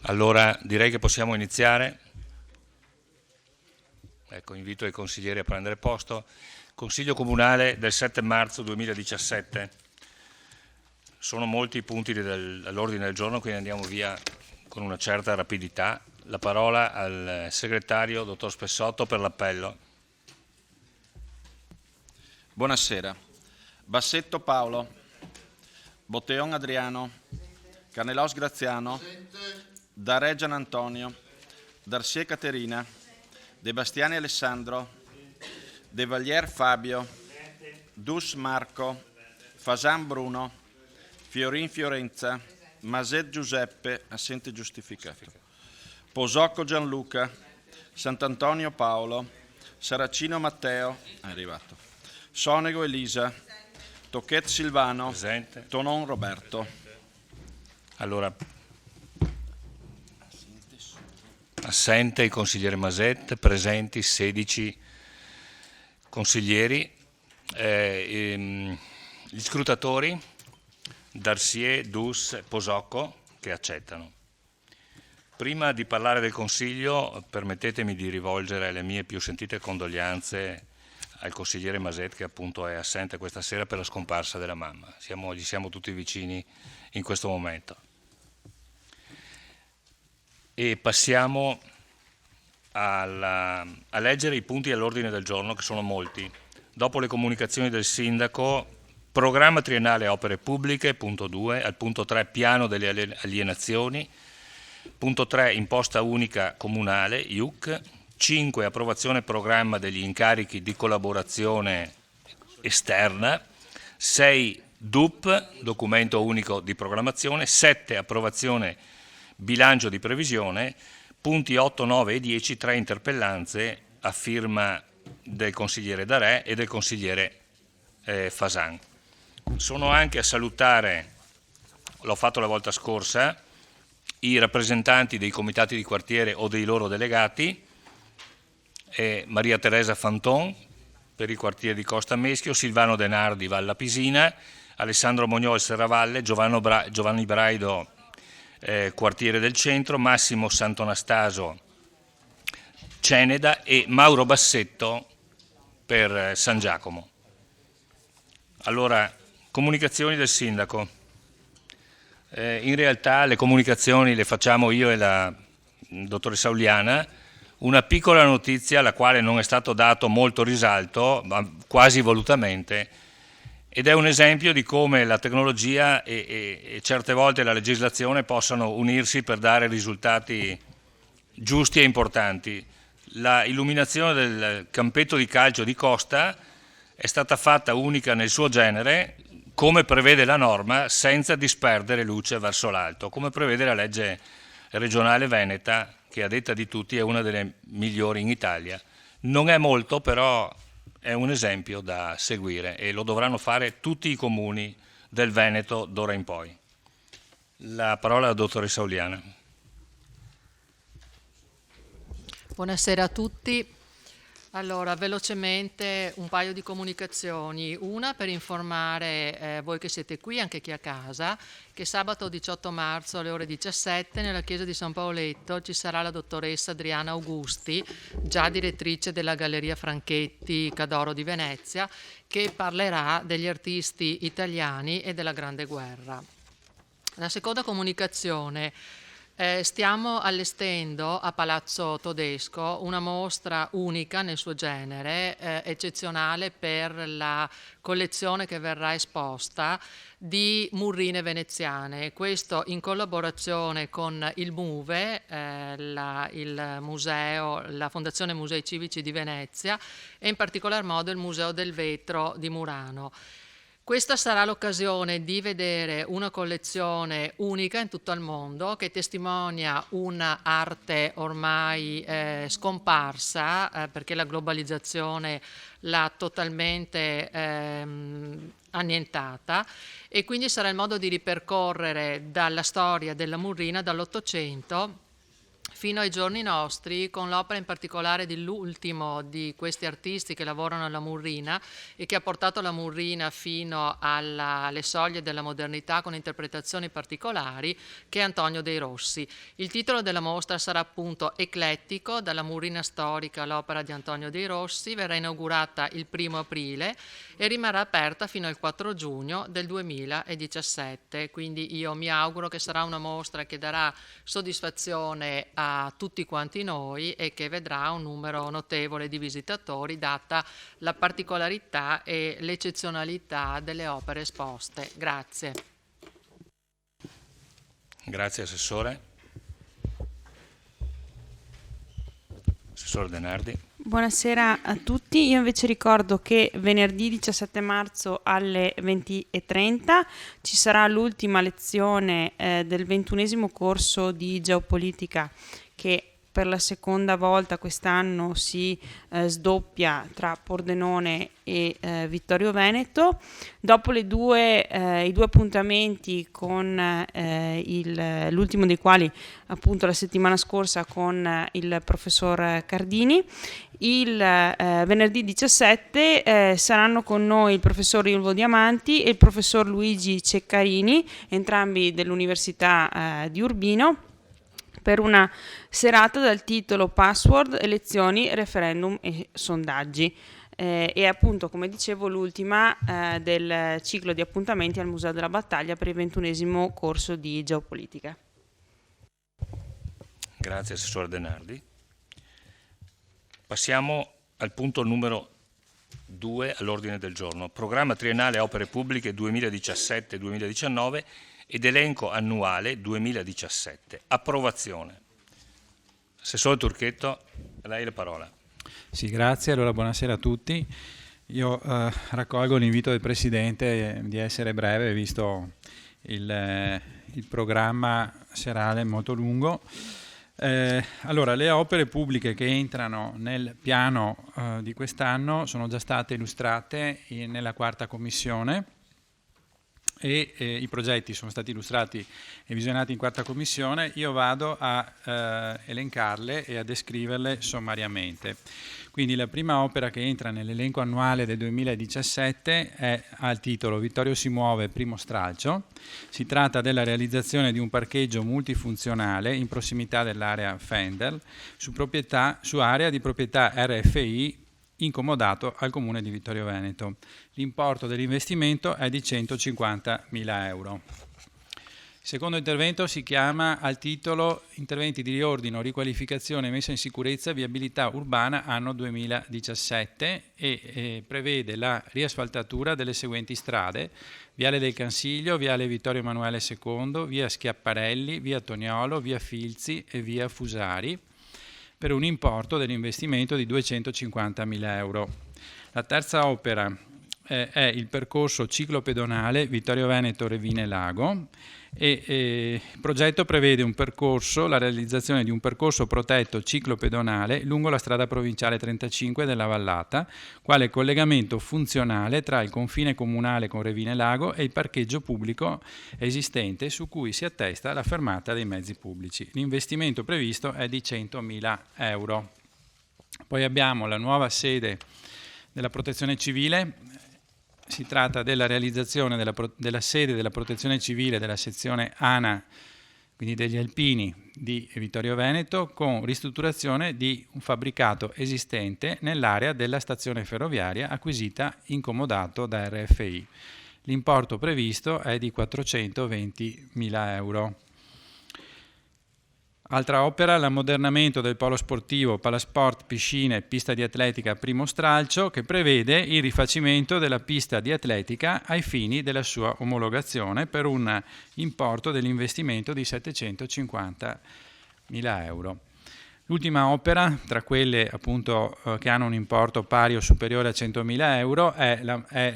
Allora direi che possiamo iniziare. Ecco, invito i consiglieri a prendere posto. Consiglio Comunale del 7 marzo 2017. Sono molti i punti all'ordine del giorno, quindi andiamo via con una certa rapidità. La parola al segretario, dottor Spessotto, per l'appello. Buonasera. Bassetto Paolo, Botteon Adriano, Carnelos Graziano, Dareggian Antonio, Darcier Caterina, De Bastiani Alessandro, De Valier Fabio, Dus Marco, Fasan Bruno, Fiorin Fiorenza, Maset Giuseppe, assente giustificato, Posocco Gianluca, Sant'Antonio Paolo, Saracino Matteo, è arrivato, Sonego Elisa, Tocchet Silvano, Presente. Tonon Roberto. Allora, assente il consigliere Maset, presenti 16 consiglieri. Gli scrutatori, Darcier, Dus, Posocco, che accettano. Prima di parlare del Consiglio, permettetemi di rivolgere le mie più sentite condoglianze al consigliere Maset, che appunto è assente questa sera per la scomparsa della mamma. Gli siamo tutti vicini in questo momento. E passiamo a leggere i punti all'ordine del giorno, che sono molti. Dopo le comunicazioni del sindaco, programma triennale opere pubbliche, punto 2, al punto 3 piano delle alienazioni, punto 3 imposta unica comunale, IUC, 5 approvazione programma degli incarichi di collaborazione esterna, 6 DUP, documento unico di programmazione, 7 approvazione bilancio di previsione, punti 8, 9 e 10, 3 interpellanze a firma del consigliere Darè e del consigliere Fasan. Sono anche a salutare, l'ho fatto la volta scorsa, i rappresentanti dei comitati di quartiere o dei loro delegati, Maria Teresa Fanton per il quartiere di Costa Meschio, Silvano Denardi Valla Pisina, Alessandro Mognol Serravalle, Giovanni Braido quartiere del centro, Massimo Santonastaso Ceneda e Mauro Bassetto per San Giacomo. Allora, comunicazioni del sindaco. In realtà le comunicazioni le facciamo io e la dottoressa Uliana. Una piccola notizia alla quale non è stato dato molto risalto, ma quasi volutamente, ed è un esempio di come la tecnologia e certe volte la legislazione possano unirsi per dare risultati giusti e importanti. La illuminazione del campetto di calcio di Costa è stata fatta unica nel suo genere, come prevede la norma, senza disperdere luce verso l'alto, come prevede la legge regionale veneta, che a detta di tutti è una delle migliori in Italia. Non è molto, però è un esempio da seguire e lo dovranno fare tutti i comuni del Veneto d'ora in poi. La parola alla dottoressa Uliana. Buonasera a tutti. Allora, velocemente un paio di comunicazioni. Una per informare voi che siete qui, anche chi a casa, che sabato 18 marzo alle ore 17 nella chiesa di San Paoletto ci sarà la dottoressa Adriana Augusti, già direttrice della Galleria Franchetti Cadoro di Venezia, che parlerà degli artisti italiani e della Grande Guerra. La seconda comunicazione. Stiamo allestendo a Palazzo Todesco una mostra unica nel suo genere, eccezionale per la collezione che verrà esposta di murrine veneziane. Questo in collaborazione con il MUVE, il museo, la Fondazione Musei Civici di Venezia e in particolar modo il Museo del Vetro di Murano. Questa sarà l'occasione di vedere una collezione unica in tutto il mondo che testimonia un'arte ormai scomparsa perché la globalizzazione l'ha totalmente annientata, e quindi sarà il modo di ripercorrere dalla storia della murrina dall'Ottocento fino ai giorni nostri, con l'opera in particolare dell'ultimo di questi artisti che lavorano alla Murrina e che ha portato la Murrina fino alle soglie della modernità con interpretazioni particolari, che è Antonio dei Rossi. Il titolo della mostra sarà appunto Eclettico, dalla Murrina storica all'opera di Antonio dei Rossi, verrà inaugurata il 1° aprile e rimarrà aperta fino al 4 giugno del 2017. Quindi io mi auguro che sarà una mostra che darà soddisfazione a tutti quanti noi e che vedrà un numero notevole di visitatori, data la particolarità e l'eccezionalità delle opere esposte. Grazie. Grazie Assessore. Assessore Denardi. Buonasera a tutti, io invece ricordo che venerdì 17 marzo alle 20:30 ci sarà l'ultima lezione del 21° corso di geopolitica che per la seconda volta quest'anno si sdoppia tra Pordenone e Vittorio Veneto. Dopo i due appuntamenti con l'ultimo dei quali appunto la settimana scorsa con il professor Cardini, il venerdì 17 saranno con noi il professor Ilvo Diamanti e il professor Luigi Ceccarini, entrambi dell'Università di Urbino, per una serata dal titolo Password, elezioni, referendum e sondaggi. E appunto, come dicevo, l'ultima del ciclo di appuntamenti al Museo della Battaglia per il 21° corso di geopolitica. Grazie Assessore Denardi. Passiamo al punto numero 2 all'ordine del giorno. Programma triennale opere pubbliche 2017-2019 ed elenco annuale 2017. Approvazione. Assessore Turchetto, a lei la parola. Sì, grazie. Allora, buonasera a tutti. Io raccolgo l'invito del Presidente di essere breve, visto il programma serale molto lungo. Allora, le opere pubbliche che entrano nel piano di quest'anno sono già state illustrate nella 4ª commissione e i progetti sono stati illustrati e visionati in 4ª commissione. Io vado a elencarle e a descriverle sommariamente. Quindi la prima opera che entra nell'elenco annuale del 2017 ha il titolo Vittorio si muove, primo stralcio. Si tratta della realizzazione di un parcheggio multifunzionale in prossimità dell'area Fendel su area di proprietà RFI incomodato al Comune di Vittorio Veneto. L'importo dell'investimento è di 150.000 euro. Il secondo intervento si chiama al titolo Interventi di riordino, riqualificazione e messa in sicurezza viabilità urbana anno 2017 e prevede la riasfaltatura delle seguenti strade: Viale del Cansiglio, Viale Vittorio Emanuele II, Via Schiaparelli, Via Toniolo, Via Filzi e Via Fusari, per un importo dell'investimento di 250.000 euro. La terza opera è il percorso ciclopedonale Vittorio Veneto Revine Lago e il progetto prevede la realizzazione di un percorso protetto ciclopedonale lungo la strada provinciale 35 della Vallata, quale collegamento funzionale tra il confine comunale con Revine Lago e il parcheggio pubblico esistente su cui si attesta la fermata dei mezzi pubblici. L'investimento previsto è di 100.000 euro. Poi abbiamo la nuova sede della Protezione Civile. Si tratta della realizzazione della sede della Protezione Civile della sezione ANA, quindi degli Alpini di Vittorio Veneto, con ristrutturazione di un fabbricato esistente nell'area della stazione ferroviaria acquisita in comodato da RFI. L'importo previsto è di 420.000 euro. Altra opera, l'ammodernamento del polo sportivo, palasport, piscine e pista di atletica primo stralcio, che prevede il rifacimento della pista di atletica ai fini della sua omologazione per un importo dell'investimento di 750.000 euro. L'ultima opera, tra quelle appunto che hanno un importo pari o superiore a 100.000 euro, è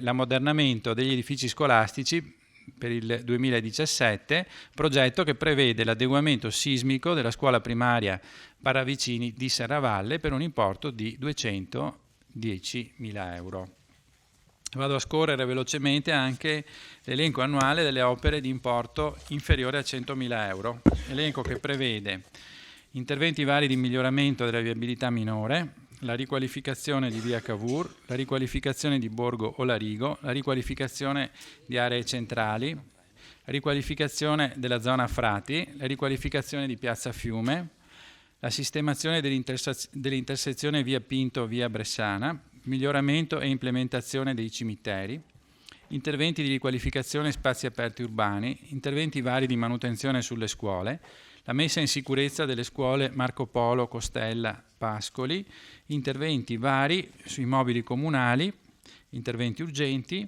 l'ammodernamento degli edifici scolastici per il 2017, progetto che prevede l'adeguamento sismico della scuola primaria Paravicini di Serravalle per un importo di 210.000 euro. Vado a scorrere velocemente anche l'elenco annuale delle opere di importo inferiore a 100.000 euro, elenco che prevede interventi vari di miglioramento della viabilità minore, la riqualificazione di via Cavour, la riqualificazione di Borgo Olarigo, la riqualificazione di aree centrali, la riqualificazione della zona Frati, la riqualificazione di piazza Fiume, la sistemazione dell'intersezione via Pinto, via Bressana, miglioramento e implementazione dei cimiteri, interventi di riqualificazione spazi aperti urbani, interventi vari di manutenzione sulle scuole, la messa in sicurezza delle scuole Marco Polo, Costella, Pascoli, interventi vari sui immobili comunali, interventi urgenti.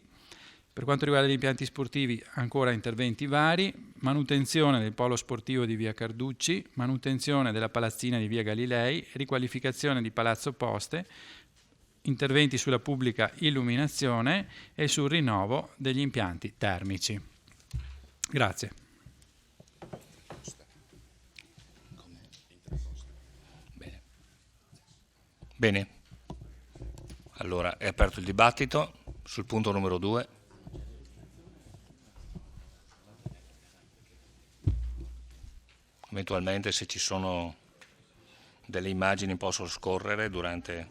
Per quanto riguarda gli impianti sportivi, ancora interventi vari, manutenzione del polo sportivo di via Carducci, manutenzione della palazzina di via Galilei, riqualificazione di Palazzo Poste, interventi sulla pubblica illuminazione e sul rinnovo degli impianti termici. Grazie. Bene, allora è aperto il dibattito sul punto numero 2. Eventualmente se ci sono delle immagini posso scorrere durante...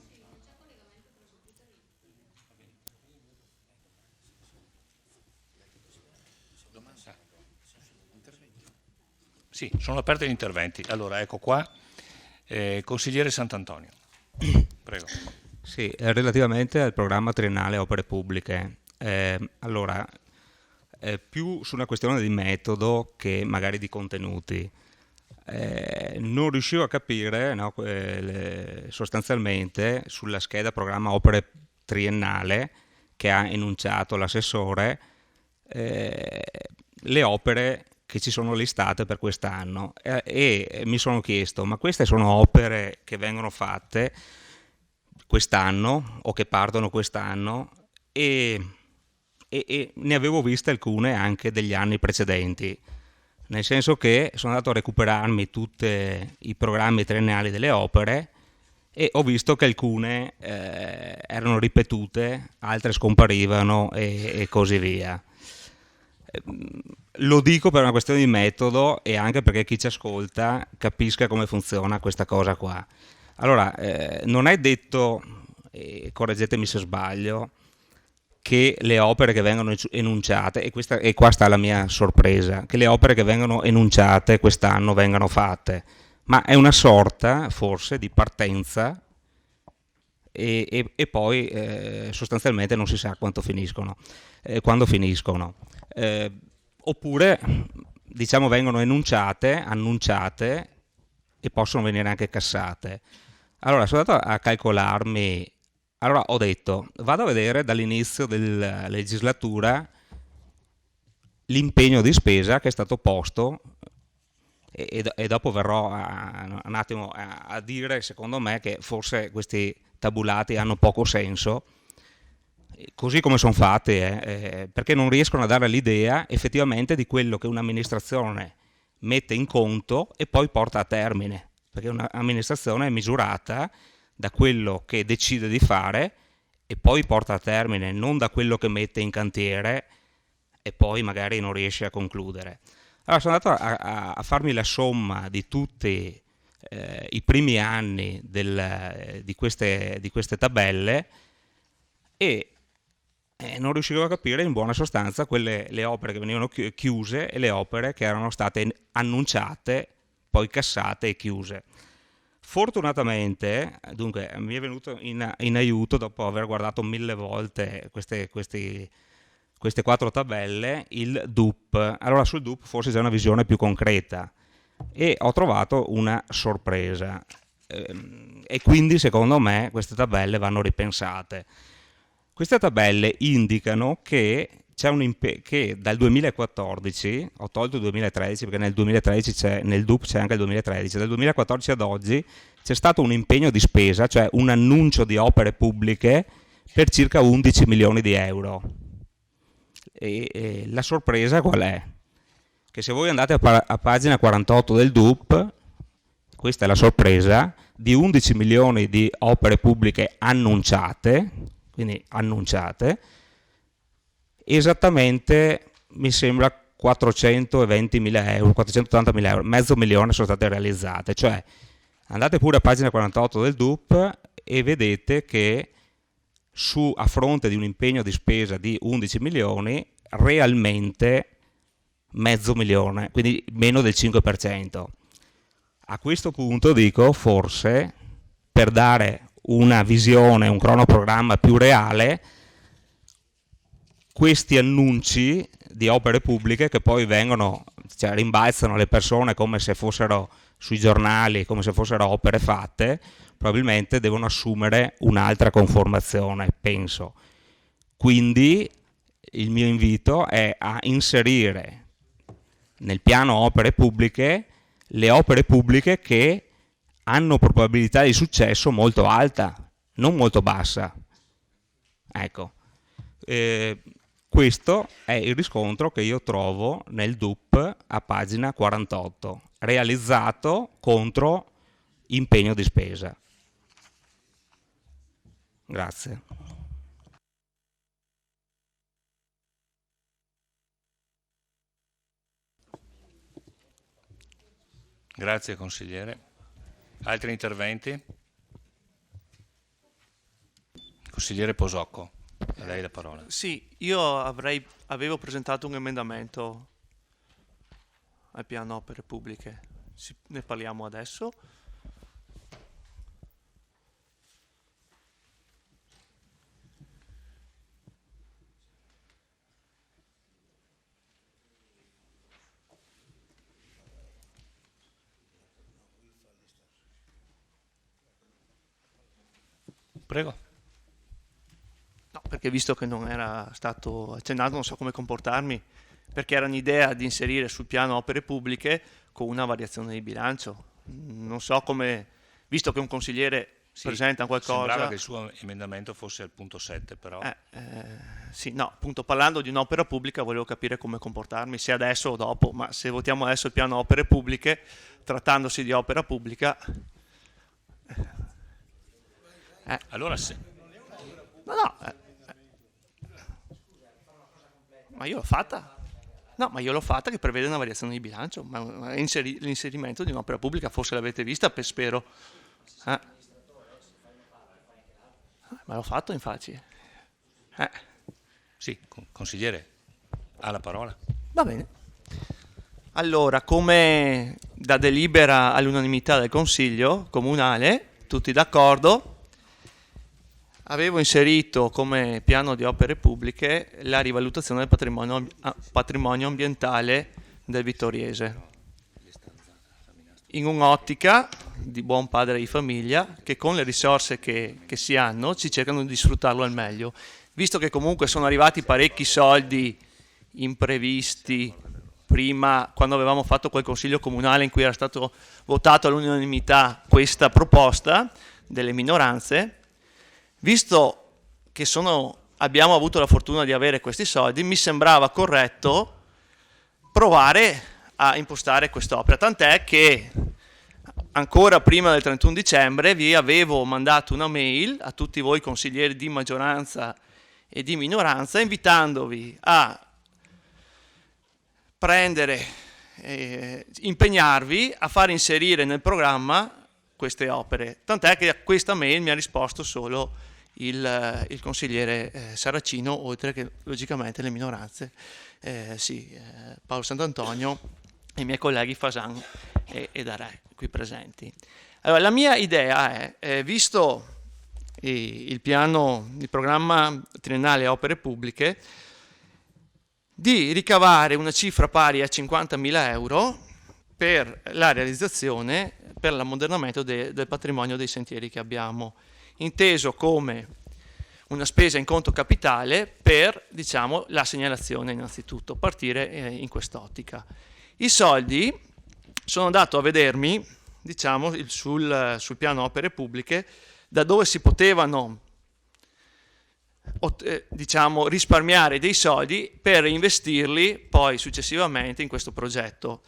Sì, sono aperti gli interventi. Allora, ecco qua, consigliere Sant'Antonio. Prego. Sì, relativamente al programma triennale opere pubbliche, allora, più su una questione di metodo che magari di contenuti. Non riuscivo a capire, no, sostanzialmente sulla scheda programma opere triennale che ha enunciato l'assessore, le opere che ci sono listate per quest'anno, e mi sono chiesto, ma queste sono opere che vengono fatte quest'anno o che partono quest'anno, e ne avevo viste alcune anche degli anni precedenti, nel senso che sono andato a recuperarmi tutti i programmi triennali delle opere e ho visto che alcune erano ripetute, altre scomparivano e così via. Lo dico per una questione di metodo e anche perché chi ci ascolta capisca come funziona questa cosa qua. Allora, non è detto, correggetemi se sbaglio, che le opere che vengono enunciate, e qua sta la mia sorpresa, che le opere che vengono enunciate quest'anno vengano fatte, ma è una sorta forse di partenza e poi sostanzialmente non si sa quando finiscono. Oppure diciamo vengono enunciate, annunciate e possono venire anche cassate. Allora sono andato a calcolarmi, allora ho detto vado a vedere dall'inizio della legislatura l'impegno di spesa che è stato posto e dopo verrò un attimo a dire secondo me che forse questi tabulati hanno poco senso così come sono fatti, perché non riescono a dare l'idea effettivamente di quello che un'amministrazione mette in conto e poi porta a termine, perché un'amministrazione è misurata da quello che decide di fare e poi porta a termine, non da quello che mette in cantiere e poi magari non riesce a concludere. Allora sono andato a farmi la somma di tutti i primi anni di queste tabelle e non riuscivo a capire in buona sostanza le opere che venivano chiuse e le opere che erano state annunciate, poi cassate e chiuse. Fortunatamente, dunque, mi è venuto in aiuto, dopo aver guardato 1000 volte queste 4 tabelle, il DUP. Allora sul DUP forse c'è una visione più concreta e ho trovato una sorpresa e quindi secondo me queste tabelle vanno ripensate. Queste tabelle indicano che c'è che dal 2014, ho tolto il 2013 perché nel DUP c'è anche il 2013, dal 2014 ad oggi c'è stato un impegno di spesa, cioè un annuncio di opere pubbliche per circa 11 milioni di euro. E la sorpresa qual è? Che se voi andate a pagina 48 del DUP, questa è la sorpresa, di 11 milioni di opere pubbliche annunciate, quindi annunciate, esattamente mi sembra 420.000 euro, 480.000 euro, mezzo milione sono state realizzate. Cioè, andate pure a pagina 48 del DUP e vedete che a fronte di un impegno di spesa di 11 milioni, realmente mezzo milione, quindi meno del 5%. A questo punto dico, forse, per dare una visione, un cronoprogramma più reale, questi annunci di opere pubbliche che poi vengono, cioè rimbalzano le persone come se fossero sui giornali, come se fossero opere fatte, probabilmente devono assumere un'altra conformazione, penso. Quindi il mio invito è a inserire nel piano opere pubbliche le opere pubbliche che hanno probabilità di successo molto alta, non molto bassa. Ecco, questo è il riscontro che io trovo nel DUP a pagina 48, realizzato contro impegno di spesa. Grazie. Grazie consigliere. Altri interventi? Consigliere Posocco, a lei la parola. Sì, io avevo presentato un emendamento al piano opere pubbliche. Ne parliamo adesso. Prego. No, perché visto che non era stato accennato, non so come comportarmi, perché era un'idea di inserire sul piano opere pubbliche con una variazione di bilancio. Non so come, visto che un consigliere presenta qualcosa... Sembrava che il suo emendamento fosse al punto 7, però... Sì, no, appunto parlando di un'opera pubblica volevo capire come comportarmi, se adesso o dopo, ma se votiamo adesso il piano opere pubbliche, trattandosi di opera pubblica... Allora sì. Ma io l'ho fatta. No, ma io l'ho fatta che prevede una variazione di bilancio, ma l'inserimento di un'opera pubblica, forse l'avete vista, spero. Ma l'ho fatto infatti. Sì, consigliere, ha la parola. Va bene. Allora, come da delibera all'unanimità del Consiglio Comunale, tutti d'accordo, avevo inserito come piano di opere pubbliche la rivalutazione del patrimonio ambientale del Vittoriese, in un'ottica di buon padre di famiglia che con le risorse che si hanno ci cercano di sfruttarlo al meglio. Visto che comunque sono arrivati parecchi soldi imprevisti prima, quando avevamo fatto quel consiglio comunale in cui era stato votato all'unanimità questa proposta delle minoranze, visto che abbiamo avuto la fortuna di avere questi soldi, mi sembrava corretto provare a impostare quest'opera, tant'è che ancora prima del 31 dicembre vi avevo mandato una mail a tutti voi consiglieri di maggioranza e di minoranza invitandovi a impegnarvi a far inserire nel programma queste opere, tant'è che a questa mail mi ha risposto solo il consigliere Saracino, oltre che logicamente le minoranze, Paolo Sant'Antonio e i miei colleghi Fasan e Darè qui presenti. Allora, la mia idea è, visto il programma triennale opere pubbliche, di ricavare una cifra pari a 50.000 euro per la realizzazione, per l'ammodernamento del patrimonio dei sentieri che abbiamo, inteso come una spesa in conto capitale per, diciamo, la segnalazione innanzitutto, partire in quest'ottica. I soldi sono andato a vedermi, diciamo, sul piano opere pubbliche, da dove si potevano diciamo, risparmiare dei soldi per investirli poi successivamente in questo progetto.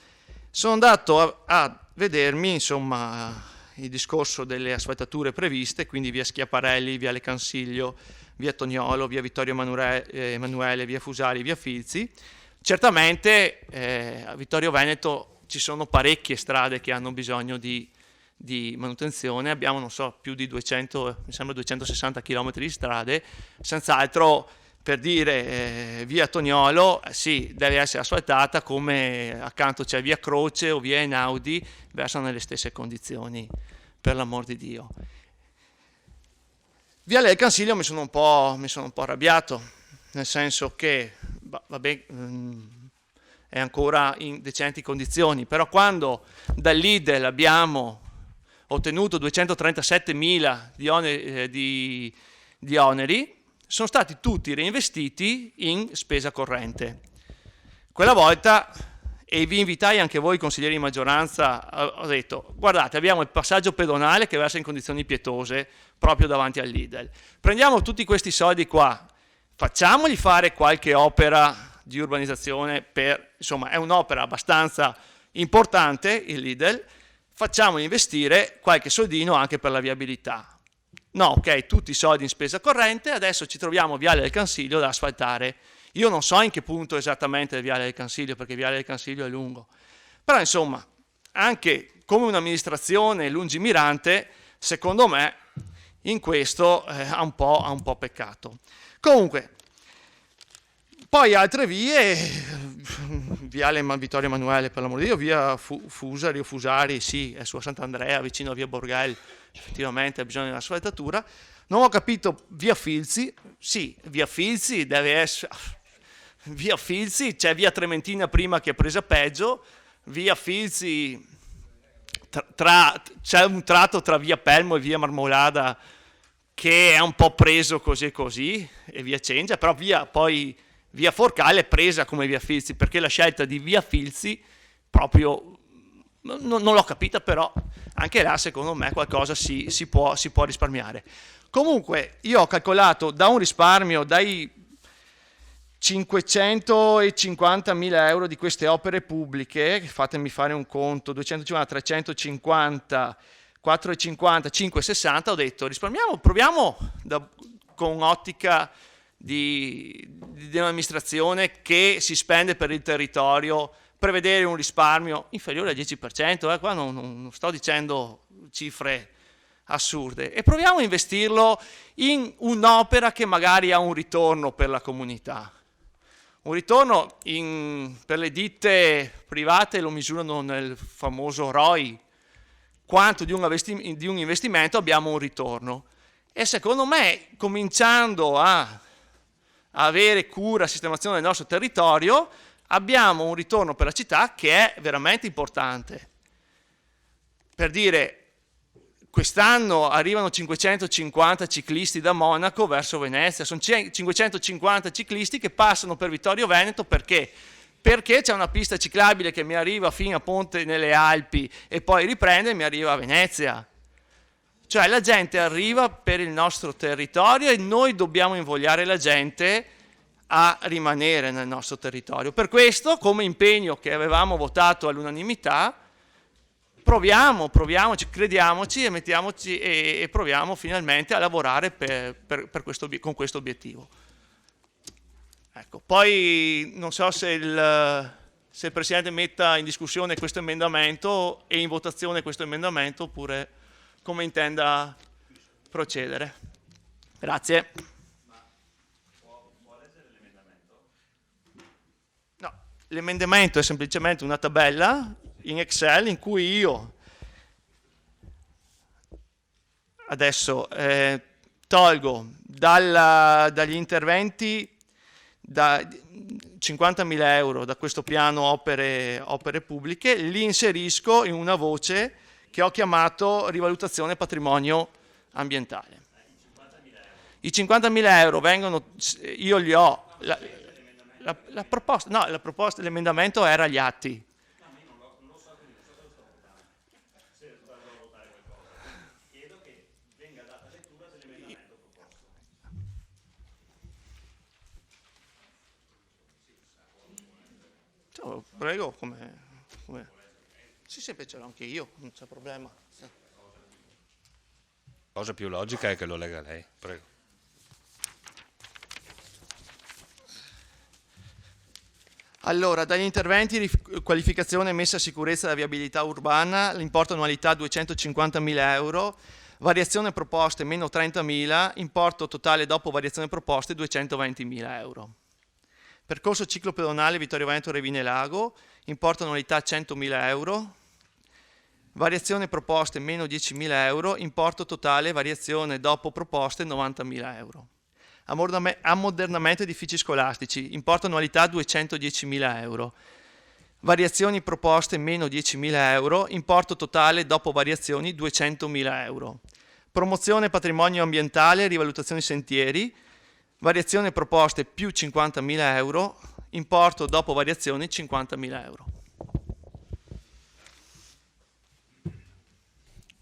Sono andato a vedermi, insomma, il discorso delle asfaltature previste, quindi via Schiaparelli, via Le Cansiglio, via Tognolo, via Vittorio Emanuele, via Fusari, via Filzi. Certamente a Vittorio Veneto ci sono parecchie strade che hanno bisogno di manutenzione, abbiamo non so più di 200, mi sembra 260 km di strade, senz'altro per dire via Toniolo sì, deve essere asfaltata, come accanto c'è via Croce o via Einaudi, versano nelle stesse condizioni, per l'amor di Dio. Viale del Cansiglio mi sono un po' arrabbiato, nel senso che vabbè, è ancora in decenti condizioni, però quando dall'Idel abbiamo ottenuto 237.000 di oneri, sono stati tutti reinvestiti in spesa corrente. Quella volta, e vi invitai anche voi consiglieri di maggioranza, ho detto guardate, abbiamo il passaggio pedonale che versa in condizioni pietose proprio davanti all'Idel, prendiamo tutti questi soldi qua, facciamogli fare qualche opera di urbanizzazione, insomma è un'opera abbastanza importante il Lidl, facciamogli investire qualche soldino anche per la viabilità. No, ok, tutti i soldi in spesa corrente, adesso ci troviamo Viale del Cansiglio da asfaltare. Io non so in che punto esattamente è Viale del Cansiglio, perché Viale del Cansiglio è lungo, però insomma anche come un'amministrazione lungimirante, secondo me in questo ha un po' peccato. Comunque, poi altre vie, Viale Vittorio Emanuele per l'amor di Dio, via Fusari o Fusari, sì, è su Sant'Andrea, vicino a via Borghel, effettivamente ha bisogno di un'asfaltatura. Non ho capito, via Filzi, sì, via Filzi deve essere, via Filzi, c'è via Trementina prima che è presa peggio, via Filzi, c'è un tratto tra via Pelmo e via Marmolada che è un po' preso così e così, e via Cengia, però poi via Forcale è presa come via Filzi, perché la scelta di via Filzi proprio non l'ho capita, però anche là secondo me qualcosa si può risparmiare. Comunque io ho calcolato da un risparmio dai 550.000 euro di queste opere pubbliche, fatemi fare un conto, 250, 350, 4,50, 5,60, ho detto risparmiamo, proviamo con ottica di un'amministrazione che si spende per il territorio, prevedere un risparmio inferiore al 10%, qua non sto dicendo cifre assurde, e proviamo a investirlo in un'opera che magari ha un ritorno per la comunità. Un ritorno per le ditte private lo misurano nel famoso ROI, quanto di un investimento abbiamo un ritorno, e secondo me cominciando a avere cura, sistemazione del nostro territorio, abbiamo un ritorno per la città che è veramente importante. Per dire, quest'anno arrivano 550 ciclisti da Monaco verso Venezia, sono 550 ciclisti che passano per Vittorio Veneto perché c'è una pista ciclabile che mi arriva fino a Ponte nelle Alpi e poi riprende e mi arriva a Venezia. Cioè la gente arriva per il nostro territorio e noi dobbiamo invogliare la gente a rimanere nel nostro territorio. Per questo, come impegno che avevamo votato all'unanimità, proviamoci, crediamoci e mettiamoci e proviamo finalmente a lavorare con questo obiettivo. Ecco, poi non so se il Presidente metta in discussione questo emendamento e in votazione questo emendamento, oppure come intenda procedere. Grazie. Può leggere l'emendamento? No, l'emendamento è semplicemente una tabella in Excel in cui io adesso tolgo dagli interventi da 50.000 euro da questo piano opere pubbliche, li inserisco in una voce che ho chiamato rivalutazione patrimonio ambientale. I 50.000 euro vengono, io li ho, la proposta, l'emendamento era agli atti. Prego, come? Sì, sempre ce l'ho anche io, non c'è problema. La cosa più logica è che lo legga lei, prego. Allora, dagli interventi di qualificazione e messa a sicurezza della viabilità urbana, l'importo annualità 250.000 euro, variazione proposte meno 30.000, importo totale dopo variazione proposte 220.000 euro. Percorso ciclo pedonale Vittorio Veneto Revine Lago, importo annualità 100.000 euro, variazione proposte meno 10.000 euro, importo totale variazione dopo proposte 90.000 euro. Ammodernamento edifici scolastici, importo annualità 210.000 euro, variazioni proposte meno 10.000 euro, importo totale dopo variazioni 200.000 euro. Promozione patrimonio ambientale, rivalutazioni sentieri, variazione proposte più 50.000 euro, importo dopo variazioni 50.000 euro.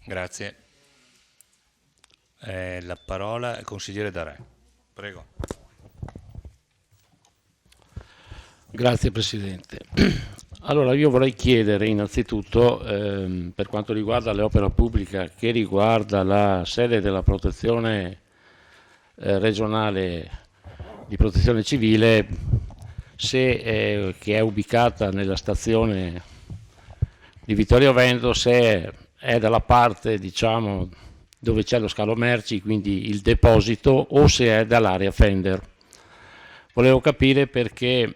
Grazie. La parola al consigliere Darè. Prego. Grazie Presidente. Allora io vorrei chiedere innanzitutto per quanto riguarda l'opera pubblica che riguarda la sede della protezione regionale di protezione civile, che è ubicata nella stazione di Vittorio Veneto, se è dalla parte diciamo dove c'è lo scalo merci, quindi il deposito, o se è dall'area Fender. Volevo capire perché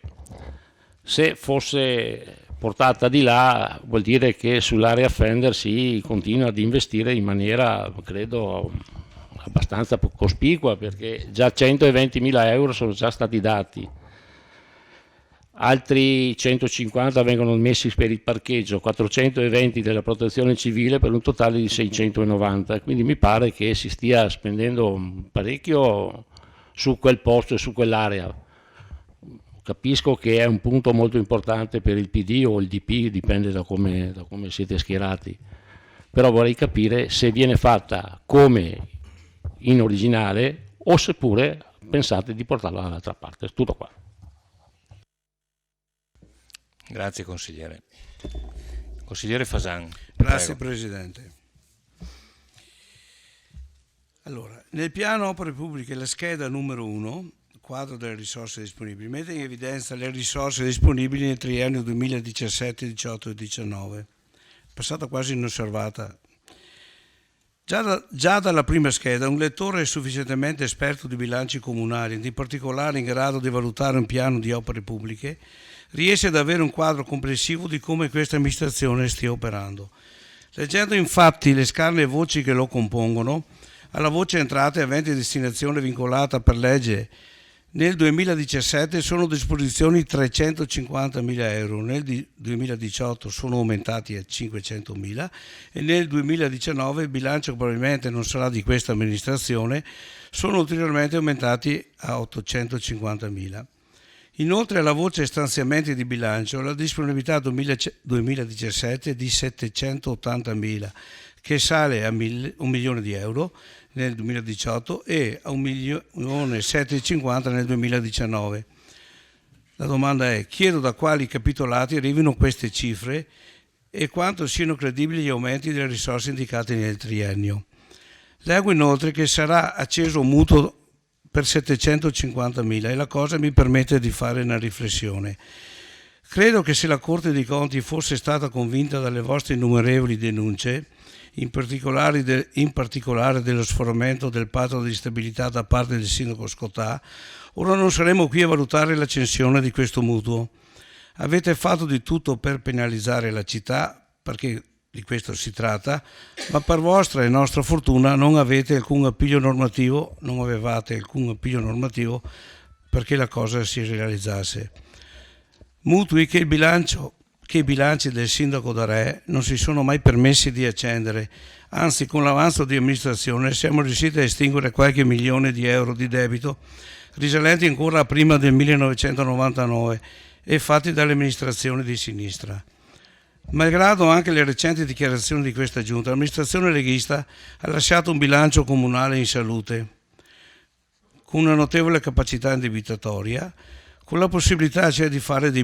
se fosse portata di là vuol dire che sull'area Fender si continua ad investire in maniera, credo, abbastanza cospicua, perché già 120.000 euro sono già stati dati, altri 150 vengono messi per il parcheggio, 420 della protezione civile per un totale di 690, quindi mi pare che si stia spendendo parecchio su quel posto e su quell'area. Capisco che è un punto molto importante per il PD o il DP, dipende da come siete schierati, però vorrei capire se viene fatta come in originale o seppure pensate di portarla dall'altra parte. Tutto qua. Grazie consigliere. Consigliere Fasan. Grazie Prego. Presidente. Allora, nel piano opere pubbliche la scheda numero 1, quadro delle risorse disponibili, mette in evidenza le risorse disponibili nel triennio 2017, 18 e 19, passata quasi inosservata. Già dalla prima scheda un lettore sufficientemente esperto di bilanci comunali, ed in particolare in grado di valutare un piano di opere pubbliche, riesce ad avere un quadro complessivo di come questa amministrazione stia operando. Leggendo infatti le scarne voci che lo compongono, alla voce entrate aventi destinazione vincolata per legge nel 2017 sono a disposizione 350.000 euro, nel 2018 sono aumentati a 500.000 e nel 2019 il bilancio probabilmente non sarà di questa amministrazione, sono ulteriormente aumentati a 850.000. Inoltre alla voce stanziamenti di bilancio la disponibilità 2017 è di 780.000 che sale a 1 milione di euro nel 2018 e a 1.750.000 nel 2019. La domanda è: chiedo da quali capitolati arrivino queste cifre e quanto siano credibili gli aumenti delle risorse indicate nel triennio. Leggo inoltre che sarà acceso un mutuo per 750.000 e la cosa mi permette di fare una riflessione. Credo che se la Corte dei Conti fosse stata convinta dalle vostre innumerevoli denunce, in particolare dello sforamento del patto di stabilità da parte del sindaco Scotà, ora non saremmo qui a valutare l'accensione di questo mutuo. Avete fatto di tutto per penalizzare la città, perché di questo si tratta, ma per vostra e nostra fortuna non avevate alcun appiglio normativo perché la cosa si realizzasse. Mutui che i bilanci del sindaco Darè non si sono mai permessi di accendere, anzi con l'avanzo di amministrazione siamo riusciti a estinguere qualche milione di euro di debito risalenti ancora a prima del 1999 e fatti dalle amministrazioni di sinistra. Malgrado anche le recenti dichiarazioni di questa giunta, l'amministrazione leghista ha lasciato un bilancio comunale in salute, con una notevole capacità indebitatoria, con la possibilità cioè di fare dei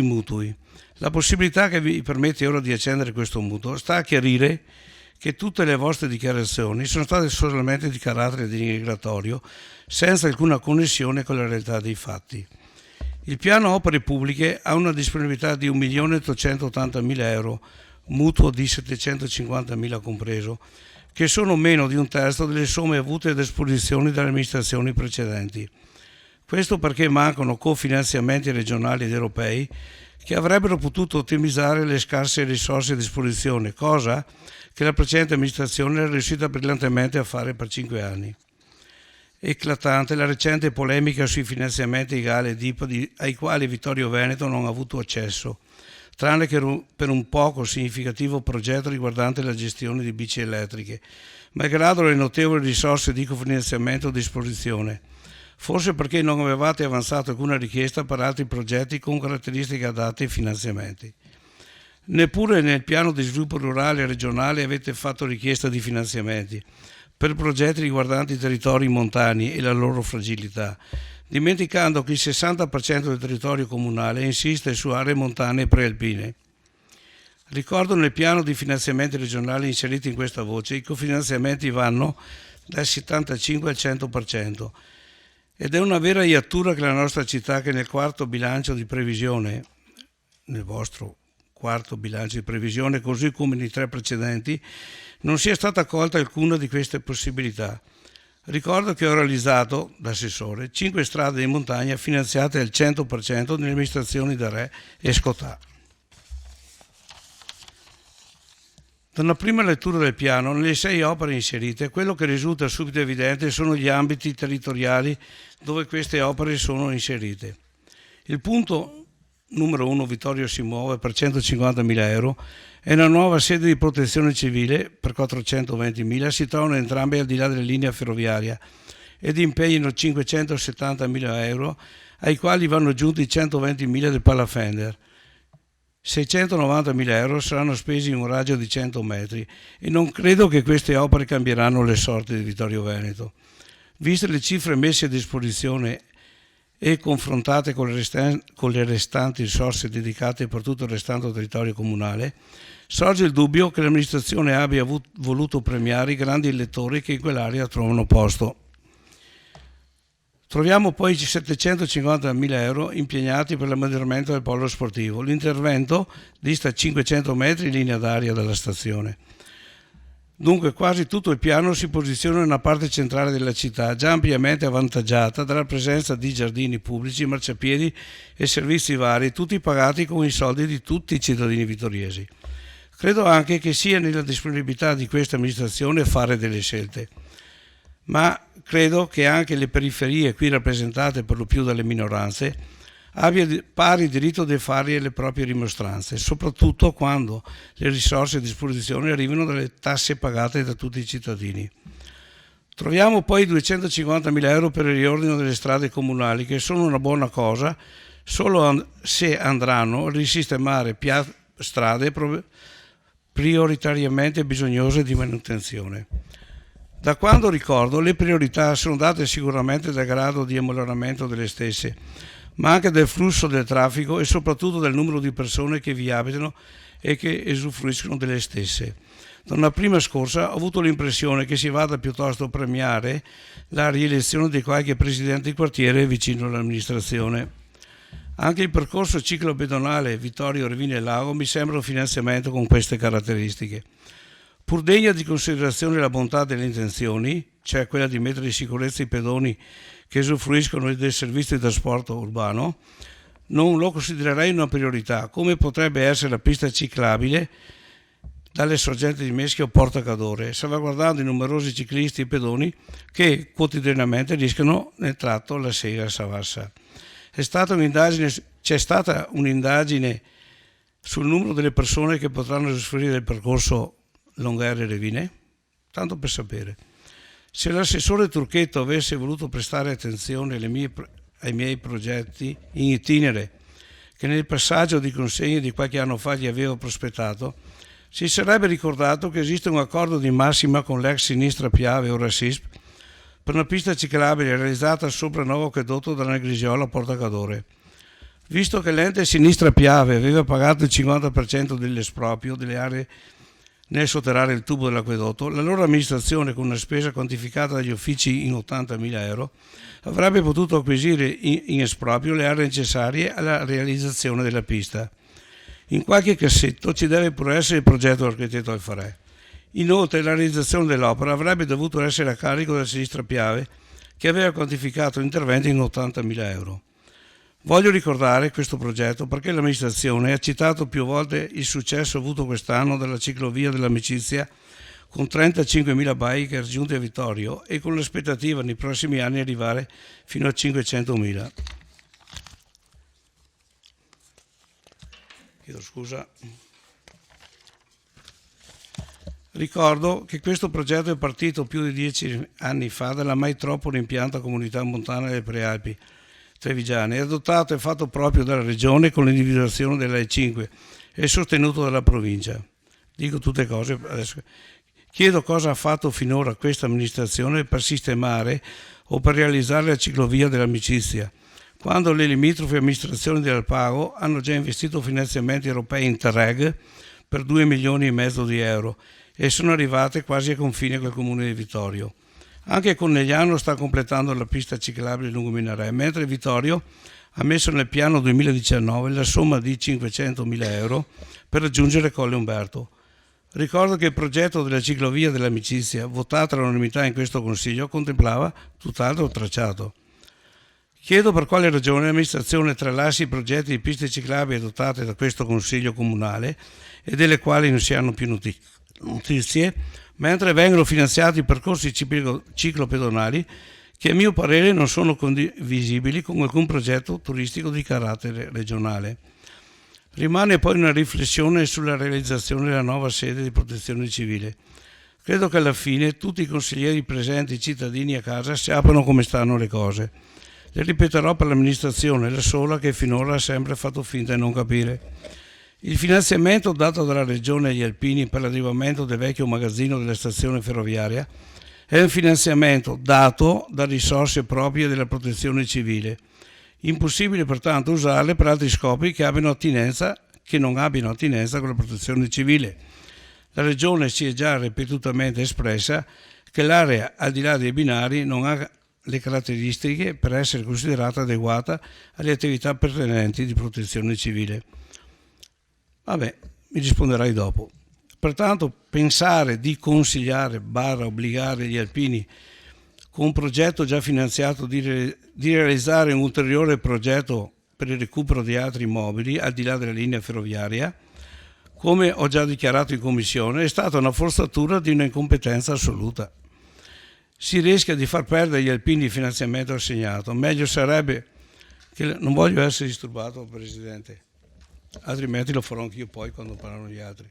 mutui. La possibilità che vi permette ora di accendere questo mutuo sta a chiarire che tutte le vostre dichiarazioni sono state solamente di carattere denigratorio, senza alcuna connessione con la realtà dei fatti. Il piano opere pubbliche ha una disponibilità di 1.880.000 euro, mutuo di 750.000 compreso, che sono meno di un terzo delle somme avute a disposizione dalle amministrazioni precedenti. Questo perché mancano cofinanziamenti regionali ed europei che avrebbero potuto ottimizzare le scarse risorse a disposizione, cosa che la precedente amministrazione è riuscita brillantemente a fare per 5 anni. Eclatante la recente polemica sui finanziamenti GAL ed IPA ai quali Vittorio Veneto non ha avuto accesso, tranne che per un poco significativo progetto riguardante la gestione di bici elettriche, malgrado le notevoli risorse di cofinanziamento a disposizione, forse perché non avevate avanzato alcuna richiesta per altri progetti con caratteristiche adatte ai finanziamenti. Neppure nel piano di sviluppo rurale e regionale avete fatto richiesta di finanziamenti per progetti riguardanti i territori montani e la loro fragilità, dimenticando che il 60% del territorio comunale insiste su aree montane e prealpine. Ricordo nel piano di finanziamenti regionali inseriti in questa voce, i cofinanziamenti vanno dal 75 al 100%, ed è una vera iattura che la nostra città, che nel quarto bilancio di previsione, nel vostro quarto bilancio di previsione, così come nei 3 precedenti, non sia stata accolta alcuna di queste possibilità. Ricordo che ho realizzato, da assessore, 5 strade in montagna finanziate al 100% nelle amministrazioni da Re e Scotà. Da una prima lettura del piano, nelle 6 opere inserite, quello che risulta subito evidente sono gli ambiti territoriali dove queste opere sono inserite. Il punto numero 1, Vittorio si muove per 150.000 euro, e una nuova sede di protezione civile per 420.000, si trovano entrambe al di là della linea ferroviaria ed impegnano 570.000 euro, ai quali vanno aggiunti 120.000 del Palafender. 690.000 euro saranno spesi in un raggio di 100 metri e non credo che queste opere cambieranno le sorti di Vittorio Veneto. Viste le cifre messe a disposizione e confrontate con le restanti risorse dedicate per tutto il restante territorio comunale, sorge il dubbio che l'amministrazione abbia voluto premiare i grandi elettori che in quell'area trovano posto. Troviamo poi 750.000 euro impegnati per l'ammodernamento del polo sportivo. L'intervento dista 500 metri in linea d'aria dalla stazione. Dunque quasi tutto il piano si posiziona nella parte centrale della città, già ampiamente avvantaggiata dalla presenza di giardini pubblici, marciapiedi e servizi vari, tutti pagati con i soldi di tutti i cittadini vittoriesi. Credo anche che sia nella disponibilità di questa amministrazione fare delle scelte, ma credo che anche le periferie qui rappresentate per lo più dalle minoranze abbia pari diritto di fare le proprie rimostranze, soprattutto quando le risorse a disposizione arrivano dalle tasse pagate da tutti i cittadini. Troviamo poi 250.000 euro per il riordino delle strade comunali, che sono una buona cosa solo se andranno a risistemare strade prioritariamente bisognose di manutenzione. Da quando ricordo, le priorità sono date sicuramente dal grado di ammodernamento delle stesse, ma anche del flusso del traffico e soprattutto del numero di persone che vi abitano e che usufruiscono delle stesse. Da una prima scorsa ho avuto l'impressione che si vada piuttosto a premiare la rielezione di qualche presidente di quartiere vicino all'amministrazione. Anche il percorso ciclopedonale Vittorio Rovine Lago mi sembra un finanziamento con queste caratteristiche. Pur degna di considerazione la bontà delle intenzioni, cioè quella di mettere in sicurezza i pedoni che usufruiscono del servizio di trasporto urbano, non lo considererei una priorità, come potrebbe essere la pista ciclabile dalle sorgenti di Meschio a Porta Cadore, salvaguardando i numerosi ciclisti e pedoni che quotidianamente rischiano nel tratto La Sega-Savassa. C'è stata un'indagine sul numero delle persone che potranno usufruire del percorso Longhere-Rovine? Tanto per sapere. Se l'assessore Turchetto avesse voluto prestare attenzione ai miei progetti in itinere, che nel passaggio di consegna di qualche anno fa gli avevo prospettato, si sarebbe ricordato che esiste un accordo di massima con l'ex Sinistra Piave, ora SISP, per una pista ciclabile realizzata sopra il nuovo acquedotto da Negrisiola a Porta Cadore. Visto che l'ente Sinistra Piave aveva pagato il 50% dell'esproprio delle aree nel sotterrare il tubo dell'acquedotto, la loro amministrazione, con una spesa quantificata dagli uffici in 80.000 euro, avrebbe potuto acquisire in esproprio le aree necessarie alla realizzazione della pista. In qualche cassetto ci deve pure essere il progetto dell'architetto Alfarè. Inoltre la realizzazione dell'opera avrebbe dovuto essere a carico della sinistra Piave, che aveva quantificato l'intervento in 80.000 euro. Voglio ricordare questo progetto perché l'amministrazione ha citato più volte il successo avuto quest'anno dalla ciclovia dell'amicizia, con 35.000 biker giunti a Vittorio e con l'aspettativa nei prossimi anni arrivare fino a 500.000. Chiedo scusa. Ricordo che questo progetto è partito più di 10 anni fa dalla mai troppo rimpianta comunità montana delle Prealpi trevigiane, è adottato e fatto proprio dalla Regione con l'individuazione della E5 e sostenuto dalla provincia. Dico tutte cose adesso. Chiedo cosa ha fatto finora questa amministrazione per sistemare o per realizzare la ciclovia dell'amicizia, quando le limitrofe amministrazioni dell'Alpago hanno già investito finanziamenti europei Interreg per 2,5 milioni di euro e sono arrivate quasi a confine col comune di Vittorio. Anche Conegliano sta completando la pista ciclabile lungo Minarè, mentre Vittorio ha messo nel piano 2019 la somma di 500.000 euro per raggiungere Colle Umberto. Ricordo che il progetto della ciclovia dell'amicizia, votata all'unanimità in questo Consiglio, contemplava tutt'altro tracciato. Chiedo per quale ragione l'amministrazione tralasci i progetti di piste ciclabili adottate da questo Consiglio comunale e delle quali non si hanno più notizie, mentre vengono finanziati percorsi ciclopedonali che a mio parere non sono condivisibili con alcun progetto turistico di carattere regionale. Rimane poi una riflessione sulla realizzazione della nuova sede di protezione civile. Credo che alla fine tutti i consiglieri presenti, cittadini a casa, sappiano come stanno le cose. Le ripeterò per l'amministrazione, la sola che finora ha sempre fatto finta di non capire. Il finanziamento dato dalla Regione agli alpini per l'adeguamento del vecchio magazzino della stazione ferroviaria è un finanziamento dato da risorse proprie della protezione civile. Impossibile pertanto usarle per altri scopi che non abbiano attinenza con la protezione civile. La Regione si è già ripetutamente espressa che l'area al di là dei binari non ha le caratteristiche per essere considerata adeguata alle attività pertinenti di protezione civile. Vabbè, mi risponderai dopo. Pertanto pensare di consigliare obbligare gli alpini con un progetto già finanziato di realizzare un ulteriore progetto per il recupero di altri immobili al di là della linea ferroviaria, come ho già dichiarato in commissione, è stata una forzatura di una incompetenza assoluta. Si rischia di far perdere agli alpini il finanziamento assegnato. Meglio sarebbe che... Non voglio essere disturbato, Presidente, altrimenti lo farò anch'io poi quando parlano gli altri.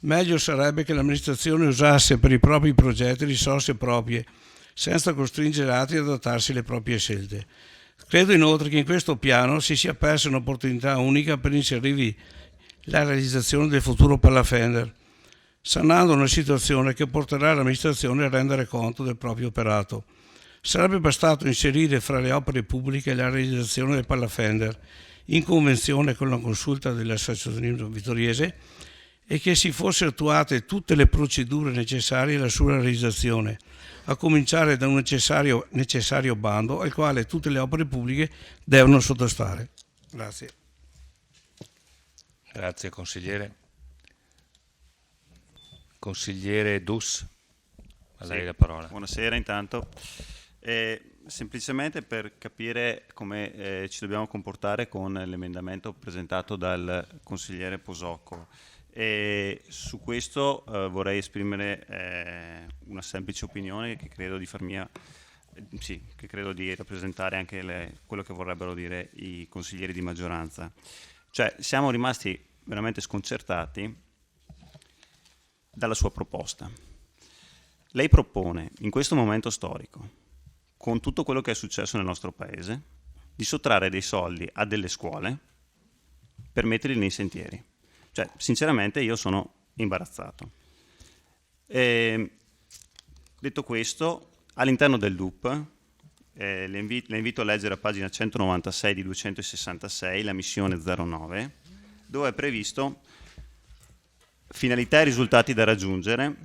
Meglio sarebbe che l'amministrazione usasse per i propri progetti risorse proprie, senza costringere altri ad adattarsi alle proprie scelte. Credo inoltre che in questo piano si sia persa un'opportunità unica per inserirvi la realizzazione del futuro Pallafender, sanando una situazione che porterà l'amministrazione a rendere conto del proprio operato. Sarebbe bastato inserire fra le opere pubbliche la realizzazione del Pallafender, in convenzione con la consulta dell'associazionismo vittoriese, e che si fossero attuate tutte le procedure necessarie alla sua realizzazione, a cominciare da un necessario bando al quale tutte le opere pubbliche devono sottostare. Grazie. Grazie consigliere. Consigliere Dus, a lei la parola. Buonasera intanto. Semplicemente per capire come ci dobbiamo comportare con l'emendamento presentato dal consigliere Posocco. Su questo vorrei esprimere una semplice opinione che credo di far mia, che credo di rappresentare anche quello che vorrebbero dire i consiglieri di maggioranza. Cioè, siamo rimasti veramente sconcertati dalla sua proposta. Lei propone, in questo momento storico, con tutto quello che è successo nel nostro paese, di sottrarre dei soldi a delle scuole per metterli nei sentieri. Cioè, sinceramente io sono imbarazzato. Detto questo, all'interno del DUP, le invito a leggere a pagina 196 di 266, la missione 09, dove è previsto finalità e risultati da raggiungere,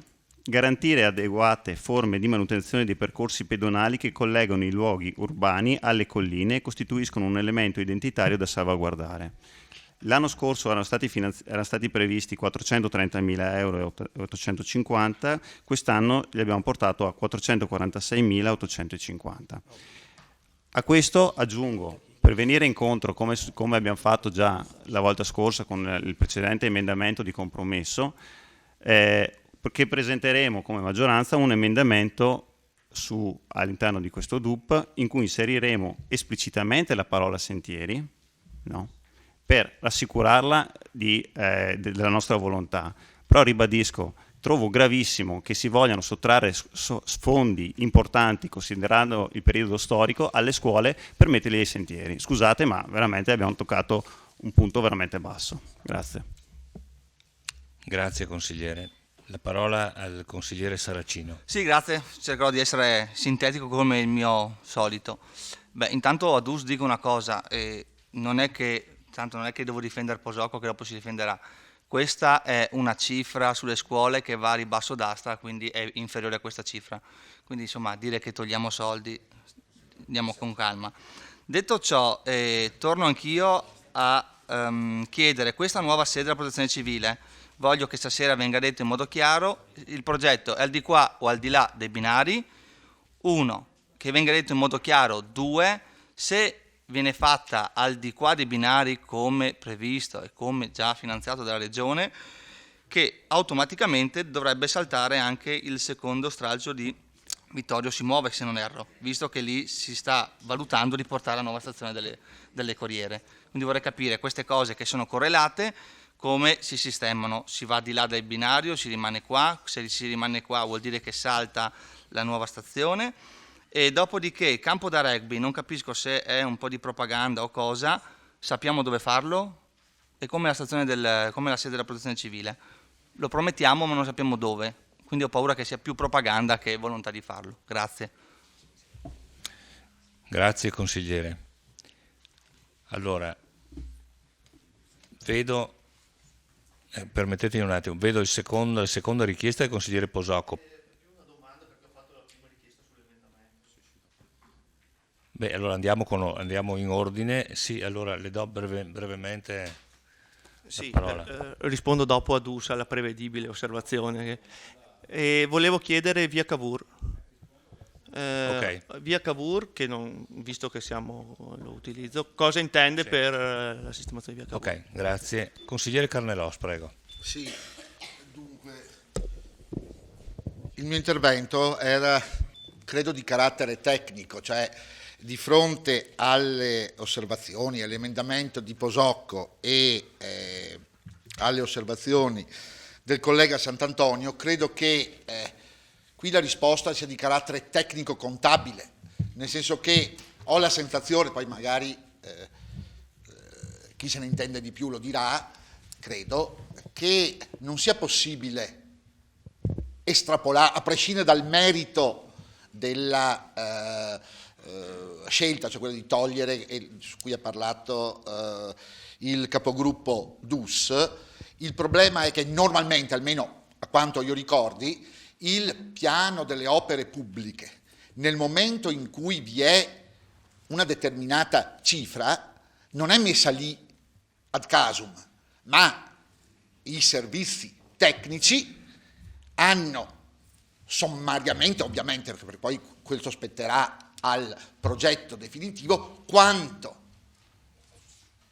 garantire adeguate forme di manutenzione dei percorsi pedonali che collegano i luoghi urbani alle colline e costituiscono un elemento identitario da salvaguardare. L'anno scorso erano stati previsti 430.000 euro e 850, quest'anno li abbiamo portato a 446.850. A questo aggiungo, per venire incontro, come abbiamo fatto già la volta scorsa con il precedente emendamento di compromesso, perché presenteremo come maggioranza un emendamento all'interno di questo DUP in cui inseriremo esplicitamente la parola sentieri, no? Per rassicurarla della nostra volontà. Però ribadisco, trovo gravissimo che si vogliano sottrarre fondi importanti, considerando il periodo storico, alle scuole per metterli ai sentieri. Scusate, ma veramente abbiamo toccato un punto veramente basso. Grazie. Grazie consigliere. La parola al consigliere Saracino. Sì, grazie. Cercherò di essere sintetico come il mio solito. Beh, intanto ad US dico una cosa, non è che devo difendere Posocco, che dopo si difenderà. Questa è una cifra sulle scuole che va a ribasso d'asta, quindi è inferiore a questa cifra. Quindi insomma dire che togliamo soldi, andiamo con calma. Detto ciò, torno anch'io a chiedere questa nuova sede della protezione civile. Voglio che stasera venga detto in modo chiaro, il progetto è al di qua o al di là dei binari. 1, che venga detto in modo chiaro. 2, se viene fatta al di qua dei binari come previsto e come già finanziato dalla Regione, che automaticamente dovrebbe saltare anche il secondo stralcio di Vittorio Si Muove, se non erro, visto che lì si sta valutando di portare la nuova stazione delle Corriere. Quindi vorrei capire queste cose che sono correlate, come si sistemano. Si va di là dal binario, si rimane qua, se si rimane qua vuol dire che salta la nuova stazione. E dopodiché campo da rugby, non capisco se è un po' di propaganda o cosa, sappiamo dove farlo e come la sede della protezione civile. Lo promettiamo ma non sappiamo dove, quindi ho paura che sia più propaganda che volontà di farlo. Grazie. Grazie consigliere. Allora, vedo, permettetemi un attimo, vedo la seconda richiesta del consigliere Posocco. Beh, allora andiamo in ordine. Sì, allora le do brevemente la parola. Rispondo dopo ad US alla prevedibile osservazione. Volevo chiedere via Cavour. Okay. Via Cavour, che visto che lo utilizzo, cosa intende per la sistemazione di via Cavour? Ok, grazie. Consigliere Carnellos, prego. Sì, dunque, il mio intervento era, credo, di carattere tecnico, cioè di fronte alle osservazioni, all'emendamento di Posocco e alle osservazioni del collega Sant'Antonio, credo che qui la risposta sia di carattere tecnico-contabile, nel senso che ho la sensazione, poi magari chi se ne intende di più lo dirà, credo, che non sia possibile estrapolare, a prescindere dal merito della scelta, cioè quella di togliere, su cui ha parlato il capogruppo DUS. Il problema è che normalmente, almeno a quanto io ricordi, il piano delle opere pubbliche, nel momento in cui vi è una determinata cifra, non è messa lì ad casum, ma i servizi tecnici hanno sommariamente, ovviamente, perché poi questo spetterà al progetto definitivo, quanto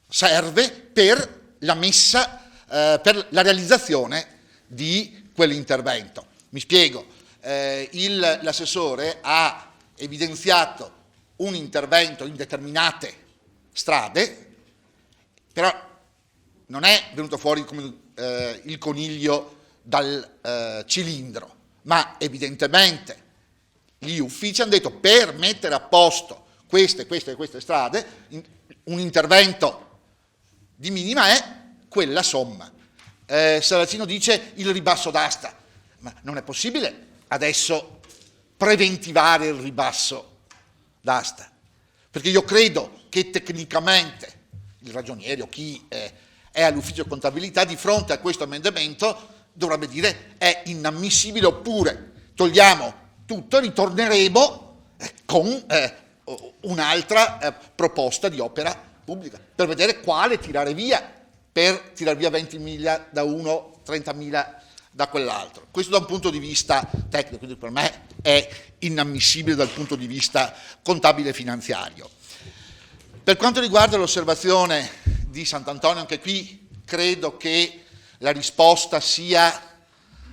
serve per la messa, per la realizzazione di quell'intervento. Mi spiego, l'assessore ha evidenziato un intervento in determinate strade, però non è venuto fuori come il coniglio dal cilindro, ma evidentemente gli uffici hanno detto, per mettere a posto queste strade, un intervento di minima è quella somma. Saracino dice il ribasso d'asta, ma non è possibile adesso preventivare il ribasso d'asta, perché io credo che tecnicamente il ragioniere o chi è all'ufficio contabilità di fronte a questo emendamento dovrebbe dire è inammissibile, oppure togliamo tutto e ritorneremo con un'altra proposta di opera pubblica per vedere quale tirare via, per tirare via 20.000 da uno, 30.000 da quell'altro. Questo da un punto di vista tecnico, quindi per me è inammissibile dal punto di vista contabile e finanziario. Per quanto riguarda l'osservazione di Sant'Antonio, anche qui credo che la risposta sia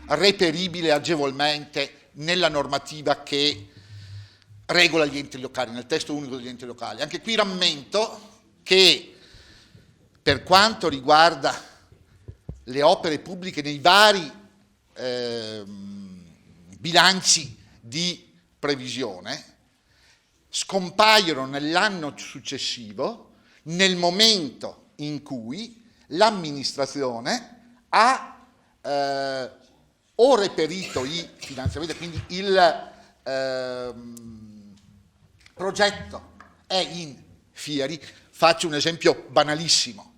reperibile agevolmente nella normativa che regola gli enti locali, nel testo unico degli enti locali. Anche qui rammento che per quanto riguarda le opere pubbliche nei vari bilanci di previsione, scompaiono nell'anno successivo nel momento in cui l'amministrazione ha o reperito i finanziamenti, quindi il progetto è in fieri. Faccio un esempio banalissimo,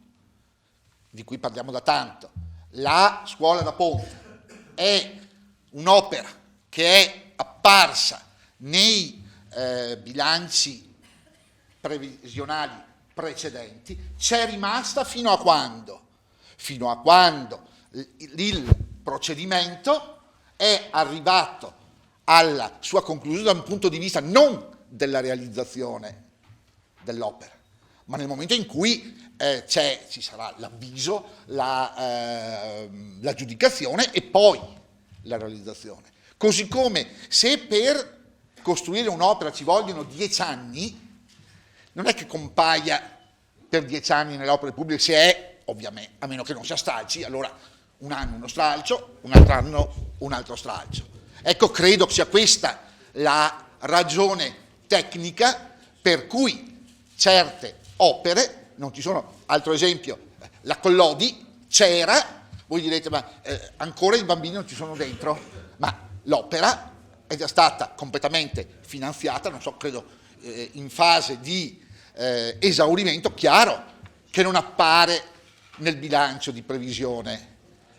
di cui parliamo da tanto. La scuola da ponte è un'opera che è apparsa nei bilanci previsionali precedenti, c'è rimasta fino a quando? Fino a quando il procedimento è arrivato alla sua conclusione da un punto di vista non della realizzazione dell'opera, ma nel momento in cui ci sarà l'avviso, l'aggiudicazione e poi la realizzazione. Così come se per costruire un'opera ci vogliono 10 anni, non è che compaia per 10 anni nelle opere pubbliche, se è, ovviamente, a meno che non sia stralci, allora un anno uno stralcio, un altro anno un altro stralcio. Ecco, credo sia questa la ragione tecnica per cui certe opere non ci sono. Altro esempio, la Collodi c'era, voi direte ma ancora i bambini non ci sono dentro, ma l'opera è già stata completamente finanziata, non so, credo in fase di esaurimento, chiaro che non appare nel bilancio di previsione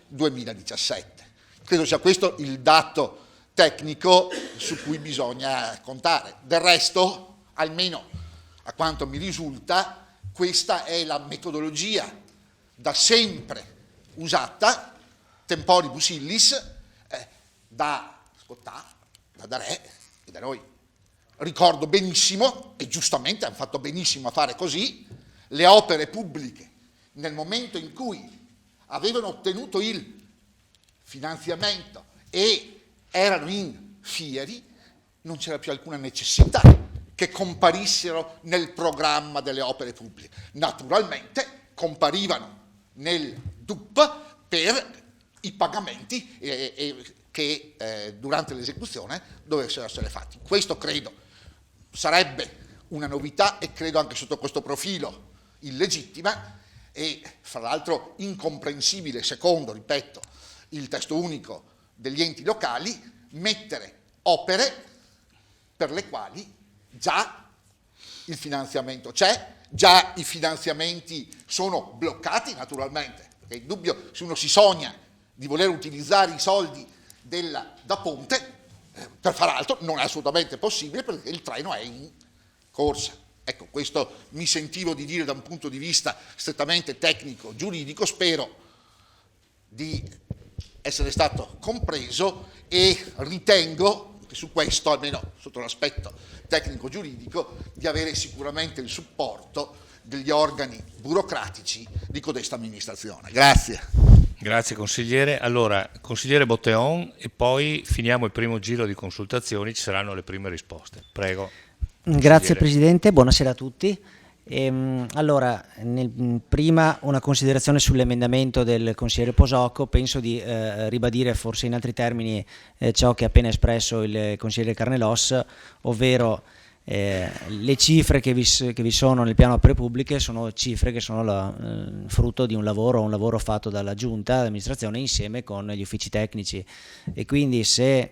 2017. Credo sia questo il dato tecnico su cui bisogna contare. Del resto, almeno a quanto mi risulta, questa è la metodologia da sempre usata, temporibus illis, da Scottà, da Darè e da noi. Ricordo benissimo, e giustamente hanno fatto benissimo a fare così, le opere pubbliche nel momento in cui avevano ottenuto il finanziamento e erano in fieri, non c'era più alcuna necessità che comparissero nel programma delle opere pubbliche. Naturalmente comparivano nel DUP per i pagamenti che durante l'esecuzione dovessero essere fatti. Questo credo sarebbe una novità e credo anche sotto questo profilo illegittima e fra l'altro incomprensibile secondo, ripeto, il testo unico degli enti locali, mettere opere per le quali già il finanziamento c'è, già i finanziamenti sono bloccati naturalmente, è indubbio se uno si sogna di voler utilizzare i soldi da ponte per far altro non è assolutamente possibile perché il treno è in corsa. Ecco, questo mi sentivo di dire da un punto di vista strettamente tecnico, giuridico, spero di essere stato compreso e ritengo che su questo, almeno sotto l'aspetto tecnico-giuridico, di avere sicuramente il supporto degli organi burocratici di codesta amministrazione. Grazie. Grazie consigliere. Allora, consigliere Botteon e poi finiamo il primo giro di consultazioni, ci saranno le prime risposte. Prego. Grazie Presidente, buonasera a tutti. Allora, prima una considerazione sull'emendamento del consigliere Posocco, penso di ribadire forse in altri termini ciò che ha appena espresso il consigliere Carnelos, ovvero le cifre che vi sono nel piano opere pubbliche sono cifre che sono frutto di un lavoro fatto dalla giunta d'amministrazione insieme con gli uffici tecnici e quindi se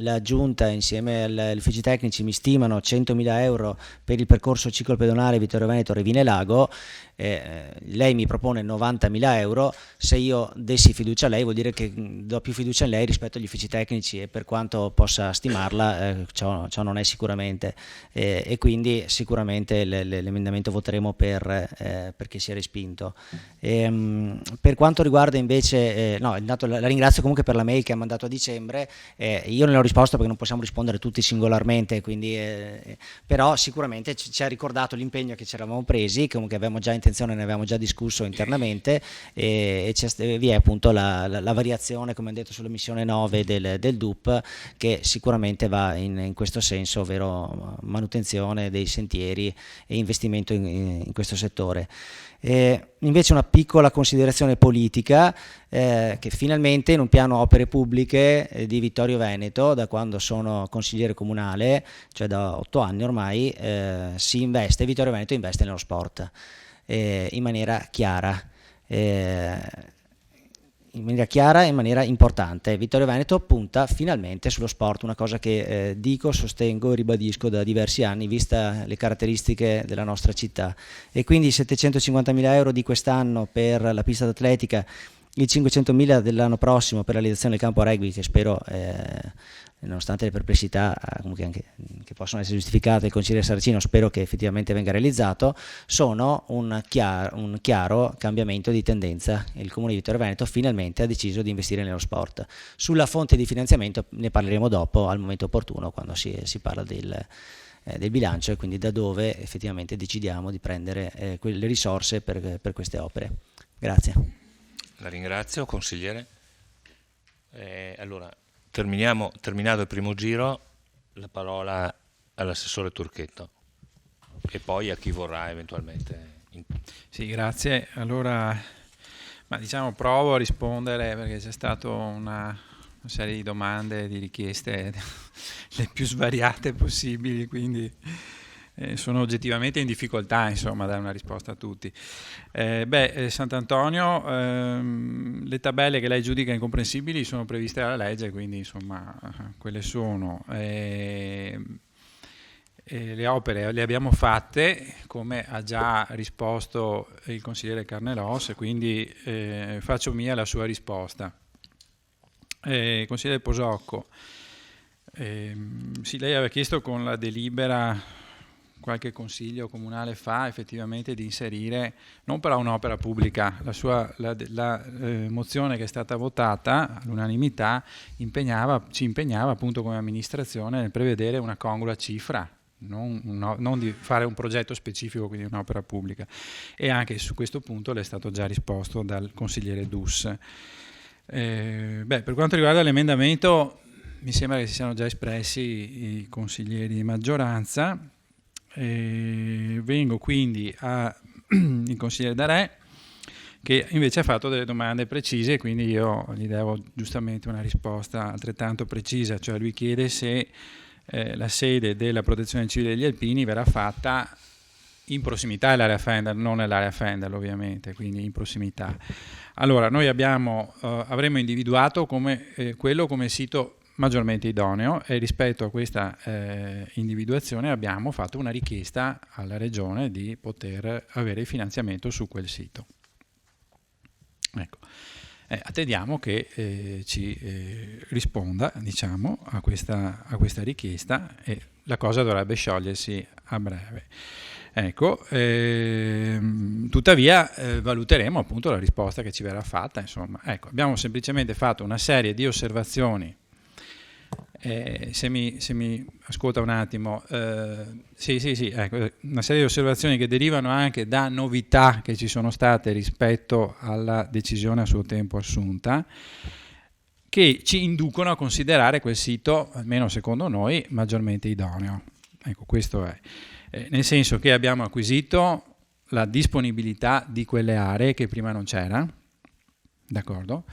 la Giunta insieme agli uffici tecnici mi stimano 100.000 euro per il percorso ciclopedonale Vittorio Veneto Revine Lago, lei mi propone 90.000 euro, se io dessi fiducia a lei vuol dire che do più fiducia a lei rispetto agli uffici tecnici, e per quanto possa stimarla ciò non è sicuramente, e quindi sicuramente l'emendamento voteremo perché sia respinto. Per quanto riguarda invece, intanto la ringrazio comunque per la mail che ha mandato a dicembre, io non ho risposto perché non possiamo rispondere tutti singolarmente, quindi, però sicuramente ci ha ricordato l'impegno che ci eravamo presi, che comunque avevamo già intenzione, ne avevamo già discusso internamente, e vi è appunto la variazione, come ho detto, sulla missione 9 del DUP, che sicuramente va in questo senso, ovvero manutenzione dei sentieri e investimento in questo settore. Invece una piccola considerazione politica, che finalmente in un piano opere pubbliche di Vittorio Veneto, da quando sono consigliere comunale, cioè da 8 anni ormai, Vittorio Veneto investe nello sport in maniera chiara. In maniera chiara e in maniera importante. Vittorio Veneto punta finalmente sullo sport, una cosa che dico, sostengo e ribadisco da diversi anni, vista le caratteristiche della nostra città, e quindi i 750.000 euro di quest'anno per la pista d'atletica, i 500.000 dell'anno prossimo per la realizzazione del campo rugby, che spero, nonostante le perplessità comunque anche, che possono essere giustificate del consigliere Saracino, spero che effettivamente venga realizzato, sono un chiaro cambiamento di tendenza. Il Comune di Vittorio Veneto finalmente ha deciso di investire nello sport. Sulla fonte di finanziamento ne parleremo dopo, al momento opportuno, quando si parla del bilancio, e quindi da dove effettivamente decidiamo di prendere quelle risorse per queste opere. Grazie. La ringrazio, consigliere. Allora, terminato il primo giro, la parola all'assessore Turchetto e poi a chi vorrà eventualmente. Sì, grazie. Allora, provo a rispondere, perché c'è stata una serie di domande, di richieste le più svariate possibili, quindi sono oggettivamente in difficoltà, insomma, a dare una risposta a tutti. Sant'Antonio, le tabelle che lei giudica incomprensibili sono previste dalla legge, quindi insomma quelle sono. Le opere le abbiamo fatte, come ha già risposto il consigliere Carnelos, quindi faccio mia la sua risposta. Consigliere Posocco, sì, lei aveva chiesto con la delibera qualche consiglio comunale fa effettivamente di inserire, non però un'opera pubblica, la mozione che è stata votata all'unanimità ci impegnava appunto come amministrazione nel prevedere una congrua cifra, non di fare un progetto specifico, quindi un'opera pubblica, e anche su questo punto le è stato già risposto dal consigliere Dus. Per quanto riguarda l'emendamento, mi sembra che si siano già espressi i consiglieri di maggioranza. Vengo quindi al consigliere Darè, che invece ha fatto delle domande precise, quindi io gli devo giustamente una risposta altrettanto precisa, cioè lui chiede se la sede della Protezione Civile degli Alpini verrà fatta in prossimità dell'area Fendel, non nell'area Fendel ovviamente, quindi in prossimità. Allora, noi avremmo individuato quello come sito maggiormente idoneo, e rispetto a questa individuazione abbiamo fatto una richiesta alla Regione di poter avere il finanziamento su quel sito. Ecco. Attendiamo che ci risponda, diciamo, a questa richiesta, e la cosa dovrebbe sciogliersi a breve. Ecco, tuttavia valuteremo appunto la risposta che ci verrà fatta. Insomma, ecco, abbiamo semplicemente fatto una serie di osservazioni. Se mi ascolta un attimo, ecco, una serie di osservazioni che derivano anche da novità che ci sono state rispetto alla decisione a suo tempo assunta, che ci inducono a considerare quel sito, almeno secondo noi, maggiormente idoneo. Ecco, questo è. Nel senso che abbiamo acquisito la disponibilità di quelle aree che prima non c'era, d'accordo?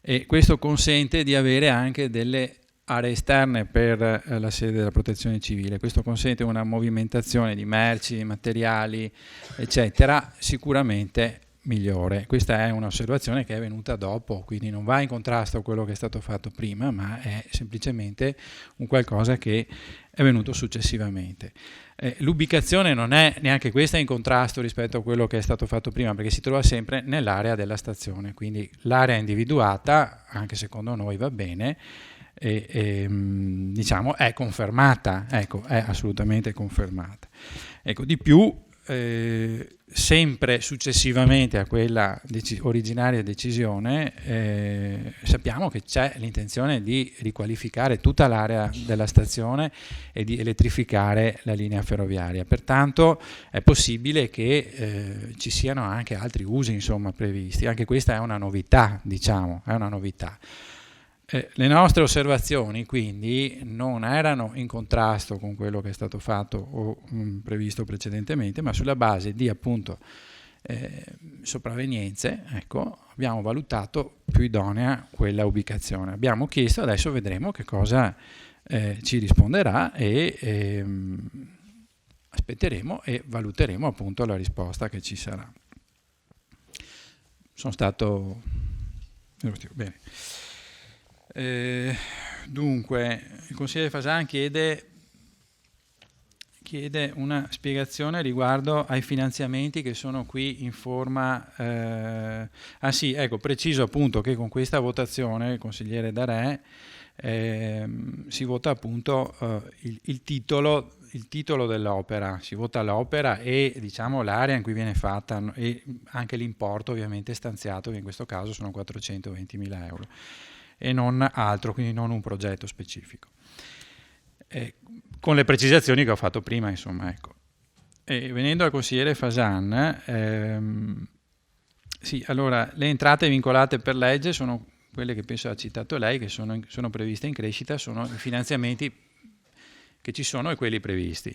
E questo consente di avere anche delle aree esterne per la sede della Protezione Civile. Questo consente una movimentazione di merci, materiali, eccetera, sicuramente migliore. Questa è un'osservazione che è venuta dopo, quindi non va in contrasto a quello che è stato fatto prima, ma è semplicemente un qualcosa che è venuto successivamente. L'ubicazione non è neanche questa in contrasto rispetto a quello che è stato fatto prima, perché si trova sempre nell'area della stazione, quindi l'area individuata, anche secondo noi va bene, diciamo è confermata, ecco, è assolutamente confermata. Ecco, di più, sempre successivamente a quella originaria decisione, sappiamo che c'è l'intenzione di riqualificare tutta l'area della stazione e di elettrificare la linea ferroviaria. Pertanto è possibile che ci siano anche altri usi, insomma, previsti. Anche questa è una novità, diciamo, è una novità. Le nostre osservazioni quindi non erano in contrasto con quello che è stato fatto o previsto precedentemente, ma sulla base di appunto sopravvenienze, ecco, abbiamo valutato più idonea quella ubicazione. Abbiamo chiesto, adesso vedremo che cosa ci risponderà e aspetteremo e valuteremo appunto la risposta che ci sarà. Sono stato... Bene. Dunque, il consigliere Fasan chiede una spiegazione riguardo ai finanziamenti che sono qui in forma... sì, ecco, preciso appunto che con questa votazione, il consigliere Darè, si vota appunto il titolo dell'opera, si vota l'opera e diciamo l'area in cui viene fatta e anche l'importo ovviamente stanziato, che in questo caso sono 420.000 euro. E non altro, quindi non un progetto specifico. Con le precisazioni che ho fatto prima, insomma, ecco. E venendo al consigliere Fasan, sì, allora, le entrate vincolate per legge sono quelle che penso ha citato lei, che sono previste in crescita, sono i finanziamenti che ci sono e quelli previsti.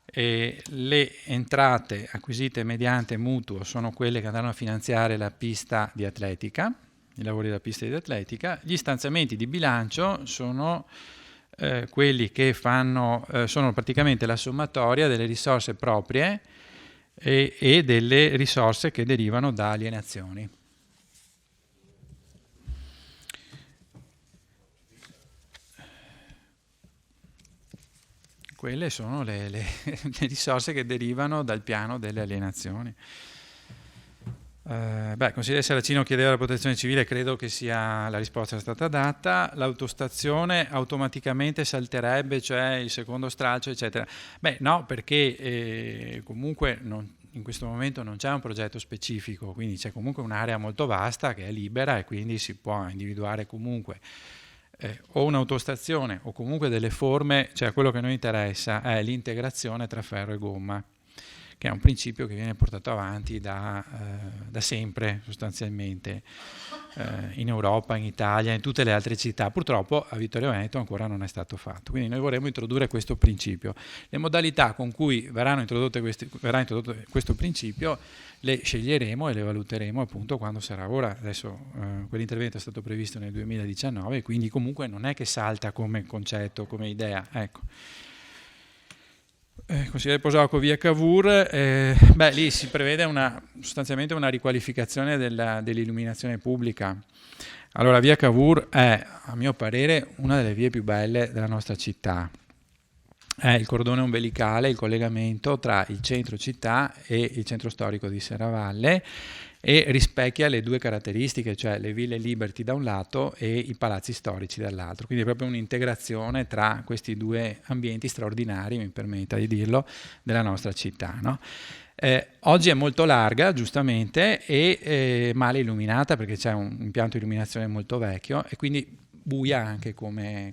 E le entrate acquisite mediante mutuo sono quelle che andranno a finanziare la pista di atletica, i lavori della pista di atletica. Gli stanziamenti di bilancio sono quelli che sono praticamente la sommatoria delle risorse proprie e delle risorse che derivano da alienazioni. Quelle sono le risorse che derivano dal piano delle alienazioni. Il consigliere Saracino chiedeva la protezione civile, credo che la risposta sia stata data. L'autostazione automaticamente salterebbe, cioè il secondo stralcio, eccetera. No, perché comunque in questo momento non c'è un progetto specifico, quindi c'è comunque un'area molto vasta che è libera e quindi si può individuare comunque o un'autostazione o comunque delle forme, cioè quello che a noi interessa è l'integrazione tra ferro e gomma, che è un principio che viene portato avanti da sempre sostanzialmente in Europa, in Italia, in tutte le altre città. Purtroppo a Vittorio Veneto ancora non è stato fatto, quindi noi vorremmo introdurre questo principio. Le modalità con cui verrà introdotto questo principio le sceglieremo e le valuteremo appunto quando sarà. Ora adesso quell'intervento è stato previsto nel 2019, quindi comunque non è che salta come concetto, come idea, ecco. Consigliere Posocco, via Cavour, lì si prevede sostanzialmente una riqualificazione dell'illuminazione pubblica. Allora, via Cavour è, a mio parere, una delle vie più belle della nostra città. È il cordone ombelicale, il collegamento tra il centro città e il centro storico di Serravalle e rispecchia le due caratteristiche, cioè le ville Liberty da un lato e i palazzi storici dall'altro. Quindi è proprio un'integrazione tra questi due ambienti straordinari, mi permetta di dirlo, della nostra città, no? Oggi è molto larga, giustamente, e male illuminata perché c'è un impianto di illuminazione molto vecchio e quindi buia anche come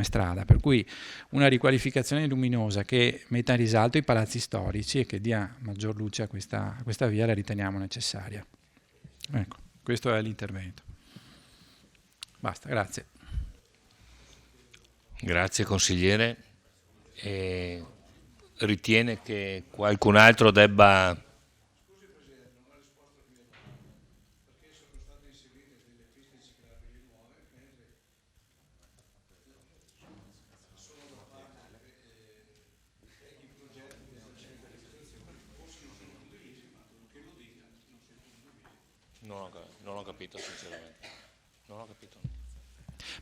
strada, per cui una riqualificazione luminosa che metta in risalto i palazzi storici e che dia maggior luce a questa via la riteniamo necessaria. Ecco, questo è l'intervento. Basta, grazie. Grazie consigliere. Ritiene che qualcun altro debba... capito sinceramente. Non ho capito.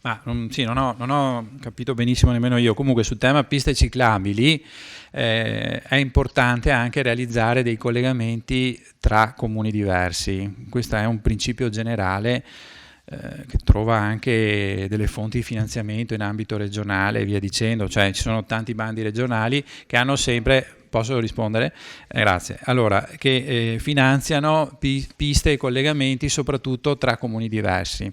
Ma sì, non ho capito benissimo nemmeno io. Comunque sul tema piste ciclabili è importante anche realizzare dei collegamenti tra comuni diversi. Questo è un principio generale che trova anche delle fonti di finanziamento in ambito regionale e via dicendo. Cioè ci sono tanti bandi regionali che hanno sempre... Posso rispondere? Grazie. Allora, che finanziano piste e collegamenti soprattutto tra comuni diversi.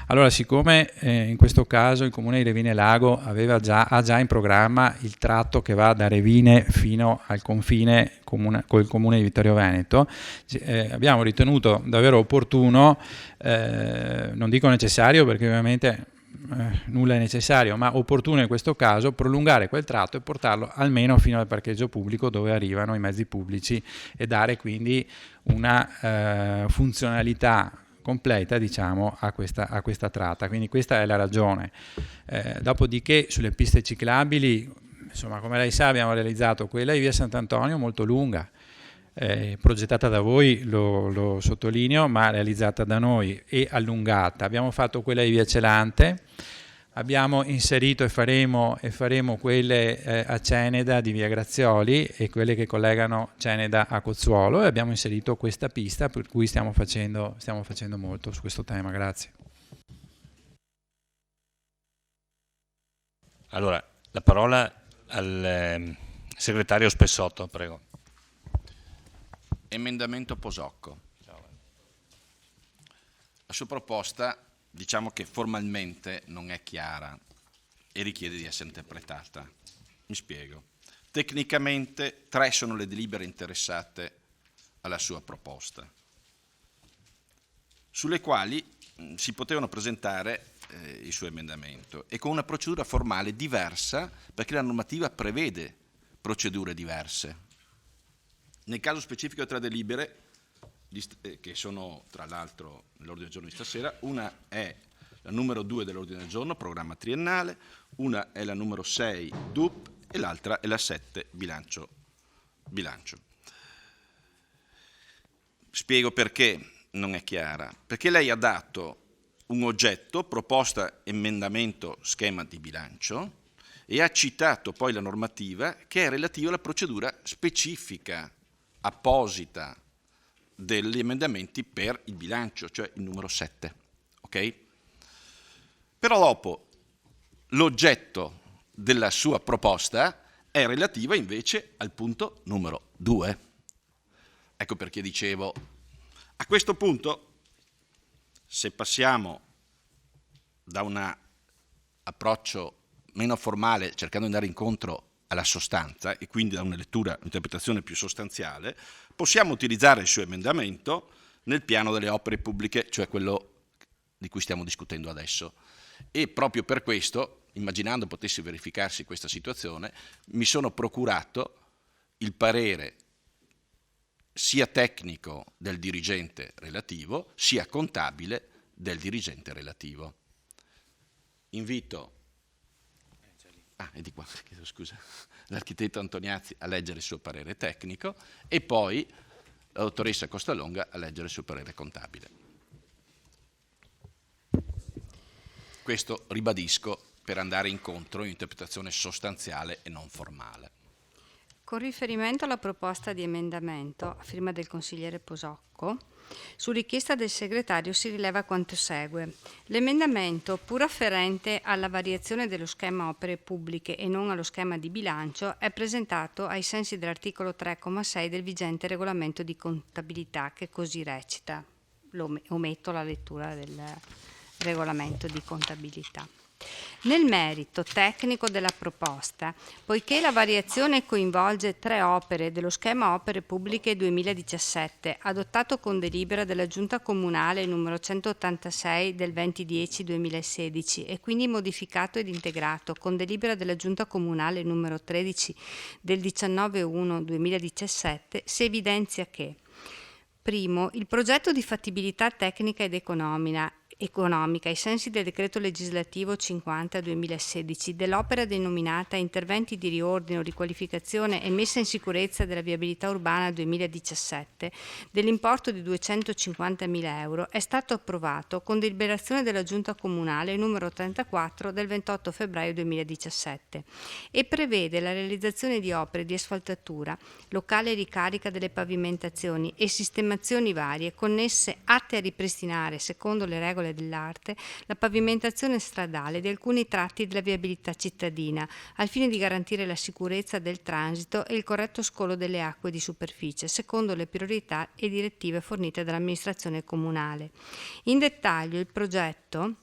Allora, siccome in questo caso il comune di Revine Lago ha già in programma il tratto che va da Revine fino al confine col comune di Vittorio Veneto, abbiamo ritenuto davvero opportuno, non dico necessario perché ovviamente nulla è necessario, ma opportuno in questo caso prolungare quel tratto e portarlo almeno fino al parcheggio pubblico dove arrivano i mezzi pubblici e dare quindi una funzionalità completa, diciamo, a questa tratta. Quindi questa è la ragione. Dopodiché sulle piste ciclabili, insomma, come lei sa, abbiamo realizzato quella di via Sant'Antonio molto lunga, progettata da voi, lo sottolineo, ma realizzata da noi e allungata. Abbiamo fatto quella di via Celante, abbiamo inserito e faremo quelle a Ceneda di via Grazioli e quelle che collegano Ceneda a Cozzuolo, e abbiamo inserito questa pista, per cui stiamo facendo molto su questo tema. Grazie. Allora, la parola al segretario Spessotto, prego. Emendamento Posocco. La sua proposta, diciamo che formalmente non è chiara e richiede di essere interpretata. Mi spiego. Tecnicamente 3 sono le delibere interessate alla sua proposta, sulle quali si potevano presentare il suo emendamento e con una procedura formale diversa, perché la normativa prevede procedure diverse. Nel caso specifico di 3 delibere, che sono tra l'altro nell'ordine del giorno di stasera, una è la numero 2 dell'ordine del giorno, programma triennale, una è la numero 6, DUP, e l'altra è la 7, bilancio. Spiego perché non è chiara. Perché lei ha dato un oggetto, proposta, emendamento, schema di bilancio, e ha citato poi la normativa che è relativa alla procedura specifica, apposita degli emendamenti per il bilancio, cioè il numero 7. Ok? Però dopo l'oggetto della sua proposta è relativa invece al punto numero 2. Ecco perché dicevo, a questo punto, se passiamo da un approccio meno formale, cercando di andare incontro alla sostanza e quindi da una lettura, un'interpretazione più sostanziale, possiamo utilizzare il suo emendamento nel piano delle opere pubbliche, cioè quello di cui stiamo discutendo adesso. E proprio per questo, immaginando potesse verificarsi questa situazione, mi sono procurato il parere sia tecnico del dirigente relativo, sia contabile del dirigente relativo. Invito è di qua, chiedo scusa, l'architetto Antoniazzi a leggere il suo parere tecnico e poi la dottoressa Costalonga a leggere il suo parere contabile. Questo, ribadisco, per andare incontro in interpretazione sostanziale e non formale. Con riferimento alla proposta di emendamento a firma del consigliere Posocco, su richiesta del segretario si rileva quanto segue. L'emendamento, pur afferente alla variazione dello schema opere pubbliche e non allo schema di bilancio, è presentato ai sensi dell'articolo 3,6 del vigente regolamento di contabilità, che così recita. Ometto la lettura del regolamento di contabilità. Nel merito tecnico della proposta, poiché la variazione coinvolge 3 opere dello schema opere pubbliche 2017, adottato con delibera della Giunta Comunale numero 186 del 2010-2016 e quindi modificato ed integrato con delibera della Giunta Comunale numero 13 del 19/1-2017, si evidenzia che: primo, il progetto di fattibilità tecnica ed economica ai sensi del decreto legislativo 50/2016 dell'opera denominata Interventi di riordino, riqualificazione e messa in sicurezza della viabilità urbana 2017 dell'importo di 250.000 euro è stato approvato con deliberazione della Giunta Comunale numero 34 del 28 febbraio 2017 e prevede la realizzazione di opere di asfaltatura, locale ricarica delle pavimentazioni e sistemazioni varie connesse atte a ripristinare, secondo le regole dell'arte, la pavimentazione stradale di alcuni tratti della viabilità cittadina, al fine di garantire la sicurezza del transito e il corretto scolo delle acque di superficie, secondo le priorità e direttive fornite dall'amministrazione comunale. In dettaglio, il progetto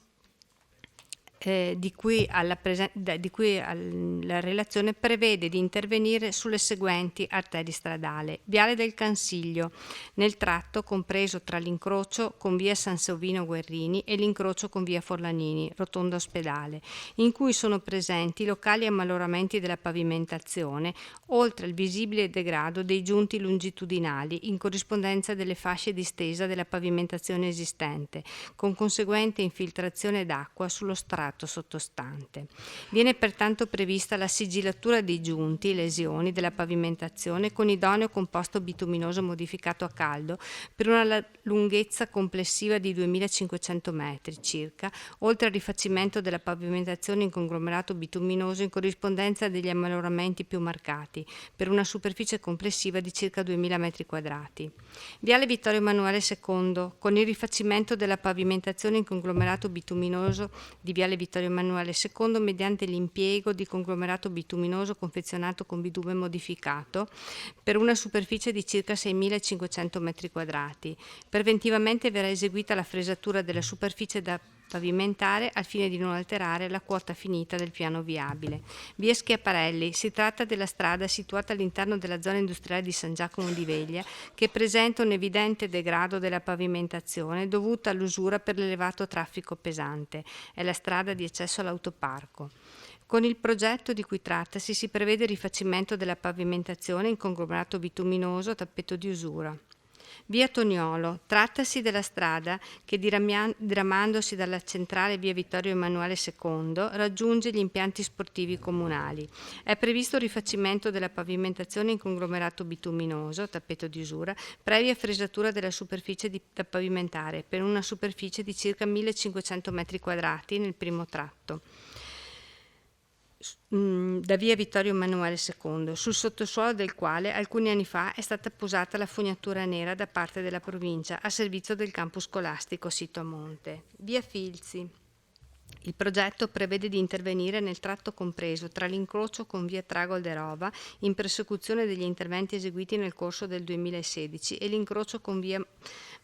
di cui la relazione prevede di intervenire sulle seguenti arterie stradali: Viale del Cansiglio, nel tratto compreso tra l'incrocio con via Sansovino Guerrini e l'incrocio con via Forlanini, rotonda ospedale, in cui sono presenti locali ammaloramenti della pavimentazione, oltre al visibile degrado dei giunti longitudinali in corrispondenza delle fasce di stesa della pavimentazione esistente, con conseguente infiltrazione d'acqua sullo strato sottostante. Viene pertanto prevista la sigillatura dei giunti, lesioni della pavimentazione con idoneo composto bituminoso modificato a caldo per una lunghezza complessiva di 2500 metri circa, oltre al rifacimento della pavimentazione in conglomerato bituminoso in corrispondenza degli ammaloramenti più marcati, per una superficie complessiva di circa 2000 metri quadrati. Viale Vittorio Emanuele II, con il rifacimento della pavimentazione in conglomerato bituminoso di Viale Vittorio Emanuele II mediante l'impiego di conglomerato bituminoso confezionato con bitume modificato per una superficie di circa 6.500 metri quadrati. Preventivamente verrà eseguita la fresatura della superficie da pavimentare al fine di non alterare la quota finita del piano viabile. Via Schiaparelli, si tratta della strada situata all'interno della zona industriale di San Giacomo di Veglia che presenta un evidente degrado della pavimentazione dovuta all'usura per l'elevato traffico pesante. È la strada di accesso all'autoparco. Con il progetto di cui trattasi si prevede il rifacimento della pavimentazione in conglomerato bituminoso a tappeto di usura. Via Toniolo, trattasi della strada che diramandosi dalla centrale via Vittorio Emanuele II raggiunge gli impianti sportivi comunali. È previsto il rifacimento della pavimentazione in conglomerato bituminoso, tappeto di usura, previa fresatura della superficie da pavimentare per una superficie di circa 1500 metri quadrati nel primo tratto da via Vittorio Emanuele II, sul sottosuolo del quale alcuni anni fa è stata posata la fognatura nera da parte della provincia a servizio del campus scolastico sito a monte. Via Filzi. Il progetto prevede di intervenire nel tratto compreso tra l'incrocio con via Tragolderova in persecuzione degli interventi eseguiti nel corso del 2016 e l'incrocio con via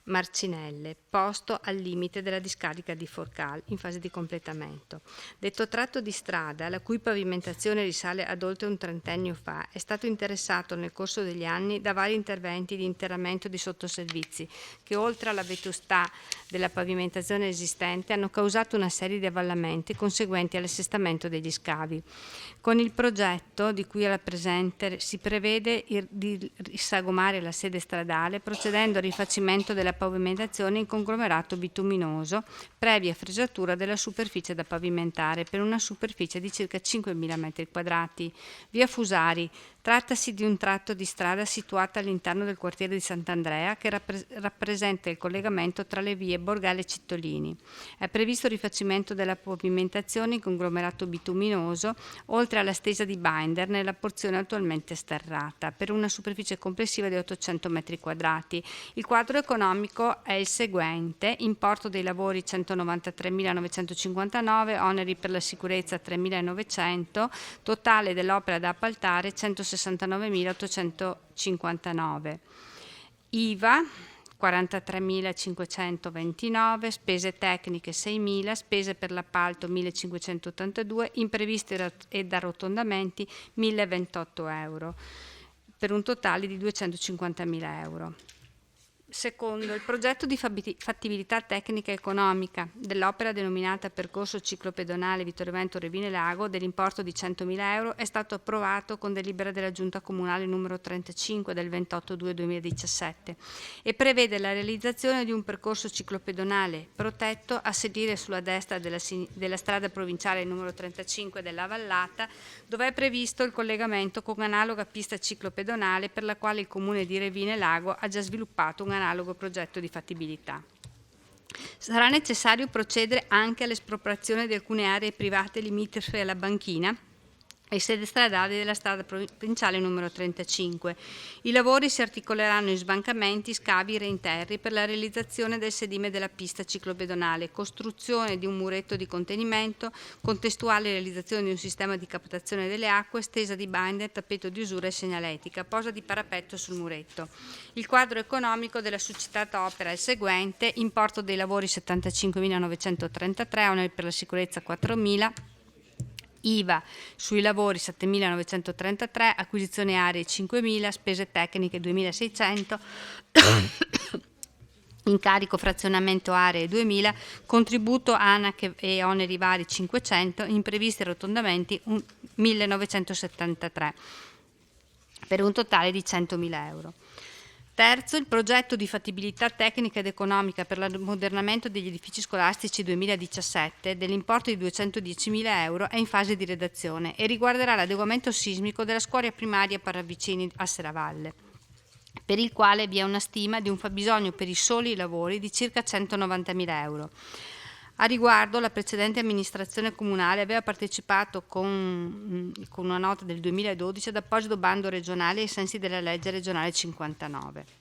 Marcinelle, posto al limite della discarica di Forcal in fase di completamento. Detto tratto di strada, la cui pavimentazione risale ad oltre un trentennio fa, è stato interessato nel corso degli anni da vari interventi di interramento di sottoservizi che, oltre alla vetustà della pavimentazione esistente, hanno causato una serie di avvallamenti conseguenti all'assestamento degli scavi. Con il progetto di cui alla presente si prevede di risagomare la sede stradale procedendo al rifacimento della pavimentazione in conglomerato bituminoso previa fresatura della superficie da pavimentare per una superficie di circa 5.000 metri quadrati. Via Fusari. Trattasi di un tratto di strada situata all'interno del quartiere di Sant'Andrea che rappresenta il collegamento tra le vie Borgale e Cittolini. È previsto il rifacimento della pavimentazione in conglomerato bituminoso oltre alla stesa di binder nella porzione attualmente sterrata per una superficie complessiva di 800 metri quadrati. Il quadro economico è il seguente: importo dei lavori 193.959, oneri per la sicurezza 3.900, totale dell'opera da appaltare 169.859, IVA 43.529, spese tecniche 6.000, spese per l'appalto 1.582, imprevisti ed arrotondamenti 1.028 euro, per un totale di 250.000 euro. Secondo, il progetto di fattibilità tecnica e economica dell'opera denominata Percorso ciclopedonale Vittorio Veneto Revine Lago dell'importo di 100.000 euro è stato approvato con delibera della Giunta Comunale numero 35 del 28/2/2017 e prevede la realizzazione di un percorso ciclopedonale protetto a sedile sulla destra della strada provinciale numero 35 della Vallata, dove è previsto il collegamento con analoga pista ciclopedonale per la quale il Comune di Revine Lago ha già sviluppato un analogo progetto di fattibilità. Sarà necessario procedere anche all'espropriazione di alcune aree private limitrofe alla banchina e sede stradale della strada provinciale numero 35. I lavori si articoleranno in sbancamenti, scavi reinterri per la realizzazione del sedime della pista ciclopedonale, costruzione di un muretto di contenimento, contestuale realizzazione di un sistema di captazione delle acque, stesa di binder, tappeto di usura e segnaletica, posa di parapetto sul muretto. Il quadro economico della succitata opera è il seguente: importo dei lavori 75.933, oneri per la sicurezza 4.000, IVA sui lavori 7.933, acquisizione aree 5.000, spese tecniche 2.600, incarico frazionamento aree 2.000, contributo ANAC e oneri vari 500, imprevisti arrotondamenti 1.973, per un totale di 100.000 euro. Terzo, il progetto di fattibilità tecnica ed economica per l'ammodernamento degli edifici scolastici 2017 dell'importo di 210.000 euro è in fase di redazione e riguarderà l'adeguamento sismico della scuola primaria Paravicini a Serravalle, per il quale vi è una stima di un fabbisogno per i soli lavori di circa 190.000 euro. A riguardo, la precedente amministrazione comunale aveva partecipato con una nota del 2012 ad apposito bando regionale ai sensi della legge regionale 59.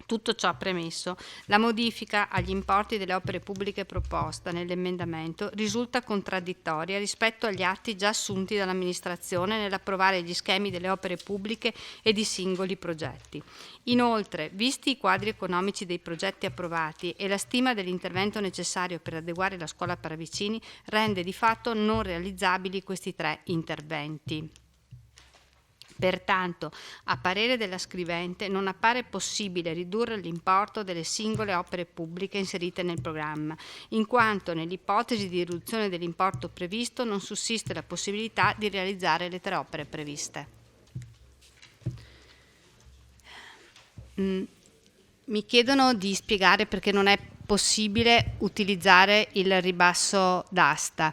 Tutto ciò premesso, la modifica agli importi delle opere pubbliche proposta nell'emendamento risulta contraddittoria rispetto agli atti già assunti dall'amministrazione nell'approvare gli schemi delle opere pubbliche e di singoli progetti. Inoltre, visti i quadri economici dei progetti approvati e la stima dell'intervento necessario per adeguare la scuola Paravicini, rende di fatto non realizzabili questi 3 interventi. Pertanto, a parere della scrivente, non appare possibile ridurre l'importo delle singole opere pubbliche inserite nel programma, in quanto nell'ipotesi di riduzione dell'importo previsto non sussiste la possibilità di realizzare le 3 opere previste. Mi chiedono di spiegare perché non è possibile utilizzare il ribasso d'asta.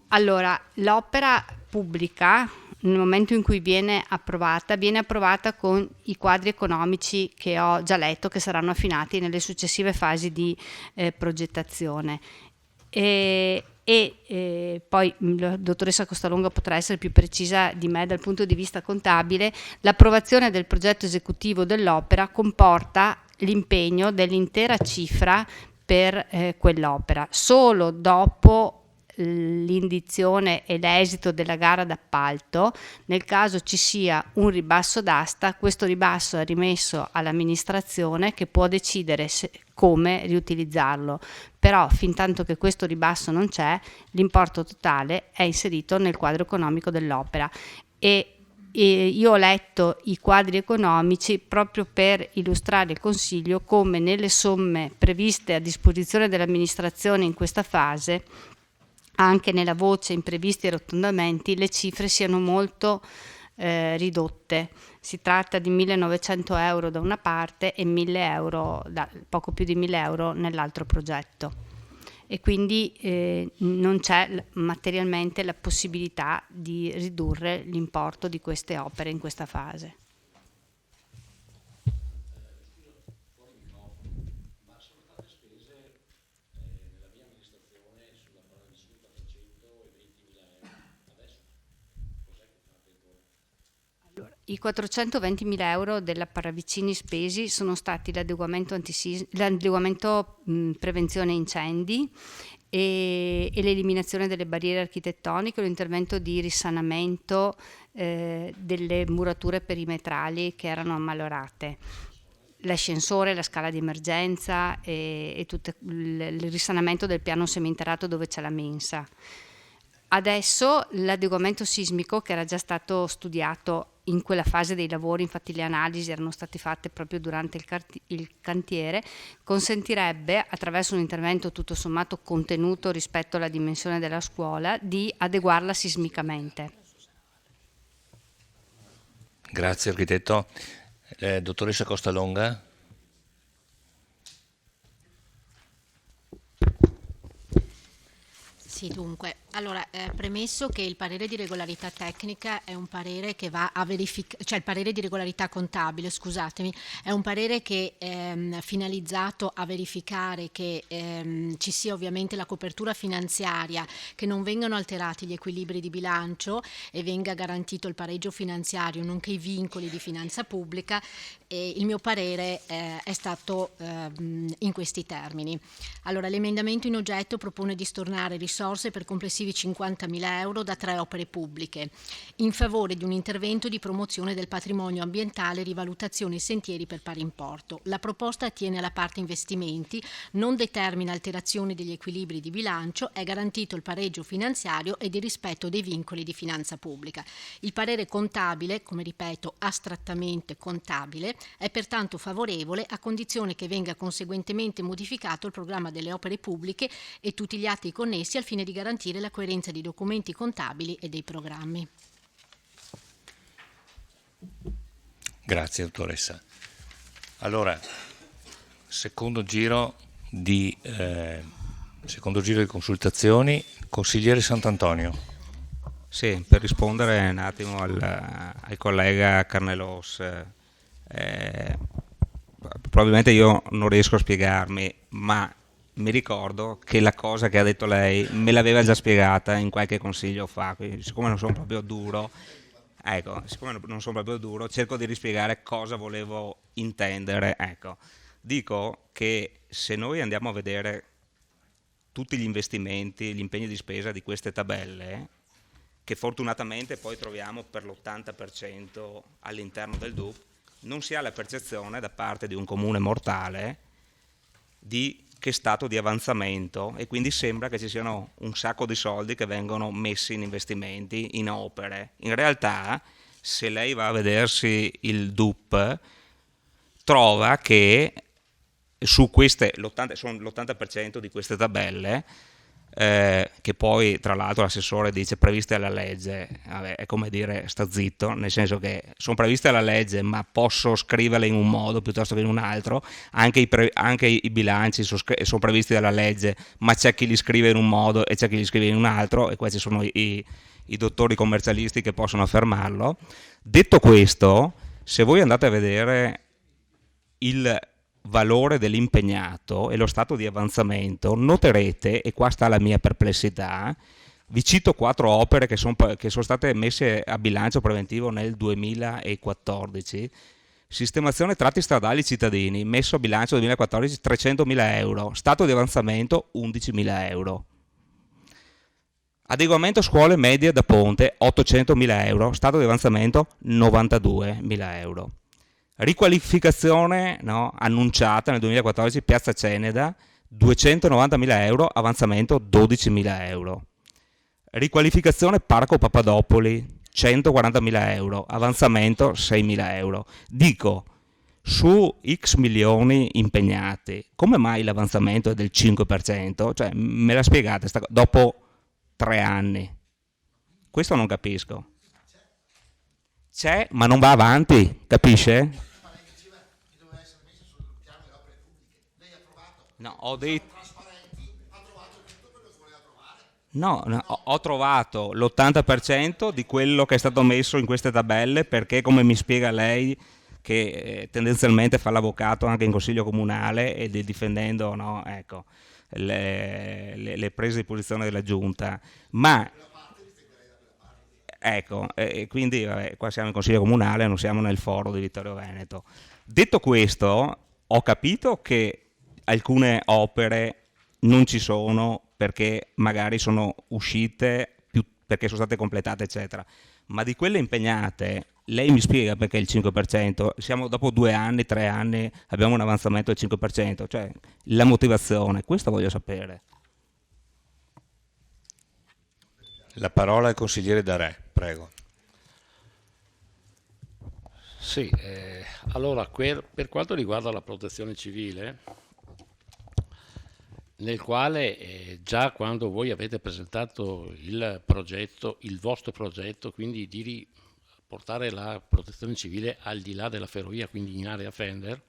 Allora, l'opera pubblica, nel momento in cui viene approvata con i quadri economici che ho già letto, che saranno affinati nelle successive fasi di progettazione. Poi la dottoressa Costalonga potrà essere più precisa di me dal punto di vista contabile. L'approvazione del progetto esecutivo dell'opera comporta l'impegno dell'intera cifra per quell'opera. Solo dopo l'indizione e l'esito della gara d'appalto, nel caso ci sia un ribasso d'asta, questo ribasso è rimesso all'amministrazione che può decidere come riutilizzarlo, però fin tanto che questo ribasso non c'è, l'importo totale è inserito nel quadro economico dell'opera. E io ho letto i quadri economici proprio per illustrare il Consiglio come nelle somme previste a disposizione dell'amministrazione in questa fase, anche nella voce imprevisti e arrotondamenti, le cifre siano molto ridotte. Si tratta di 1.900 euro da una parte e 1.000 euro, poco più di 1.000 euro nell'altro progetto. E quindi non c'è materialmente la possibilità di ridurre l'importo di queste opere in questa fase. I 420.000 euro della Paravicini spesi sono stati l'adeguamento prevenzione incendi e l'eliminazione delle barriere architettoniche, l'intervento di risanamento delle murature perimetrali che erano ammalorate, l'ascensore, la scala di emergenza e tutto il risanamento del piano seminterrato dove c'è la mensa. Adesso l'adeguamento sismico, che era già stato studiato in quella fase dei lavori, infatti le analisi erano state fatte proprio durante il cantiere, consentirebbe, attraverso un intervento tutto sommato contenuto rispetto alla dimensione della scuola, di adeguarla sismicamente. Grazie architetto. Dottoressa Costalonga? Sì, dunque, allora, premesso che il parere di regolarità tecnica è un parere che va a verificare, cioè il parere di regolarità contabile, scusatemi, è un parere che è finalizzato a verificare che ci sia ovviamente la copertura finanziaria, che non vengano alterati gli equilibri di bilancio e venga garantito il pareggio finanziario, nonché i vincoli di finanza pubblica. E il mio parere è stato in questi termini. Allora, l'emendamento in oggetto propone di stornare risorse per complessivi 50.000 euro da 3 opere pubbliche in favore di un intervento di promozione del patrimonio ambientale, rivalutazione sentieri per pari importo. La proposta attiene alla parte investimenti, non determina alterazioni degli equilibri di bilancio, è garantito il pareggio finanziario ed il rispetto dei vincoli di finanza pubblica. Il parere contabile, come ripeto, astrattamente contabile, è pertanto favorevole a condizione che venga conseguentemente modificato il programma delle opere pubbliche e tutti gli atti connessi al fine di garantire la coerenza dei documenti contabili e dei programmi. Grazie dottoressa. Allora, secondo giro di consultazioni, consigliere Sant'Antonio. Sì, per rispondere un attimo al collega Carnelos, probabilmente io non riesco a spiegarmi, ma mi ricordo che la cosa che ha detto lei me l'aveva già spiegata in qualche consiglio fa, quindi siccome non sono proprio duro, cerco di rispiegare cosa volevo intendere. Ecco, dico che se noi andiamo a vedere tutti gli investimenti, gli impegni di spesa di queste tabelle, che fortunatamente poi troviamo per l'80% all'interno del DUP, non si ha la percezione da parte di un comune mortale di che stato di avanzamento, e quindi sembra che ci siano un sacco di soldi che vengono messi in investimenti, in opere. In realtà, se lei va a vedersi il DUP, trova che su queste, sono l'80% di queste tabelle, che poi tra l'altro l'assessore dice previste alla legge, vabbè, è come dire sta zitto, nel senso che sono previste alla legge ma posso scriverle in un modo piuttosto che in un altro, anche i bilanci sono previsti dalla legge, ma c'è chi li scrive in un modo e c'è chi li scrive in un altro, e qua ci sono i dottori commercialisti che possono affermarlo. Detto questo, se voi andate a vedere il valore dell'impegnato e lo stato di avanzamento, noterete, e qua sta la mia perplessità, vi cito 4 opere che sono state messe a bilancio preventivo nel 2014. Sistemazione tratti stradali cittadini, messo a bilancio 2014 300.000 euro, stato di avanzamento 11.000 euro. Adeguamento scuole medie da ponte 800.000 euro, stato di avanzamento 92.000 euro. Riqualificazione annunciata nel 2014 Piazza Ceneda 290.000 euro, avanzamento 12.000 euro. Riqualificazione Parco Papadopoli 140.000 euro, avanzamento 6.000 euro. Dico, su X milioni impegnati, come mai l'avanzamento è del 5%? Cioè, me la spiegate dopo 3 anni? Questo non capisco. C'è, ma non va avanti, capisce? No, ho detto... No, ho trovato l'80% di quello che è stato messo in queste tabelle, perché come mi spiega lei, che tendenzialmente fa l'avvocato anche in consiglio comunale e difendendo le prese di posizione della giunta, ma ecco, quindi vabbè, qua siamo in consiglio comunale, non siamo nel foro di Vittorio Veneto. Detto questo, ho capito che alcune opere non ci sono perché magari sono uscite perché sono state completate, eccetera, ma di quelle impegnate lei mi spiega perché il 5%? Siamo dopo 2 anni, 3 anni, abbiamo un avanzamento del 5%, cioè la motivazione, questo voglio sapere. La parola al consigliere Darè, prego. Sì, allora per quanto riguarda la protezione civile, nel quale già quando voi avete presentato il progetto, il vostro progetto, quindi di portare la protezione civile al di là della ferrovia, quindi in area Fender,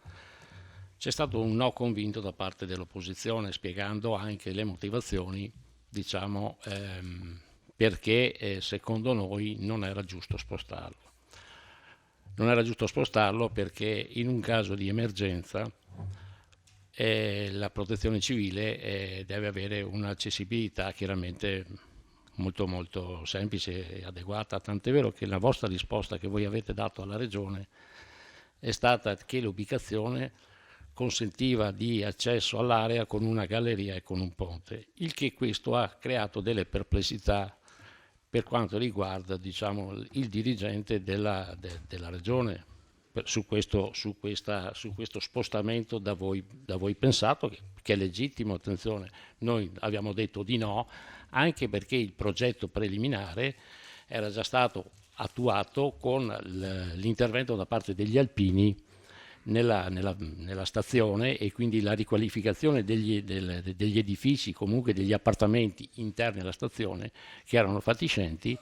c'è stato un no convinto da parte dell'opposizione, spiegando anche le motivazioni, diciamo, perché secondo noi non era giusto spostarlo. Non era giusto spostarlo perché in un caso di emergenza la protezione civile deve avere un'accessibilità chiaramente molto molto semplice e adeguata, tant'è vero che la vostra risposta che voi avete dato alla Regione è stata che l'ubicazione consentiva di accesso all'area con una galleria e con un ponte, il che questo ha creato delle perplessità per quanto riguarda, diciamo, il dirigente della Regione su questo spostamento da voi pensato, che è legittimo, attenzione, noi abbiamo detto di no, anche perché il progetto preliminare era già stato attuato con l'intervento da parte degli alpini nella stazione, e quindi la riqualificazione degli edifici, comunque degli appartamenti interni alla stazione, che erano fatiscenti,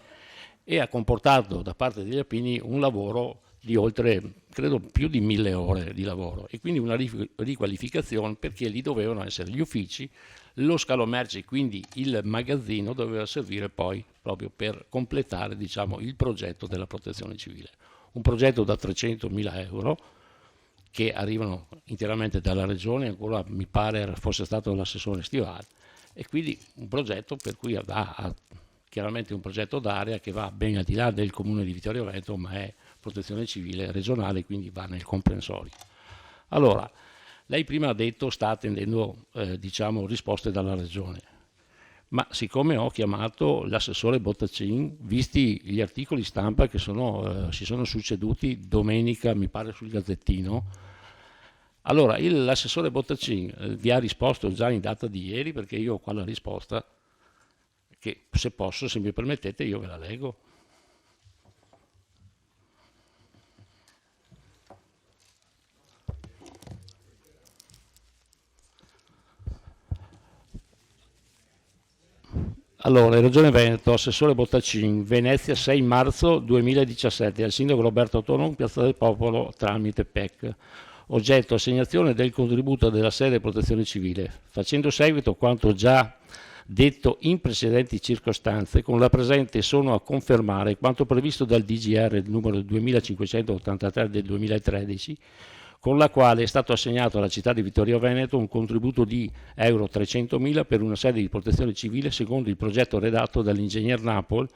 e ha comportato da parte degli alpini un lavoro di oltre, credo, più di 1000 ore di lavoro, e quindi una riqualificazione, perché lì dovevano essere gli uffici, lo scalo merci, quindi il magazzino doveva servire poi proprio per completare, diciamo, il progetto della protezione civile. Un progetto da 300.000 euro che arrivano interamente dalla Regione, ancora mi pare fosse stato l'assessore Stivali, e quindi un progetto per cui ha chiaramente un progetto d'area che va ben al di là del comune di Vittorio Veneto, ma è protezione civile regionale, quindi va nel comprensorio. Allora, lei prima ha detto sta attendendo diciamo, risposte dalla Regione, ma siccome ho chiamato l'assessore Bottacin, visti gli articoli stampa che si sono succeduti domenica, mi pare sul Gazzettino, allora l'assessore Bottacin vi ha risposto già in data di ieri, perché io ho qua la risposta, che se posso, se mi permettete, io ve la leggo. Allora, Regione Veneto, assessore Bottacin, Venezia 6 marzo 2017, al sindaco Roberto Tonon, Piazza del Popolo, tramite PEC. Oggetto: assegnazione del contributo della sede protezione civile. Facendo seguito a quanto già detto in precedenti circostanze, con la presente sono a confermare quanto previsto dal DGR numero 2583 del 2013, con la quale è stato assegnato alla città di Vittorio Veneto un contributo di euro 300.000 per una sede di protezione civile secondo il progetto redatto dall'ingegner Napol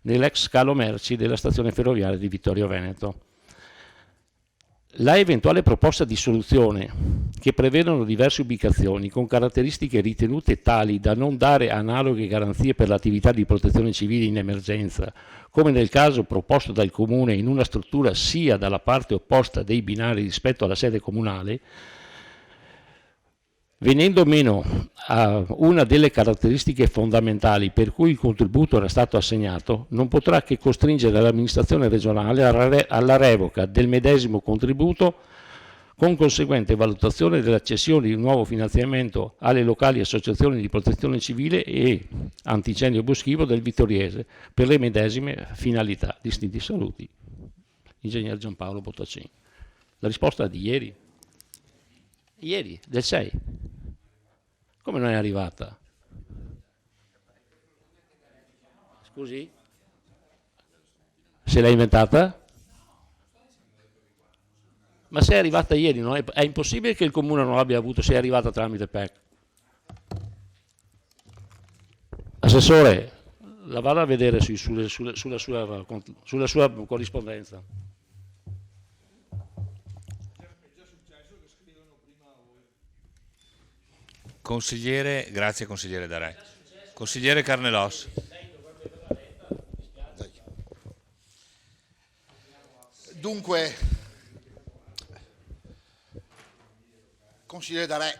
nell'ex scalo merci della stazione ferroviaria di Vittorio Veneto. La eventuale proposta di soluzione, che prevedono diverse ubicazioni con caratteristiche ritenute tali da non dare analoghe garanzie per l'attività di protezione civile in emergenza, come nel caso proposto dal Comune in una struttura sia dalla parte opposta dei binari rispetto alla sede comunale, venendo meno a una delle caratteristiche fondamentali per cui il contributo era stato assegnato, non potrà che costringere l'amministrazione regionale alla revoca del medesimo contributo, con conseguente valutazione della cessione di un nuovo finanziamento alle locali associazioni di protezione civile e antincendio boschivo del Vittoriese per le medesime finalità. Distinti saluti, ingegner Giampaolo Bottacin. La risposta di ieri. Ieri, del 6. Come non è arrivata? Scusi? Se l'hai inventata? Ma se è arrivata ieri, no? È impossibile che il Comune non l'abbia avuto se è arrivata tramite PEC. Assessore, la vada a vedere sulla sua corrispondenza. Consigliere, grazie consigliere Darè. Consigliere Carnelos. Dunque, consigliere Darè,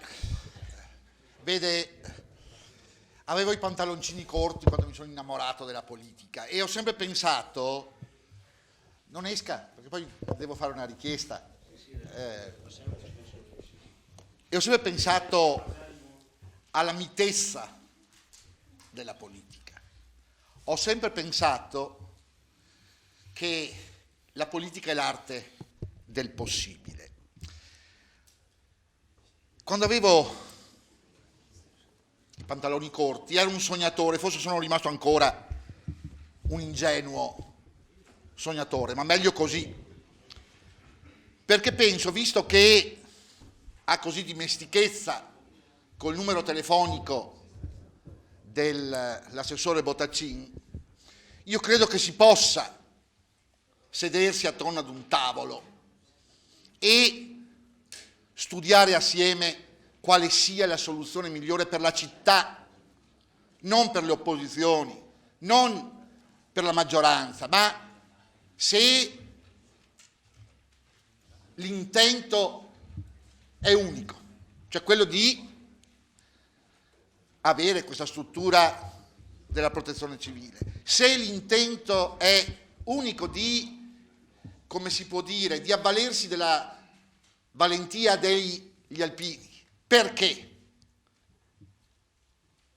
vede, avevo i pantaloncini corti quando mi sono innamorato della politica e ho sempre pensato non esca, perché poi devo fare una richiesta. E ho sempre pensato alla mitezza della politica. Ho sempre pensato che la politica è l'arte del possibile. Quando avevo i pantaloni corti ero un sognatore, forse sono rimasto ancora un ingenuo sognatore, ma meglio così, perché penso, visto che ha così dimestichezza col numero telefonico dell'assessore Bottacin, io credo che si possa sedersi attorno ad un tavolo e studiare assieme quale sia la soluzione migliore per la città, non per le opposizioni, non per la maggioranza, ma se l'intento è unico, cioè quello di avere questa struttura della protezione civile. Se l'intento è unico di, come si può dire, di avvalersi della valentia degli alpini, perché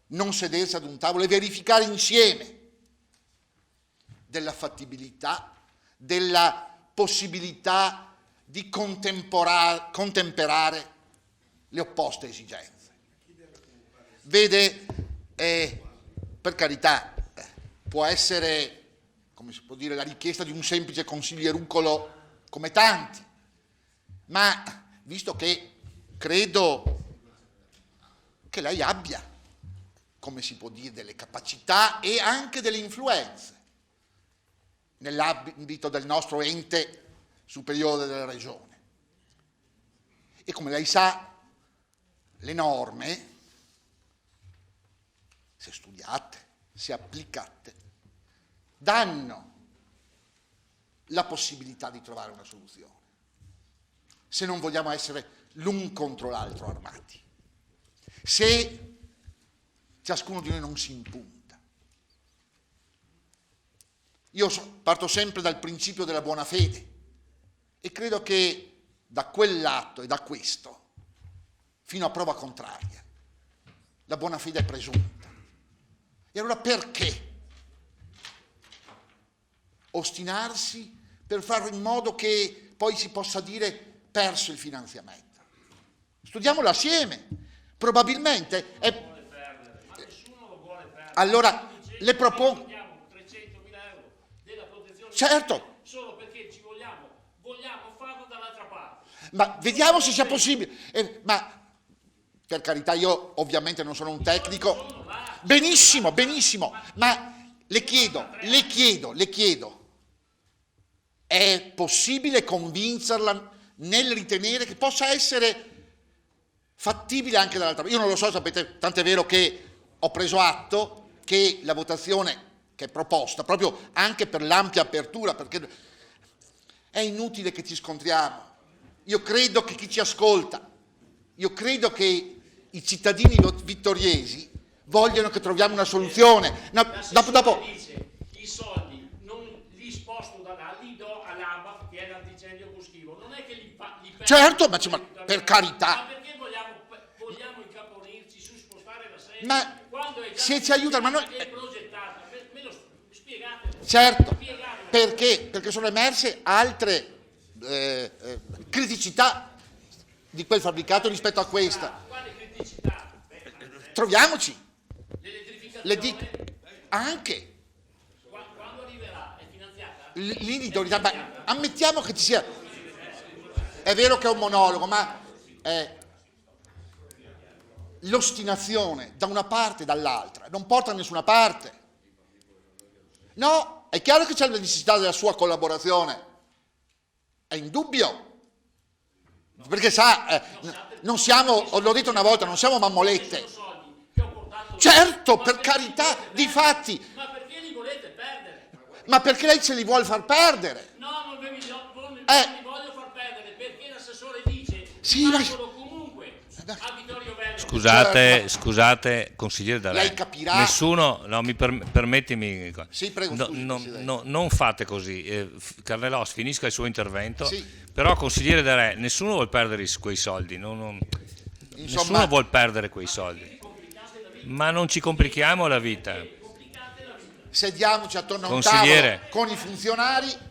non sedersi ad un tavolo e verificare insieme della fattibilità, della possibilità di contemperare le opposte esigenze? Vede, per carità, può essere, come si può dire, la richiesta di un semplice consiglierucolo come tanti, ma visto che credo che lei abbia, come si può dire, delle capacità e anche delle influenze nell'ambito del nostro ente superiore della regione. E come lei sa, le norme, se studiate, se applicate, danno la possibilità di trovare una soluzione, se non vogliamo essere l'un contro l'altro armati, se ciascuno di noi non si impunta. Io parto sempre dal principio della buona fede e credo che da quel lato e da questo, fino a prova contraria, la buona fede è presunta. E allora perché ostinarsi per fare in modo che poi si possa dire perso il finanziamento? Studiamolo assieme. Probabilmente è... Allora le propongo... Certo. Solo perché ci vogliamo farlo dall'altra parte. Ma vediamo se sia possibile. Ma per carità, io ovviamente non sono un tecnico. Benissimo, benissimo. Ma le chiedo, è possibile convincerla nel ritenere che possa essere fattibile anche dall'altra parte? Io non lo so, sapete, tant'è vero che ho preso atto che la votazione che è proposta, proprio anche per l'ampia apertura, perché è inutile che ci scontriamo. Io credo che chi ci ascolta, io credo che i cittadini vittoriesi vogliono che troviamo una soluzione. No, dopo dice, i soldi non li sposto da là, li do all'ABAF, che è l'antincendio boschivo. Non è che li perdo. Certo, ma per carità. Ma perché vogliamo incaponirci su spostare la sede? Ma quando è già se ci aiutano, ma noi... progettata, me lo spiegate. Certo, perché sono emerse altre criticità di quel fabbricato rispetto a questa. Quale criticità? Troviamoci. L'elettrificazione? Anche. Quando arriverà? È finanziata? L'individualità, ma ammettiamo che ci sia. È vero che è un monologo, ma l'ostinazione da una parte e dall'altra non porta da nessuna parte. No, è chiaro che c'è la necessità della sua collaborazione, è indubbio, perché sa, non siamo, l'ho detto una volta, non siamo mammolette. Certo, per carità, difatti. Ma perché li volete perdere? Ma perché lei ce li vuole far perdere? No, non li voglio far perdere, perché l'assessore dice sì, comunque a Vittorio Veneto. Scusate, consigliere D'Arè. Lei capirà. Nessuno, no, permettimi. Sì, prego, scusi, Presidente. Non fate così. Carnelos finisca il suo intervento. Sì. Però, consigliere D'Arè, nessuno vuole perdere quei soldi. Nessuno vuole perdere quei soldi. Ma non ci complichiamo la vita. Sediamoci attorno a un Consigliere. tavolo con i funzionari.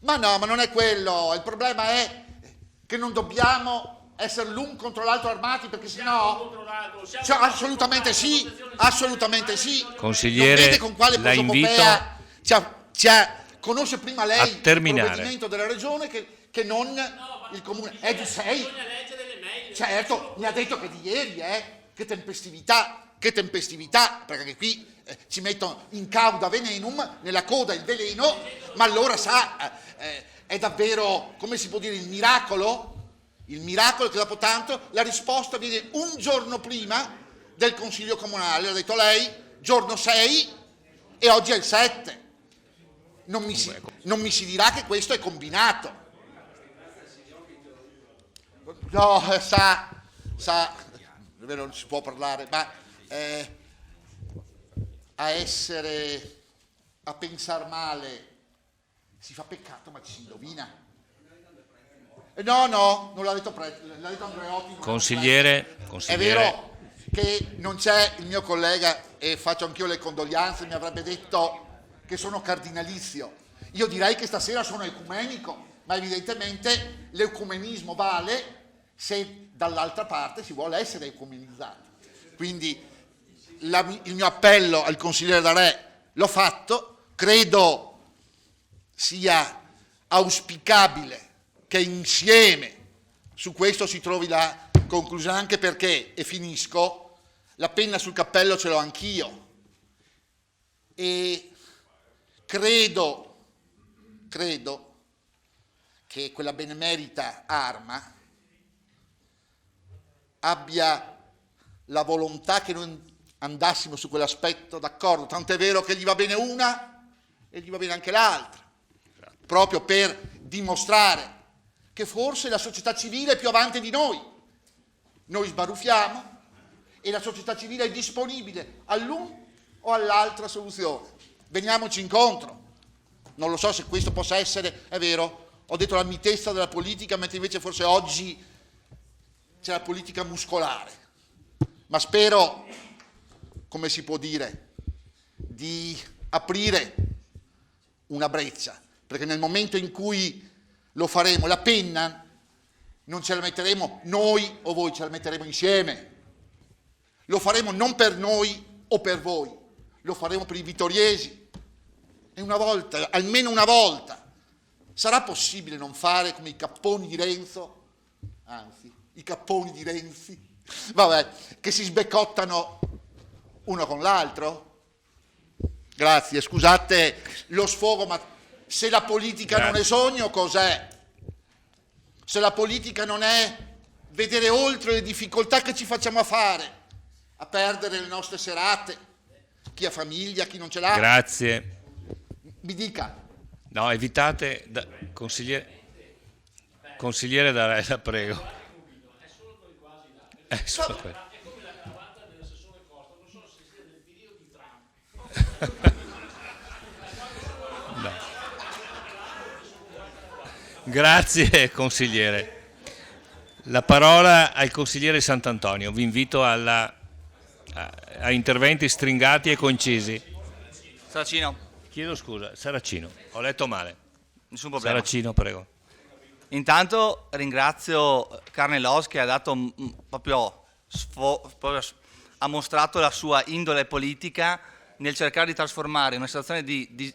Ma no, ma non è quello. Il problema è che non dobbiamo essere l'un contro l'altro armati, perché sennò assolutamente sì. Consigliere, non vede con quale la invito conosce prima lei il terminare. provvedimento della regione che non il comune. Di 6. Certo, mi ha detto che di ieri, che tempestività, perché anche qui ci mettono in cauda venenum, nella coda il veleno, ma allora è davvero, come si può dire, il miracolo che dopo tanto la risposta viene un giorno prima del Consiglio Comunale. L'ha detto lei, giorno 6 e oggi è il 7. Non mi si dirà che questo è combinato. No, sa, è vero, non si può parlare, ma a pensar male si fa peccato, ma ci si indovina. No, non l'ha detto Andreotti. Consigliere. È vero che non c'è il mio collega, e faccio anch'io le condoglianze, mi avrebbe detto che sono cardinalizio. Io direi che stasera sono ecumenico, ma evidentemente l'ecumenismo vale se dall'altra parte si vuole essere ecumenizzati. Quindi il mio appello al consigliere D'Arè l'ho fatto, credo sia auspicabile che insieme su questo si trovi la conclusione, anche perché, e finisco, la penna sul cappello ce l'ho anch'io e credo che quella benemerita Arma abbia la volontà che noi andassimo su quell'aspetto, d'accordo, tanto è vero che gli va bene una e gli va bene anche l'altra, proprio per dimostrare che forse la società civile è più avanti di noi. Noi sbaruffiamo e la società civile è disponibile all'un o all'altra soluzione. Veniamoci incontro. Non lo so se questo possa essere, è vero, ho detto la mitezza della politica, mentre invece forse oggi c'è la politica muscolare. Ma spero, come si può dire, di aprire una breccia, perché nel momento in cui lo faremo, la penna non ce la metteremo noi o voi, ce la metteremo insieme. Lo faremo non per noi o per voi, lo faremo per i vittoriesi. E una volta, almeno una volta, sarà possibile non fare come i capponi di Renzo, anzi, i capponi di Renzi, vabbè, che si sbeccottano uno con l'altro? Grazie, scusate lo sfogo, ma se la politica non è sogno, cos'è? Se la politica non è vedere oltre le difficoltà che ci facciamo a fare, a perdere le nostre serate, chi ha famiglia, chi non ce l'ha. Grazie. Mi dica. No, evitate, consigliere D'Arè, la prego. Solo quello. No. Grazie consigliere. La parola al consigliere Sant'Antonio. Vi invito a interventi stringati e concisi. Saracino. Chiedo scusa, Saracino, ho letto male. Nessun problema. Saracino, prego. Intanto ringrazio Carnelos che ha dato proprio ha mostrato la sua indole politica nel cercare di trasformare una situazione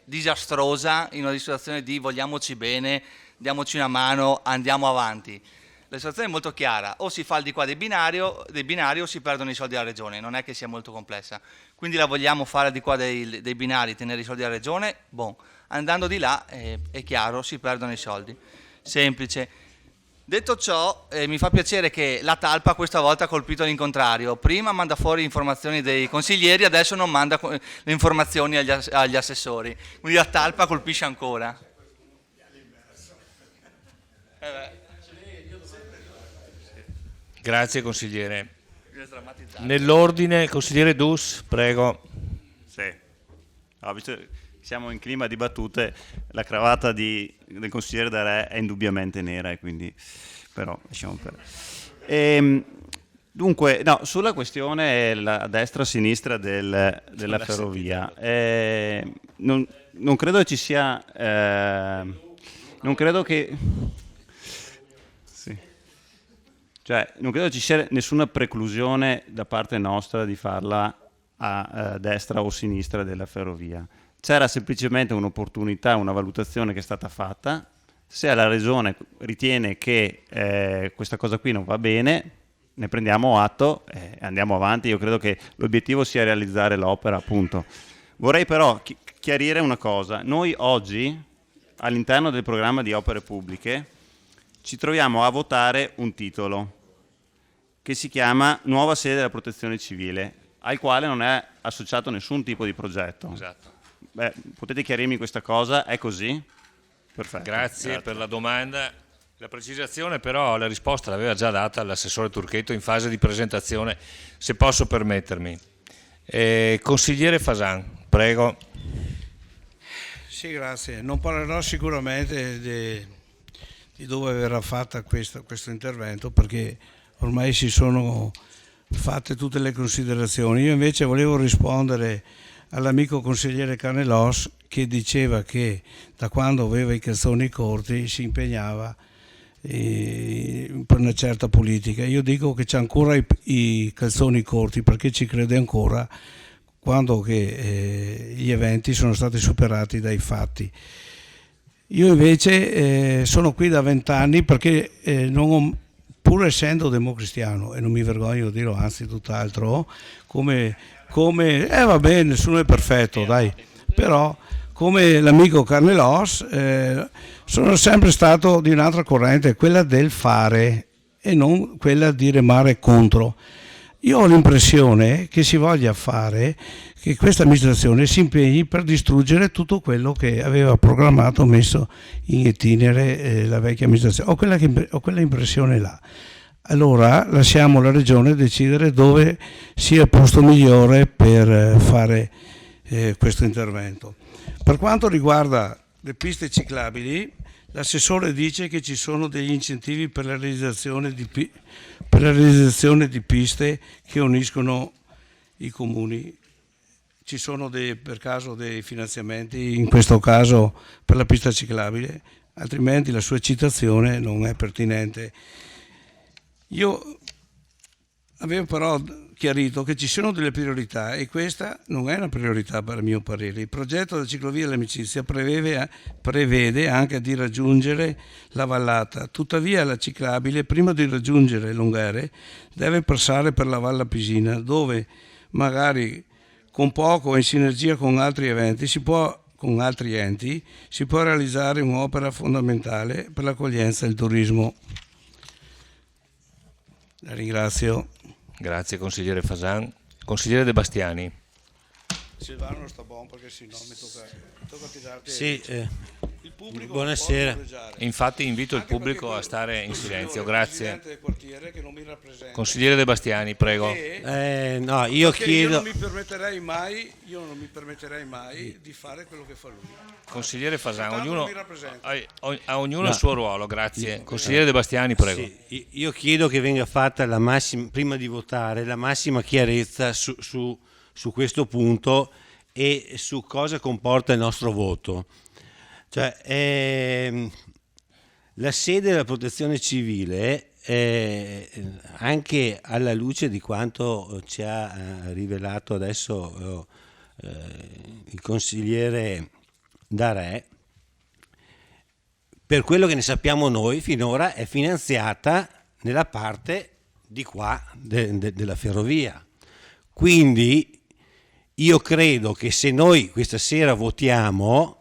disastrosa in una situazione di vogliamoci bene, diamoci una mano, andiamo avanti. La situazione è molto chiara, o si fa il di qua dei binari o si perdono i soldi alla regione, non è che sia molto complessa. Quindi la vogliamo fare al di qua dei binari, tenere i soldi alla regione? Bon. Andando di là è chiaro, si perdono i soldi. Semplice. Detto ciò, mi fa piacere che la talpa questa volta ha colpito l'incontrario. Prima manda fuori informazioni dei consiglieri, adesso non manda le informazioni agli assessori. Quindi la talpa colpisce ancora. Grazie consigliere. Nell'ordine, consigliere Dus, prego. Sì. Visto che siamo in clima di battute, la cravatta del consigliere Darè è indubbiamente nera, e quindi però lasciamo perdere. Dunque, no, sulla questione la destra-sinistra della ferrovia, non credo ci sia, non credo che, sì. Cioè, non credo ci sia nessuna preclusione da parte nostra di farla a destra o sinistra della ferrovia. C'era semplicemente un'opportunità, una valutazione che è stata fatta. Se la Regione ritiene che questa cosa qui non va bene, ne prendiamo atto e andiamo avanti. Io credo che l'obiettivo sia realizzare l'opera, appunto. Vorrei però chiarire una cosa. Noi oggi, all'interno del programma di opere pubbliche, ci troviamo a votare un titolo che si chiama Nuova sede della Protezione Civile, al quale non è associato nessun tipo di progetto. Esatto. Beh, potete chiarirmi questa cosa? È così? Perfetto. Grazie per la domanda. La precisazione però, la risposta l'aveva già data l'assessore Turchetto in fase di presentazione, se posso permettermi. Consigliere Fasan, prego. Sì, grazie. Non parlerò sicuramente di dove verrà fatta questo intervento, perché ormai si sono fatte tutte le considerazioni. Io invece volevo rispondere all'amico consigliere Carnelos, che diceva che da quando aveva i calzoni corti si impegnava per una certa politica. Io dico che c'ha ancora i calzoni corti, perché ci crede ancora quando che gli eventi sono stati superati dai fatti. Io invece sono qui da 20 anni perché pur essendo democristiano, e non mi vergogno di dirlo, anzi tutt'altro, come va bene, nessuno è perfetto, dai, però come l'amico Carnelos sono sempre stato di un'altra corrente, quella del fare e non quella di remare contro. Io ho l'impressione che si voglia fare, che questa amministrazione si impegni per distruggere tutto quello che aveva programmato, messo in itinere la vecchia amministrazione. Ho quella impressione là. Allora lasciamo la Regione decidere dove sia il posto migliore per fare questo intervento. Per quanto riguarda le piste ciclabili, l'assessore dice che ci sono degli incentivi per la realizzazione di piste che uniscono i comuni. Ci sono per caso dei finanziamenti, in questo caso per la pista ciclabile, altrimenti la sua citazione non è pertinente. Io avevo però chiarito che ci sono delle priorità e questa non è una priorità per mio parere. Il progetto della ciclovia dell'amicizia prevede anche di raggiungere la vallata, tuttavia la ciclabile prima di raggiungere Longhere deve passare per la Valla Pisina, dove magari con poco e in sinergia con altri enti si può realizzare un'opera fondamentale per l'accoglienza e il turismo. La ringrazio. Grazie consigliere Fasan. Consigliere De Bastiani. Silvano non sta buono perché sennò mi tocca tirarti. Sì, buonasera. Infatti invito il pubblico a stare in silenzio, grazie. Consigliere De Bastiani, prego. No, io chiedo. Io non mi permetterei mai di fare quello che fa lui. Consigliere Fasan, a ognuno il suo ruolo, grazie. Consigliere De Bastiani, prego. Sì, io chiedo che venga fatta prima di votare la massima chiarezza su questo punto e su cosa comporta il nostro voto. Cioè, la sede della protezione civile, anche alla luce di quanto ci ha rivelato adesso il consigliere Darè, per quello che ne sappiamo noi finora è finanziata nella parte di qua della ferrovia. Quindi io credo che se noi questa sera votiamo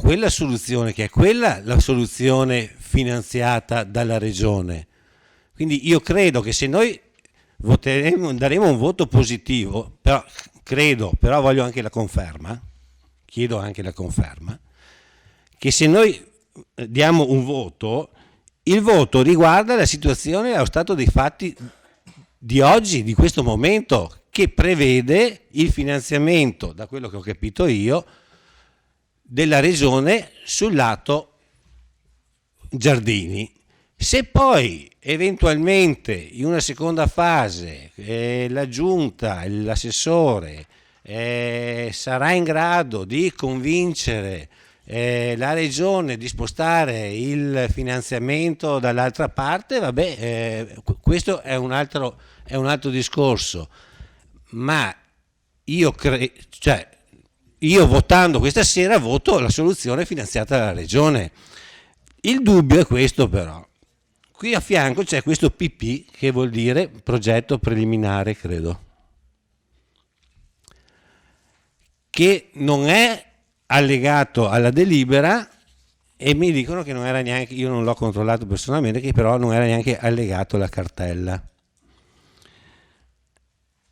quella soluzione, che è quella la soluzione finanziata dalla Regione. Quindi io credo che se noi daremo un voto positivo, però voglio anche la conferma, chiedo anche la conferma, che se noi diamo un voto, Il voto riguarda la situazione allo stato dei fatti di oggi, di questo momento, che prevede il finanziamento, da quello che ho capito io, della regione sul lato giardini. Se poi eventualmente in una seconda fase la giunta, l'assessore sarà in grado di convincere la regione di spostare il finanziamento dall'altra parte, vabbè, questo è un altro discorso, ma io votando questa sera voto la soluzione finanziata dalla regione. Il dubbio è questo, però. Qui a fianco c'è questo PP, che vuol dire progetto preliminare, credo, che non è allegato alla delibera, e mi dicono che non era neanche, io non l'ho controllato personalmente, che però non era neanche allegato alla cartella.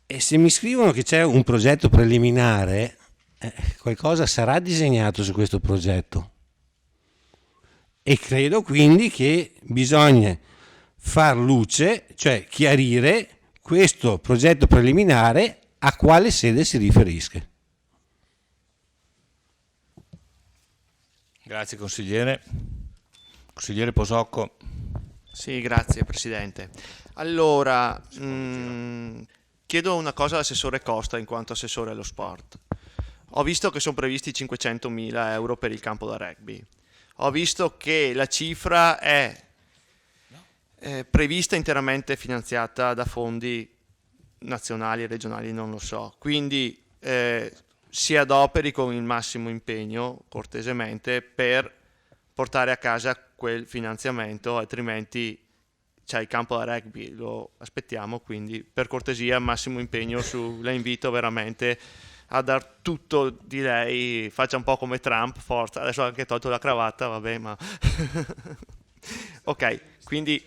E se mi scrivono che c'è un progetto preliminare, qualcosa sarà disegnato su questo progetto. E credo quindi che bisogna far luce, cioè chiarire questo progetto preliminare a quale sede si riferisca. Grazie consigliere. Consigliere Posocco. Sì, grazie Presidente. Allora, chiedo una cosa all'assessore Costa in quanto assessore allo sport. Ho visto che sono previsti 500.000 euro per il campo da rugby. Ho visto che la cifra è prevista interamente finanziata da fondi nazionali e regionali, non lo so. Quindi si adoperi con il massimo impegno, cortesemente, per portare a casa quel finanziamento, altrimenti c'è il campo da rugby, lo aspettiamo, quindi per cortesia massimo impegno la invito veramente a dar tutto di lei, faccia un po' come Trump, forza, adesso ho anche tolto la cravatta, vabbè, ma ok, quindi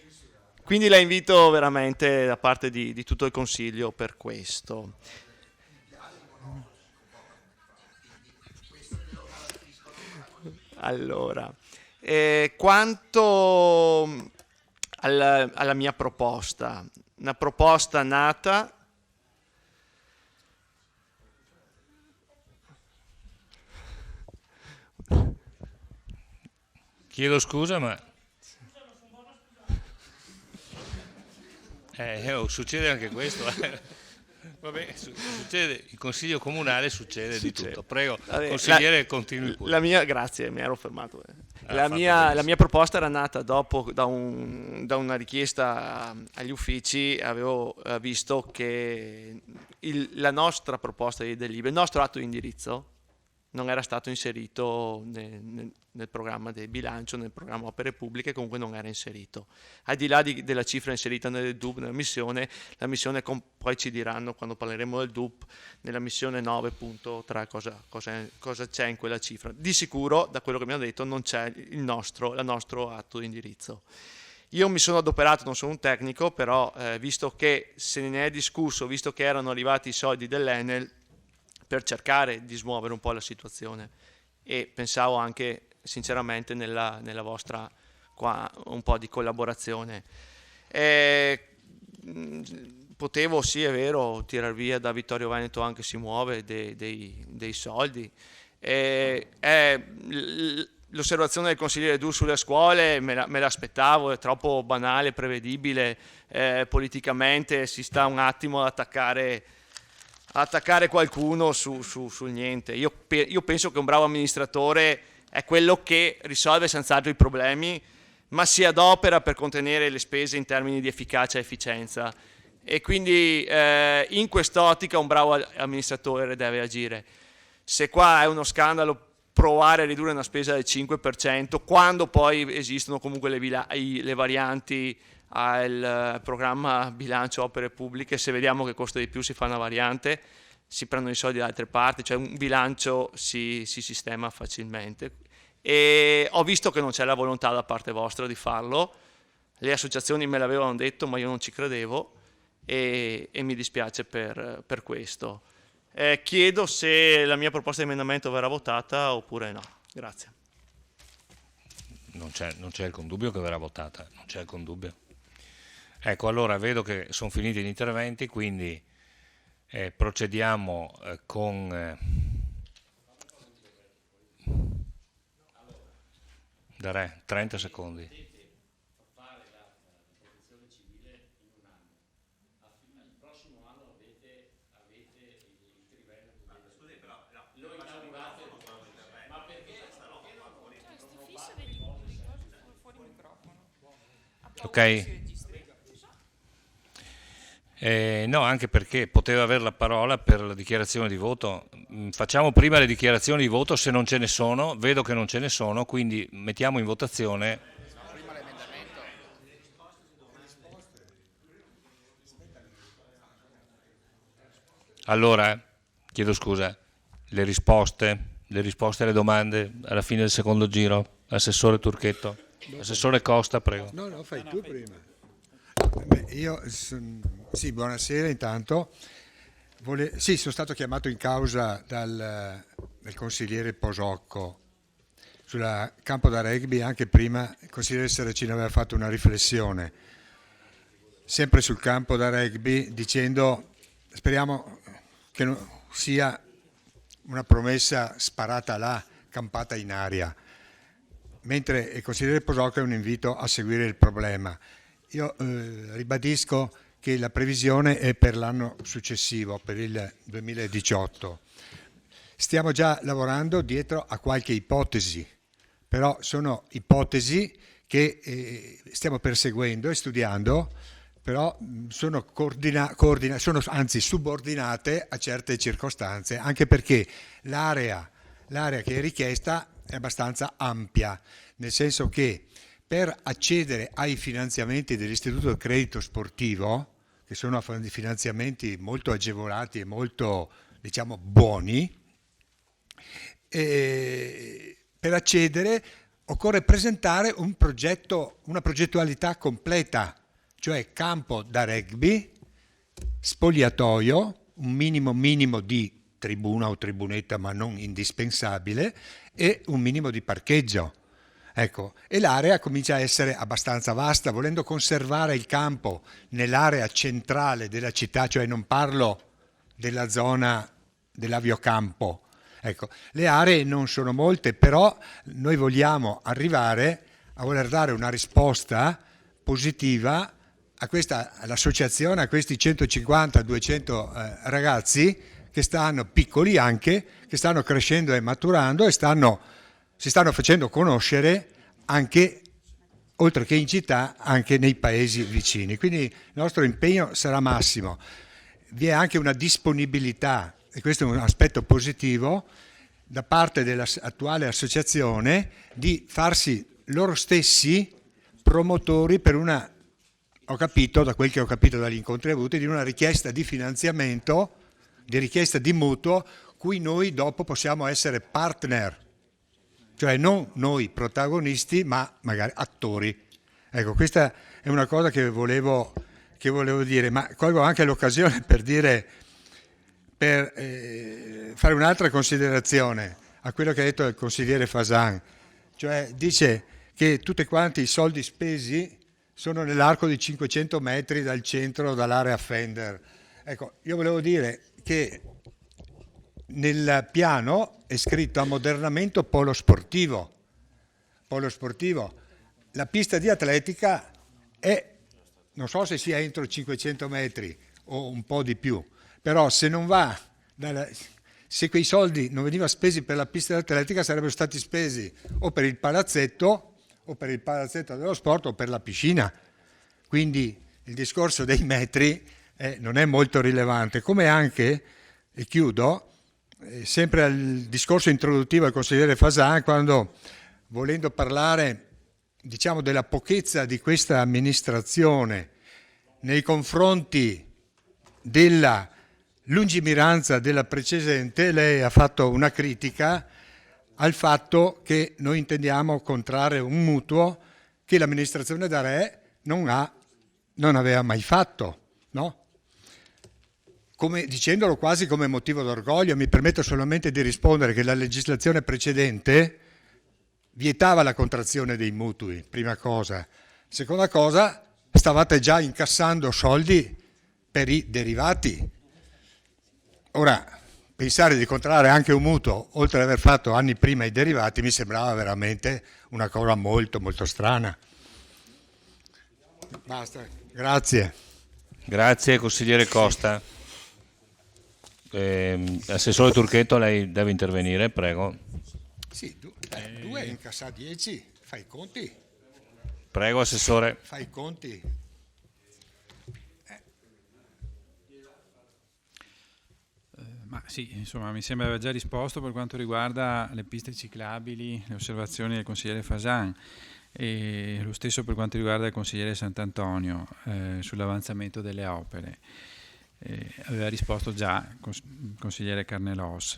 la invito veramente da parte di tutto il Consiglio per questo. Allora, quanto alla mia proposta, una proposta nata Chiedo scusa, ma succede anche questo. Vabbè, succede, il Consiglio Comunale succede di tutto. Prego, consigliere, continui pure. Grazie, mi ero fermato. La mia proposta era nata dopo da una richiesta agli uffici. Avevo visto che la nostra proposta di delibera, il nostro atto di indirizzo, non era stato inserito nel programma del bilancio, nel programma opere pubbliche, comunque non era inserito. Al di là della cifra inserita nel DUP, nella missione, la missione poi ci diranno quando parleremo del DUP, nella missione 9.3 cosa c'è in quella cifra. Di sicuro, da quello che mi hanno detto, non c'è il nostro atto di indirizzo. Io mi sono adoperato, non sono un tecnico, però visto che se ne è discusso, visto che erano arrivati i soldi dell'Enel, per cercare di smuovere un po' la situazione, e pensavo anche sinceramente nella vostra un po' di collaborazione. Potevo, sì, è vero, tirar via da Vittorio Veneto, anche si muove dei soldi. L'osservazione del consigliere Du sulle scuole me l'aspettavo, è troppo banale, prevedibile, politicamente si sta un attimo ad attaccare qualcuno sul niente. Io penso che un bravo amministratore è quello che risolve senz'altro i problemi, ma si adopera per contenere le spese in termini di efficacia e efficienza. E quindi in quest'ottica un bravo amministratore deve agire. Se qua è uno scandalo provare a ridurre una spesa del 5%, quando poi esistono comunque le varianti al programma bilancio opere pubbliche, se vediamo che costa di più si fa una variante, si prendono i soldi da altre parti, cioè un bilancio si sistema facilmente. E ho visto che non c'è la volontà da parte vostra di farlo, le associazioni me l'avevano detto ma io non ci credevo e mi dispiace per questo. Chiedo se la mia proposta di emendamento verrà votata oppure no. Grazie. non c'è alcun dubbio che verrà votata, non c'è alcun dubbio. Ecco, allora vedo che sono finiti gli interventi, quindi procediamo con... Darei 30 secondi. Ok? No, anche perché poteva avere la parola per la dichiarazione di voto. Facciamo prima le dichiarazioni di voto se non ce ne sono, vedo che non ce ne sono, quindi mettiamo in votazione. Allora, chiedo scusa, le risposte alle domande alla fine del secondo giro, assessore Turchetto, assessore Costa, prego. No, fai tu prima. Sì, buonasera intanto. Sì, sono stato chiamato in causa dal consigliere Posocco sul campo da rugby. Anche prima il consigliere Saracino aveva fatto una riflessione sempre sul campo da rugby, dicendo speriamo che non sia una promessa sparata là, campata in aria, mentre il consigliere Posocco è un invito a seguire il problema. Io ribadisco che la previsione è per l'anno successivo, per il 2018. Stiamo già lavorando dietro a qualche ipotesi, però sono ipotesi che stiamo perseguendo e studiando, però sono anzi subordinate a certe circostanze, anche perché l'area che è richiesta è abbastanza ampia, nel senso che per accedere ai finanziamenti dell'Istituto del Credito Sportivo, che sono finanziamenti molto agevolati e molto, diciamo, buoni, per accedere occorre presentare un progetto, una progettualità completa, cioè campo da rugby, spogliatoio, un minimo di tribuna o tribunetta, ma non indispensabile, e un minimo di parcheggio. Ecco, e l'area comincia a essere abbastanza vasta, volendo conservare il campo nell'area centrale della città, cioè non parlo della zona dell'aviocampo. Ecco, le aree non sono molte, però noi vogliamo arrivare a voler dare una risposta positiva all'associazione, a questi 150-200 ragazzi che stanno, piccoli anche, che stanno crescendo e maturando e si stanno facendo conoscere anche, oltre che in città, anche nei paesi vicini. Quindi il nostro impegno sarà massimo. Vi è anche una disponibilità, e questo è un aspetto positivo, da parte dell'attuale associazione di farsi loro stessi promotori per una, ho capito, da quel che ho capito dagli incontri avuti, di una richiesta di finanziamento, di richiesta di mutuo, cui noi dopo possiamo essere partner. Cioè non noi protagonisti, ma magari attori. Ecco, questa è una cosa che volevo dire, ma colgo anche l'occasione per fare un'altra considerazione a quello che ha detto il consigliere Fasan. Cioè dice che tutti quanti i soldi spesi sono nell'arco di 500 metri dal centro, dall'area Fender. Ecco, io volevo dire che nel piano è scritto ammodernamento polo sportivo. La pista di atletica è, non so se sia entro 500 metri o un po' di più, però se quei soldi non venivano spesi per la pista di atletica sarebbero stati spesi o per il palazzetto dello sport o per la piscina. Quindi il discorso dei metri non è molto rilevante, come anche, e chiudo, sempre al discorso introduttivo del consigliere Fasan, quando volendo parlare, diciamo, della pochezza di questa amministrazione nei confronti della lungimiranza della precedente, lei ha fatto una critica al fatto che noi intendiamo contrarre un mutuo che l'amministrazione da Re non aveva mai fatto, no? Dicendolo quasi come motivo d'orgoglio, mi permetto solamente di rispondere che la legislazione precedente vietava la contrazione dei mutui, prima cosa. Seconda cosa, stavate già incassando soldi per i derivati. Ora, pensare di contrarre anche un mutuo, oltre ad aver fatto anni prima i derivati, mi sembrava veramente una cosa molto, molto strana. Basta, grazie. Grazie, consigliere Costa. Assessore Turchetto, lei deve intervenire, prego. Sì, 2 incassa 10, fai i conti. Prego, assessore. Fai i conti. Ma sì, insomma, mi sembra aver già risposto per quanto riguarda le piste ciclabili, le osservazioni del consigliere Fasan, e lo stesso per quanto riguarda il consigliere Sant'Antonio sull'avanzamento delle opere. Aveva risposto già il consigliere Carnelos.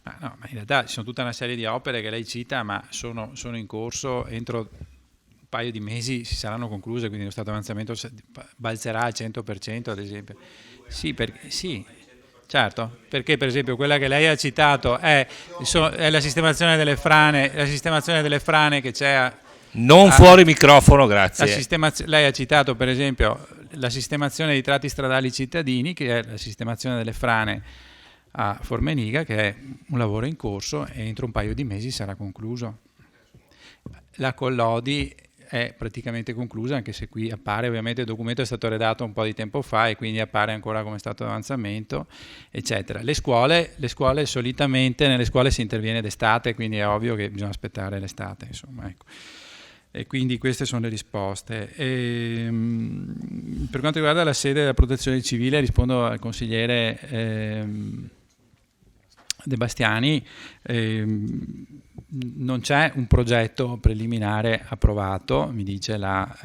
Ma in realtà ci sono tutta una serie di opere che lei cita, ma sono in corso, entro un paio di mesi si saranno concluse, quindi lo stato di avanzamento balzerà al 100%, ad esempio. Sì, certo, perché per esempio quella che lei ha citato è la sistemazione delle frane che c'è fuori microfono, grazie. Lei ha citato per esempio la sistemazione dei tratti stradali cittadini, che è la sistemazione delle frane a Formeniga, che è un lavoro in corso e entro un paio di mesi sarà concluso. La Collodi è praticamente conclusa, anche se qui appare, ovviamente il documento è stato redatto un po' di tempo fa e quindi appare ancora come stato di avanzamento, eccetera. Le scuole solitamente, nelle scuole si interviene d'estate, quindi è ovvio che bisogna aspettare l'estate, insomma, ecco. E quindi queste sono le risposte. Per quanto riguarda la sede della protezione civile, rispondo al consigliere De Bastiani. Non c'è un progetto preliminare approvato, mi dice la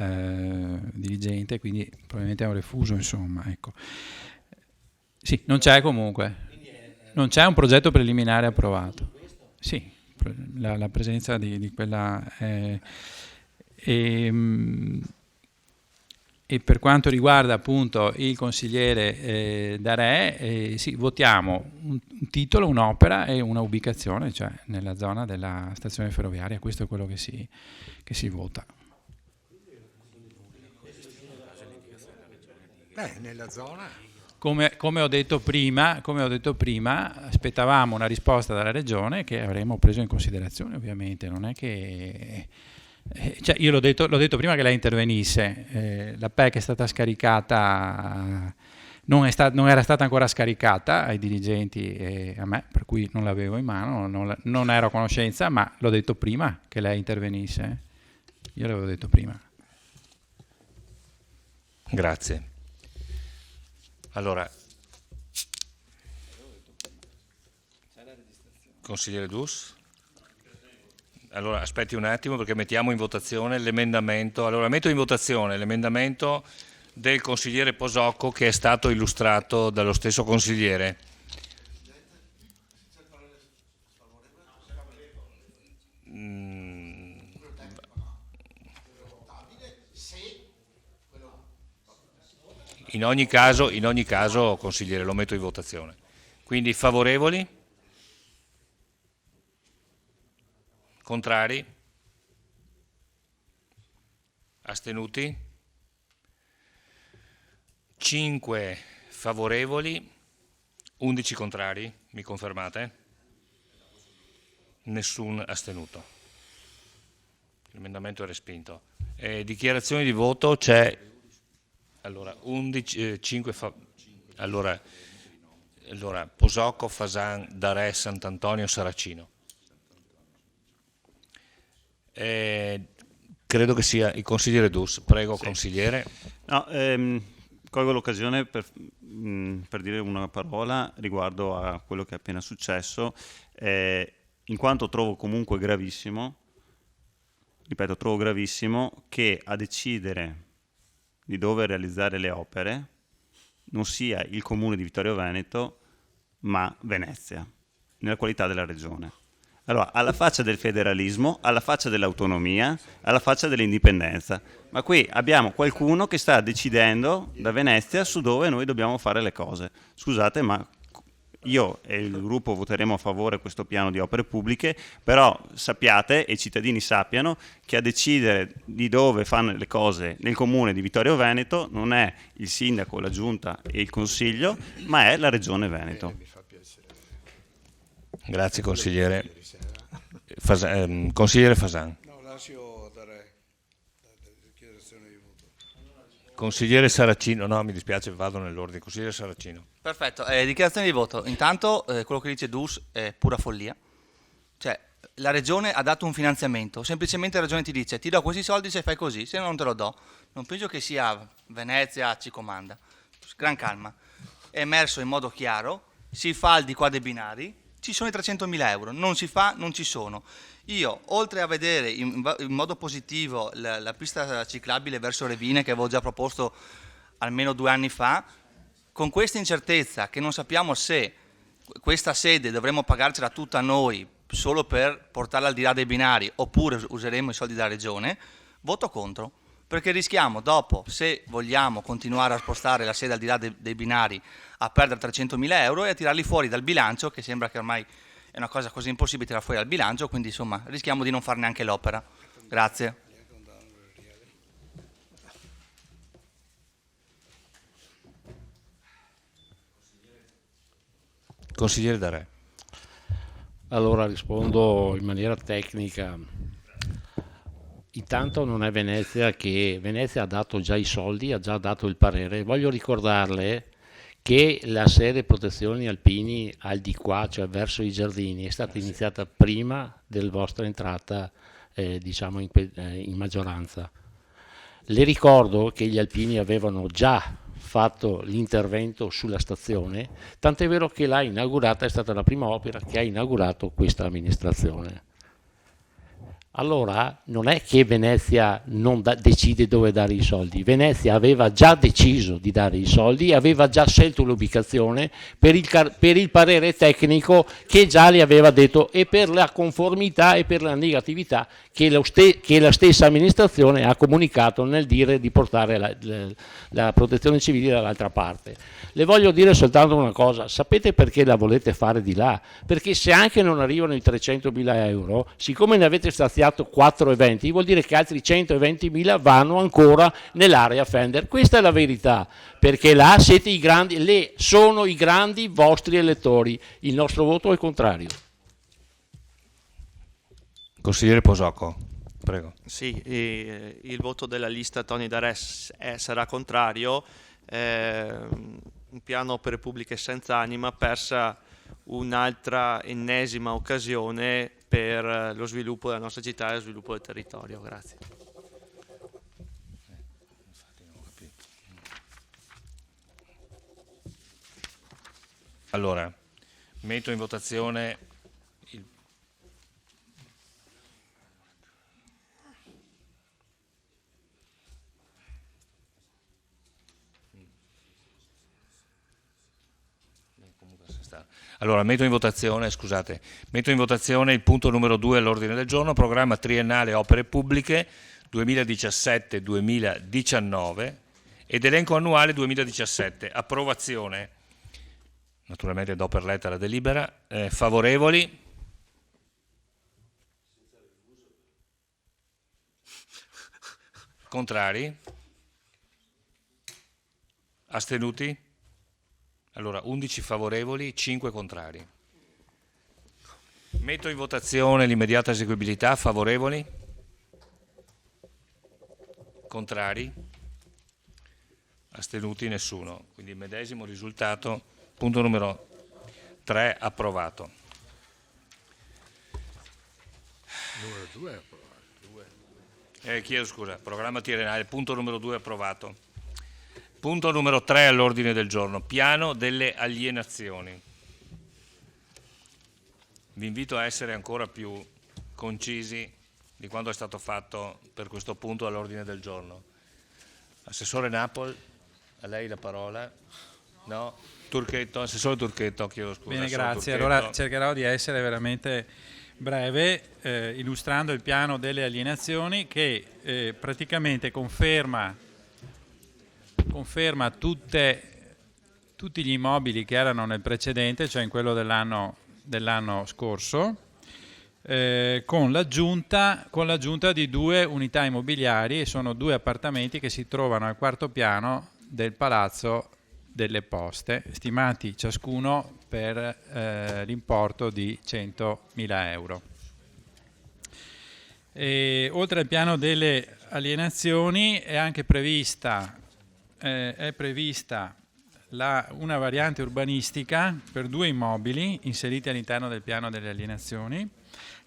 dirigente, quindi probabilmente è un refuso, insomma, ecco. Sì, non c'è comunque. Non c'è un progetto preliminare approvato. Sì, la presenza di quella... E per quanto riguarda appunto il consigliere Darè, sì, votiamo un titolo, un'opera e una ubicazione, cioè nella zona della stazione ferroviaria. Questo è quello che si vota. Nella zona. Come ho detto prima, aspettavamo una risposta dalla Regione che avremmo preso in considerazione, ovviamente. Non è che... Cioè, io l'ho detto prima che lei intervenisse, la PEC è stata scaricata, non era stata ancora scaricata ai dirigenti e a me, per cui non l'avevo in mano, non ero a conoscenza, ma l'ho detto prima che lei intervenisse. Io l'avevo detto prima. Grazie. Allora, consigliere Dus? Allora, aspetti un attimo perché mettiamo in votazione l'emendamento. Allora, metto in votazione l'emendamento del consigliere Posocco che è stato illustrato dallo stesso consigliere. In ogni caso, consigliere, lo metto in votazione. Quindi favorevoli? Contrari? Astenuti? 5 favorevoli, 11 contrari, mi confermate? Nessun astenuto. L'emendamento è respinto. Dichiarazioni di voto c'è... Allora, 5 allora, Posocco, Fasan, Darè, Sant'Antonio, Saracino. Credo che sia il consigliere Dus. Prego, sì. Consigliere. No, colgo l'occasione per dire una parola riguardo a quello che è appena successo, in quanto trovo comunque gravissimo, ripeto, trovo gravissimo che a decidere di dove realizzare le opere non sia il Comune di Vittorio Veneto, ma Venezia, nella qualità della regione. Allora, alla faccia del federalismo, alla faccia dell'autonomia, alla faccia dell'indipendenza. Ma qui abbiamo qualcuno che sta decidendo da Venezia su dove noi dobbiamo fare le cose. Scusate, ma io e il gruppo voteremo a favore questo piano di opere pubbliche, però sappiate e i cittadini sappiano che a decidere di dove fanno le cose nel comune di Vittorio Veneto non è il sindaco, la giunta e il consiglio, ma è la regione Veneto. Grazie consigliere. Consigliere Fasan. Consigliere Saracino, no mi dispiace, vado nell'ordine. Consigliere Saracino. Perfetto, dichiarazione di voto. Intanto quello che dice Dus è pura follia. Cioè, la regione ha dato un finanziamento, semplicemente la regione ti dice ti do questi soldi se fai così, se no non te lo do. Non penso che sia Venezia ci comanda. Gran calma. È emerso in modo chiaro, si fa il di qua dei binari, ci sono i 300.000 euro, non si fa, non ci sono. Io, oltre a vedere in modo positivo la pista ciclabile verso Revine, che avevo già proposto almeno 2 anni fa, con questa incertezza che non sappiamo se questa sede dovremo pagarcela tutta noi solo per portarla al di là dei binari oppure useremo i soldi della regione, voto contro, perché rischiamo dopo, se vogliamo continuare a spostare la sede al di là dei binari, a perdere 300.000 euro e a tirarli fuori dal bilancio, che sembra che ormai è una cosa così impossibile tirare fuori dal bilancio, quindi insomma rischiamo di non fare neanche l'opera. Grazie. Consigliere Darè. Allora rispondo in maniera tecnica. Intanto non è Venezia che Venezia ha dato già i soldi, ha già dato il parere. Voglio ricordarle che la sede protezioni alpini al di qua, cioè verso i giardini, è stata iniziata prima della vostra entrata diciamo in maggioranza. Le ricordo che gli alpini avevano già fatto l'intervento sulla stazione, tant'è vero che l'ha inaugurata, è stata la prima opera che ha inaugurato questa amministrazione. Allora non è che Venezia non decide dove dare i soldi, Venezia aveva già deciso di dare i soldi, aveva già scelto l'ubicazione per il parere tecnico che già le aveva detto e per la conformità e per la negatività che la stessa amministrazione ha comunicato nel dire di portare la protezione civile dall'altra parte. Le voglio dire soltanto una cosa, sapete perché la volete fare di là? Perché se anche non arrivano i 300.000 euro, siccome ne avete staziato 4,20, vuol dire che altri 120.000 vanno ancora nell'area Fender. Questa è la verità, perché là siete i grandi, sono i grandi vostri elettori. Il nostro voto è contrario. Consigliere Posocco, prego. Sì, il voto della lista Tony Dares sarà contrario. Un piano opere pubbliche senza anima, persa un'altra ennesima occasione per lo sviluppo della nostra città e lo sviluppo del territorio. Grazie. Allora, metto in votazione metto in votazione il punto numero 2 all'ordine del giorno, programma triennale opere pubbliche 2017-2019 ed elenco annuale 2017. Approvazione. Naturalmente do per letta la delibera. Favorevoli? Contrari? Astenuti? Allora, 11 favorevoli, 5 contrari. Metto in votazione l'immediata eseguibilità. Favorevoli? Contrari? Astenuti? Nessuno. Quindi il medesimo risultato. Punto numero 3 approvato. Numero 2 approvato. Chiedo scusa, programma triennale, punto numero 2 approvato. Punto numero 3 all'ordine del giorno, piano delle alienazioni. Vi invito a essere ancora più concisi di quanto è stato fatto per questo punto all'ordine del giorno. Assessore Napoli, a lei la parola. No? Turchetto, assessore Turchetto, chiedo scusa. Bene, grazie. Turchetto. Allora cercherò di essere veramente breve, illustrando il piano delle alienazioni che praticamente conferma tutte tutti gli immobili che erano nel precedente, cioè in quello dell'anno scorso, con l'aggiunta di 2 unità immobiliari, e sono 2 appartamenti che si trovano al 4º piano del Palazzo delle Poste, stimati ciascuno per l'importo di 100.000 euro. E, oltre al piano delle alienazioni è anche prevista una variante urbanistica per 2 immobili inseriti all'interno del piano delle alienazioni.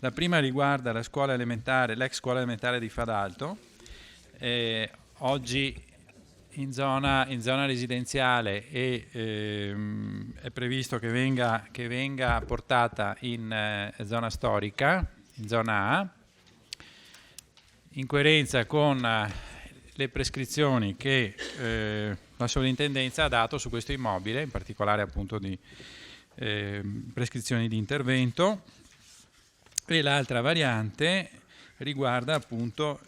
La prima riguarda l'ex scuola elementare di Fadalto, oggi in zona residenziale, e è previsto che venga portata in zona storica, in zona A, in coerenza con le prescrizioni che la sovrintendenza ha dato su questo immobile, in particolare appunto di prescrizioni di intervento. E l'altra variante riguarda appunto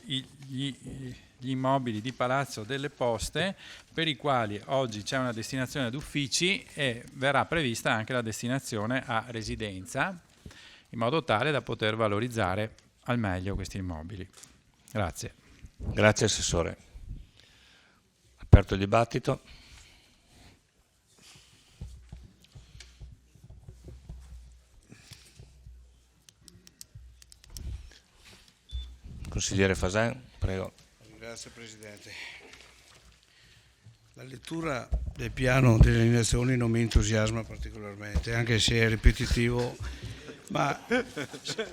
gli immobili di Palazzo delle Poste, per i quali oggi c'è una destinazione ad uffici e verrà prevista anche la destinazione a residenza, in modo tale da poter valorizzare al meglio questi immobili. Grazie. Grazie Assessore. Aperto il dibattito. Consigliere Fasan, prego. Grazie Presidente. La lettura del piano delle alienazioni non mi entusiasma particolarmente, anche se è ripetitivo, ma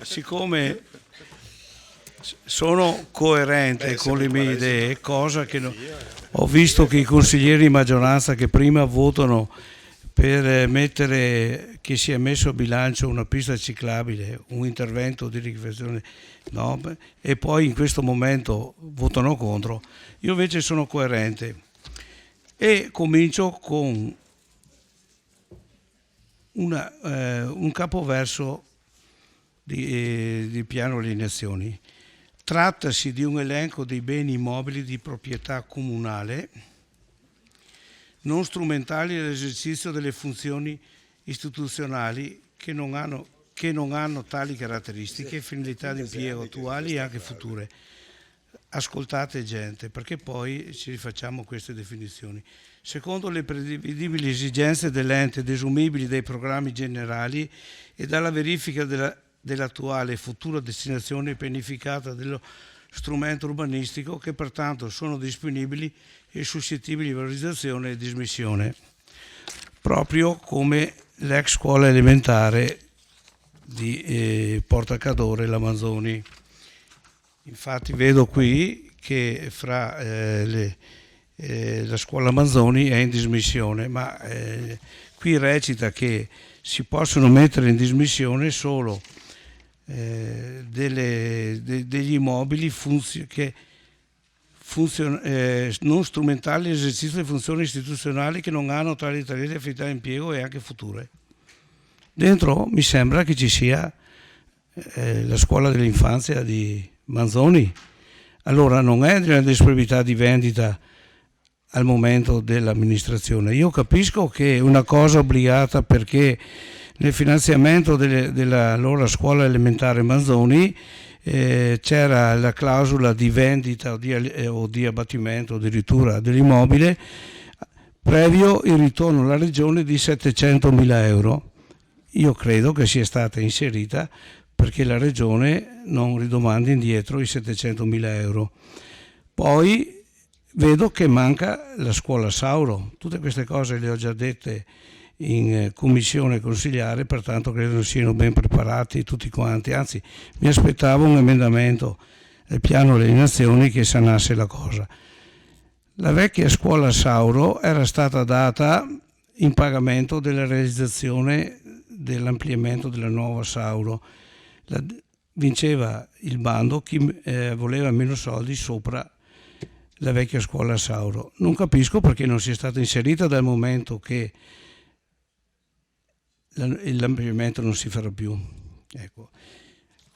siccome sono coerente con le mie idee, cosa che ho visto che i consiglieri di maggioranza che prima votano per mettere, che sia messo a bilancio una pista ciclabile, un intervento di riqualificazione, no, e poi in questo momento votano contro, io invece sono coerente e comincio con un capoverso di piano alienazioni. Trattasi di un elenco dei beni immobili di proprietà comunale non strumentali all'esercizio delle funzioni istituzionali che non hanno tali caratteristiche e finalità di impiego attuali e anche future. Ascoltate gente, perché poi ci rifacciamo queste definizioni. Secondo le prevedibili esigenze dell'ente desumibili dai programmi generali e dalla verifica dell'attuale e futura destinazione pianificata dello strumento urbanistico, che pertanto sono disponibili e suscettibili di valorizzazione e dismissione, proprio come l'ex scuola elementare di Porta Cadore, la Manzoni. Infatti vedo qui che fra la scuola Manzoni è in dismissione, ma qui recita che si possono mettere in dismissione solo degli immobili non strumentali all'esercizio delle funzioni istituzionali che non hanno tali attività di impiego e anche future. Dentro mi sembra che ci sia la scuola dell'infanzia di Manzoni. Allora non è una disponibilità di vendita al momento dell'amministrazione. Io capisco che è una cosa obbligata, perché nel finanziamento della loro scuola elementare Manzoni c'era la clausola di vendita o di abbattimento addirittura dell'immobile previo il ritorno alla regione di 700.000 euro. Io credo che sia stata inserita perché la regione non ridomandi indietro i 700.000 euro. Poi vedo che manca la scuola Sauro. Tutte queste cose le ho già dette in commissione consigliare, pertanto credo siano ben preparati tutti quanti, anzi mi aspettavo un emendamento del piano delle alienazioni che sanasse la cosa. La vecchia scuola Sauro era stata data in pagamento della realizzazione dell'ampliamento della nuova Sauro. Vinceva il bando chi voleva meno soldi sopra la vecchia scuola Sauro. Non capisco perché non sia stata inserita, dal momento che l'ampliamento non si farà più. Ecco.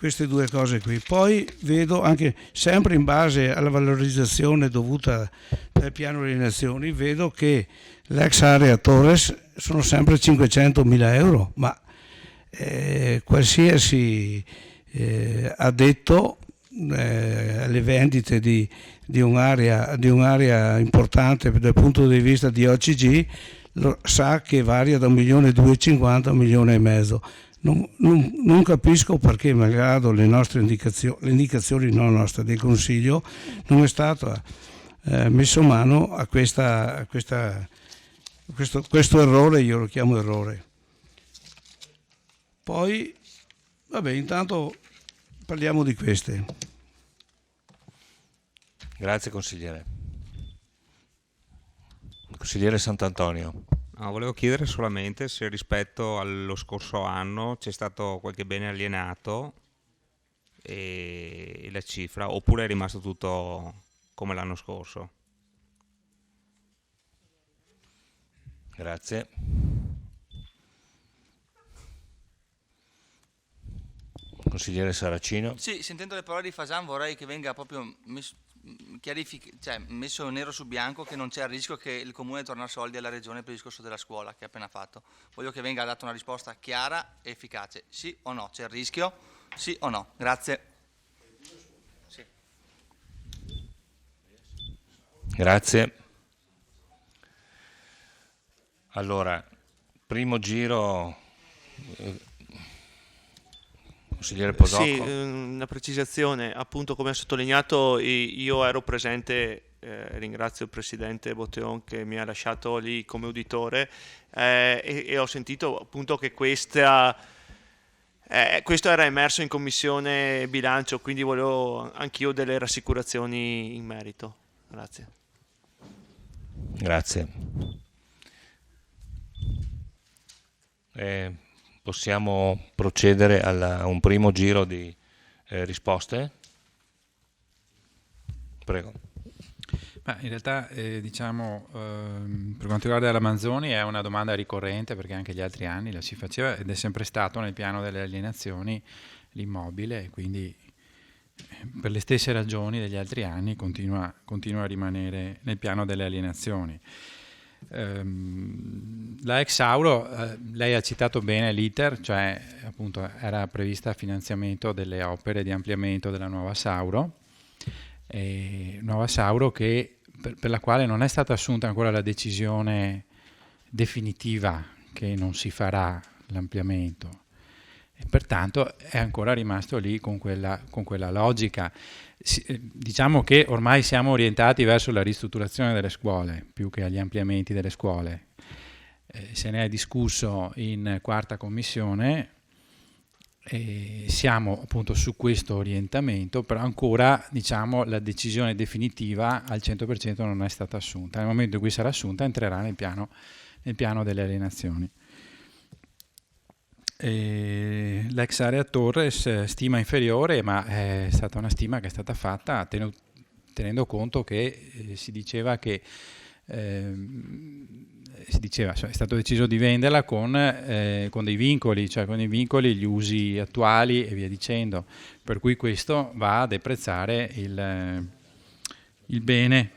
queste due cose qui. Poi vedo anche, sempre in base alla valorizzazione dovuta dal piano delle nazioni, vedo che l'ex area Torres sono sempre 500.000 euro, ma qualsiasi addetto alle vendite di un'area importante dal punto di vista di OCG sa che varia da 1.250.000 a 1,5 milioni. Non capisco perché, malgrado le nostre indicazioni non nostre, del Consiglio, non è stato messo mano a questo errore, io lo chiamo errore. Poi, vabbè, intanto parliamo di queste. Grazie consigliere. Consigliere Sant'Antonio. No, volevo chiedere solamente se rispetto allo scorso anno c'è stato qualche bene alienato e la cifra, oppure è rimasto tutto come l'anno scorso. Grazie. Consigliere Saracino. Sì, sentendo le parole di Fasan vorrei che venga proprio messo nero su bianco che non c'è il rischio che il Comune torna soldi alla Regione per il discorso della scuola che ha appena fatto. Voglio che venga data una risposta chiara e efficace. Sì o no? C'è il rischio? Sì o no? Grazie. Sì. Grazie. Allora, primo giro, consigliere Posocco. Sì, una precisazione, appunto come ha sottolineato io ero presente, ringrazio il Presidente Botteon che mi ha lasciato lì come uditore e ho sentito appunto che questo era emerso in Commissione Bilancio, quindi volevo anch'io delle rassicurazioni in merito. Grazie. Grazie. Possiamo procedere a un primo giro di risposte? Prego. Ma in realtà diciamo per quanto riguarda la Manzoni è una domanda ricorrente perché anche gli altri anni la si faceva ed è sempre stato nel piano delle alienazioni l'immobile e quindi per le stesse ragioni degli altri anni continua a rimanere nel piano delle alienazioni. La ex Auro, lei ha citato bene l'iter, cioè appunto era prevista finanziamento delle opere di ampliamento della nuova Sauro, nuova Sauro che, per la quale non è stata assunta ancora la decisione definitiva che non si farà l'ampliamento e pertanto è ancora rimasto lì con quella logica. Diciamo che ormai siamo orientati verso la ristrutturazione delle scuole più che agli ampliamenti delle scuole. Se ne è discusso in quarta commissione e siamo appunto su questo orientamento, però ancora diciamo la decisione definitiva al 100% non è stata assunta. Nel momento in cui sarà assunta entrerà nel piano delle alienazioni. L'ex area Torres stima inferiore, ma è stata una stima che è stata fatta tenendo conto che si diceva che è stato deciso di venderla con dei vincoli, cioè con i vincoli, gli usi attuali e via dicendo, per cui questo va a deprezzare il bene.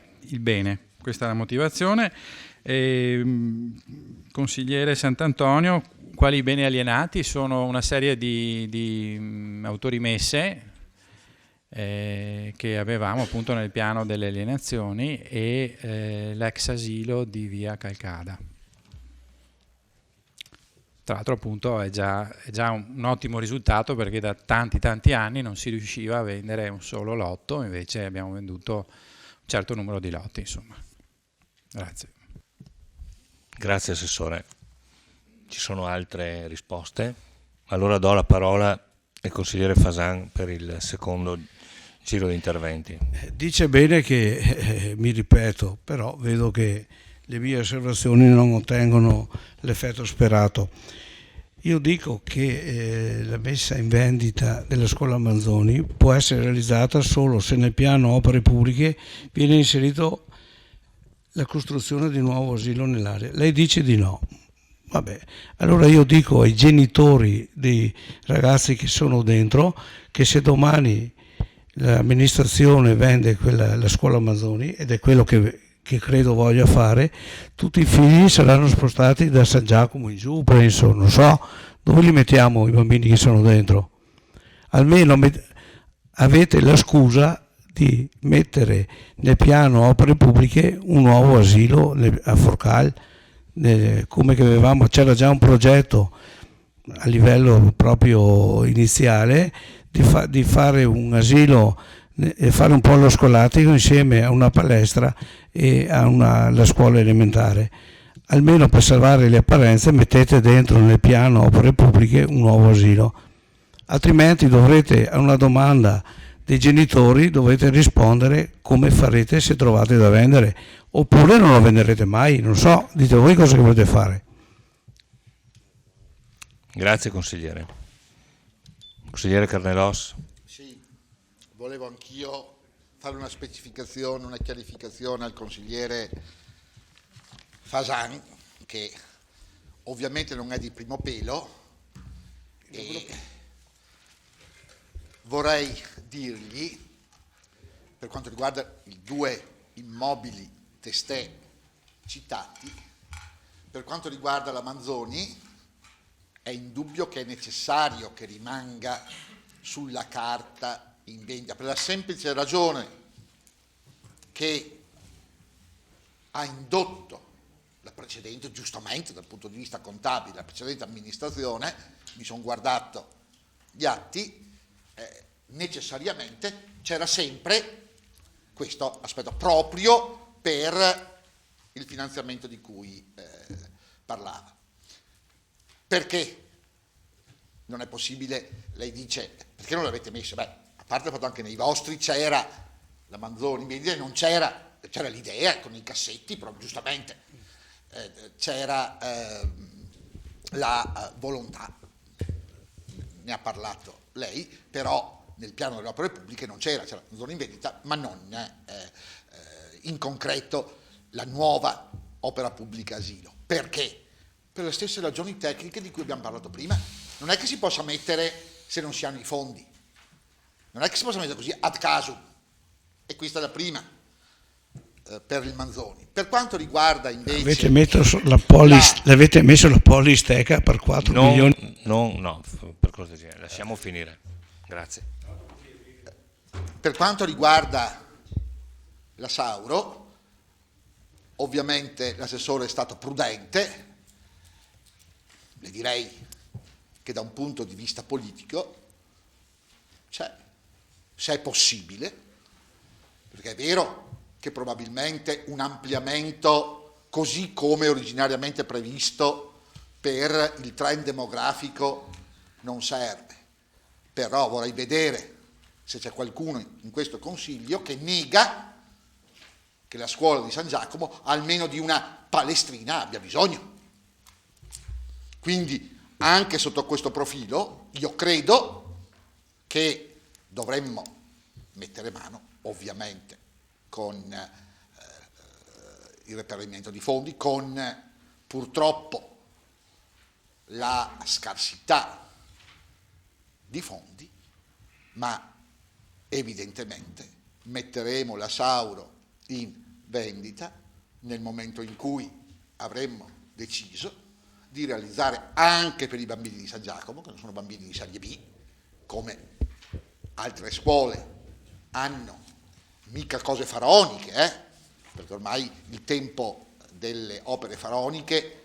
Questa è la motivazione. Consigliere Sant'Antonio, quali beni alienati? Sono una serie di autorimesse che avevamo appunto nel piano delle alienazioni e l'ex asilo di via Calcada. Tra l'altro appunto è già un ottimo risultato perché da tanti anni non si riusciva a vendere un solo lotto, invece abbiamo venduto un certo numero di lotti, insomma. Grazie. Grazie Assessore. Ci sono altre risposte? Allora do la parola al consigliere Fasan per il secondo giro di interventi. Dice bene che, mi ripeto, però vedo che le mie osservazioni non ottengono l'effetto sperato. Io dico che la messa in vendita della scuola Manzoni può essere realizzata solo se nel piano opere pubbliche viene inserito la costruzione di un nuovo asilo nell'area. Lei dice di no. Vabbè, allora io dico ai genitori dei ragazzi che sono dentro che se domani l'amministrazione vende la scuola Manzoni, ed è quello che credo voglia fare, tutti i figli saranno spostati da San Giacomo in giù, penso, non so, dove li mettiamo i bambini che sono dentro? Almeno avete la scusa di mettere nel piano opere pubbliche un nuovo asilo a Forcal, come che avevamo, c'era già un progetto a livello proprio iniziale di fare un asilo e fare un polo scolastico insieme a una palestra e alla scuola elementare. Almeno per salvare le apparenze mettete dentro nel piano opere pubbliche un nuovo asilo, altrimenti dovrete, a una domanda dei genitori, dovete rispondere come farete se trovate da vendere, oppure non lo venderete mai, non so, dite voi cosa che volete fare. Grazie consigliere. Consigliere Carnelos. Sì, volevo anch'io fare una specificazione, una chiarificazione al consigliere Fasan, che ovviamente non è di primo pelo, e vorrei dirgli, per quanto riguarda i 2 immobili testé citati, per quanto riguarda la Manzoni, è indubbio che è necessario che rimanga sulla carta in vendita, per la semplice ragione che ha indotto la precedente, giustamente dal punto di vista contabile, la precedente amministrazione, mi sono guardato gli atti, necessariamente c'era sempre questo aspetto proprio per il finanziamento di cui parlava. Perché non è possibile, lei dice, perché non l'avete messo? Beh, a parte il fatto anche nei vostri c'era la Manzoni, non c'era l'idea con i cassetti, però giustamente c'era la volontà, ne ha parlato lei, però nel piano delle opere pubbliche non c'era la Manzoni in vendita, ma non in concreto la nuova opera pubblica asilo. Perché? Per le stesse ragioni tecniche di cui abbiamo parlato prima. Non è che si possa mettere se non si hanno i fondi, non è che si possa mettere così ad caso, e questa è la prima per il Manzoni. Per quanto riguarda invece l'avete messo la polisteca per 4 milioni? No, per cortesia, lasciamo finire, grazie. Per quanto riguarda la Sauro, ovviamente l'assessore è stato prudente. Le direi che da un punto di vista politico, se è possibile, perché è vero che probabilmente un ampliamento così come originariamente previsto per il trend demografico non serve, però vorrei vedere se c'è qualcuno in questo Consiglio che nega che la scuola di San Giacomo almeno di una palestrina abbia bisogno. Quindi anche sotto questo profilo io credo che dovremmo mettere mano ovviamente con il reperimento di fondi, con purtroppo la scarsità di fondi, ma evidentemente metteremo la Sauro in vendita nel momento in cui avremmo deciso di realizzare anche per i bambini di San Giacomo, che non sono bambini di serie B, come altre scuole hanno, mica cose faraoniche, perché ormai il tempo delle opere faraoniche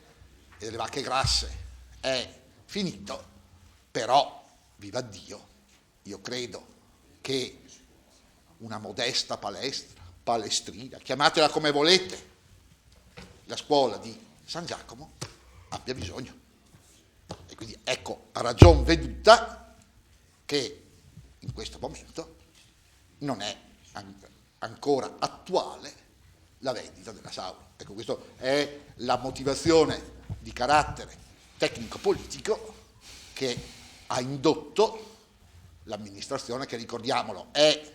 e delle vacche grasse è finito, però, viva Dio, io credo che una modesta palestrina, chiamatela come volete, la scuola di San Giacomo abbia bisogno. E quindi ecco a ragion veduta che in questo momento non è ancora attuale la vendita della Sauro. Ecco, questa è la motivazione di carattere tecnico-politico che ha indotto l'amministrazione, che ricordiamolo è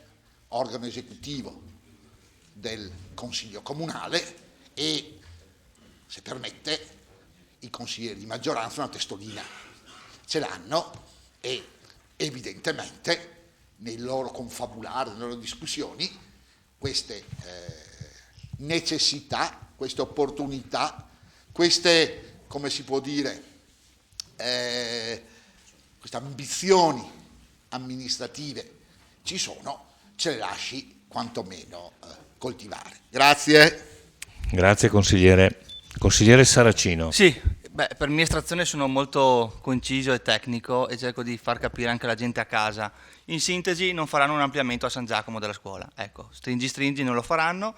organo esecutivo del Consiglio Comunale e, se permette, i consiglieri di maggioranza una testolina, ce l'hanno e evidentemente nei loro confabulare, nelle loro discussioni, queste necessità, queste opportunità, queste, come si può dire, queste ambizioni amministrative ci sono, ce le lasci quantomeno coltivare. Grazie. Grazie consigliere. Consigliere Saracino. Sì, per mia estrazione sono molto conciso e tecnico e cerco di far capire anche alla gente a casa. In sintesi, non faranno un ampliamento a San Giacomo della scuola. Ecco, stringi non lo faranno.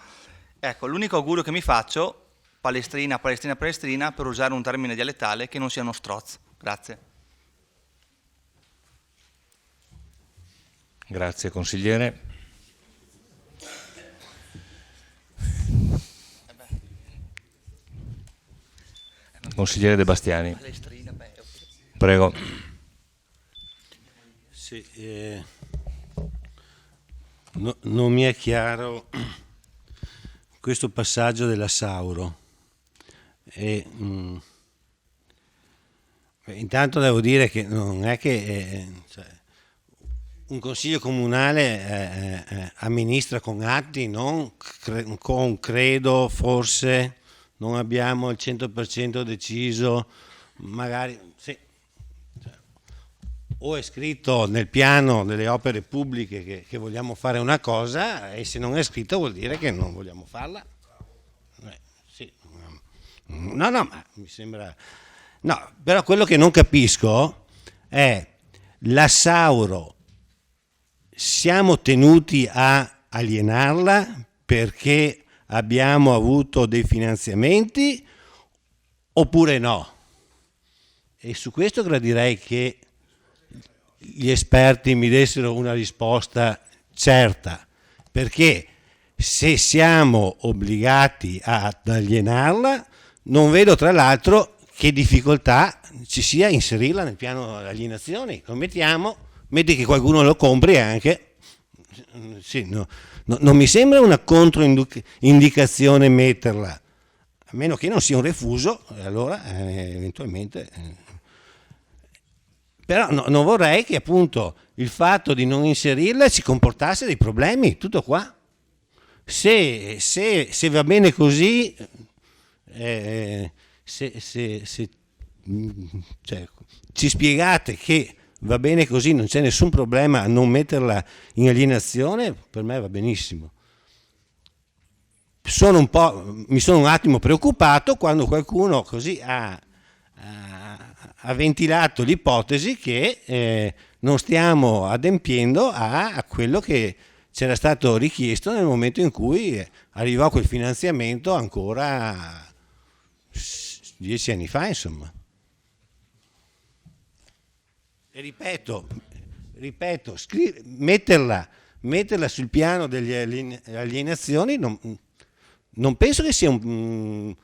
Ecco, l'unico augurio che mi faccio, palestrina, per usare un termine dialettale, che non sia uno strozzo. Grazie. Grazie consigliere. Consigliere De Bastiani. Prego. Sì, non mi è chiaro questo passaggio della Sauro. Intanto devo dire che non è che un consiglio comunale amministra con atti, non con credo, forse non abbiamo il 100% deciso, magari sì. O è scritto nel piano delle opere pubbliche che vogliamo fare una cosa, e se non è scritto vuol dire che non vogliamo farla. Sì. No, ma mi sembra... No, però quello che non capisco è la Sauro, siamo tenuti a alienarla perché abbiamo avuto dei finanziamenti oppure no? E su questo gradirei che gli esperti mi dessero una risposta certa, perché se siamo obbligati ad alienarla, non vedo tra l'altro che difficoltà ci sia a inserirla nel piano alienazioni. Lo mettiamo, metti che qualcuno lo compri anche, sì, no, non mi sembra una controindicazione metterla, a meno che non sia un refuso, allora eventualmente... Però non vorrei che appunto il fatto di non inserirla ci comportasse dei problemi, tutto qua. Se va bene così, cioè, ci spiegate che va bene così, non c'è nessun problema a non metterla in alienazione, per me va benissimo. Mi sono un attimo preoccupato quando qualcuno così ha ventilato l'ipotesi che non stiamo adempiendo a quello che c'era stato richiesto nel momento in cui arrivò quel finanziamento ancora 10 anni fa, insomma. E ripeto, metterla sul piano delle alienazioni non penso che sia un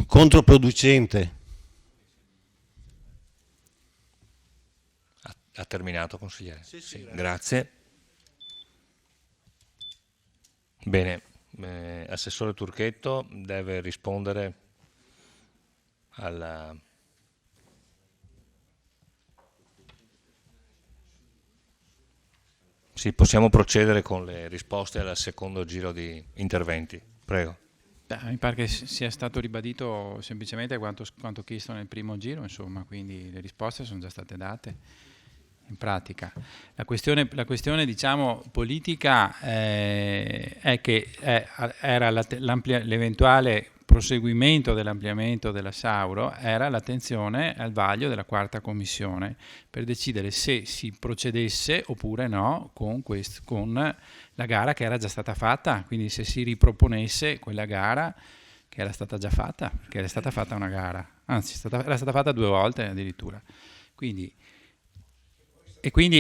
controproducente. Ha terminato, consigliere? Sì, grazie. Bene, Assessore Turchetto deve rispondere alla... Sì, possiamo procedere con le risposte al secondo giro di interventi. Prego. Mi pare che sia stato ribadito semplicemente quanto chiesto nel primo giro, insomma, quindi le risposte sono già state date in pratica. La questione diciamo politica è che era l'eventuale proseguimento dell'ampliamento della Sauro era l'attenzione al vaglio della quarta commissione per decidere se si procedesse oppure no con la gara che era già stata fatta, quindi se si riproponesse quella gara che era stata già fatta, perché era stata fatta una gara, anzi era stata fatta 2 volte addirittura. Quindi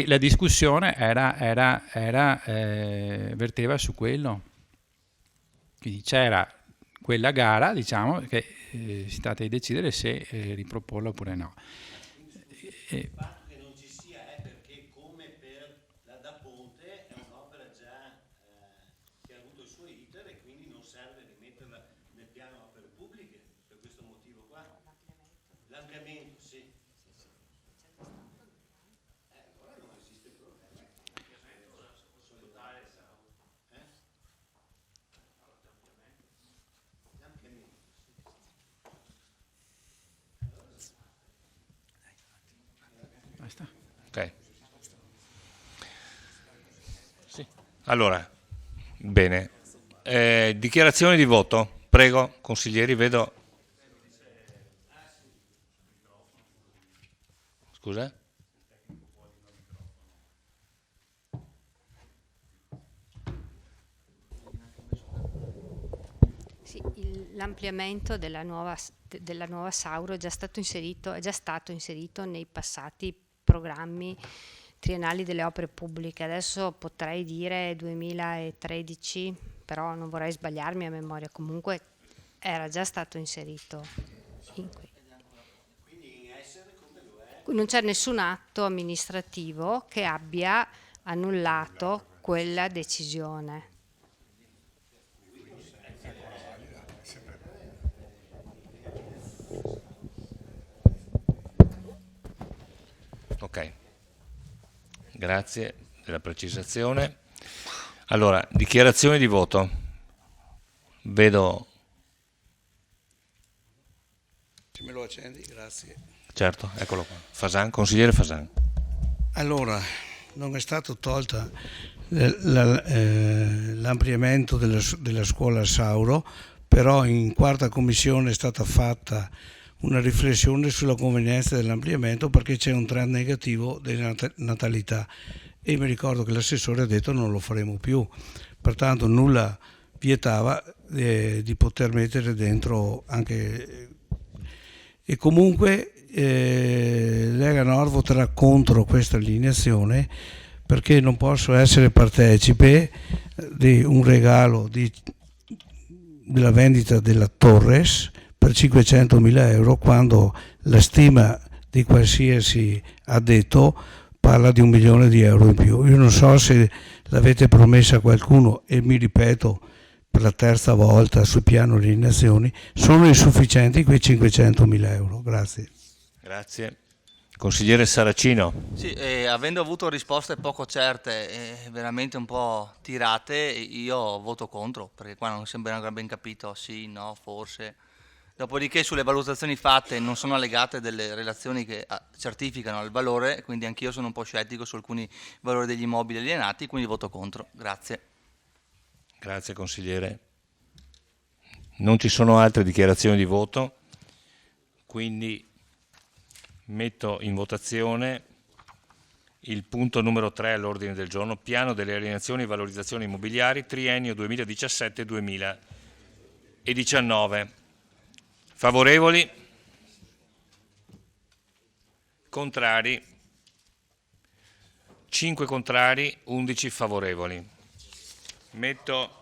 la discussione verteva su quello. Quindi c'era quella gara, diciamo, che si tratta di decidere se riproporla oppure no. Il fatto che non ci sia è perché, come per la Da Ponte, è un'opera già che ha avuto il suo iter e quindi non serve rimetterla nel piano opere pubbliche, per questo motivo qua. L'ampliamento, sì. Basta. Ok. Sì. Allora, bene. Dichiarazioni di voto. Prego, consiglieri, vedo. Scusa? Sì, l'ampliamento della nuova Sauro è già stato inserito nei passati programmi triennali delle opere pubbliche. Adesso potrei dire 2013, però non vorrei sbagliarmi a memoria. Comunque era già stato inserito in qui. Non c'è nessun atto amministrativo che abbia annullato quella decisione. Ok, grazie della precisazione. Allora, dichiarazioni di voto. Vedo. Se me lo accendi, grazie. Certo, eccolo qua. Fasan, consigliere Fasan. Allora, non è stato tolta l'ampliamento della scuola Sauro, però in quarta commissione è stata fatta una riflessione sulla convenienza dell'ampliamento perché c'è un trend negativo della natalità e mi ricordo che l'assessore ha detto non lo faremo più, pertanto nulla vietava di poter mettere dentro anche... E comunque Lega Nord voterà contro questa allineazione perché non posso essere partecipe di un regalo della vendita della Torres per 500.000 euro quando la stima di qualsiasi addetto parla di 1 milione di euro in più. Io non so se l'avete promessa a qualcuno e mi ripeto per la terza volta sul piano di alienazioni, sono insufficienti quei 500.000 euro. Grazie. Grazie. Consigliere Saracino. Sì, avendo avuto risposte poco certe e veramente un po' tirate, io voto contro, perché qua non sembra ben capito sì, no, forse. Dopodiché sulle valutazioni fatte non sono allegate delle relazioni che certificano il valore, quindi anch'io sono un po' scettico su alcuni valori degli immobili alienati, quindi voto contro. Grazie. Grazie consigliere. Non ci sono altre dichiarazioni di voto, quindi metto in votazione il punto numero 3 all'ordine del giorno, piano delle alienazioni e valorizzazioni immobiliari, triennio 2017-2019. Favorevoli? Contrari? 5 contrari, 11 favorevoli. Metto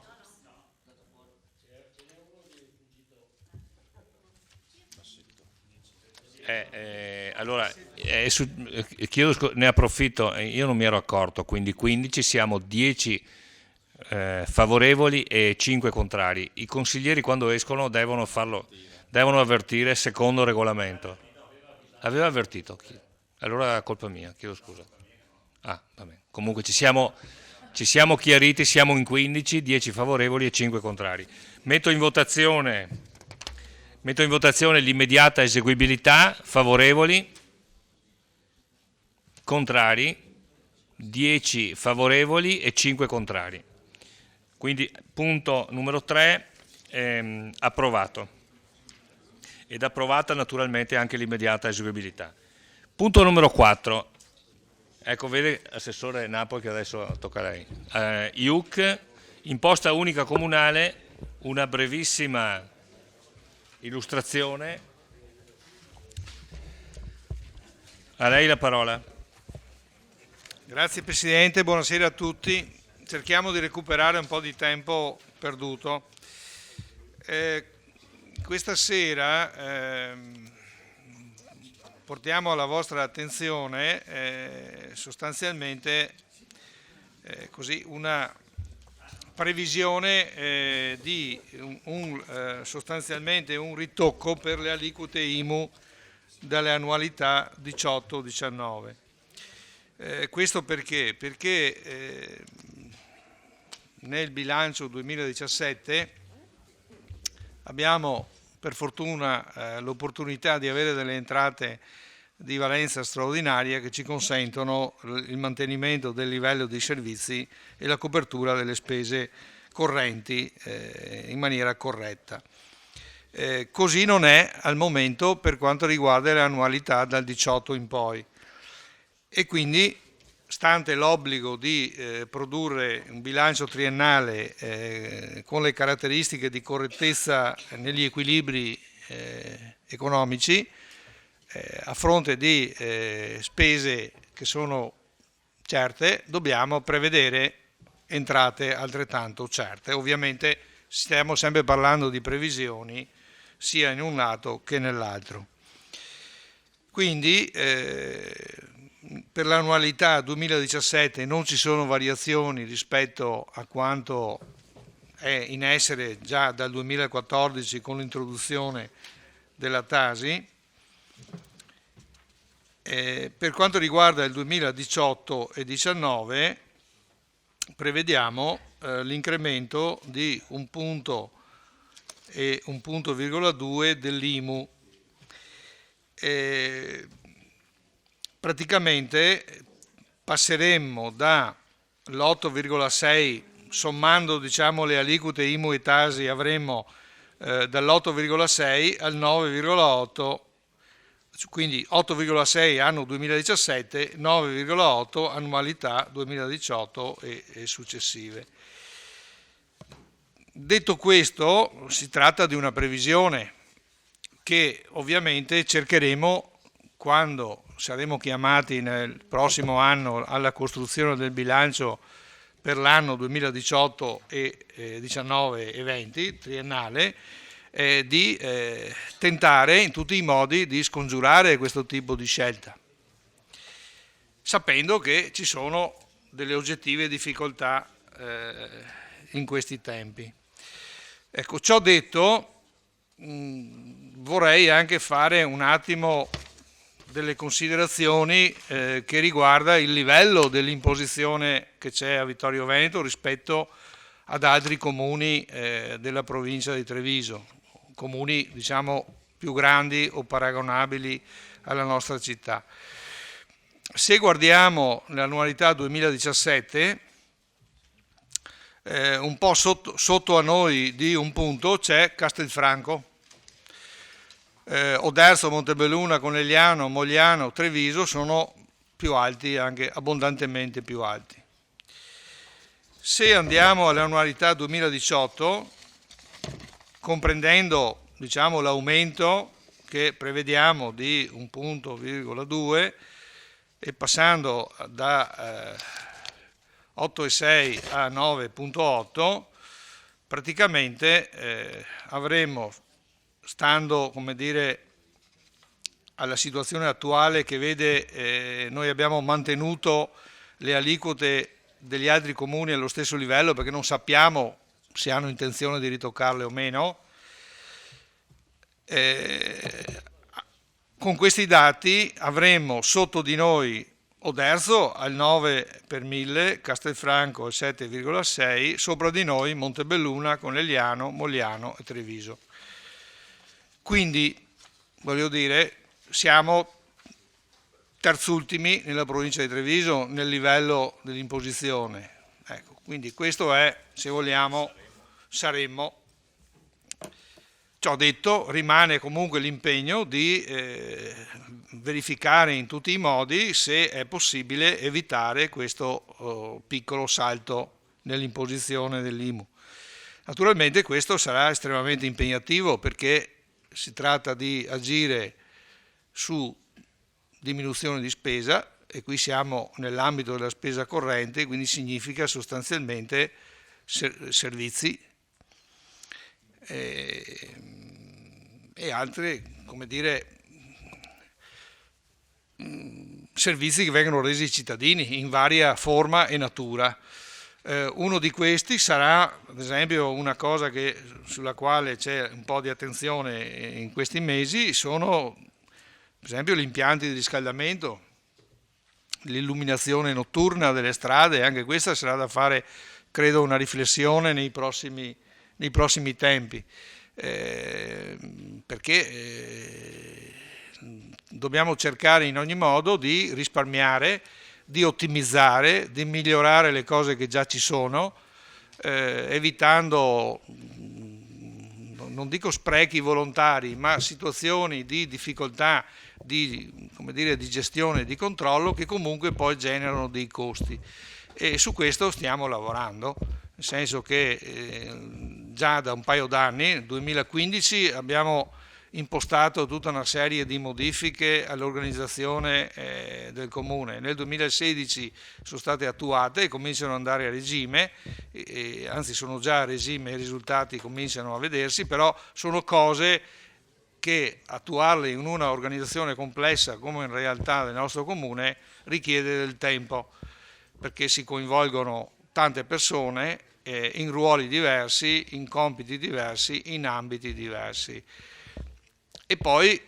allora chiedo ne approfitto, io non mi ero accorto, quindi 15, siamo 10 favorevoli e 5 contrari. I consiglieri quando escono devono avvertire secondo regolamento. Aveva avvertito? Allora è colpa mia, chiedo scusa. Vabbè. Comunque ci siamo chiariti, siamo in 15, 10 favorevoli e 5 contrari. Metto in votazione l'immediata eseguibilità, favorevoli, contrari, 10 favorevoli e 5 contrari. Quindi punto numero 3 approvato. Ed approvata naturalmente anche l'immediata eseguibilità. Punto numero 4. Ecco, vede Assessore Napoli che adesso tocca a lei. IUC, imposta unica comunale, una brevissima illustrazione. A lei la parola. Grazie Presidente, buonasera a tutti. Cerchiamo di recuperare un po' di tempo perduto. Questa sera portiamo alla vostra attenzione sostanzialmente così una previsione di sostanzialmente un ritocco per le aliquote IMU dalle annualità 18-19. Questo perché? Perché nel bilancio 2017 abbiamo per fortuna l'opportunità di avere delle entrate di valenza straordinaria che ci consentono il mantenimento del livello dei servizi e la copertura delle spese correnti in maniera corretta. Così non è al momento per quanto riguarda le annualità dal 18 in poi, e quindi, stante l'obbligo di produrre un bilancio triennale con le caratteristiche di correttezza negli equilibri economici, a fronte di spese che sono certe, dobbiamo prevedere entrate altrettanto certe. Ovviamente stiamo sempre parlando di previsioni sia in un lato che nell'altro. Quindi per l'annualità 2017 non ci sono variazioni rispetto a quanto è in essere già dal 2014 con l'introduzione della Tasi. Per quanto riguarda il 2018 e 2019 prevediamo l'incremento di 1 punto e 1,2 punti dell'IMU. Praticamente passeremmo dall'8,6, sommando diciamo le aliquote IMU e Tasi, avremmo dall'8,6 al 9,8, quindi 8,6 anno 2017, 9,8 annualità 2018 e successive. Detto questo, si tratta di una previsione che ovviamente cercheremo, quando saremo chiamati nel prossimo anno alla costruzione del bilancio per l'anno 2018 e 19 e 20 triennale, di tentare in tutti i modi di scongiurare questo tipo di scelta, sapendo che ci sono delle oggettive difficoltà in questi tempi. Ecco, ciò detto, vorrei anche fare un attimo delle considerazioni che riguarda il livello dell'imposizione che c'è a Vittorio Veneto rispetto ad altri comuni della provincia di Treviso, comuni diciamo più grandi o paragonabili alla nostra città. Se guardiamo l'annualità 2017, un po' sotto a noi di 1 punto c'è Castelfranco, Oderzo, Montebelluna, Conegliano, Mogliano, Treviso sono più alti, anche abbondantemente più alti. Se andiamo all'annualità 2018, comprendendo diciamo, l'aumento che prevediamo di 1,2 punti e passando da 8,6 a 9,8, praticamente avremmo, stando come dire, alla situazione attuale che vede noi abbiamo mantenuto le aliquote degli altri comuni allo stesso livello perché non sappiamo se hanno intenzione di ritoccarle o meno. Con questi dati avremmo sotto di noi Oderzo al 9 per 1000, Castelfranco al 7,6, sopra di noi Montebelluna, Conegliano, Mogliano e Treviso. Quindi, voglio dire, siamo terzultimi nella provincia di Treviso nel livello dell'imposizione. Ecco, quindi questo è, se vogliamo, saremmo. Ciò detto, rimane comunque l'impegno di verificare in tutti i modi se è possibile evitare questo piccolo salto nell'imposizione dell'IMU. Naturalmente questo sarà estremamente impegnativo perché si tratta di agire su diminuzione di spesa e qui siamo nell'ambito della spesa corrente, quindi significa sostanzialmente servizi e altre, come dire, servizi che vengono resi ai cittadini in varia forma e natura. Uno di questi sarà, ad esempio, una cosa sulla quale c'è un po' di attenzione in questi mesi, sono Per esempio gli impianti di riscaldamento, l'illuminazione notturna delle strade, anche questa sarà da fare, credo, una riflessione nei prossimi tempi, perché dobbiamo cercare in ogni modo di risparmiare, di ottimizzare, di migliorare le cose che già ci sono, evitando, non dico sprechi volontari, ma situazioni di difficoltà di gestione e di controllo che comunque poi generano dei costi. E su questo stiamo lavorando, nel senso che già da un paio d'anni, nel 2015, abbiamo impostato tutta una serie di modifiche all'organizzazione del comune. Nel 2016 sono state attuate e cominciano ad andare a regime, anzi sono già a regime, i risultati cominciano a vedersi, però sono cose che attuarle in una organizzazione complessa come in realtà del nostro comune richiede del tempo, perché si coinvolgono tante persone in ruoli diversi, in compiti diversi, in ambiti diversi. E poi,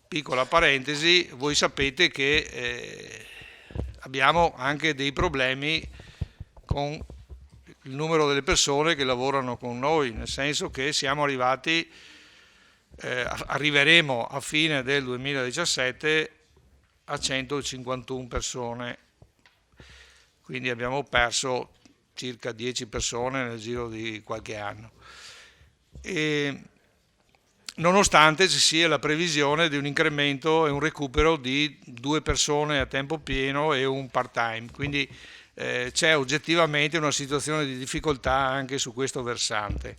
piccola parentesi, voi sapete che abbiamo anche dei problemi con il numero delle persone che lavorano con noi, nel senso che siamo arrivati, arriveremo a fine del 2017 a 151 persone, quindi abbiamo perso circa 10 persone nel giro di qualche anno. E nonostante ci sia la previsione di un incremento e un recupero di 2 persone a tempo pieno e un part-time, quindi c'è oggettivamente una situazione di difficoltà anche su questo versante,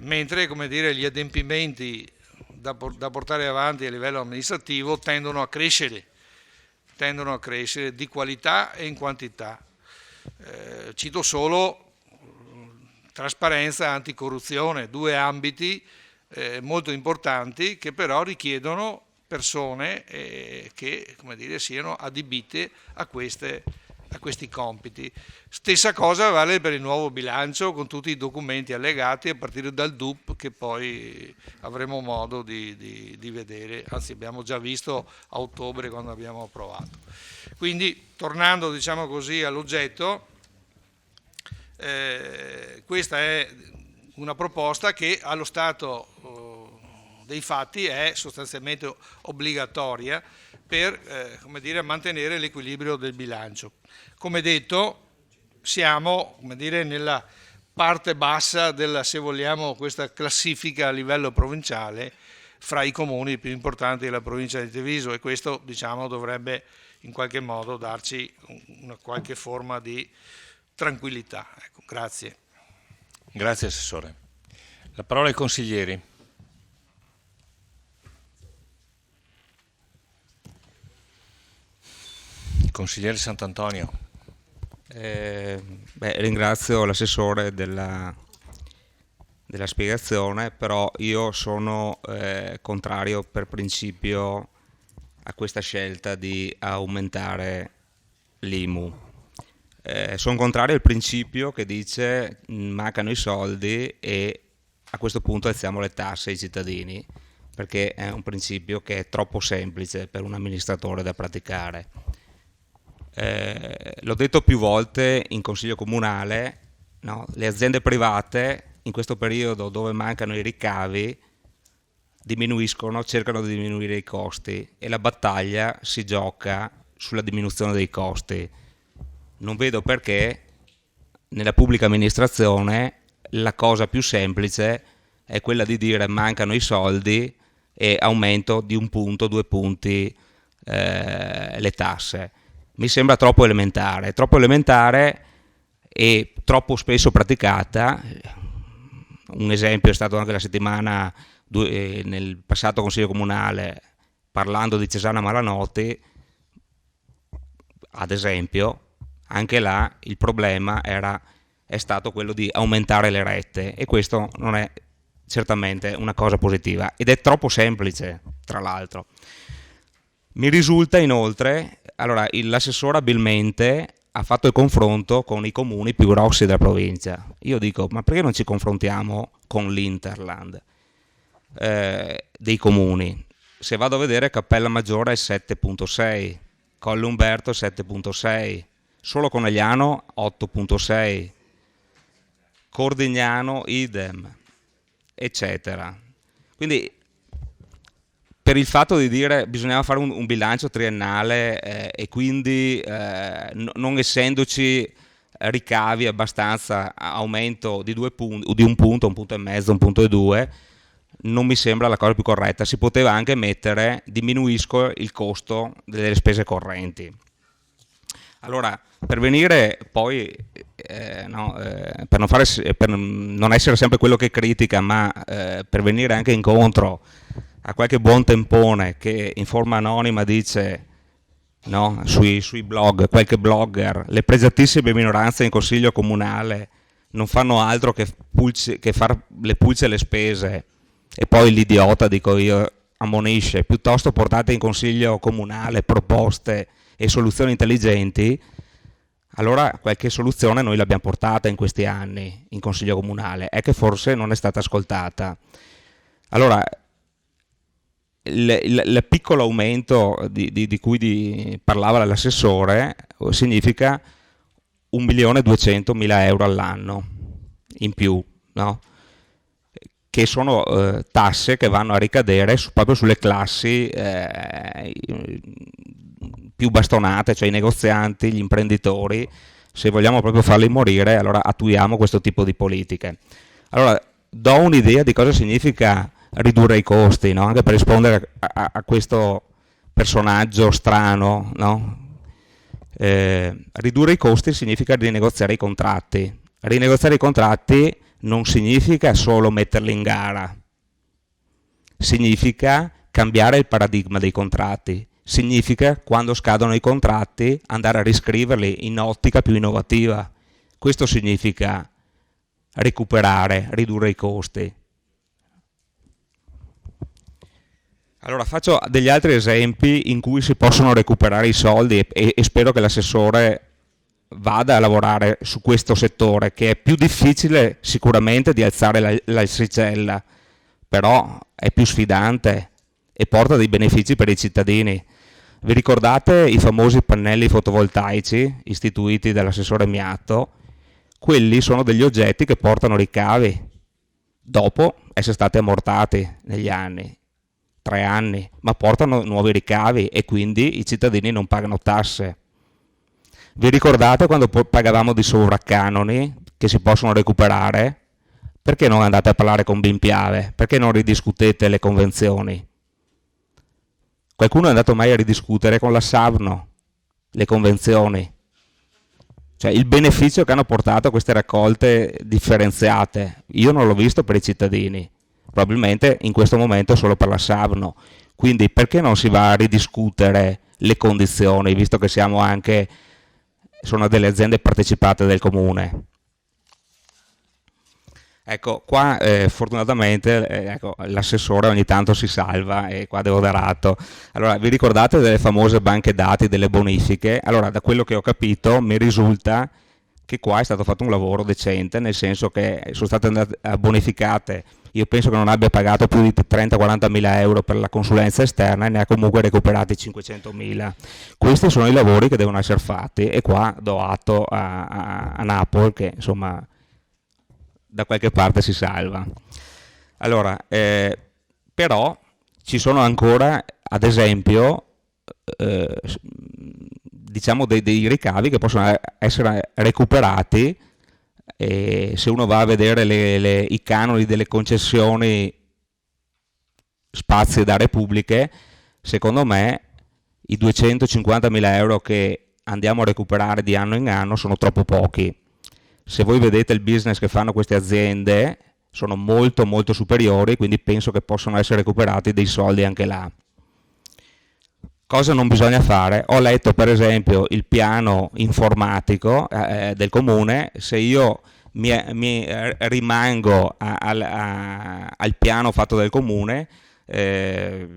mentre gli adempimenti da portare avanti a livello amministrativo tendono a crescere di qualità e in quantità. Cito solo trasparenza e anticorruzione, 2 ambiti molto importanti che però richiedono persone che siano adibite a questi compiti. Stessa cosa vale per il nuovo bilancio con tutti i documenti allegati a partire dal DUP che poi avremo modo di vedere, anzi abbiamo già visto a ottobre quando abbiamo approvato. Quindi tornando all'oggetto, questa è una proposta che allo stato dei fatti è sostanzialmente obbligatoria per mantenere l'equilibrio del bilancio. Come detto, siamo nella parte bassa della, se vogliamo, questa classifica a livello provinciale fra i comuni più importanti della provincia di Treviso, e questo dovrebbe in qualche modo darci una qualche forma di tranquillità. Ecco, grazie. Grazie Assessore. La parola ai consiglieri. Consigliere Sant'Antonio. Ringrazio l'assessore della spiegazione, però io sono contrario per principio a questa scelta di aumentare l'IMU. Sono contrario al principio che dice mancano i soldi e a questo punto alziamo le tasse ai cittadini, perché è un principio che è troppo semplice per un amministratore da praticare. L'ho detto più volte in consiglio comunale, no? Le aziende private in questo periodo dove mancano i ricavi cercano di diminuire i costi, e la battaglia si gioca sulla diminuzione dei costi. Non vedo perché nella pubblica amministrazione la cosa più semplice è quella di dire mancano i soldi e aumento di 1 punto, 2 punti le tasse. Mi sembra troppo elementare e troppo spesso praticata. Un esempio è stato anche la settimana nel passato consiglio comunale, parlando di Cesana Malanotti, ad esempio, anche là il problema è stato quello di aumentare le rette, e questo non è certamente una cosa positiva ed è troppo semplice, tra l'altro. Mi risulta inoltre, l'assessore abilmente ha fatto il confronto con i comuni più grossi della provincia. Io dico, ma perché non ci confrontiamo con l'Interland dei comuni? se vado a vedere Cappella Maggiore è 7.6, Colle Umberto 7.6, solo Conegliano 8.6, Cordignano idem, eccetera. Quindi per il fatto di dire bisognava fare un bilancio triennale e quindi non essendoci ricavi abbastanza, aumento di 2 punti, di un punto e mezzo, 1,2, non mi sembra la cosa più corretta. Si poteva anche mettere diminuisco il costo delle spese correnti. Allora, per venire poi, per non essere sempre quello che critica, ma per venire anche incontro a qualche buon tempone che in forma anonima dice, no, sui blog, qualche blogger, le pregiatissime minoranze in consiglio comunale non fanno altro che far le pulce e le spese, e poi l'idiota, dico io, ammonisce, piuttosto portate in consiglio comunale proposte e soluzioni intelligenti. Allora qualche soluzione noi l'abbiamo portata in questi anni in consiglio comunale, è che forse non è stata ascoltata. Allora il piccolo aumento di cui parlava l'assessore significa 1.200.000 euro all'anno in più, no? Che sono tasse che vanno a ricadere proprio sulle classi più bastonate, cioè i negozianti, gli imprenditori. Se vogliamo proprio farli morire, allora attuiamo questo tipo di politiche. Allora do un'idea di cosa significa ridurre i costi, no? Anche per rispondere a questo personaggio strano, no? Ridurre i costi significa rinegoziare i contratti. Rinegoziare i contratti non significa solo metterli in gara, significa cambiare il paradigma dei contratti, significa quando scadono i contratti andare a riscriverli in ottica più innovativa. Questo significa recuperare, ridurre i costi. Allora faccio degli altri esempi in cui si possono recuperare i soldi e spero che l'assessore vada a lavorare su questo settore, che è più difficile sicuramente di alzare l'asticella, però è più sfidante e porta dei benefici per i cittadini. Vi ricordate i famosi pannelli fotovoltaici istituiti dall'assessore Miatto? Quelli sono degli oggetti che portano ricavi dopo essere stati ammortati negli anni, 3 anni, ma portano nuovi ricavi e quindi i cittadini non pagano tasse. Vi ricordate quando pagavamo di sovraccanoni che si possono recuperare? Perché non andate a parlare con Bimpiave? Perché non ridiscutete le convenzioni? Qualcuno è andato mai a ridiscutere con la Savno le convenzioni? Cioè il beneficio che hanno portato queste raccolte differenziate, io non l'ho visto per i cittadini, probabilmente in questo momento solo per la Savno. Quindi perché non si va a ridiscutere le condizioni, visto che sono delle aziende partecipate del comune? Ecco, qua fortunatamente l'assessore ogni tanto si salva e qua devo dar atto. Allora, vi ricordate delle famose banche dati delle bonifiche? Allora, da quello che ho capito mi risulta che qua è stato fatto un lavoro decente, nel senso che sono state bonificate, io penso che non abbia pagato più di 30-40 mila euro per la consulenza esterna e ne ha comunque recuperati 500.000. Questi sono i lavori che devono essere fatti e qua do atto a Napoli che insomma da qualche parte si salva. Allora, però ci sono ancora, ad esempio, diciamo dei ricavi che possono essere recuperati. E se uno va a vedere i canoni delle concessioni spazi ed aree pubbliche, secondo me i 250.000 euro che andiamo a recuperare di anno in anno sono troppo pochi. Se voi vedete il business che fanno queste aziende sono molto molto superiori, quindi penso che possano essere recuperati dei soldi anche là. Cosa non bisogna fare? Ho letto per esempio il piano informatico del comune. Se io mi rimango al piano fatto dal comune e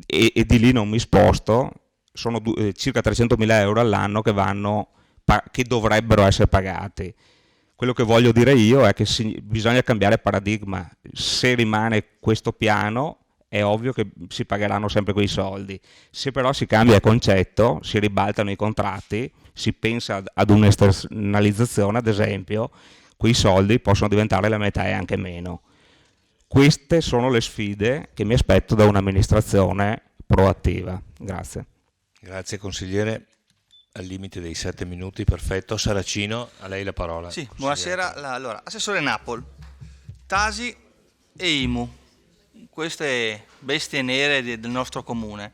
di lì non mi sposto, sono circa 300.000 euro all'anno che dovrebbero essere pagati. Quello che voglio dire io è che bisogna cambiare paradigma. Se rimane questo piano è ovvio che si pagheranno sempre quei soldi. Se però si cambia concetto, si ribaltano i contratti, si pensa ad un'esternalizzazione, ad esempio, quei soldi possono diventare la metà e anche meno. Queste sono le sfide che mi aspetto da un'amministrazione proattiva. Grazie. Grazie consigliere, al limite dei 7 minuti, perfetto. Saracino, a lei la parola. Sì, buonasera. Allora, assessore Napoli, Tasi e IMU, queste bestie nere del nostro comune,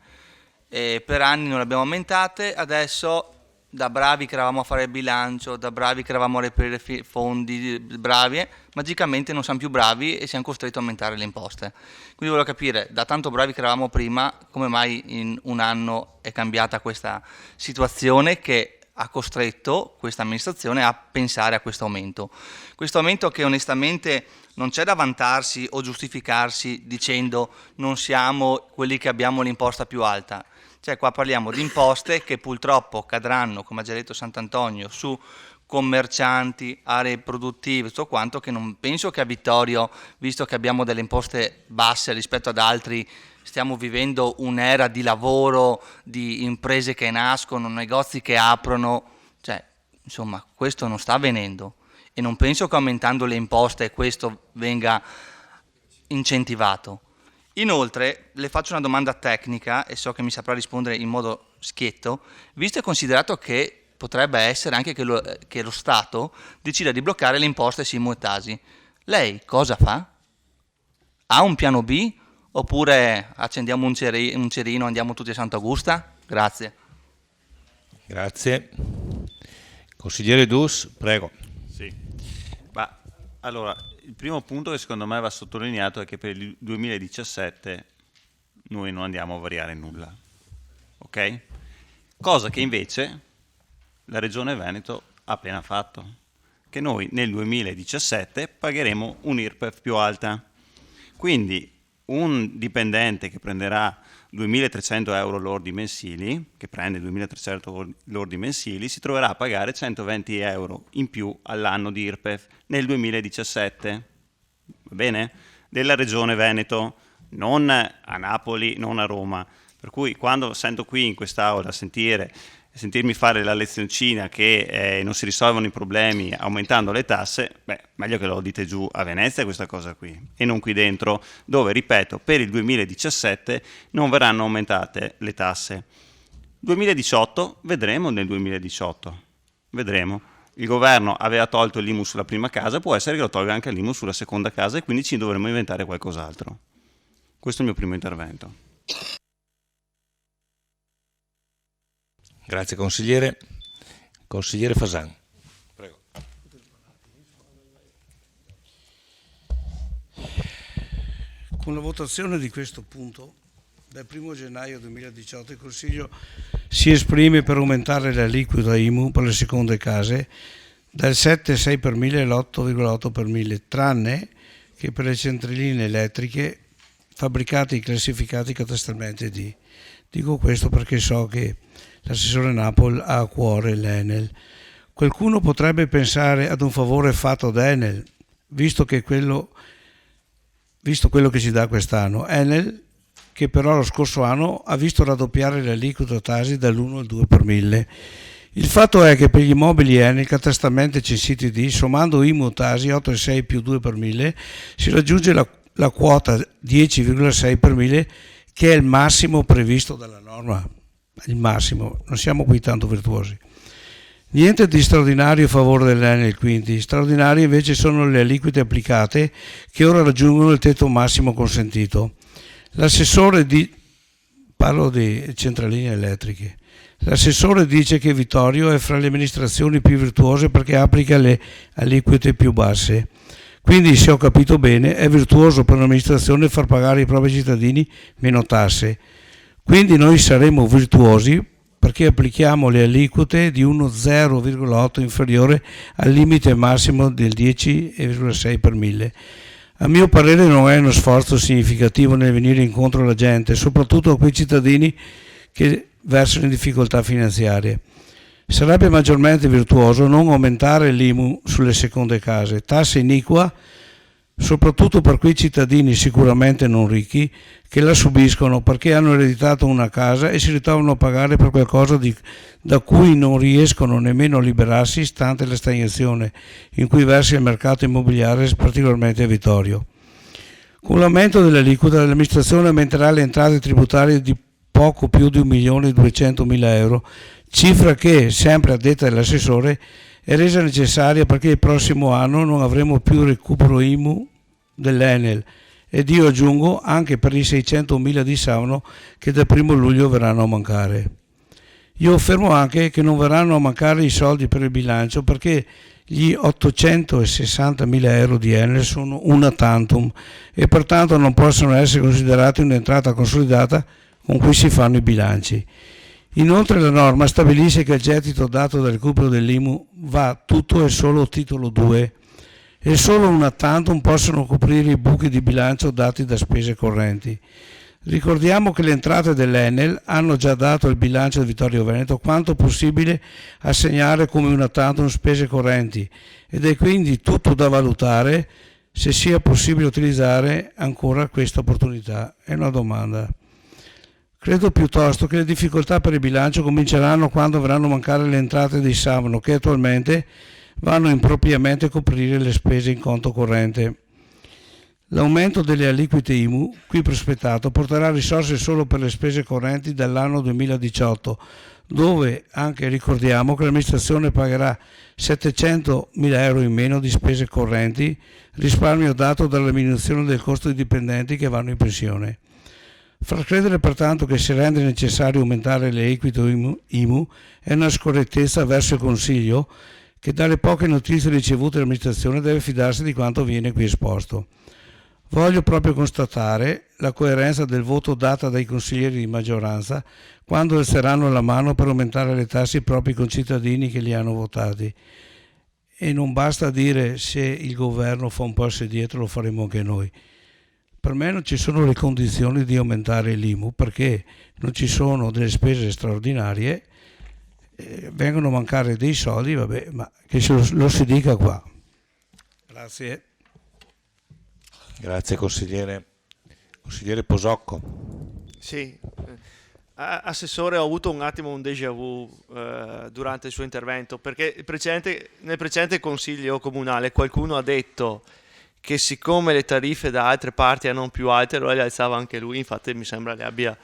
per anni non le abbiamo aumentate, adesso da bravi che eravamo a fare il bilancio, da bravi che eravamo a reperire fondi, bravi, magicamente non siamo più bravi e siamo costretti a aumentare le imposte. Quindi volevo capire, da tanto bravi che eravamo prima, come mai in un anno è cambiata questa situazione che ha costretto questa amministrazione a pensare a questo aumento. Questo aumento che onestamente non c'è da vantarsi o giustificarsi dicendo non siamo quelli che abbiamo l'imposta più alta. Cioè qua parliamo di imposte che purtroppo cadranno, come ha già detto Sant'Antonio, su commercianti, aree produttive, tutto quanto, che non penso che a Vittorio, visto che abbiamo delle imposte basse rispetto ad altri, stiamo vivendo un'era di lavoro, di imprese che nascono, negozi che aprono, cioè insomma questo non sta avvenendo e non penso che aumentando le imposte questo venga incentivato. Inoltre le faccio una domanda tecnica e so che mi saprà rispondere in modo schietto, visto e considerato che potrebbe essere anche che lo Stato decida di bloccare le imposte SIMU e Tasi. Lei cosa fa? Ha un piano B oppure accendiamo un cerino e andiamo tutti a Sant'Augusta? Grazie. Grazie. Consigliere Dus, prego. Sì. Allora, il primo punto che secondo me va sottolineato è che per il 2017 noi non andiamo a variare nulla, ok? Cosa che invece la Regione Veneto ha appena fatto, che noi nel 2017 pagheremo un'IRPEF più alta. Quindi un dipendente che prenderà 2.300 euro lordi mensili, che prende 2.300 lordi mensili, si troverà a pagare 120 euro in più all'anno di IRPEF nel 2017, va bene? Della Regione Veneto, non a Napoli, non a Roma. Per cui quando sento qui in quest'aula sentirmi fare la lezioncina che non si risolvono i problemi aumentando le tasse, meglio che lo dite giù a Venezia questa cosa qui e non qui dentro, dove, ripeto, per il 2017 non verranno aumentate le tasse. 2018, vedremo nel 2018, vedremo. Il governo aveva tolto l'IMU sulla prima casa, può essere che lo tolga anche l'IMU sulla seconda casa e quindi ci dovremo inventare qualcos'altro. Questo è il mio primo intervento. Grazie consigliere. Consigliere Fasan. Prego. Con la votazione di questo punto, dal 1 gennaio 2018 il Consiglio si esprime per aumentare l'aliquota IMU per le seconde case dal 7,6 per mille all'8,8 per mille, tranne che per le centraline elettriche fabbricate e classificate catastralmente D. Dico questo perché so che l'assessore Napoli ha a cuore l'Enel. Qualcuno potrebbe pensare ad un favore fatto da Enel, visto quello che ci dà quest'anno. Enel, che però lo scorso anno ha visto raddoppiare l'aliquota Tasi dall'1 al 2 per mille. Il fatto è che per gli immobili Enel catastralmente censiti D, sommando IMU e Tasi 8,6 più 2 per mille, si raggiunge la quota 10,6 per mille, che è il massimo previsto dalla norma. Il massimo, non siamo qui tanto virtuosi. Niente di straordinario a favore dell'Enel, quindi straordinarie invece sono le aliquote applicate che ora raggiungono il tetto massimo consentito. L'assessore parlo di centraline elettriche. L'assessore dice che Vittorio è fra le amministrazioni più virtuose perché applica le aliquote più basse. Quindi, se ho capito bene, è virtuoso per un'amministrazione far pagare ai propri cittadini meno tasse. Quindi noi saremo virtuosi perché applichiamo le aliquote di uno 0,8 inferiore al limite massimo del 10,6 per mille. A mio parere non è uno sforzo significativo nel venire incontro alla gente, soprattutto a quei cittadini che versano in difficoltà finanziarie. Sarebbe maggiormente virtuoso non aumentare l'IMU sulle seconde case, tassa iniqua soprattutto per quei cittadini sicuramente non ricchi che la subiscono perché hanno ereditato una casa e si ritrovano a pagare per qualcosa da cui non riescono nemmeno a liberarsi, stante la stagnazione in cui versa il mercato immobiliare, particolarmente a Vittorio. Con l'aumento dell'aliquota l'amministrazione aumenterà le entrate tributarie di poco più di 1.200.000 euro, cifra che, sempre a detta dell'assessore, è resa necessaria perché il prossimo anno non avremo più recupero IMU dell'Enel ed io aggiungo anche per i 600.000 di Sauno che dal 1 luglio verranno a mancare. Io affermo anche che non verranno a mancare i soldi per il bilancio perché gli 860.000 euro di Enel sono una tantum e pertanto non possono essere considerati un'entrata consolidata con cui si fanno i bilanci. Inoltre la norma stabilisce che il gettito dato dal recupero dell'IMU va tutto e solo titolo 2 e solo una tantum possono coprire i buchi di bilancio dati da spese correnti. Ricordiamo che le entrate dell'Enel hanno già dato al bilancio di Vittorio Veneto quanto possibile assegnare come una tantum spese correnti ed è quindi tutto da valutare se sia possibile utilizzare ancora questa opportunità. È una domanda. Credo piuttosto che le difficoltà per il bilancio cominceranno quando verranno a mancare le entrate dei Savno che attualmente vanno impropriamente a coprire le spese in conto corrente. L'aumento delle aliquote IMU, qui prospettato, porterà risorse solo per le spese correnti dall'anno 2018, dove anche ricordiamo che l'amministrazione pagherà 700.000 euro in meno di spese correnti, risparmio dato dalla diminuzione del costo dei dipendenti che vanno in pensione. Far credere pertanto che si rende necessario aumentare le aliquote IMU è una scorrettezza verso il Consiglio che dalle poche notizie ricevute dall'amministrazione deve fidarsi di quanto viene qui esposto. Voglio proprio constatare la coerenza del voto data dai consiglieri di maggioranza quando alzeranno la mano per aumentare le tasse ai propri concittadini che li hanno votati. E non basta dire se il governo fa un passo indietro lo faremo anche noi. Per me non ci sono le condizioni di aumentare l'IMU perché non ci sono delle spese straordinarie, vengono a mancare dei soldi, vabbè, ma che lo si dica qua. Grazie. Grazie consigliere. Consigliere Posocco. Sì, Assessore, ho avuto un attimo un déjà vu durante il suo intervento perché nel precedente consiglio comunale qualcuno ha detto che siccome le tariffe da altre parti erano più alte allora le alzava anche lui, infatti mi sembra le abbia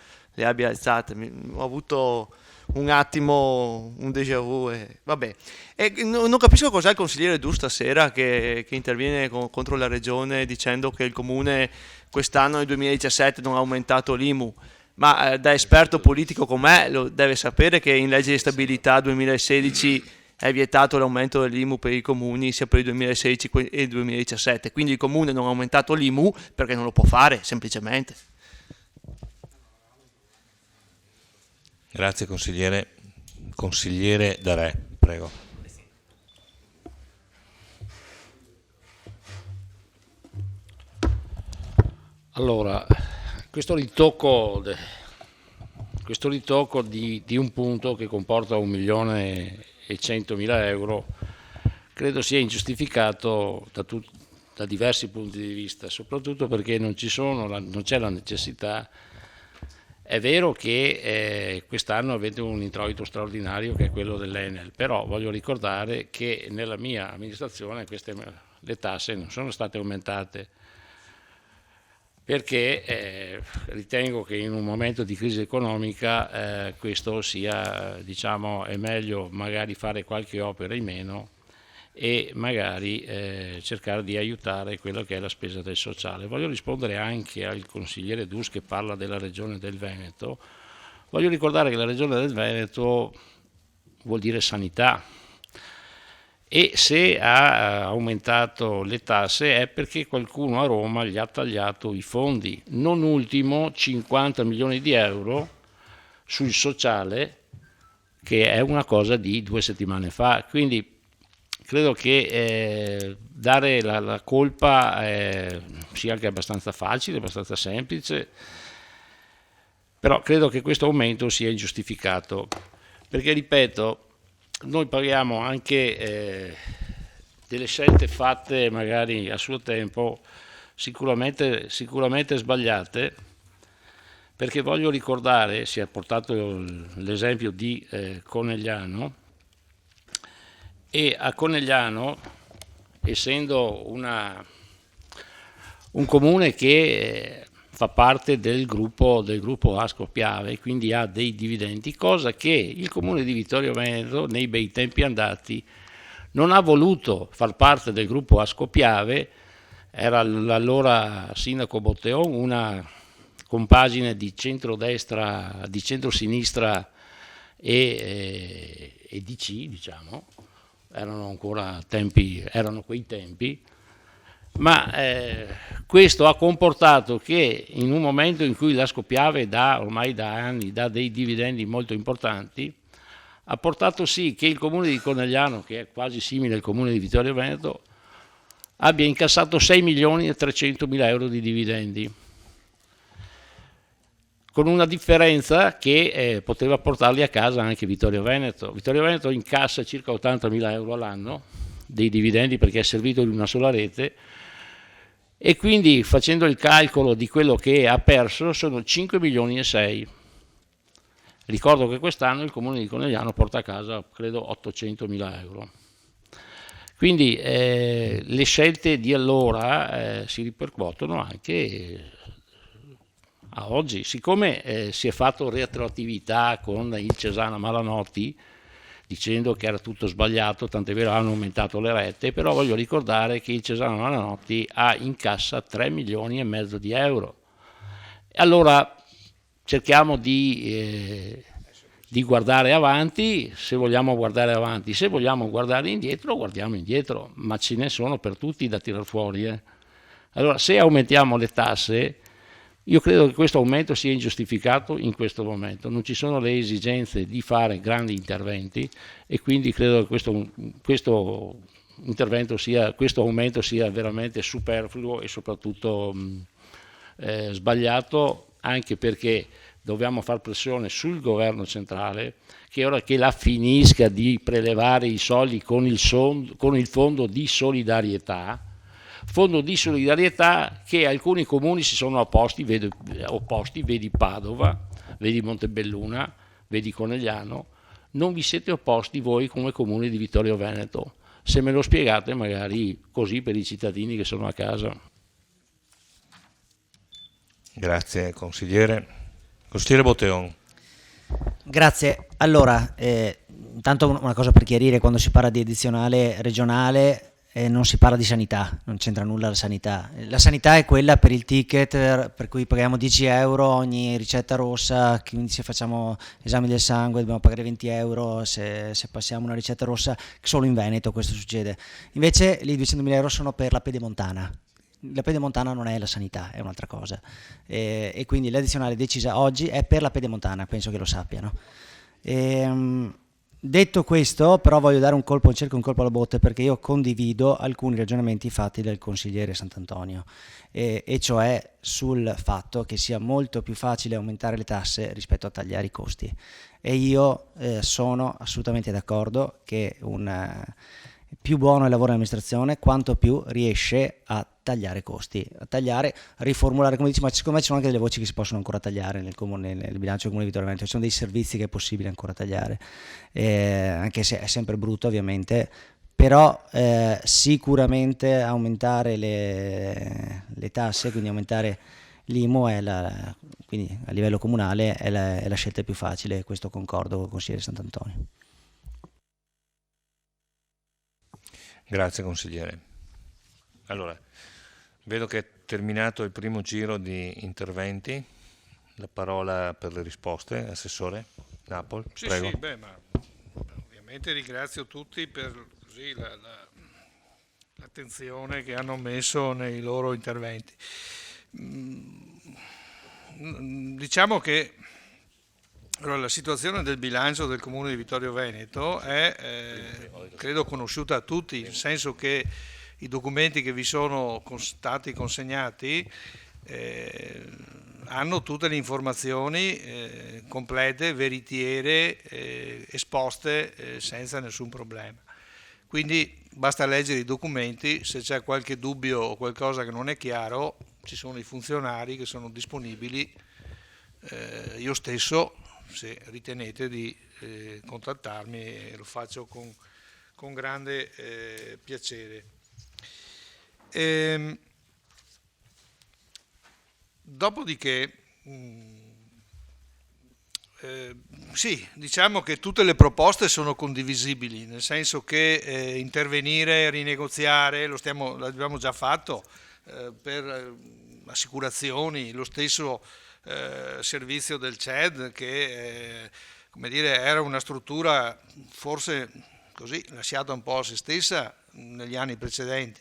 alzate. Ho avuto un attimo un déjà vu e vabbè. E non capisco cos'è il consigliere Du stasera che interviene contro la regione dicendo che il comune quest'anno nel 2017 non ha aumentato l'IMU, ma da esperto politico com'è lo deve sapere che in legge di stabilità 2016 è vietato l'aumento dell'IMU per i comuni sia per il 2016 e il 2017, quindi il comune non ha aumentato l'IMU perché non lo può fare semplicemente. Grazie consigliere. Consigliere Darè, prego. Allora, questo ritocco di un punto che comporta 1.100.000 euro credo sia ingiustificato da diversi punti di vista, soprattutto perché non c'è la necessità. È vero che quest'anno avete un introito straordinario che è quello dell'Enel, però voglio ricordare che nella mia amministrazione le tasse non sono state aumentate perché ritengo che in un momento di crisi economica questo sia, diciamo, è meglio magari fare qualche opera in meno e magari cercare di aiutare quello che è la spesa del sociale. Voglio rispondere anche al consigliere Dus che parla della regione del Veneto. Voglio ricordare che la regione del Veneto vuol dire sanità e se ha aumentato le tasse è perché qualcuno a Roma gli ha tagliato i fondi, non ultimo 50 milioni di euro sul sociale, che è una cosa di 2 settimane fa. Quindi credo che dare la colpa sia anche abbastanza facile, abbastanza semplice, però credo che questo aumento sia ingiustificato, perché ripeto, noi paghiamo anche delle scelte fatte magari a suo tempo sicuramente sbagliate, perché voglio ricordare, si è portato l'esempio di Conegliano, e a Conegliano, essendo un comune che fa parte del gruppo Asco Piave, quindi ha dei dividendi, cosa che il comune di Vittorio Veneto nei bei tempi andati non ha voluto far parte del gruppo Asco Piave. Era l'allora sindaco Botteon, una compagine di centrodestra, di centrosinistra e DC, diciamo, erano quei tempi, ma questo ha comportato che in un momento in cui l'Asco Piave ormai da anni dà dei dividendi molto importanti, ha portato sì che il comune di Conegliano, che è quasi simile al comune di Vittorio Veneto, abbia incassato 6.300.000 euro di dividendi, con una differenza che poteva portarli a casa anche Vittorio Veneto. Vittorio Veneto incassa circa 80.000 euro all'anno dei dividendi perché è servito di una sola rete, e quindi facendo il calcolo di quello che ha perso sono 5 milioni e 6. Ricordo che quest'anno il comune di Conegliano porta a casa credo 800.000 euro. Quindi le scelte di allora si ripercuotono anche a oggi. Siccome si è fatto retroattività con il Cesana Malanotti, dicendo che era tutto sbagliato, tant'è vero hanno aumentato le rette, però voglio ricordare che il Cesana Malanotti ha in cassa 3 milioni e mezzo di euro. Allora cerchiamo di guardare avanti, se vogliamo guardare avanti. Se vogliamo guardare indietro, guardiamo indietro, ma ce ne sono per tutti da tirar fuori. Allora, se aumentiamo le tasse, io credo che questo aumento sia ingiustificato in questo momento, non ci sono le esigenze di fare grandi interventi, e quindi credo che questo aumento sia veramente superfluo e soprattutto sbagliato, anche perché dobbiamo far pressione sul governo centrale, che ora che la finisca di prelevare i soldi con il fondo di solidarietà che alcuni comuni si sono opposti, vedi Padova, vedi Montebelluna, vedi Conegliano. Non vi siete opposti voi come comune di Vittorio Veneto? Se me lo spiegate magari così per i cittadini che sono a casa. Grazie consigliere. Consigliere Botteon. Grazie. Allora, intanto una cosa per chiarire: quando si parla di addizionale regionale non si parla di sanità, non c'entra nulla la sanità. La sanità è quella per il ticket, per cui paghiamo 10 euro ogni ricetta rossa, quindi se facciamo esami del sangue dobbiamo pagare 20 euro se passiamo una ricetta rossa, solo in Veneto questo succede. Invece lì 200.000 euro sono per la pedemontana. La pedemontana non è la sanità, è un'altra cosa, e quindi l'addizionale decisa oggi è per la pedemontana, penso che lo sappiano. Detto questo, però, voglio dare un colpo alla botte, perché io condivido alcuni ragionamenti fatti dal consigliere Sant'Antonio, e cioè sul fatto che sia molto più facile aumentare le tasse rispetto a tagliare i costi, e io sono assolutamente d'accordo che più buono è il lavoro dell'amministrazione, quanto più riesce a tagliare costi, a riformulare, come dici, ma secondo me ci sono anche delle voci che si possono ancora tagliare nel bilancio del Comune di Vittorio Veneto, ci sono dei servizi che è possibile ancora tagliare, anche se è sempre brutto ovviamente, però sicuramente aumentare le tasse, quindi aumentare l'IMU, quindi a livello comunale è la scelta più facile, questo concordo con il consigliere Sant'Antonio. Grazie consigliere. Allora, vedo che è terminato il primo giro di interventi. La parola per le risposte, assessore Napoli. Sì, prego. Sì, ma ovviamente ringrazio tutti per l'attenzione che hanno messo nei loro interventi. Diciamo che la situazione del bilancio del Comune di Vittorio Veneto è credo conosciuta a tutti, nel senso che i documenti che vi sono stati consegnati hanno tutte le informazioni complete, veritiere, esposte senza nessun problema. Quindi basta leggere i documenti, se c'è qualche dubbio o qualcosa che non è chiaro, ci sono i funzionari che sono disponibili, io stesso, se ritenete di contattarmi, lo faccio con grande piacere. Dopodiché, sì, diciamo che tutte le proposte sono condivisibili, nel senso che intervenire, rinegoziare, l'abbiamo già fatto per assicurazioni, lo stesso servizio del CED che come dire, era una struttura forse così lasciata un po' a se stessa negli anni precedenti.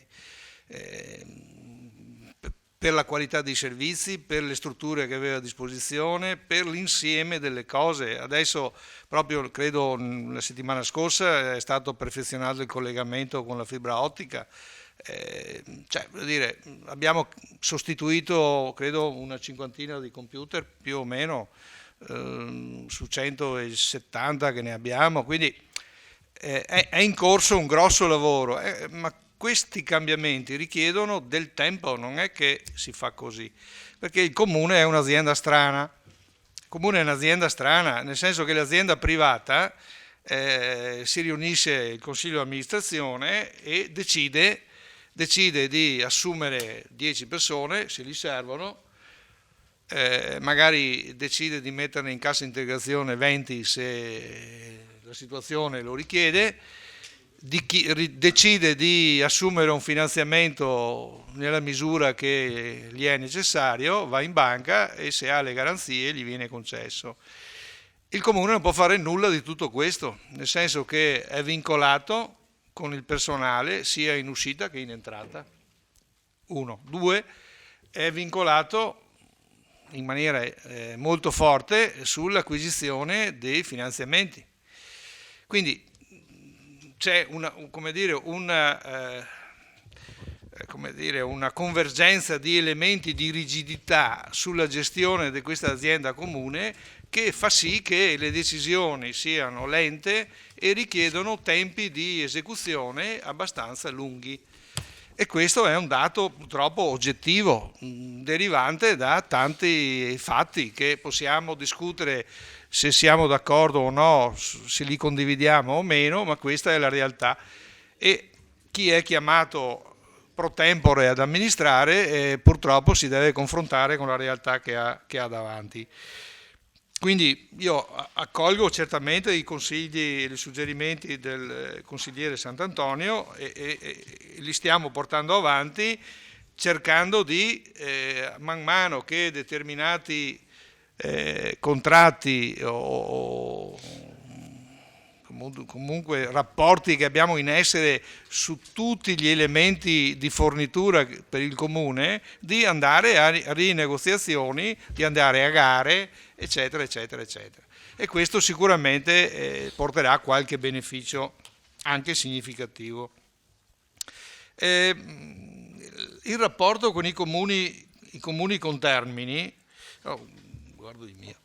Per la qualità dei servizi, per le strutture che aveva a disposizione, per l'insieme delle cose. Adesso proprio credo la settimana scorsa è stato perfezionato il collegamento con la fibra ottica, vuol dire, abbiamo sostituito credo una cinquantina di computer più o meno su 170 che ne abbiamo, quindi è in corso un grosso lavoro, ma questi cambiamenti richiedono del tempo, non è che si fa così, perché il comune è un'azienda strana. Il comune è un'azienda strana, nel senso che l'azienda privata si riunisce il consiglio di amministrazione e decide di assumere 10 persone, se gli servono, magari decide di metterne in cassa integrazione 20 se la situazione lo richiede, decide di assumere un finanziamento nella misura che gli è necessario, va in banca e se ha le garanzie gli viene concesso. Il comune non può fare nulla di tutto questo, nel senso che è vincolato con il personale sia in uscita che in entrata. 1. 2. È vincolato in maniera molto forte sull'acquisizione dei finanziamenti. Quindi c'è una convergenza di elementi di rigidità sulla gestione di questa azienda comune che fa sì che le decisioni siano lente e richiedono tempi di esecuzione abbastanza lunghi. E questo è un dato purtroppo oggettivo, derivante da tanti fatti che possiamo discutere se siamo d'accordo o no, se li condividiamo o meno, ma questa è la realtà. E chi è chiamato pro tempore ad amministrare purtroppo si deve confrontare con la realtà che ha davanti. Quindi io accolgo certamente i consigli e i suggerimenti del consigliere Sant'Antonio e li stiamo portando avanti cercando di, man mano che determinati contratti o comunque rapporti che abbiamo in essere su tutti gli elementi di fornitura per il comune, di andare a rinegoziazioni, di andare a gare, eccetera, eccetera, eccetera. E questo sicuramente porterà qualche beneficio anche significativo. Il rapporto con i comuni contermini, guardo il mio,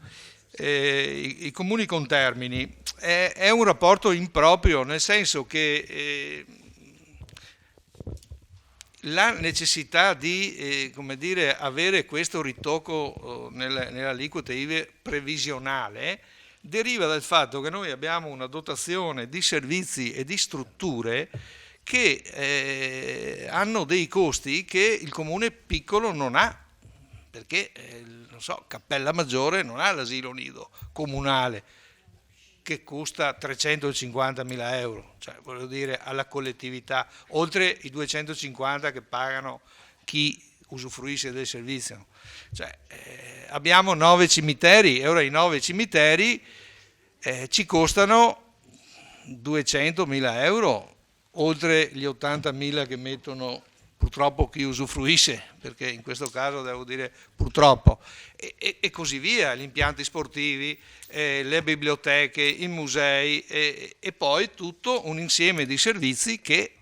i comuni contermini è un rapporto improprio, nel senso che la necessità di avere questo ritocco nelle aliquote IVA previsionale deriva dal fatto che noi abbiamo una dotazione di servizi e di strutture che hanno dei costi che il comune piccolo non ha, perché Cappella Maggiore non ha l'asilo nido comunale che costa 350.000 euro, cioè voglio dire alla collettività, oltre i 250 che pagano chi usufruisce del servizio. Abbiamo 9 cimiteri e ora i 9 cimiteri ci costano 200.000 euro, oltre gli 80.000 che mettono purtroppo chi usufruisce, perché in questo caso devo dire purtroppo, e così via, gli impianti sportivi, le biblioteche, i musei e poi tutto un insieme di servizi che,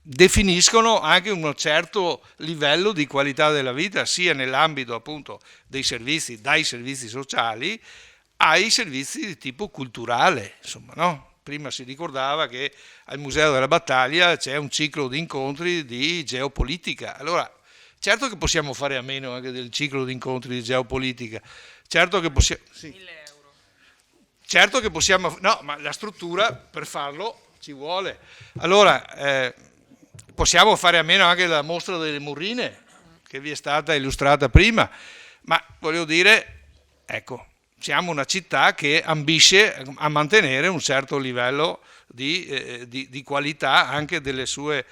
definiscono anche un certo livello di qualità della vita, sia nell'ambito appunto dei servizi, dai servizi sociali ai servizi di tipo culturale, insomma, no? prima si ricordava che al Museo della Battaglia c'è un ciclo di incontri di geopolitica. Allora, certo che possiamo fare a meno anche del ciclo di incontri di geopolitica, certo che possiamo... Sì. 1.000 euro. Certo che possiamo... No, ma la struttura per farlo ci vuole. Allora, possiamo fare a meno anche della mostra delle Murrine, che vi è stata illustrata prima, ma voglio dire, ecco, siamo una città che ambisce a mantenere un certo livello di qualità anche della sua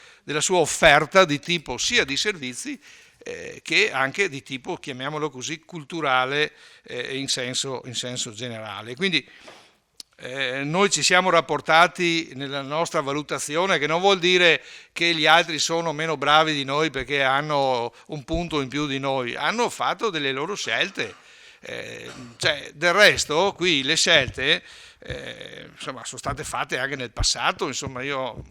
offerta di tipo sia di servizi che anche di tipo, chiamiamolo così, culturale in senso generale. Quindi noi ci siamo rapportati nella nostra valutazione, che non vuol dire che gli altri sono meno bravi di noi perché hanno un punto in più di noi, hanno fatto delle loro scelte. Cioè, del resto qui le scelte insomma, sono state fatte anche nel passato. Insomma, io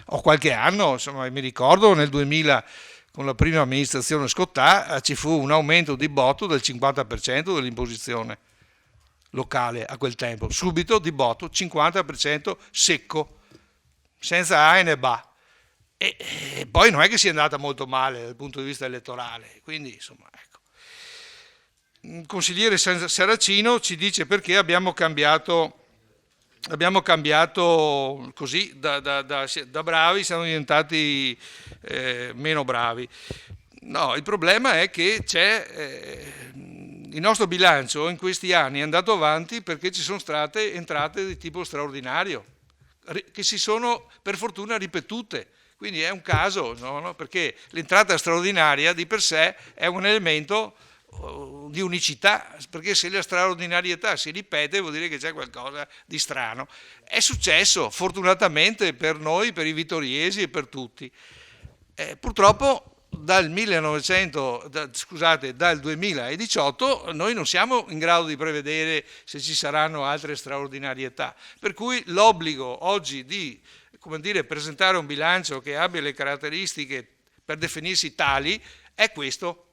ho qualche anno, insomma, mi ricordo nel 2000 con la prima amministrazione Scottà ci fu un aumento di botto del 50% dell'imposizione locale a quel tempo, subito di botto 50% secco, senza A né ba, e poi non è che sia andata molto male dal punto di vista elettorale, quindi insomma, ecco. Il consigliere Saracino ci dice perché abbiamo cambiato così, da bravi siamo diventati meno bravi. No, il problema è che il nostro bilancio in questi anni è andato avanti perché ci sono state entrate di tipo straordinario, che si sono per fortuna ripetute. Quindi è un caso, no? Perché l'entrata straordinaria di per sé è un elemento di unicità, perché se la straordinarietà si ripete vuol dire che c'è qualcosa di strano. È successo fortunatamente per noi, per i vittoriesi e per tutti. Purtroppo dal 2018 noi non siamo in grado di prevedere se ci saranno altre straordinarietà, per cui l'obbligo oggi di, come dire, presentare un bilancio che abbia le caratteristiche per definirsi tali è questo.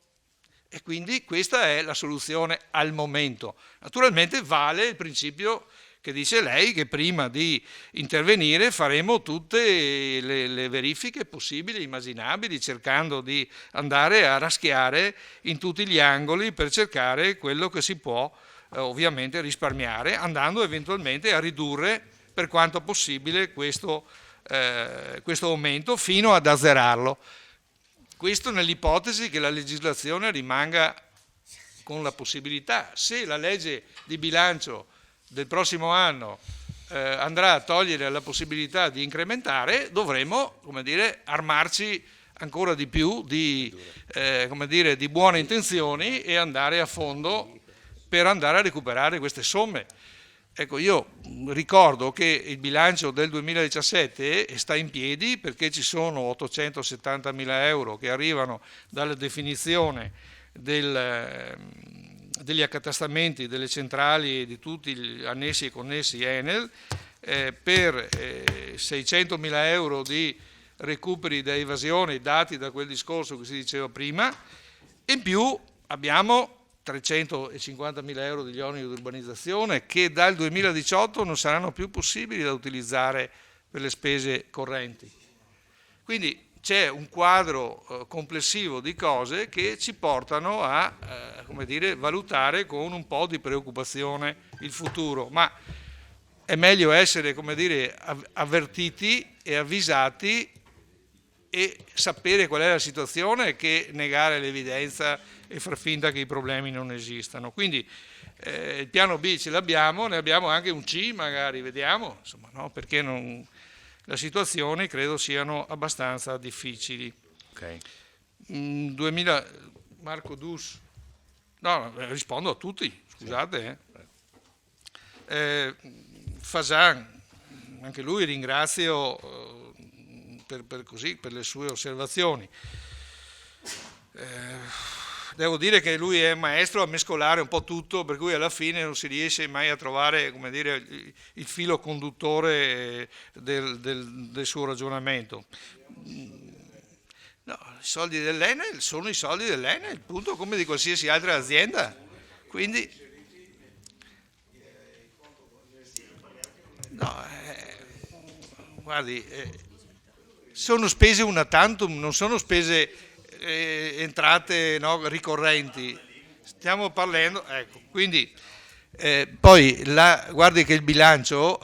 E quindi questa è la soluzione al momento. Naturalmente vale il principio che dice lei, che prima di intervenire faremo tutte le verifiche possibili, immaginabili, cercando di andare a raschiare in tutti gli angoli per cercare quello che si può ovviamente risparmiare, andando eventualmente a ridurre per quanto possibile questo aumento fino ad azzerarlo. Questo nell'ipotesi che la legislazione rimanga con la possibilità, se la legge di bilancio del prossimo anno andrà a togliere la possibilità di incrementare, dovremo, come dire, armarci ancora di più come dire, di buone intenzioni e andare a fondo per andare a recuperare queste somme. Ecco, io ricordo che il bilancio del 2017 sta in piedi perché ci sono 870.000 euro che arrivano dalla definizione degli accatastamenti delle centrali e di tutti gli annessi e connessi Enel, per 600.000 euro di recuperi da evasione dati da quel discorso che si diceva prima, e in più abbiamo 350.000 euro degli oneri di urbanizzazione che dal 2018 non saranno più possibili da utilizzare per le spese correnti. Quindi c'è un quadro complessivo di cose che ci portano a come dire, valutare con un po' di preoccupazione il futuro, ma è meglio essere, come dire, avvertiti e avvisati e sapere qual è la situazione che negare l'evidenza e far finta che i problemi non esistano. Quindi il piano B ce l'abbiamo, ne abbiamo anche un C magari, vediamo, insomma, no? Perché le situazioni credo siano abbastanza difficili. Okay. Marco Dus, no, rispondo a tutti, scusate. Fasan, anche lui ringrazio per le sue osservazioni. Devo dire che lui è maestro a mescolare un po' tutto, per cui alla fine non si riesce mai a trovare, come dire, il filo conduttore del suo ragionamento. No, i soldi dell'Enel sono i soldi dell'Enel, punto, come di qualsiasi altra azienda. Quindi No, guardi, sono spese una tantum, non sono spese entrate, no, ricorrenti. Stiamo parlando, ecco, quindi poi guardi che il bilancio,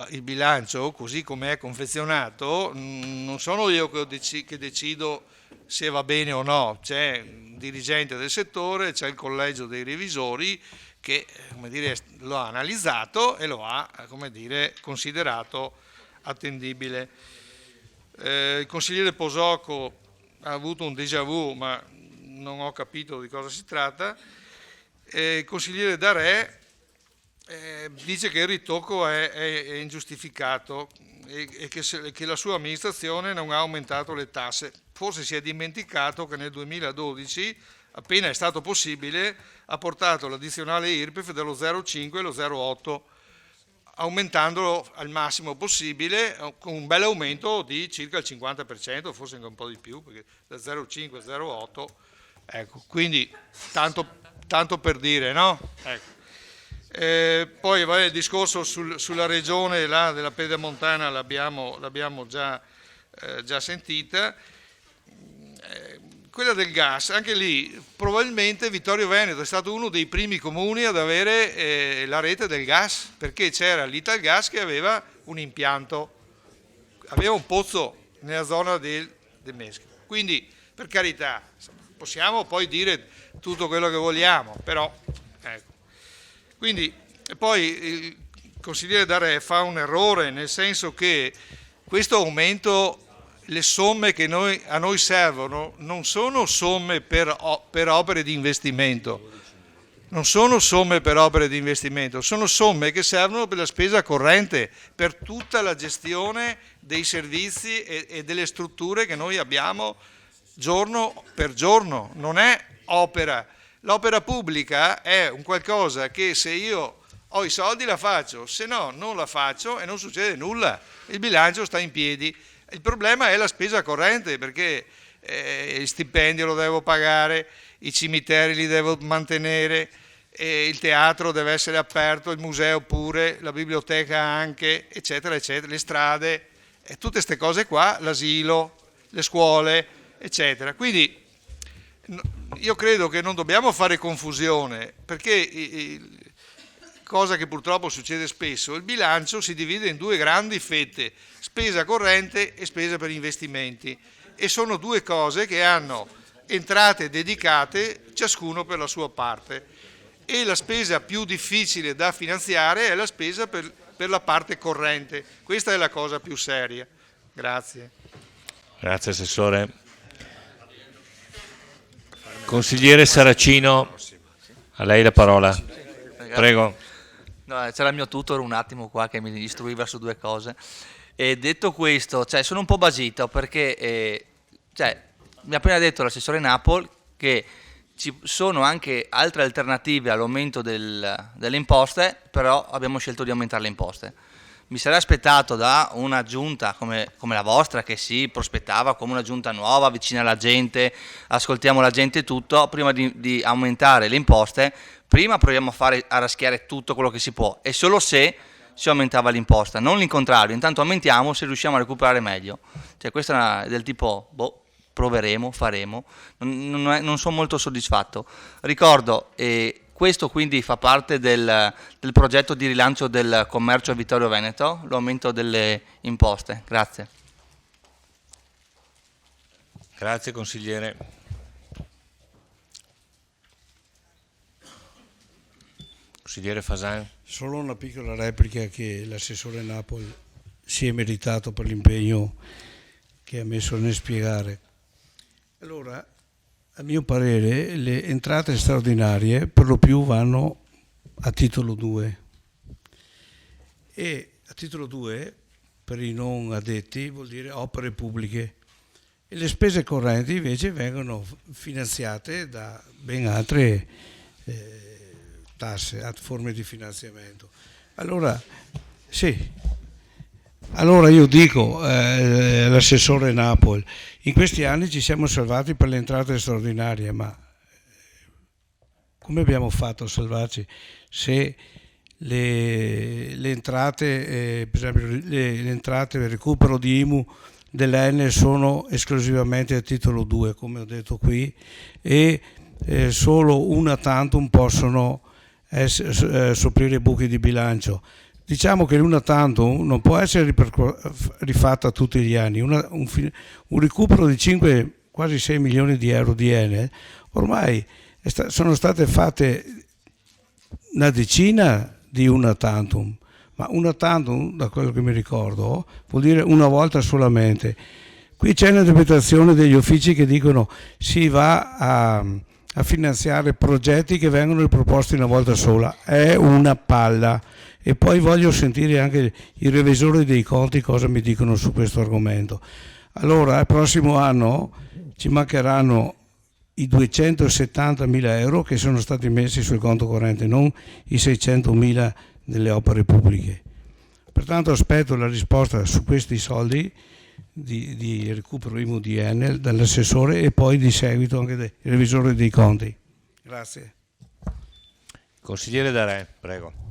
così come è confezionato, non sono io che decido se va bene o no, c'è un dirigente del settore, c'è il collegio dei revisori che, come dire, lo ha analizzato e lo ha, come dire, considerato attendibile. Il consigliere Posocco ha avuto un déjà vu, ma non ho capito di cosa si tratta. Il consigliere Darè dice che il ritocco è ingiustificato e che la sua amministrazione non ha aumentato le tasse. Forse si è dimenticato che nel 2012, appena è stato possibile, ha portato l'addizionale IRPEF dello 0,5 allo 0,8, aumentandolo al massimo possibile, con un bel aumento di circa il 50%, forse anche un po' di più, perché da 0,5 a 0,8, ecco, quindi tanto per dire, no? Ecco. Poi il discorso sulla regione là della Pedemontana l'abbiamo già sentita. Quella del gas, anche lì probabilmente Vittorio Veneto è stato uno dei primi comuni ad avere la rete del gas, perché c'era l'Italgas che aveva un impianto, aveva un pozzo nella zona del Mesco. Quindi, per carità, possiamo poi dire tutto quello che vogliamo, però ecco. Quindi poi il consigliere Darè fa un errore, nel senso che questo aumento, le somme che a noi servono non sono somme per opere di investimento, non sono somme per opere di investimento, sono somme che servono per la spesa corrente, per tutta la gestione dei servizi e delle strutture che noi abbiamo giorno per giorno, non è opera. L'opera pubblica è un qualcosa che se io ho i soldi la faccio, se no non la faccio e non succede nulla, il bilancio sta in piedi. Il problema è la spesa corrente, perché il stipendio lo devo pagare, i cimiteri li devo mantenere, il teatro deve essere aperto, il museo pure, la biblioteca anche, eccetera, eccetera, le strade, tutte queste cose qua, l'asilo, le scuole, eccetera. Quindi io credo che non dobbiamo fare confusione, perché cosa che purtroppo succede spesso, il bilancio si divide in due grandi fette, spesa corrente e spesa per investimenti, e sono due cose che hanno entrate dedicate ciascuno per la sua parte, e la spesa più difficile da finanziare è la spesa per la parte corrente. Questa è la cosa più seria. Grazie. Grazie Assessore. Consigliere Saracino, a lei la parola. Prego. No, c'era il mio tutor un attimo qua che mi istruiva su due cose. E detto questo, sono un po' basito perché mi ha appena detto l'assessore Napoli che ci sono anche altre alternative all'aumento delle imposte, però abbiamo scelto di aumentare le imposte. Mi sarei aspettato da una giunta come la vostra, che si prospettava come una giunta nuova, vicina alla gente, ascoltiamo la gente e tutto, prima di aumentare le imposte, prima proviamo a raschiare tutto quello che si può, e solo se si aumentava l'imposta, non il contrario, intanto aumentiamo se riusciamo a recuperare meglio. Questo è del tipo, proveremo, faremo, non sono molto soddisfatto. Ricordo, questo quindi fa parte del progetto di rilancio del commercio a Vittorio Veneto, l'aumento delle imposte. Grazie. Grazie consigliere. Consigliere Fasan. Solo una piccola replica che l'assessore Napoli si è meritato per l'impegno che ha messo nel spiegare. Allora, a mio parere, le entrate straordinarie per lo più vanno a titolo 2 e a titolo 2 per i non addetti vuol dire opere pubbliche, e le spese correnti invece vengono finanziate da ben altre tasse, forme di finanziamento. Allora, sì. Allora io dico all'assessore Napoli, in questi anni ci siamo salvati per le entrate straordinarie, ma come abbiamo fatto a salvarci se le entrate, per esempio le entrate per recupero di IMU dell'Enel sono esclusivamente a titolo 2, come ho detto qui, e solo una tantum possono sopprire buchi di bilancio. Diciamo che l'una tantum non può essere rifatta tutti gli anni. Un recupero di 5, quasi 6 milioni di euro di Enel, ormai sono state fatte una decina di una tantum, ma una tantum, da quello che mi ricordo, vuol dire una volta solamente. Qui c'è un'interpretazione degli uffici che dicono si va a finanziare progetti che vengono riproposti una volta sola. È una palla. E poi voglio sentire anche i revisori dei conti cosa mi dicono su questo argomento. Allora, il prossimo anno ci mancheranno i 270.000 euro che sono stati messi sul conto corrente, non i 600.000 delle opere pubbliche. Pertanto aspetto la risposta su questi soldi di recupero IMU di Enel dall'assessore e poi di seguito anche dai revisori dei conti. Grazie. Consigliere Darè, prego.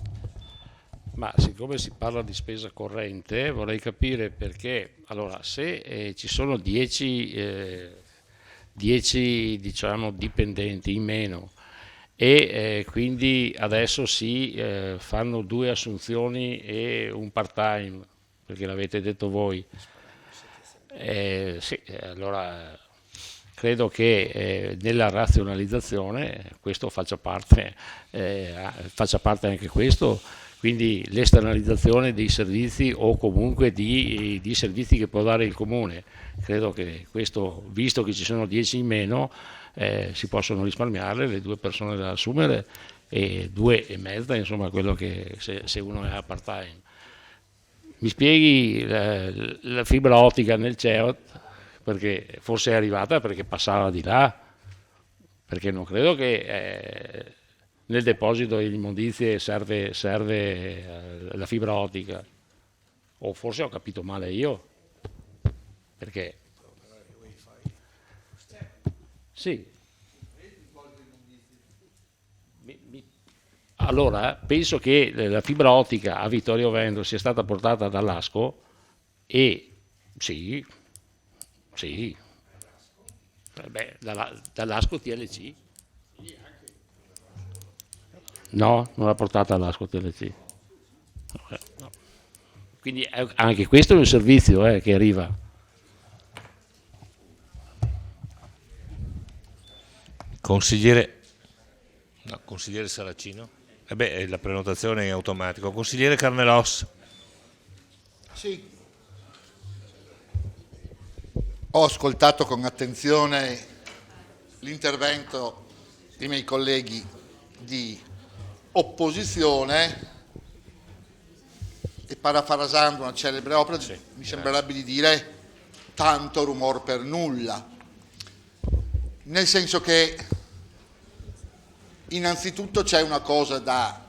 Ma siccome si parla di spesa corrente, vorrei capire perché, allora, se ci sono 10 diciamo, dipendenti in meno e quindi adesso si fanno 2 assunzioni e un part-time, perché l'avete detto voi, sì, allora credo che nella razionalizzazione questo faccia parte anche questo. Quindi l'esternalizzazione dei servizi o comunque di servizi che può dare il comune. Credo che questo, visto che ci sono 10 in meno, si possono risparmiare le 2 persone da assumere e 2 e mezza, insomma, quello che se uno è a part-time. Mi spieghi la fibra ottica nel CEOT, perché forse è arrivata perché passava di là, perché non credo che... nel deposito di immondizie serve la fibra ottica, o forse ho capito male io, perché sì, allora penso che la fibra ottica a Vittorio Veneto sia stata portata dall'ASCO e sì, dall'ASCO TLC. No, non l'ha portata all'ASCO TLC. No. Quindi anche questo è un servizio che arriva. Consigliere Saracino? La prenotazione è in automatico. Consigliere Carnelos? Sì. Ho ascoltato con attenzione l'intervento dei miei colleghi di opposizione e parafrasando una celebre opera mi sembrerebbe di dire tanto rumor per nulla, nel senso che innanzitutto c'è una cosa da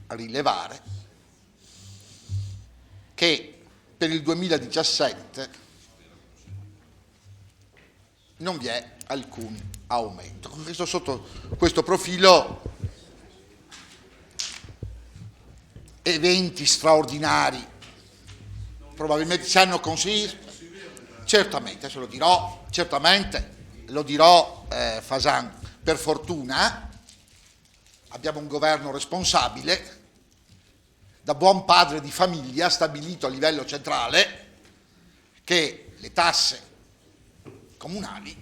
rilevare, che per il 2017 non vi è alcun aumento. Sotto questo profilo eventi straordinari probabilmente si hanno consiglio, certamente, se lo dirò, certamente lo dirò Fasan, per fortuna abbiamo un governo responsabile, da buon padre di famiglia, stabilito a livello centrale che le tasse comunali,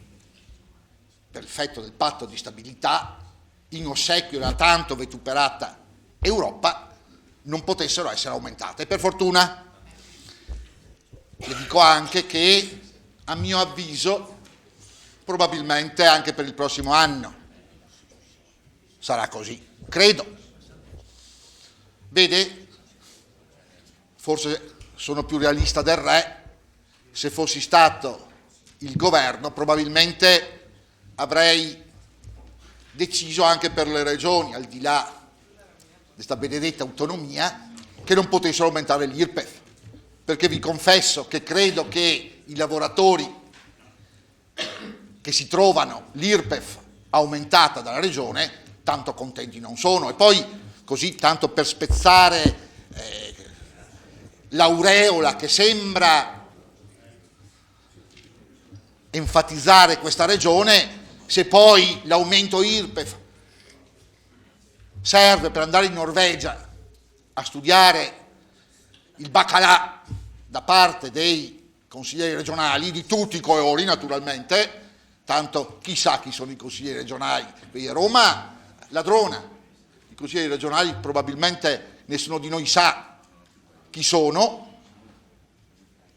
per effetto del patto di stabilità, in ossequio della tanto vituperata Europa, non potessero essere aumentate. Per fortuna. Le dico anche che, a mio avviso, probabilmente anche per il prossimo anno sarà così. Credo. Vede, forse sono più realista del re, se fossi stato il governo probabilmente avrei deciso anche per le regioni, al di là di questa benedetta autonomia, che non potessero aumentare l'IRPEF, perché vi confesso che credo che i lavoratori che si trovano l'IRPEF aumentata dalla regione tanto contenti non sono. E poi così tanto per spezzare l'aureola che sembra enfatizzare questa regione, se poi l'aumento IRPEF serve per andare in Norvegia a studiare il baccalà da parte dei consiglieri regionali, di tutti i colori naturalmente, tanto chissà chi sono i consiglieri regionali, qui a Roma ladrona, i consiglieri regionali probabilmente nessuno di noi sa chi sono,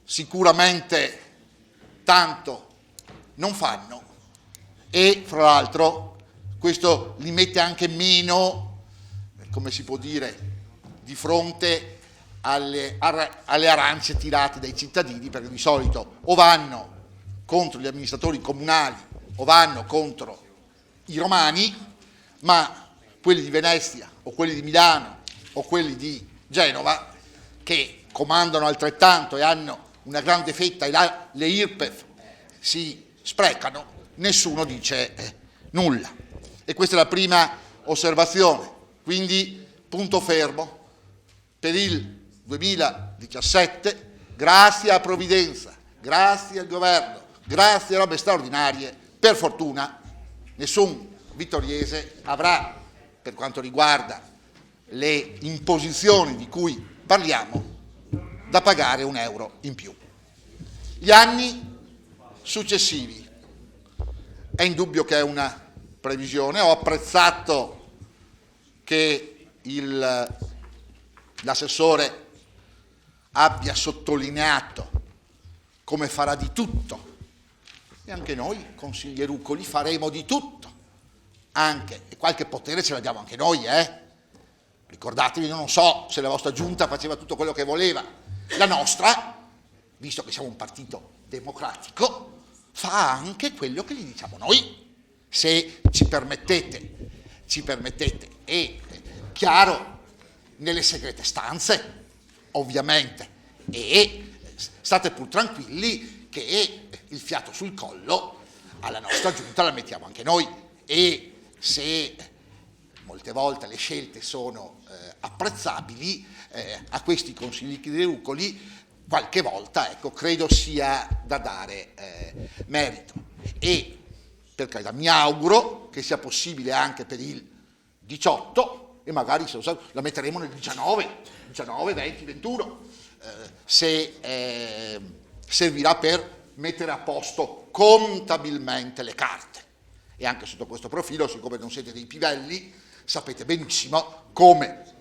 sicuramente tanto non fanno, e fra l'altro questo li mette anche meno, come si può dire, di fronte alle arance tirate dai cittadini, perché di solito o vanno contro gli amministratori comunali o vanno contro i romani, ma quelli di Venezia o quelli di Milano o quelli di Genova, che comandano altrettanto e hanno una grande fetta e le IRPEF si sprecano, nessuno dice nulla. E questa è la prima osservazione. Quindi punto fermo per il 2017, grazie a Provvidenza, grazie al governo, grazie a robe straordinarie, per fortuna nessun vittoriese avrà, per quanto riguarda le imposizioni di cui parliamo, da pagare €1 in più. Gli anni successivi, è indubbio che è una previsione, ho apprezzato che l'assessore abbia sottolineato come farà di tutto, e anche noi consiglierucoli faremo di tutto, anche, e qualche potere ce l'abbiamo anche noi, ricordatevi, io non so se la vostra giunta faceva tutto quello che voleva, la nostra, visto che siamo un partito democratico, fa anche quello che gli diciamo noi, se ci permettete, e chiaro, nelle segrete stanze, ovviamente, e state pur tranquilli che il fiato sul collo alla nostra giunta la mettiamo anche noi, e se molte volte le scelte sono apprezzabili, a questi consigli rucoli qualche volta, ecco, credo sia da dare merito, e per carità mi auguro che sia possibile anche per il 18, e magari la metteremo nel 19, 20, 21, se servirà per mettere a posto contabilmente le carte. E anche sotto questo profilo, siccome non siete dei pivelli, sapete benissimo come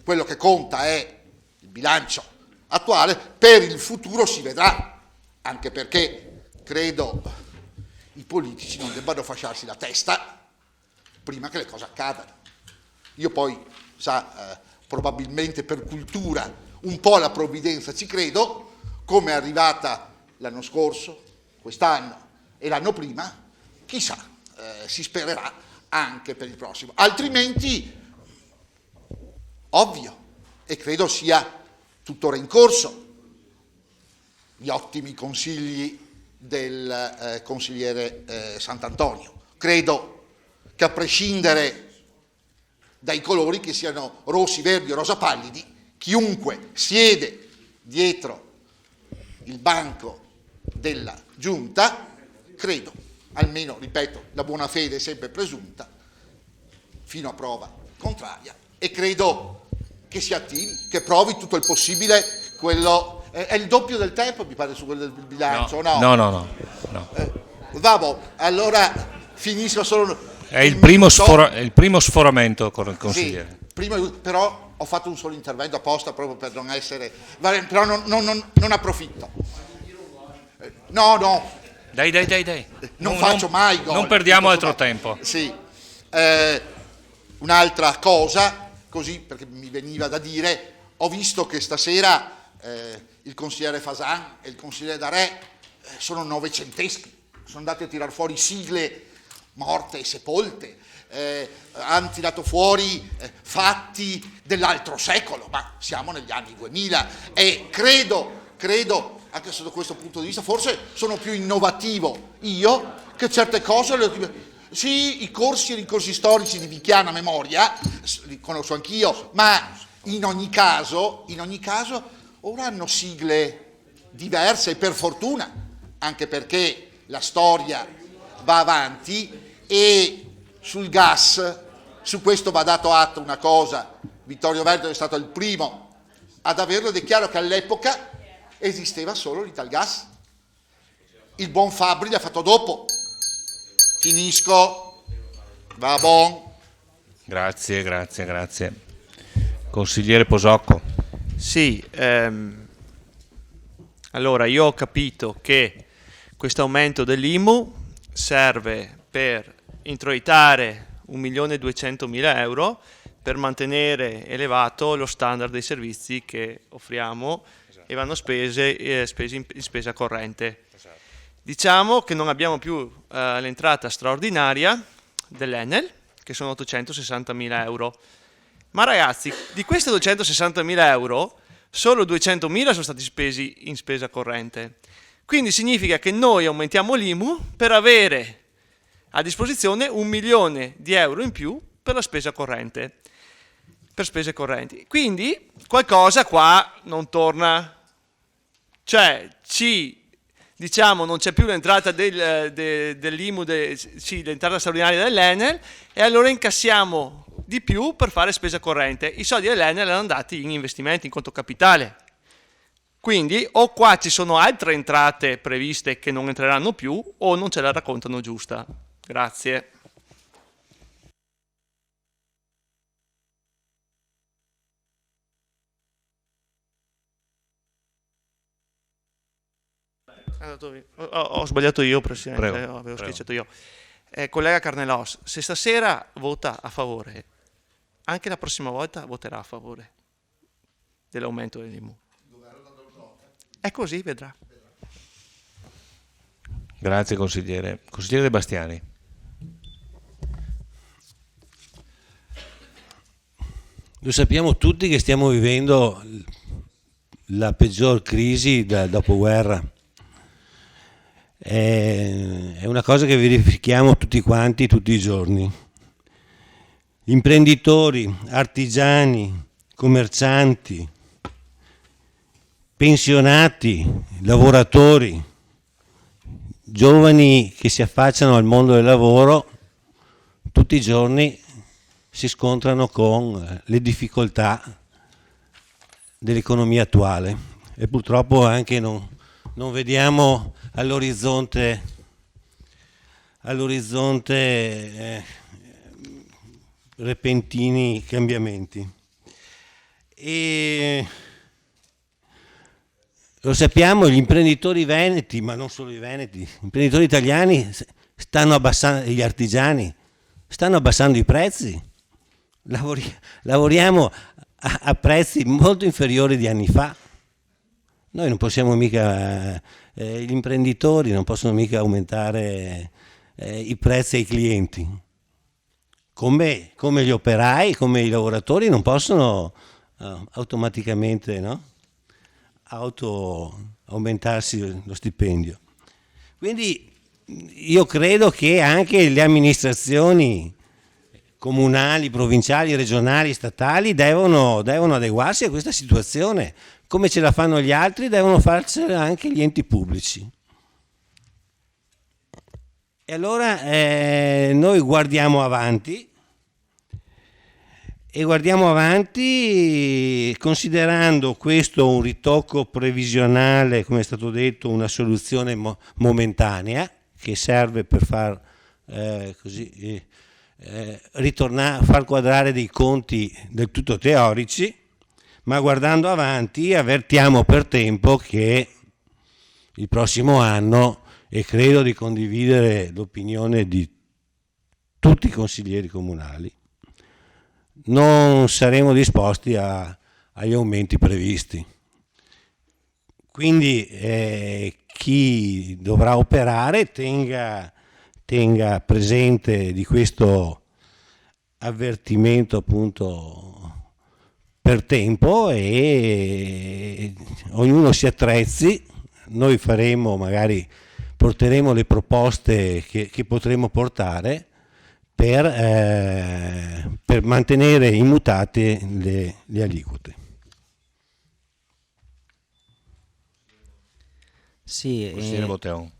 quello che conta è il bilancio attuale, per il futuro si vedrà, anche perché credo i politici non debbano fasciarsi la testa prima che le cose accadano. Io poi, probabilmente per cultura, un po' alla provvidenza ci credo, come è arrivata l'anno scorso, quest'anno e l'anno prima, chissà, si spererà anche per il prossimo. Altrimenti, ovvio, e credo sia tuttora in corso, gli ottimi consigli del consigliere Sant'Antonio. Credo che a prescindere dai colori, che siano rossi, verdi o rosa pallidi, chiunque siede dietro il banco della giunta, credo, almeno, ripeto, la buona fede è sempre presunta, fino a prova contraria, e credo che si attivi, che provi tutto il possibile, quello è il doppio del tempo, mi pare, su quello del bilancio, no? No. Vabbè, allora finisco solo... È il primo sforamento con il consigliere. Sì, però ho fatto un solo intervento apposta proprio per non essere... Però non approfitto. No. Dai. Non faccio mai gol. Non perdiamo altro tempo. Sì. Un'altra cosa, così, perché mi veniva da dire, ho visto che stasera il consigliere Fasan e il consigliere Darè sono novecenteschi, sono andati a tirar fuori sigle morte e sepolte, hanno tirato fuori fatti dell'altro secolo, ma siamo negli anni 2000 e credo, anche sotto questo punto di vista, forse sono più innovativo io, che certe cose Sì, i corsi e i corsi storici di Vichiana memoria, li conosco anch'io, ma in ogni caso ora hanno sigle diverse, e per fortuna, anche perché la storia va avanti. E sul gas, su questo va dato atto una cosa: Vittorio Veneto è stato il primo ad averlo, ed è chiaro che all'epoca esisteva solo l'Italgas. Il buon Fabbri l'ha fatto dopo. Finisco. Va bon. Grazie. Consigliere Posocco. Sì, allora io ho capito che questo aumento dell'IMU serve per introitare 1.200.000 euro per mantenere elevato lo standard dei servizi che offriamo, e vanno spesi in spesa corrente. Diciamo che non abbiamo più l'entrata straordinaria dell'Enel, che sono 860.000 euro. Ma ragazzi, di questi 260.000 euro, solo 200.000 sono stati spesi in spesa corrente. Quindi significa che noi aumentiamo l'IMU per avere a disposizione 1 milione di euro in più per la spesa corrente, per spese correnti. Quindi qualcosa qua non torna. Cioè, diciamo, non c'è più l'entrata dell'IMU, l'entrata straordinaria dell'Enel, e allora incassiamo di più per fare spesa corrente. I soldi dell'Enel erano andati in investimenti, in conto capitale. Quindi o qua ci sono altre entrate previste che non entreranno più, o non ce la raccontano giusta. Grazie. Ho sbagliato io, Presidente, avevo schiacciato io. Collega Carnelos, se stasera vota a favore, anche la prossima volta voterà a favore dell'aumento dell'IMU. È così, vedrà. Grazie consigliere. Consigliere De Bastiani. Lo sappiamo tutti che stiamo vivendo la peggior crisi dal dopoguerra. È una cosa che verifichiamo tutti quanti, tutti i giorni. Imprenditori, artigiani, commercianti, pensionati, lavoratori, giovani che si affacciano al mondo del lavoro, tutti i giorni si scontrano con le difficoltà dell'economia attuale, e purtroppo anche non vediamo all'orizzonte repentini cambiamenti. E lo sappiamo, gli imprenditori veneti, ma non solo i veneti, gli imprenditori italiani stanno abbassando, gli artigiani stanno abbassando i prezzi. Lavoriamo a prezzi molto inferiori di anni fa. Noi non possiamo mica, gli imprenditori non possono mica aumentare i prezzi ai clienti, come gli operai, come i lavoratori non possono automaticamente, no? Aumentarsi lo stipendio. Quindi io credo che anche le amministrazioni comunali, provinciali, regionali, statali devono adeguarsi a questa situazione. Come ce la fanno gli altri, devono farcela anche gli enti pubblici. E allora noi guardiamo avanti, considerando questo un ritocco previsionale, come è stato detto, una soluzione momentanea che serve per far far quadrare dei conti del tutto teorici, ma guardando avanti avvertiamo per tempo che il prossimo anno, e credo di condividere l'opinione di tutti i consiglieri comunali, non saremo disposti agli aumenti previsti. Quindi chi dovrà operare tenga presente di questo avvertimento appunto per tempo, e ognuno si attrezzi. Noi porteremo le proposte che potremo portare, per mantenere immutate le aliquote. Sì, Consigliere Botteon.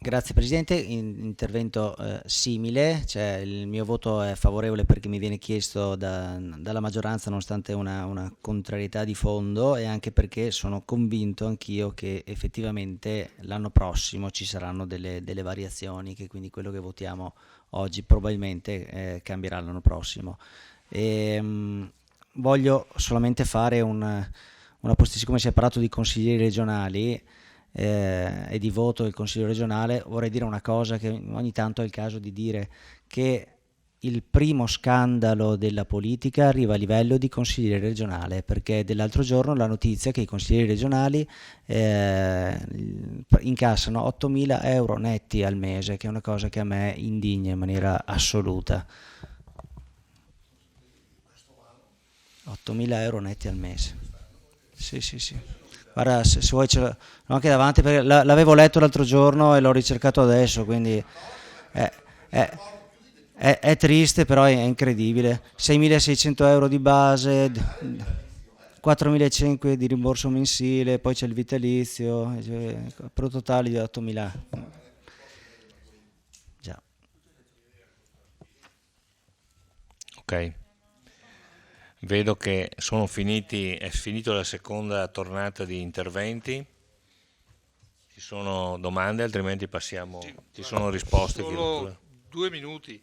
grazie Presidente, intervento simile, cioè il mio voto è favorevole perché mi viene chiesto dalla maggioranza nonostante una contrarietà di fondo, e anche perché sono convinto anch'io che effettivamente l'anno prossimo ci saranno delle variazioni, che quindi quello che votiamo oggi probabilmente cambierà l'anno prossimo. Voglio solamente fare una siccome si è parlato di consiglieri regionali e di voto del Consiglio regionale, vorrei dire una cosa che ogni tanto è il caso di dire, che il primo scandalo della politica arriva a livello di consigliere regionale, perché dell'altro giorno la notizia che i consiglieri regionali incassano 8.000 euro netti al mese, che è una cosa che a me indigna in maniera assoluta. 8.000 euro netti al mese. Sì. Guarda, se vuoi ce l'ho anche davanti, perché l'avevo letto l'altro giorno e l'ho ricercato adesso, quindi è triste, però è incredibile. 6.600 euro di base, 4.500 di rimborso mensile, poi c'è il vitalizio, pro totale di 8.000. Già. Ok. Vedo che è finito la seconda tornata di interventi. Ci sono domande, altrimenti passiamo. Ci sono risposte. Solo 2 minuti.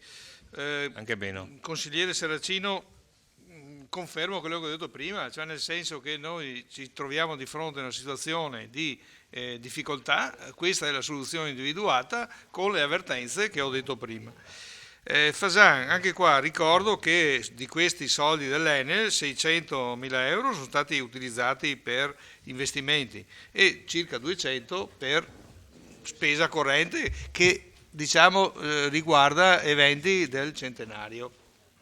Anche bene. Consigliere Seracino, confermo quello che ho detto prima, cioè nel senso che noi ci troviamo di fronte a una situazione di difficoltà, questa è la soluzione individuata con le avvertenze che ho detto prima. Fasan, anche qua ricordo che di questi soldi dell'Enel 600.000 euro sono stati utilizzati per investimenti e circa 200 per spesa corrente che riguarda eventi del centenario,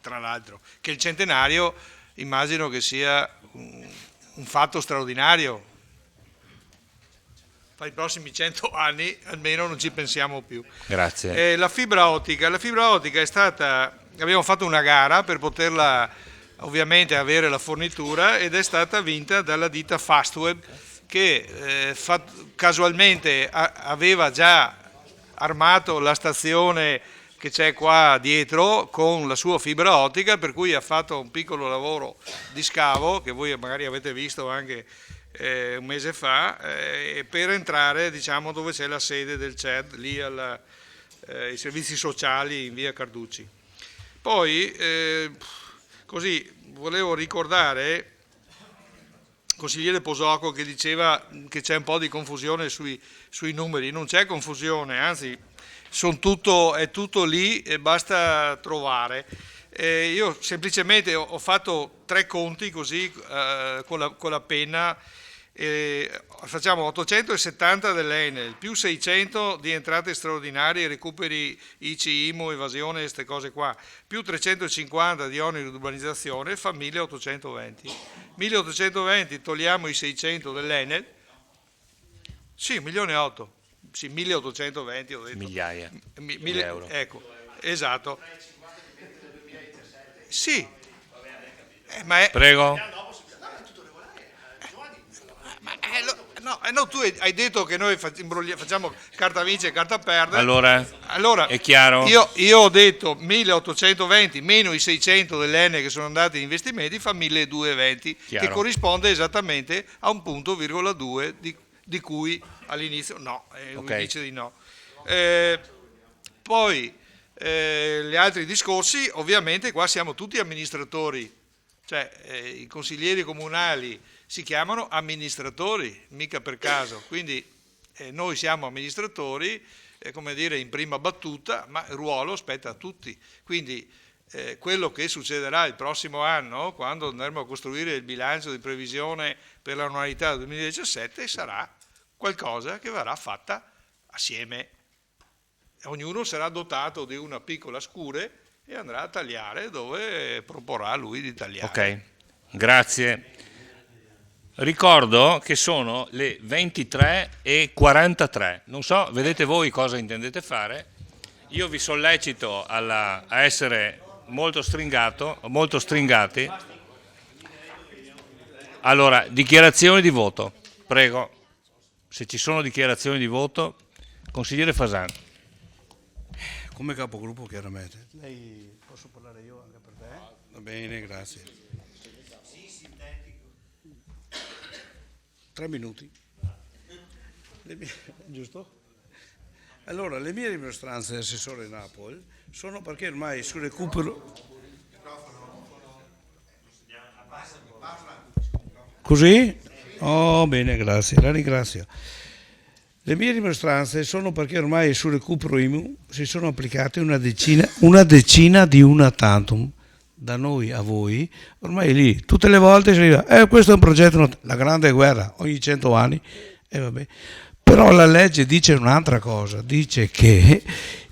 tra l'altro, che il centenario immagino che sia un fatto straordinario. Fra i prossimi 100 anni almeno non ci pensiamo più. Grazie. La fibra ottica è stata, abbiamo fatto una gara per poterla ovviamente avere la fornitura ed è stata vinta dalla ditta Fastweb che casualmente aveva già armato la stazione che c'è qua dietro con la sua fibra ottica, per cui ha fatto un piccolo lavoro di scavo che voi magari avete visto anche un mese fa, per entrare dove c'è la sede del CED, lì ai servizi sociali in via Carducci. Poi così volevo ricordare il consigliere Posocco che diceva che c'è un po' di confusione sui numeri. Non c'è confusione, anzi è tutto lì e basta trovare. Io semplicemente ho fatto 3 conti così con la penna. Facciamo 870 dell'Enel più 600 di entrate straordinarie, recuperi ICI, IMU, evasione, queste cose qua, più 350 di oneri di urbanizzazione, fa 1820. Togliamo i 600 dell'Enel, sì, 1.800.000, sì, 1820 ho detto. Migliaia di euro. Ecco, esatto. Sì. Ma Prego. No, tu hai detto che noi facciamo carta vince e carta perde. Allora è chiaro? Io ho detto 1820 meno i 600 dell'Enel che sono andati in investimenti fa 1220, che corrisponde esattamente a un punto, virgola 2 di cui all'inizio lui dice di no. Poi gli altri discorsi, ovviamente qua siamo tutti amministratori, cioè i consiglieri comunali si chiamano amministratori, mica per caso, quindi noi siamo amministratori, come dire, in prima battuta, ma il ruolo spetta a tutti. Quindi quello che succederà il prossimo anno, quando andremo a costruire il bilancio di previsione per l'annualità del 2017, sarà qualcosa che verrà fatta assieme. Ognuno sarà dotato di una piccola scure e andrà a tagliare dove proporrà lui di tagliare. Ok, grazie. Ricordo che sono le 23:43. Non so, vedete voi cosa intendete fare. Io vi sollecito a essere molto stringati. Allora, dichiarazioni di voto, prego. Se ci sono dichiarazioni di voto, consigliere Fasan. Come capogruppo chiaramente. Lei, posso parlare io anche per te? Va bene, grazie. 3 minuti. Giusto? Allora, le mie rimostranze, assessore Napoli, sono perché ormai sul recupero... Così? Oh, bene, grazie, la ringrazio. Le mie rimostranze sono perché ormai sul recupero IMU si sono applicate una decina di una tantum, da noi a voi, ormai lì, tutte le volte si dice, questo è un progetto, la grande guerra, ogni 100 anni, e vabbè. Però la legge dice un'altra cosa, dice che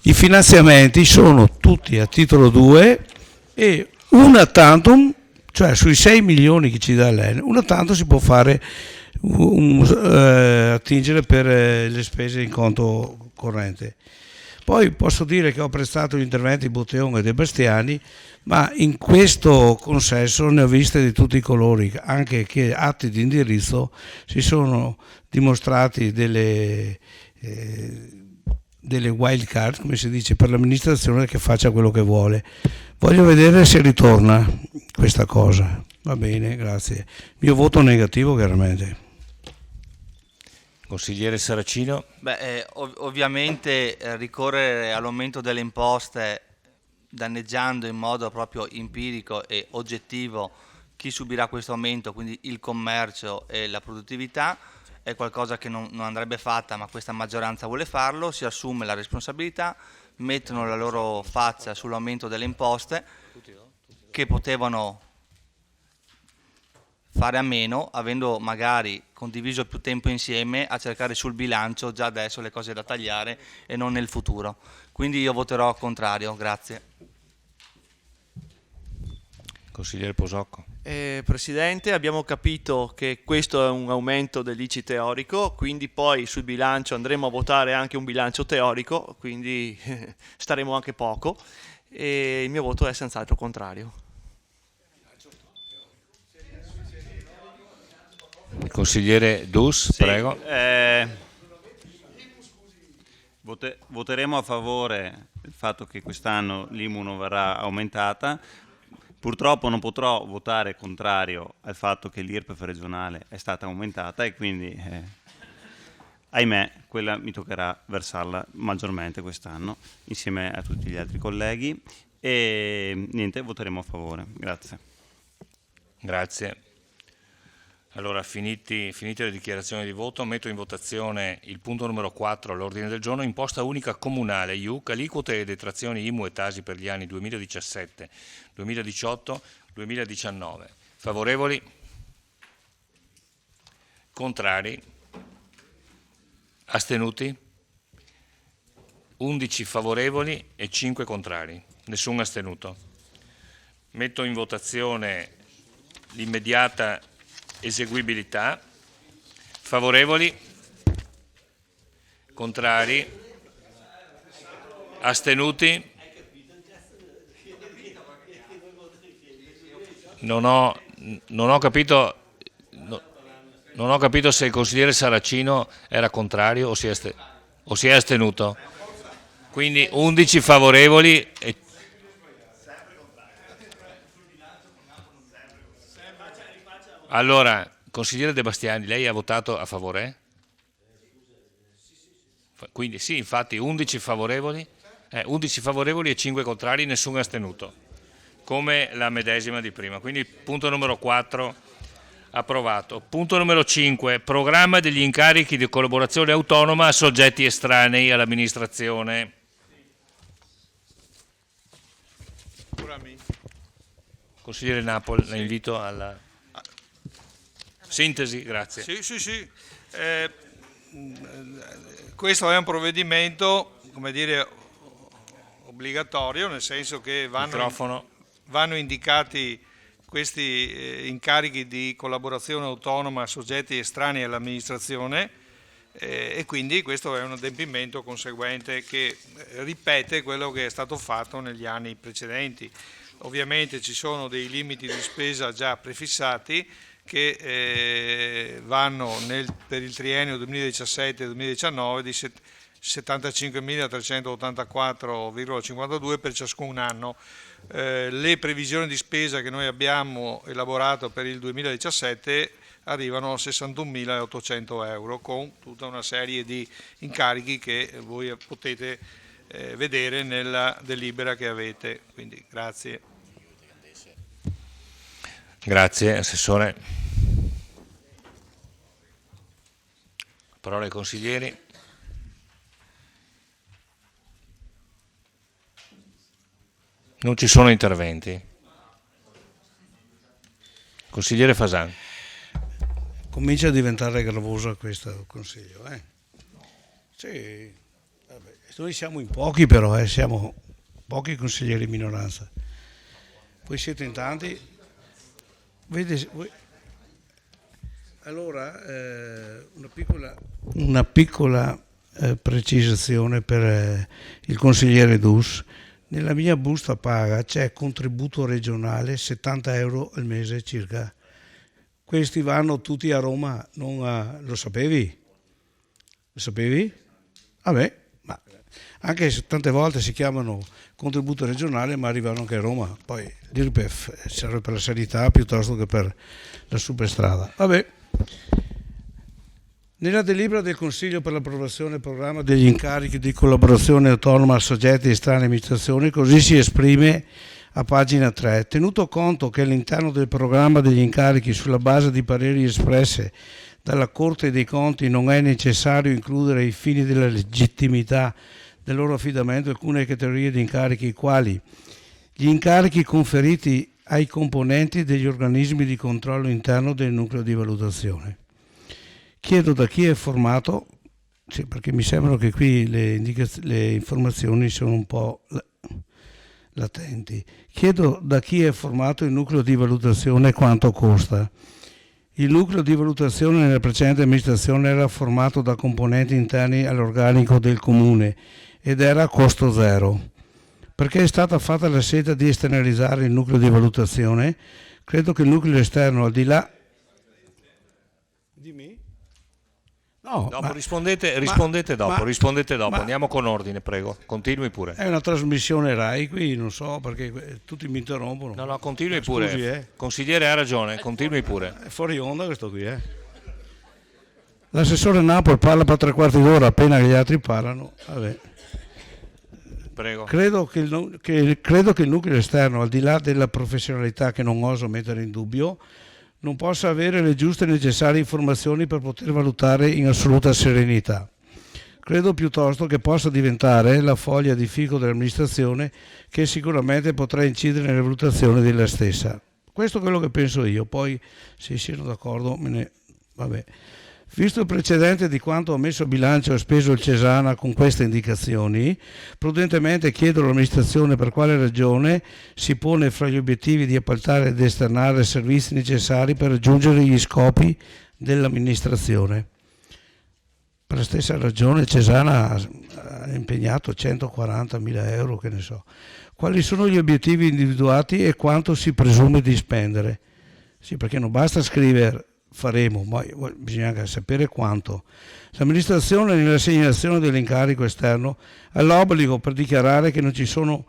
i finanziamenti sono tutti a titolo 2 e una tantum, cioè sui 6 milioni che ci dà l'ENE, una tantum si può fare attingere per le spese in conto corrente. Poi posso dire che ho apprezzato gli interventi di Botteon e De Bastiani, ma in questo consesso ne ho viste di tutti i colori, anche che atti di indirizzo si sono dimostrati delle wild card, come si dice, per l'amministrazione che faccia quello che vuole. Voglio vedere se ritorna questa cosa. Va bene, grazie. Mio voto negativo chiaramente. Consigliere Saracino. Ovviamente ricorrere all'aumento delle imposte danneggiando in modo proprio empirico e oggettivo chi subirà questo aumento, quindi il commercio e la produttività, è qualcosa che non andrebbe fatta, ma questa maggioranza vuole farlo, si assume la responsabilità, mettono la loro faccia sull'aumento delle imposte che potevano fare a meno, avendo magari condiviso più tempo insieme a cercare sul bilancio già adesso le cose da tagliare e non nel futuro. Quindi io voterò contrario, grazie. Consigliere Posocco. Presidente, abbiamo capito che questo è un aumento dell'ICI teorico, quindi poi sul bilancio andremo a votare anche un bilancio teorico, quindi staremo anche poco, e il mio voto è senz'altro contrario. Consigliere Dus, sì, prego. Voteremo a favore del fatto che quest'anno l'IMU non verrà aumentata. Purtroppo non potrò votare contrario al fatto che l'IRPEF regionale è stata aumentata e quindi, ahimè, quella mi toccherà versarla maggiormente quest'anno insieme a tutti gli altri colleghi e niente, voteremo a favore. Grazie. Grazie. Allora, finite le dichiarazioni di voto, metto in votazione il punto numero 4 all'ordine del giorno, imposta unica comunale IUC, aliquote e detrazioni IMU e TASI per gli anni 2017, 2018, 2019. Favorevoli? Contrari? Astenuti? 11 favorevoli e 5 contrari, nessun astenuto. Metto in votazione l'immediata eseguibilità. Favorevoli? Contrari? Astenuti? Non ho capito se il consigliere Saracino era contrario o si è astenuto. Quindi 11 favorevoli e allora, consigliere De Bastiani, lei ha votato a favore? Quindi sì, infatti 11 favorevoli e 5 contrari, nessun astenuto, come la medesima di prima. Quindi punto numero 4 approvato. Punto numero 5, programma degli incarichi di collaborazione autonoma a soggetti estranei all'amministrazione. Consigliere Napoli, la invito alla sintesi, grazie. Sì. Questo è un provvedimento, come dire, obbligatorio, nel senso che vanno indicati questi incarichi di collaborazione autonoma a soggetti estranei all'amministrazione e quindi questo è un adempimento conseguente che ripete quello che è stato fatto negli anni precedenti. Ovviamente ci sono dei limiti di spesa già prefissati che vanno per il triennio 2017-2019 di 75.384,52 per ciascun anno. Le previsioni di spesa che noi abbiamo elaborato per il 2017 arrivano a 61.800 euro, con tutta una serie di incarichi che voi potete vedere nella delibera che avete. Quindi grazie. Grazie, Assessore. Parola ai consiglieri. Non ci sono interventi. Consigliere Fasan. Comincia a diventare gravosa questo consiglio. Sì, vabbè. Noi siamo in pochi però, siamo pochi consiglieri in minoranza. Voi siete in tanti. Allora, una piccola precisazione per il consigliere Dus. Nella mia busta paga c'è contributo regionale 70 euro al mese circa. Questi vanno tutti a Roma, lo sapevi? Lo sapevi? Vabbè, ma anche se tante volte si chiamano contributo regionale ma arrivano anche a Roma. Poi l'IRPEF serve per la sanità piuttosto che per la superstrada. Vabbè. Nella delibera del Consiglio per l'approvazione del programma degli incarichi di collaborazione autonoma a soggetti estranei all'amministrazione, così si esprime a pagina 3. Tenuto conto che all'interno del programma degli incarichi, sulla base di pareri espresse dalla Corte dei Conti, non è necessario includere ai fini della legittimità del loro affidamento alcune categorie di incarichi, quali gli incarichi conferiti ai componenti degli organismi di controllo interno del nucleo di valutazione. Chiedo da chi è formato, sì, perché mi sembra che qui le informazioni sono un po' latenti. Chiedo da chi è formato il nucleo di valutazione e quanto costa. Il nucleo di valutazione nella precedente amministrazione era formato da componenti interni all'organico del comune ed era a costo zero. Perché è stata fatta la scelta di esternalizzare il nucleo di valutazione? Credo che il nucleo esterno, al di là... Dimmi? No, dopo rispondete dopo. Andiamo con ordine, prego. Continui pure. È una trasmissione Rai qui, non so perché tutti mi interrompono. No, continui pure. Scusi, Consigliere ha ragione, continui pure. È fuori onda questo qui, L'assessore Napoli parla per 3/4 d'ora appena gli altri parlano. Vabbè. Prego. Credo che il nucleo esterno, al di là della professionalità che non oso mettere in dubbio, non possa avere le giuste e necessarie informazioni per poter valutare in assoluta serenità. Credo piuttosto che possa diventare la foglia di fico dell'amministrazione, che sicuramente potrà incidere nella valutazione della stessa. Questo è quello che penso io, poi se siano d'accordo vabbè. Visto il precedente di quanto ha messo a bilancio e speso il Cesana con queste indicazioni, prudentemente chiedo all'amministrazione per quale ragione si pone fra gli obiettivi di appaltare ed esternare servizi necessari per raggiungere gli scopi dell'amministrazione. Per la stessa ragione Cesana ha impegnato 140.000 euro, che ne so. Quali sono gli obiettivi individuati e quanto si presume di spendere? Sì, perché non basta scrivere faremo, ma bisogna anche sapere quanto. L'amministrazione nell'assegnazione dell'incarico esterno ha l'obbligo per dichiarare che non ci sono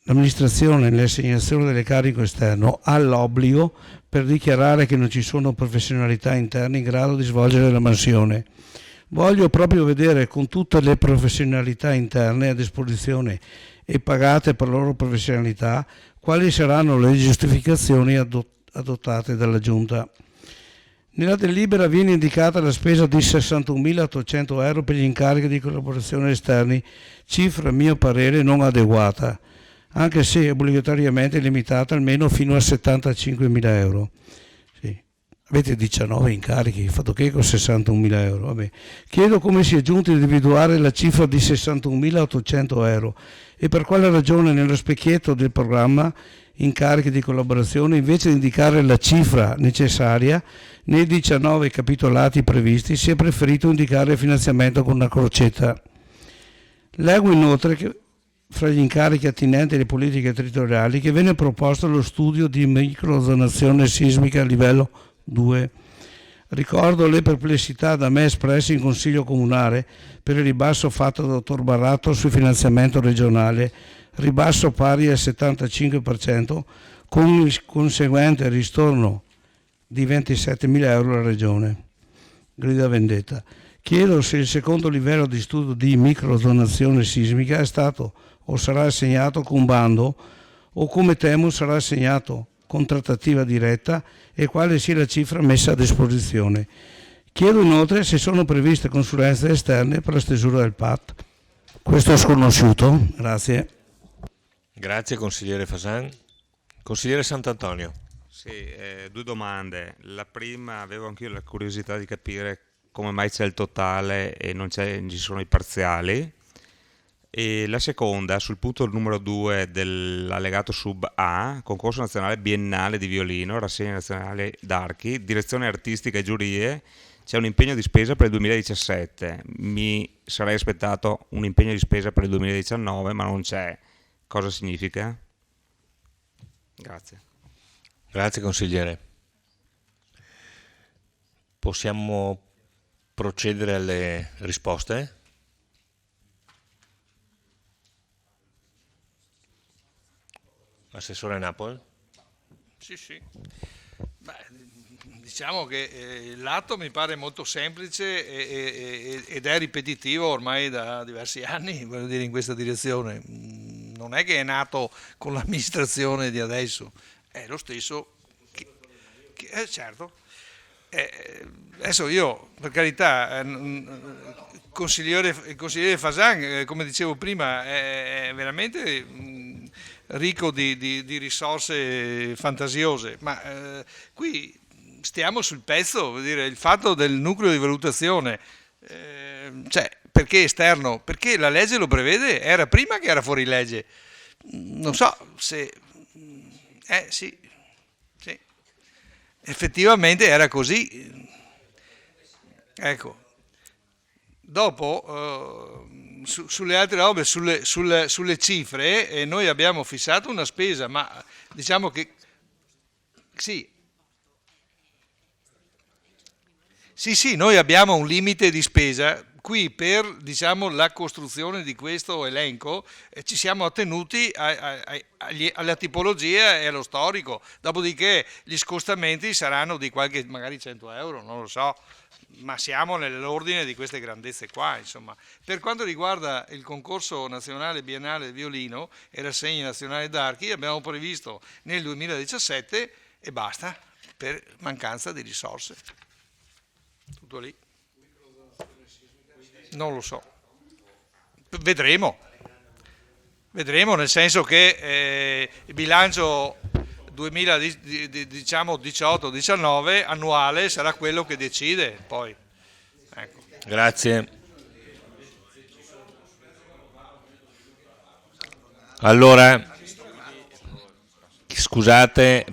l'amministrazione nell'assegnazione dell'incarico esterno ha l'obbligo per dichiarare che non ci sono professionalità interne in grado di svolgere la mansione. Voglio proprio vedere, con tutte le professionalità interne a disposizione e pagate per la loro professionalità, quali saranno le giustificazioni adottate dalla Giunta. Nella delibera viene indicata la spesa di 61.800 euro per gli incarichi di collaborazione esterni, cifra a mio parere non adeguata, anche se obbligatoriamente limitata almeno fino a 75.000 euro. Sì. Avete 19 incarichi, fatto che con 61.000 euro. Vabbè. Chiedo come si è giunti a individuare la cifra di 61.800 euro e per quale ragione nello specchietto del programma incarichi di collaborazione, invece di indicare la cifra necessaria nei 19 capitolati previsti, si è preferito indicare il finanziamento con una crocetta. Leggo inoltre che fra gli incarichi attinenti alle politiche territoriali che viene proposto lo studio di microzonazione sismica a livello 2. Ricordo le perplessità da me espresse in Consiglio Comunale per il ribasso fatto dal dottor Barrato sul finanziamento regionale, ribasso pari al 75% con il conseguente ristorno di 27.000 euro alla Regione. Grida vendetta. Chiedo se il secondo livello di studio di microzonazione sismica è stato o sarà assegnato con bando o, come temo, sarà assegnato con trattativa diretta e quale sia la cifra messa a disposizione. Chiedo inoltre se sono previste consulenze esterne per la stesura del PAT. Questo è sconosciuto. Grazie. Grazie consigliere Fasan. Consigliere Sant'Antonio. Sì, due domande. La prima, avevo anch'io la curiosità di capire come mai c'è il totale e non ci sono i parziali. E la seconda, sul punto numero 2 dell'allegato sub A, concorso nazionale biennale di violino, rassegna nazionale d'archi, direzione artistica e giurie, c'è un impegno di spesa per il 2017. Mi sarei aspettato un impegno di spesa per il 2019, ma non c'è. Cosa significa? Grazie. Grazie consigliere. Possiamo procedere alle risposte? Assessore Napoli? Sì. Beh, diciamo che l'atto mi pare molto semplice ed è ripetitivo ormai da diversi anni, voglio dire, in questa direzione. Non è che è nato con l'amministrazione di adesso, è lo stesso certo. Adesso io, per carità, il consigliere Fasan, come dicevo prima, è veramente ricco di risorse fantasiose, ma qui stiamo sul pezzo, vuol dire, il fatto del nucleo di valutazione, cioè, perché esterno? Perché la legge lo prevede, era prima che era fuori legge, non so se... sì, effettivamente era così, ecco. Dopo, sulle altre robe, sulle cifre, noi abbiamo fissato una spesa, ma diciamo che sì, noi abbiamo un limite di spesa. Qui per, diciamo, la costruzione di questo elenco ci siamo attenuti alla tipologia e allo storico, dopodiché gli scostamenti saranno di qualche, magari 100 euro, non lo so, ma siamo nell'ordine di queste grandezze qua, insomma. Per quanto riguarda il concorso nazionale biennale del violino e rassegne nazionali d'archi, abbiamo previsto nel 2017 e basta, per mancanza di risorse. Tutto lì. Non lo so, vedremo, nel senso che il bilancio 2018-19 annuale sarà quello che decide poi. Ecco. Grazie. Allora, scusate,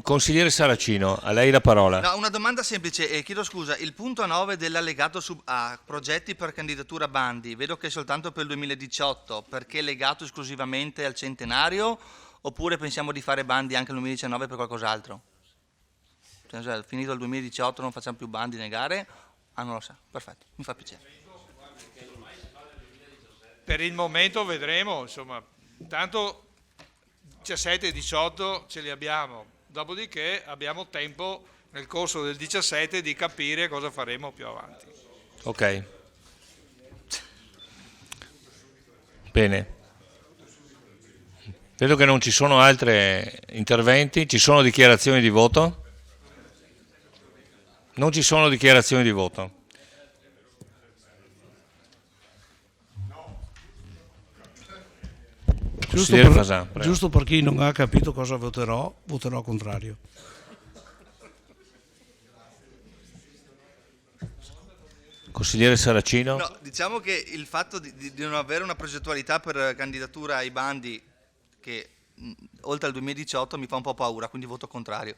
consigliere Saracino, a lei la parola. No, una domanda semplice, chiedo scusa, il punto 9 dell'allegato sub A, progetti per candidatura bandi, vedo che è soltanto per il 2018, perché è legato esclusivamente al centenario, oppure pensiamo di fare bandi anche nel 2019 per qualcos'altro? Cioè, finito il 2018 non facciamo più bandi né gare? Ah, non lo so, perfetto, mi fa piacere. Per il momento vedremo, insomma, tanto 17 e 18 ce li abbiamo, dopodiché abbiamo tempo nel corso del 17 di capire cosa faremo più avanti. Ok. Bene. Vedo che non ci sono altri interventi, ci sono dichiarazioni di voto? Non ci sono dichiarazioni di voto. Giusto per chi non ha capito cosa voterò contrario. Consigliere Saracino? No, diciamo che il fatto di non avere una progettualità per candidatura ai bandi che oltre al 2018 mi fa un po' paura, quindi voto contrario.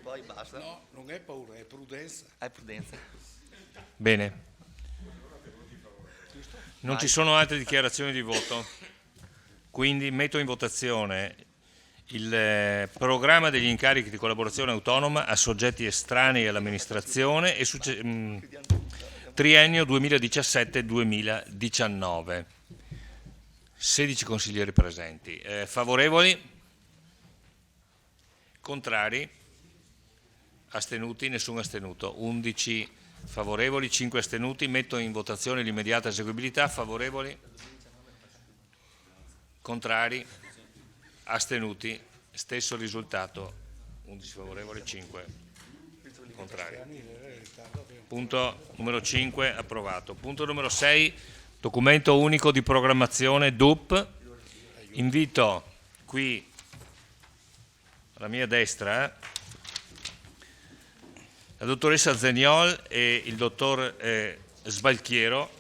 Poi basta. No, non è paura, è prudenza. È prudenza. Bene. Non ci sono altre dichiarazioni di voto, quindi metto in votazione il programma degli incarichi di collaborazione autonoma a soggetti estranei all'amministrazione e triennio 2017-2019. 16 consiglieri presenti. Favorevoli? Contrari? Astenuti? Nessun astenuto. 11 favorevoli, 5 astenuti. Metto in votazione l'immediata eseguibilità. Favorevoli? Contrari? Astenuti? Stesso risultato. 11 favorevoli, 5 contrari. Punto numero 5 approvato. Punto numero 6, documento unico di programmazione DUP. Invito qui alla mia destra la dottoressa Zeniol e il dottor Sbalchiero.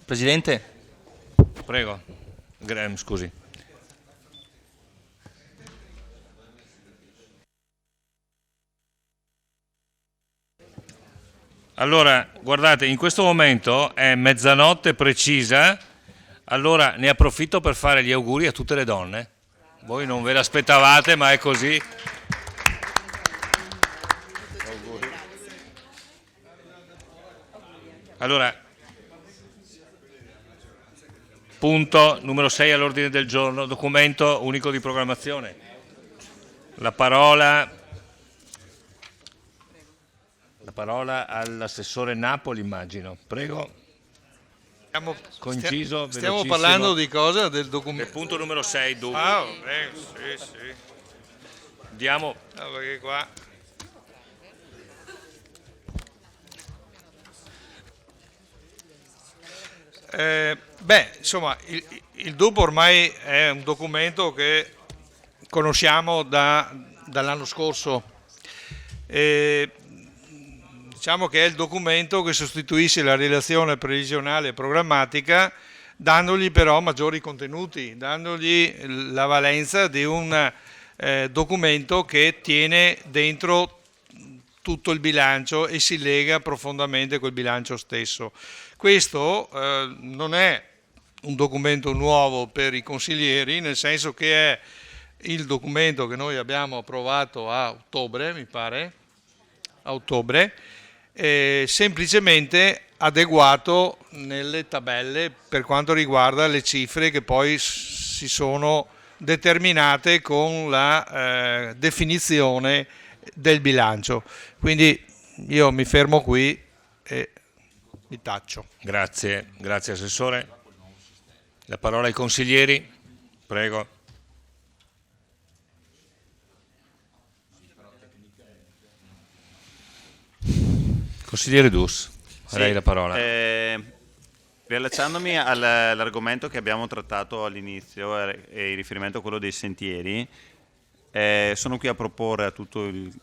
Presidente. Prego. Scusi. Allora, guardate, in questo momento è mezzanotte precisa, allora ne approfitto per fare gli auguri a tutte le donne. Voi non ve l'aspettavate, ma è così. Allora, punto numero 6 all'ordine del giorno, documento unico di programmazione. La parola all'assessore Napoli, immagino. Prego. Conciso, stiamo velocissimo. parlando di cosa? Del documento? Del punto numero 6, dunque. Ah, beh, sì. Diamo. No, perché qua... insomma, il DUP ormai è un documento che conosciamo dall'anno scorso. Diciamo che è il documento che sostituisce la relazione previsionale e programmatica, dandogli però maggiori contenuti, dandogli la valenza di un documento che tiene dentro tutto il bilancio e si lega profondamente col bilancio stesso. Questo non è un documento nuovo per i consiglieri, nel senso che è il documento che noi abbiamo approvato a ottobre, mi pare, a ottobre, semplicemente adeguato nelle tabelle per quanto riguarda le cifre che poi si sono determinate con la definizione del bilancio. Quindi io mi fermo qui e mi taccio. Grazie Assessore. La parola ai consiglieri, prego. Consigliere Dus, a lei la parola. Riallacciandomi all'argomento che abbiamo trattato all'inizio e in riferimento a quello dei sentieri, sono qui a proporre a tutto il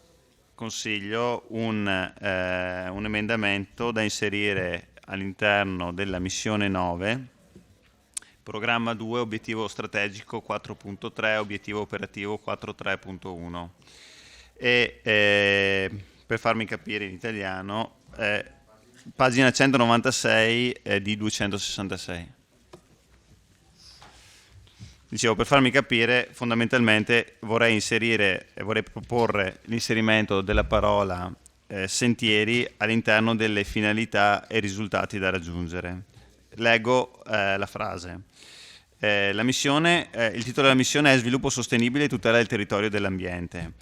Consiglio un emendamento da inserire all'interno della missione 9, programma 2, obiettivo strategico 4.3, obiettivo operativo 4.3.1 e per farmi capire in italiano, pagina 196 di 266. Dicevo, per farmi capire, fondamentalmente vorrei proporre l'inserimento della parola sentieri all'interno delle finalità e risultati da raggiungere. Leggo la frase. Il titolo della missione è Sviluppo sostenibile e tutela del territorio e dell'ambiente.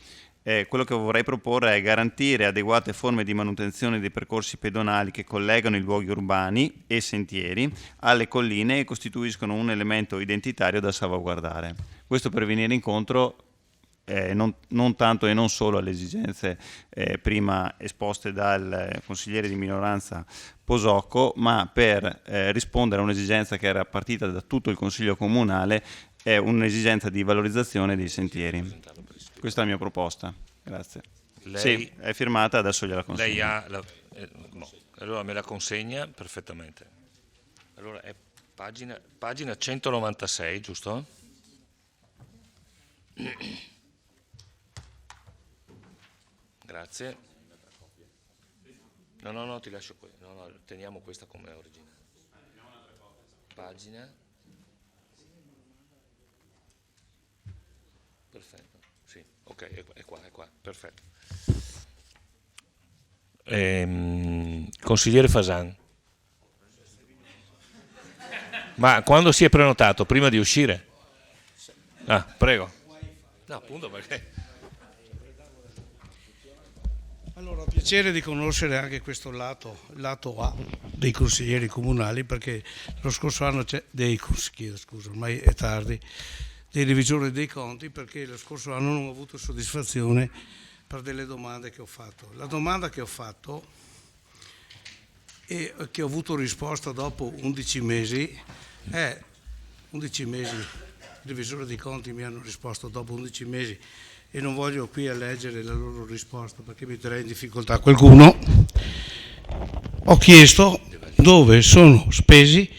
Quello che vorrei proporre è garantire adeguate forme di manutenzione dei percorsi pedonali che collegano i luoghi urbani e sentieri alle colline e costituiscono un elemento identitario da salvaguardare. Questo per venire incontro non tanto e non solo alle esigenze prima esposte dal consigliere di minoranza Posocco, ma per rispondere a un'esigenza che era partita da tutto il Consiglio Comunale, è un'esigenza di valorizzazione dei sentieri. Questa è la mia proposta. Grazie. Lei, sì, è firmata, adesso gliela consegno. Lei ha allora me la consegna perfettamente. Allora è pagina 196, giusto? Grazie. No, ti lascio qui. No, teniamo questa come originale. Pagina. Perfetto. Sì, ok, è qua, perfetto. Consigliere Fasan. Ma quando si è prenotato? Prima di uscire? Ah, prego. No, appunto perché... Allora, ho piacere di conoscere anche questo lato, il lato A dei consiglieri comunali, perché lo scorso anno ormai è tardi, dei revisori dei conti, perché lo scorso anno non ho avuto soddisfazione per delle domande che ho fatto. La domanda che ho fatto e che ho avuto risposta dopo 11 mesi è 11 mesi, i revisori dei conti mi hanno risposto dopo 11 mesi e non voglio qui a leggere la loro risposta perché metterei in difficoltà qualcuno. Ho chiesto dove sono spesi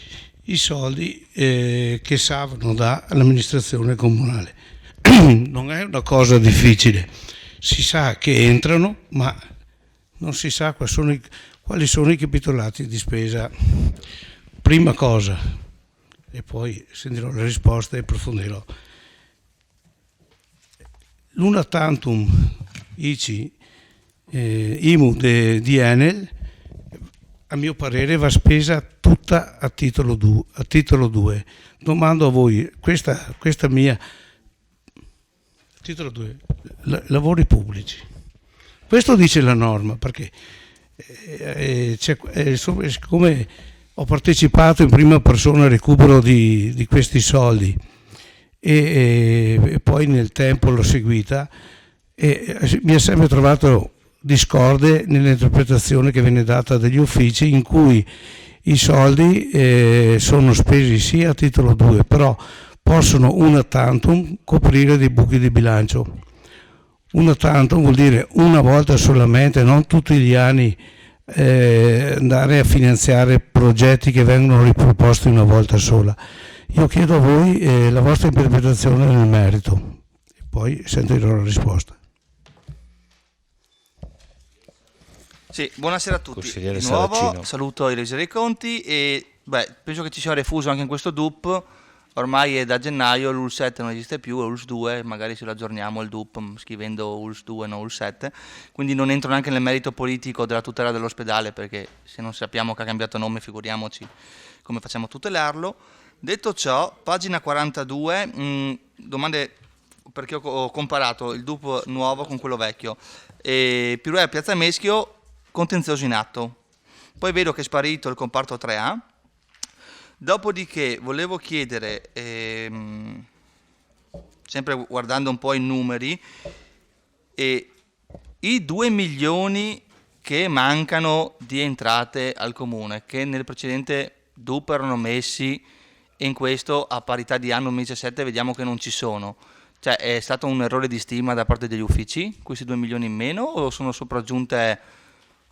i soldi che salvano dall'amministrazione comunale. Non è una cosa difficile, si sa che entrano, ma non si sa quali sono i capitolati di spesa. Prima cosa, e poi sentirò le risposte e approfondirò. L'una tantum ICI IMU di Enel, a mio parere, va spesa tutta a titolo 2. Domando a voi, questa mia titolo 2, lavori pubblici. Questo dice la norma, perché siccome ho partecipato in prima persona al recupero di questi soldi e poi nel tempo l'ho seguita, e mi ha sempre trovato discorde nell'interpretazione che viene data dagli uffici, in cui i soldi sono spesi sì a titolo 2, però possono una tantum coprire dei buchi di bilancio. Una tantum vuol dire una volta solamente, non tutti gli anni andare a finanziare progetti che vengono riproposti una volta sola. Io chiedo a voi la vostra interpretazione nel merito e poi sentirò la risposta. Sì, buonasera a tutti. Consigliere Di nuovo Saracino. saluto i revisori dei conti e penso che ci sia refuso anche in questo DUP. Ormai è da gennaio, l'ULS 7 non esiste più, è ULS 2, magari se lo aggiorniamo il DUP scrivendo ULS 2 non ULS 7, quindi non entro neanche nel merito politico della tutela dell'ospedale, perché se non sappiamo che ha cambiato nome figuriamoci come facciamo a tutelarlo. Detto ciò, pagina 42, domande perché ho comparato il DUP nuovo con quello vecchio. Piruè Piazza Meschio, contenzioso in atto. Poi vedo che è sparito il comparto 3A. Dopodiché volevo chiedere, sempre guardando un po' i numeri, i 2 milioni che mancano di entrate al comune, che nel precedente DUP erano messi e in questo a parità di anno 2017 vediamo che non ci sono. Cioè è stato un errore di stima da parte degli uffici, questi 2 milioni in meno, o sono sopraggiunte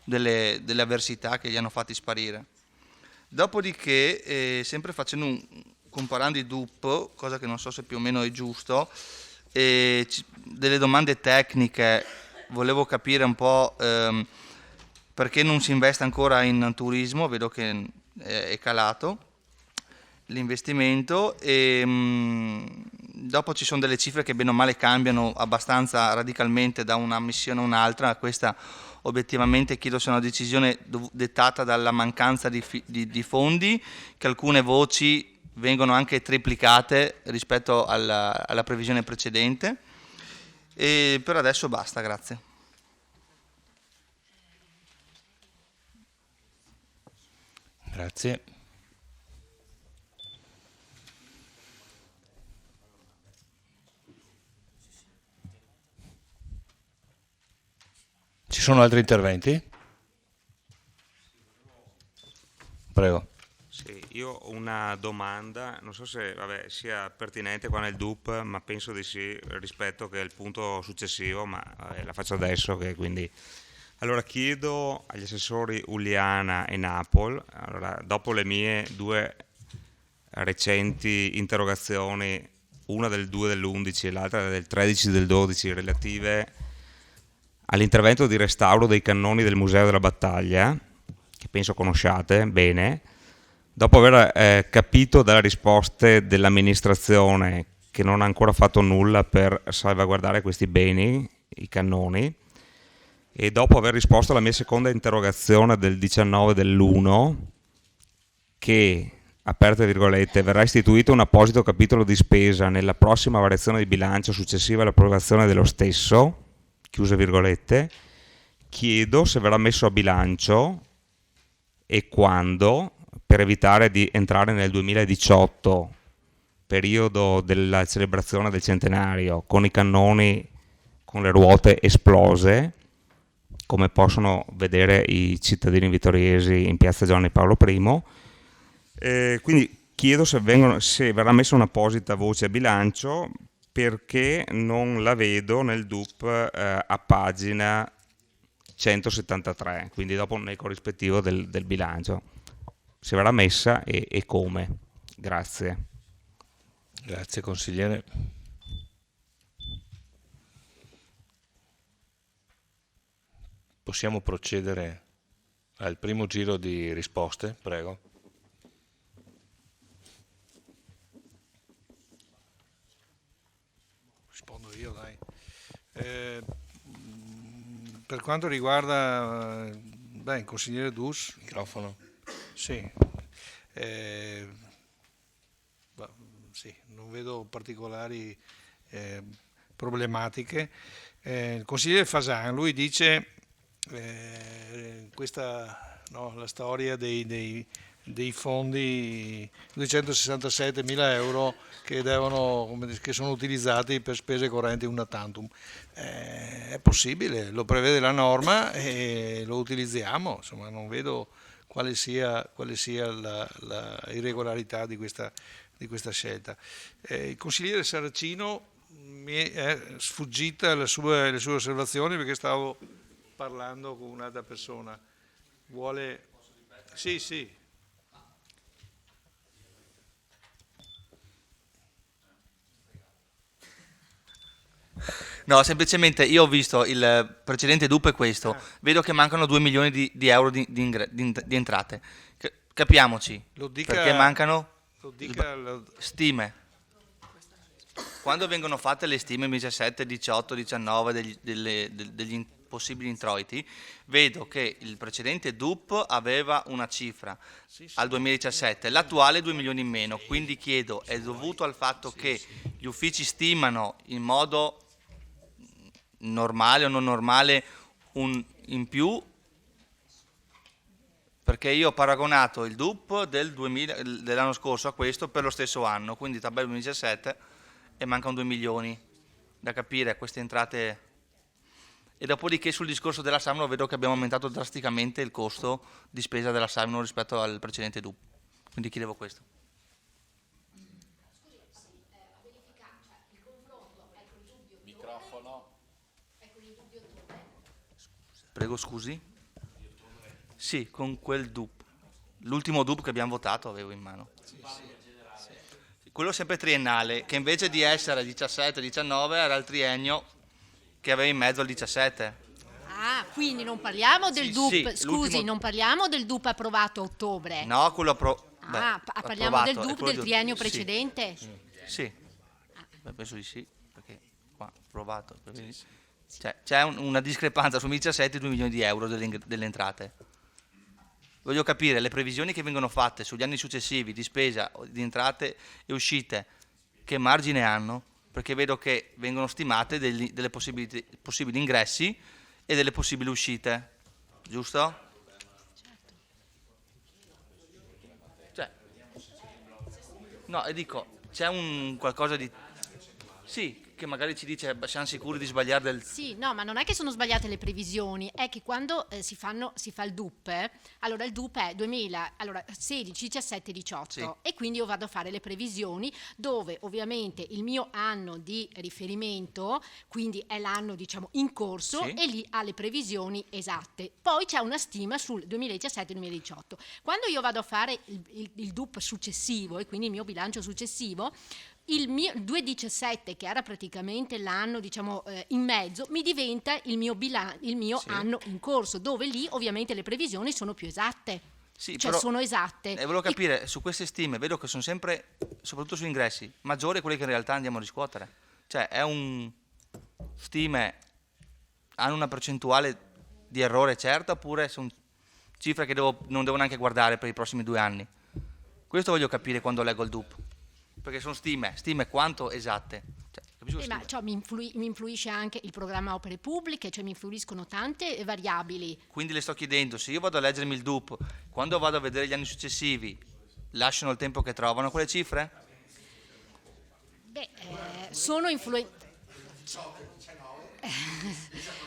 delle avversità che li hanno fatti sparire? Dopodiché, sempre comparando i DUP, cosa che non so se più o meno è giusto, delle domande tecniche, volevo capire un po' perché non si investe ancora in turismo, vedo che è calato l'investimento, e dopo ci sono delle cifre che bene o male cambiano abbastanza radicalmente da una missione a un'altra. Questa obiettivamente chiedo se è una decisione dettata dalla mancanza di fondi, che alcune voci vengono anche triplicate rispetto alla previsione precedente, e per adesso basta, grazie. Grazie. Ci sono altri interventi? Prego. Sì, Io ho una domanda, non so se sia pertinente qua nel DUP, ma penso di sì rispetto che è il punto successivo, ma la faccio adesso. Quindi. Allora chiedo agli assessori Uliana e Napol, dopo le mie 2 recenti interrogazioni, una del 2 dell'11 e l'altra del 13 del 12, relative all'intervento di restauro dei cannoni del Museo della Battaglia, che penso conosciate bene, dopo aver capito dalle risposte dell'amministrazione che non ha ancora fatto nulla per salvaguardare questi beni, i cannoni, e dopo aver risposto alla mia seconda interrogazione del 19 dell'1, che, aperte virgolette, verrà istituito un apposito capitolo di spesa nella prossima variazione di bilancio successiva all'approvazione dello stesso, chiuse virgolette, chiedo se verrà messo a bilancio e quando, per evitare di entrare nel 2018, periodo della celebrazione del centenario, con i cannoni con le ruote esplose, come possono vedere i cittadini vittoriesi in piazza Giovanni Paolo I. Quindi chiedo se verrà messa un'apposita voce a bilancio, perché non la vedo nel DUP a pagina 173, quindi dopo nel corrispettivo del bilancio. Se verrà messa e come. Grazie. Grazie consigliere. Possiamo procedere al primo giro di risposte, prego. Rispondo io, dai. Per quanto riguarda il consigliere Dus, microfono. Sì. Sì, non vedo particolari problematiche. Il consigliere Fasan, lui dice la storia dei fondi 267.000 euro che sono utilizzati per spese correnti una tantum. È possibile, lo prevede la norma e lo utilizziamo, insomma non vedo quale sia la irregolarità di questa scelta. Il consigliere Saracino mi è sfuggita le sue osservazioni, perché stavo parlando con un'altra persona. Vuole? Sì. No, semplicemente io ho visto il precedente DUP è questo, vedo che mancano 2 milioni di euro di entrate. Capiamoci, perché mancano stime. Quando vengono fatte le stime 17, 18, 19 degli possibili introiti, vedo che il precedente DUP aveva una cifra al 2017, l'attuale 2 milioni in meno, quindi chiedo, è dovuto al fatto che gli uffici stimano in modo normale o non normale un in più? Perché io ho paragonato il DUP dell'anno scorso a questo per lo stesso anno, quindi tabella 2017, e mancano 2 milioni da capire queste entrate. E dopodiché sul discorso della Samno vedo che abbiamo aumentato drasticamente il costo di spesa della Samno rispetto al precedente DUP, quindi chiedevo questo. Prego, scusi? Sì, con quel DUP. L'ultimo DUP che abbiamo votato avevo in mano. Quello sempre triennale, che invece di essere 17-19 era il triennio che aveva in mezzo al 17. Ah, quindi non parliamo del DUP, sì, scusi, non parliamo del DUP approvato a ottobre. No, quello parliamo del DUP del triennio precedente? Sì. Penso di sì, perché qua approvato. C'è una discrepanza su 2017 2 milioni di euro delle entrate. Voglio capire le previsioni che vengono fatte sugli anni successivi di spesa, di entrate e uscite, che margine hanno? Perché vedo che vengono stimate delle possibili ingressi e delle possibili uscite, giusto? No, e dico, c'è un qualcosa di... Sì, che magari ci dice siamo sicuri di sbagliare del... Sì, no, ma non è che sono sbagliate le previsioni, è che quando si fa il DUP, allora il DUP è 2016, 17, 18 Sì. e quindi io vado a fare le previsioni dove ovviamente il mio anno di riferimento, quindi è l'anno diciamo in corso, Sì. e lì ha le previsioni esatte. Poi c'è una stima sul 2017-2018. Quando io vado a fare il DUP successivo e quindi il mio bilancio successivo, il 2017, che era praticamente l'anno diciamo in mezzo, mi diventa il mio Sì. anno in corso, dove lì ovviamente le previsioni sono più esatte. Sì, Cioè però- sono esatte. E volevo capire, su queste stime, vedo che sono sempre, soprattutto sugli ingressi, maggiori di quelle che in realtà andiamo a riscuotere. Cioè, stime hanno una percentuale di errore certa, oppure sono cifre che non devo neanche guardare per i prossimi 2 anni? Questo voglio capire quando leggo il DUP. Perché sono stime quanto esatte. Cioè, capisco Ma cioè, mi influisce anche il programma opere pubbliche, cioè mi influiscono tante variabili. Quindi le sto chiedendo, se io vado a leggermi il DUP, quando vado a vedere gli anni successivi, lasciano il tempo che trovano quelle cifre? Sono influenti.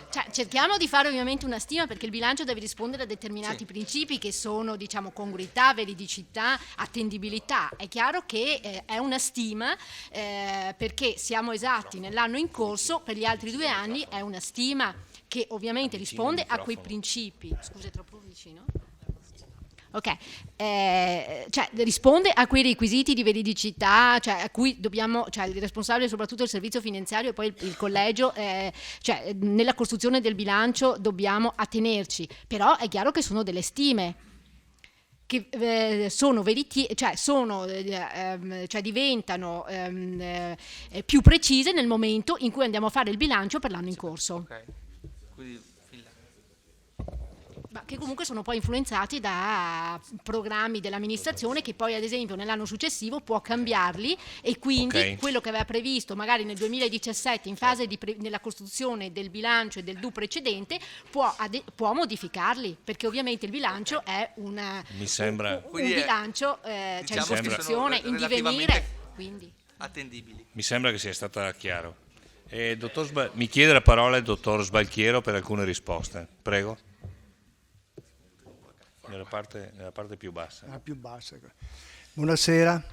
Cioè, cerchiamo di fare ovviamente una stima, perché il bilancio deve rispondere a determinati principi che sono diciamo congruità, veridicità, attendibilità. È chiaro che è una stima perché siamo esatti nell'anno in corso, per gli altri 2 anni è una stima che ovviamente risponde a quei principi. Scusa, è troppo vicino? Ok, cioè risponde a quei requisiti di veridicità, cioè a cui dobbiamo, cioè il responsabile soprattutto del servizio finanziario e poi il collegio, cioè nella costruzione del bilancio dobbiamo attenerci, però è chiaro che sono delle stime che sono cioè diventano più precise nel momento in cui andiamo a fare il bilancio per l'anno in corso. Ok, quindi Ma che comunque sono poi influenzati da programmi dell'amministrazione che poi ad esempio nell'anno successivo può cambiarli, e quindi Ok. quello che aveva previsto magari nel 2017 in fase nella costruzione del bilancio e del DU precedente può modificarli, perché ovviamente il bilancio è Mi sembra, un bilancio cioè in diciamo che sono costruzione, in relativamente divenire, quindi attendibili. mi sembra che sia stata chiaro. Mi chiede la parola il dottor Sbalchiero per alcune risposte. Prego. Nella parte più bassa. La più bassa. Buonasera,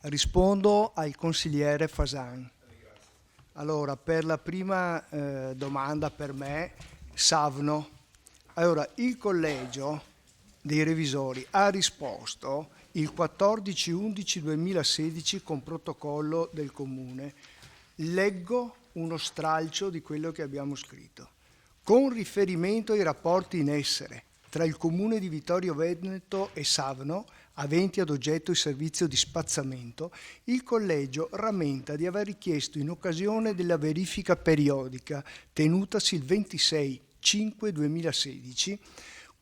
rispondo al consigliere Fasan. Allora, per la prima domanda per me, Savno. Allora, il collegio dei revisori ha risposto il 14/11/2016 con protocollo del comune. Leggo uno stralcio di quello che abbiamo scritto. Con riferimento ai rapporti in essere tra il comune di Vittorio Veneto e Savno, aventi ad oggetto il servizio di spazzamento, il collegio rammenta di aver richiesto in occasione della verifica periodica tenutasi il 26/5/2016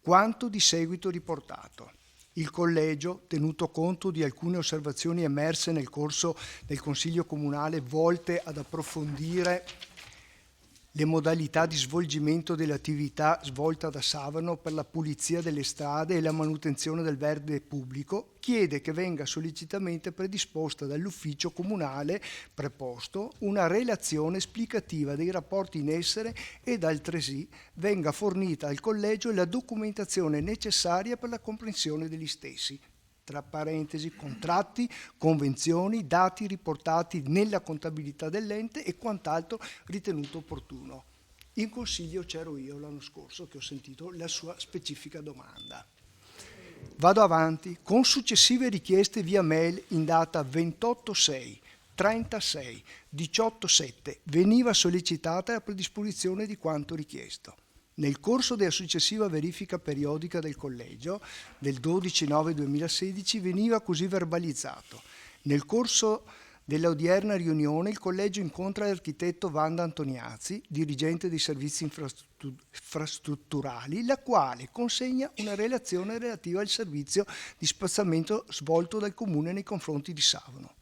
quanto di seguito riportato. Il collegio, tenuto conto di alcune osservazioni emerse nel corso del Consiglio Comunale volte ad approfondire le modalità di svolgimento dell'attività svolta da Savano per la pulizia delle strade e la manutenzione del verde pubblico, chiede che venga sollecitamente predisposta dall'ufficio comunale preposto una relazione esplicativa dei rapporti in essere ed altresì venga fornita al collegio la documentazione necessaria per la comprensione degli stessi, tra parentesi contratti, convenzioni, dati riportati nella contabilità dell'ente e quant'altro ritenuto opportuno. In consiglio c'ero io l'anno scorso che ho sentito la sua specifica domanda. Vado avanti con successive richieste via mail in data 28/6, 36, 18/7 veniva sollecitata la predisposizione di quanto richiesto. Nel corso della successiva verifica periodica del collegio del 12/9/2016 veniva così verbalizzato. Nel corso della odierna riunione il collegio incontra l'architetto Wanda Antoniazzi, dirigente dei servizi infrastrutturali, la quale consegna una relazione relativa al servizio di spazzamento svolto dal comune nei confronti di Savno.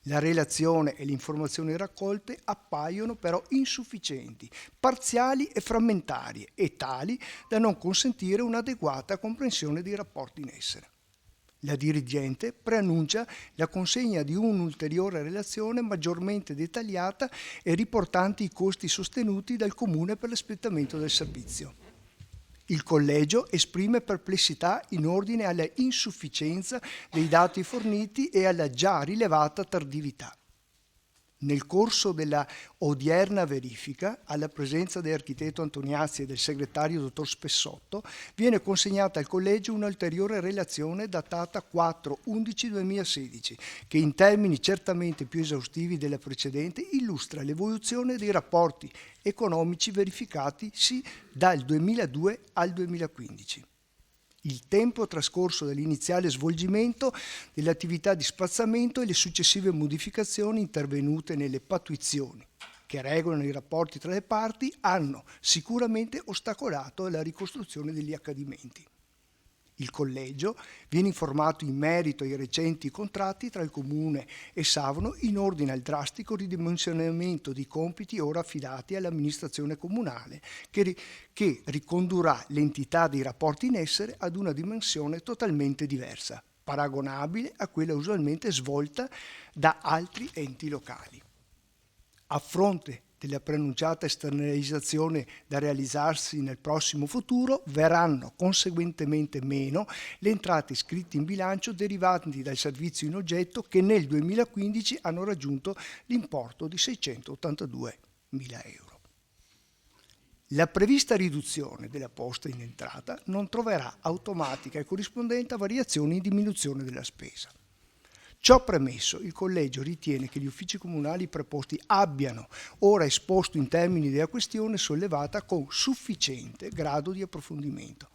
La relazione e le informazioni raccolte appaiono però insufficienti, parziali e frammentarie e tali da non consentire un'adeguata comprensione dei rapporti in essere. La dirigente preannuncia la consegna di un'ulteriore relazione maggiormente dettagliata e riportante i costi sostenuti dal Comune per l'espletamento del servizio. Il Collegio esprime perplessità in ordine alla insufficienza dei dati forniti e alla già rilevata tardività. Nel corso della odierna verifica, alla presenza dell'architetto Antoniazzi e del segretario dottor Spessotto, viene consegnata al Collegio un'ulteriore relazione datata 4/11/2016, che in termini certamente più esaustivi della precedente illustra l'evoluzione dei rapporti economici verificatisi dal 2002 al 2015. Il tempo trascorso dall'iniziale svolgimento delle attività di spazzamento e le successive modificazioni intervenute nelle pattuizioni che regolano i rapporti tra le parti hanno sicuramente ostacolato la ricostruzione degli accadimenti. Il Collegio viene informato in merito ai recenti contratti tra il Comune e Savona in ordine al drastico ridimensionamento di compiti ora affidati all'amministrazione comunale, che ricondurrà l'entità dei rapporti in essere ad una dimensione totalmente diversa, paragonabile a quella usualmente svolta da altri enti locali. A fronte della preannunciata esternalizzazione da realizzarsi nel prossimo futuro, verranno conseguentemente meno le entrate iscritte in bilancio derivanti dal servizio in oggetto che nel 2015 hanno raggiunto l'importo di 682.000 euro. La prevista riduzione della posta in entrata non troverà automatica e corrispondente variazioni in diminuzione della spesa. Ciò premesso, il Collegio ritiene che gli uffici comunali preposti abbiano ora esposto in termini della questione sollevata con sufficiente grado di approfondimento.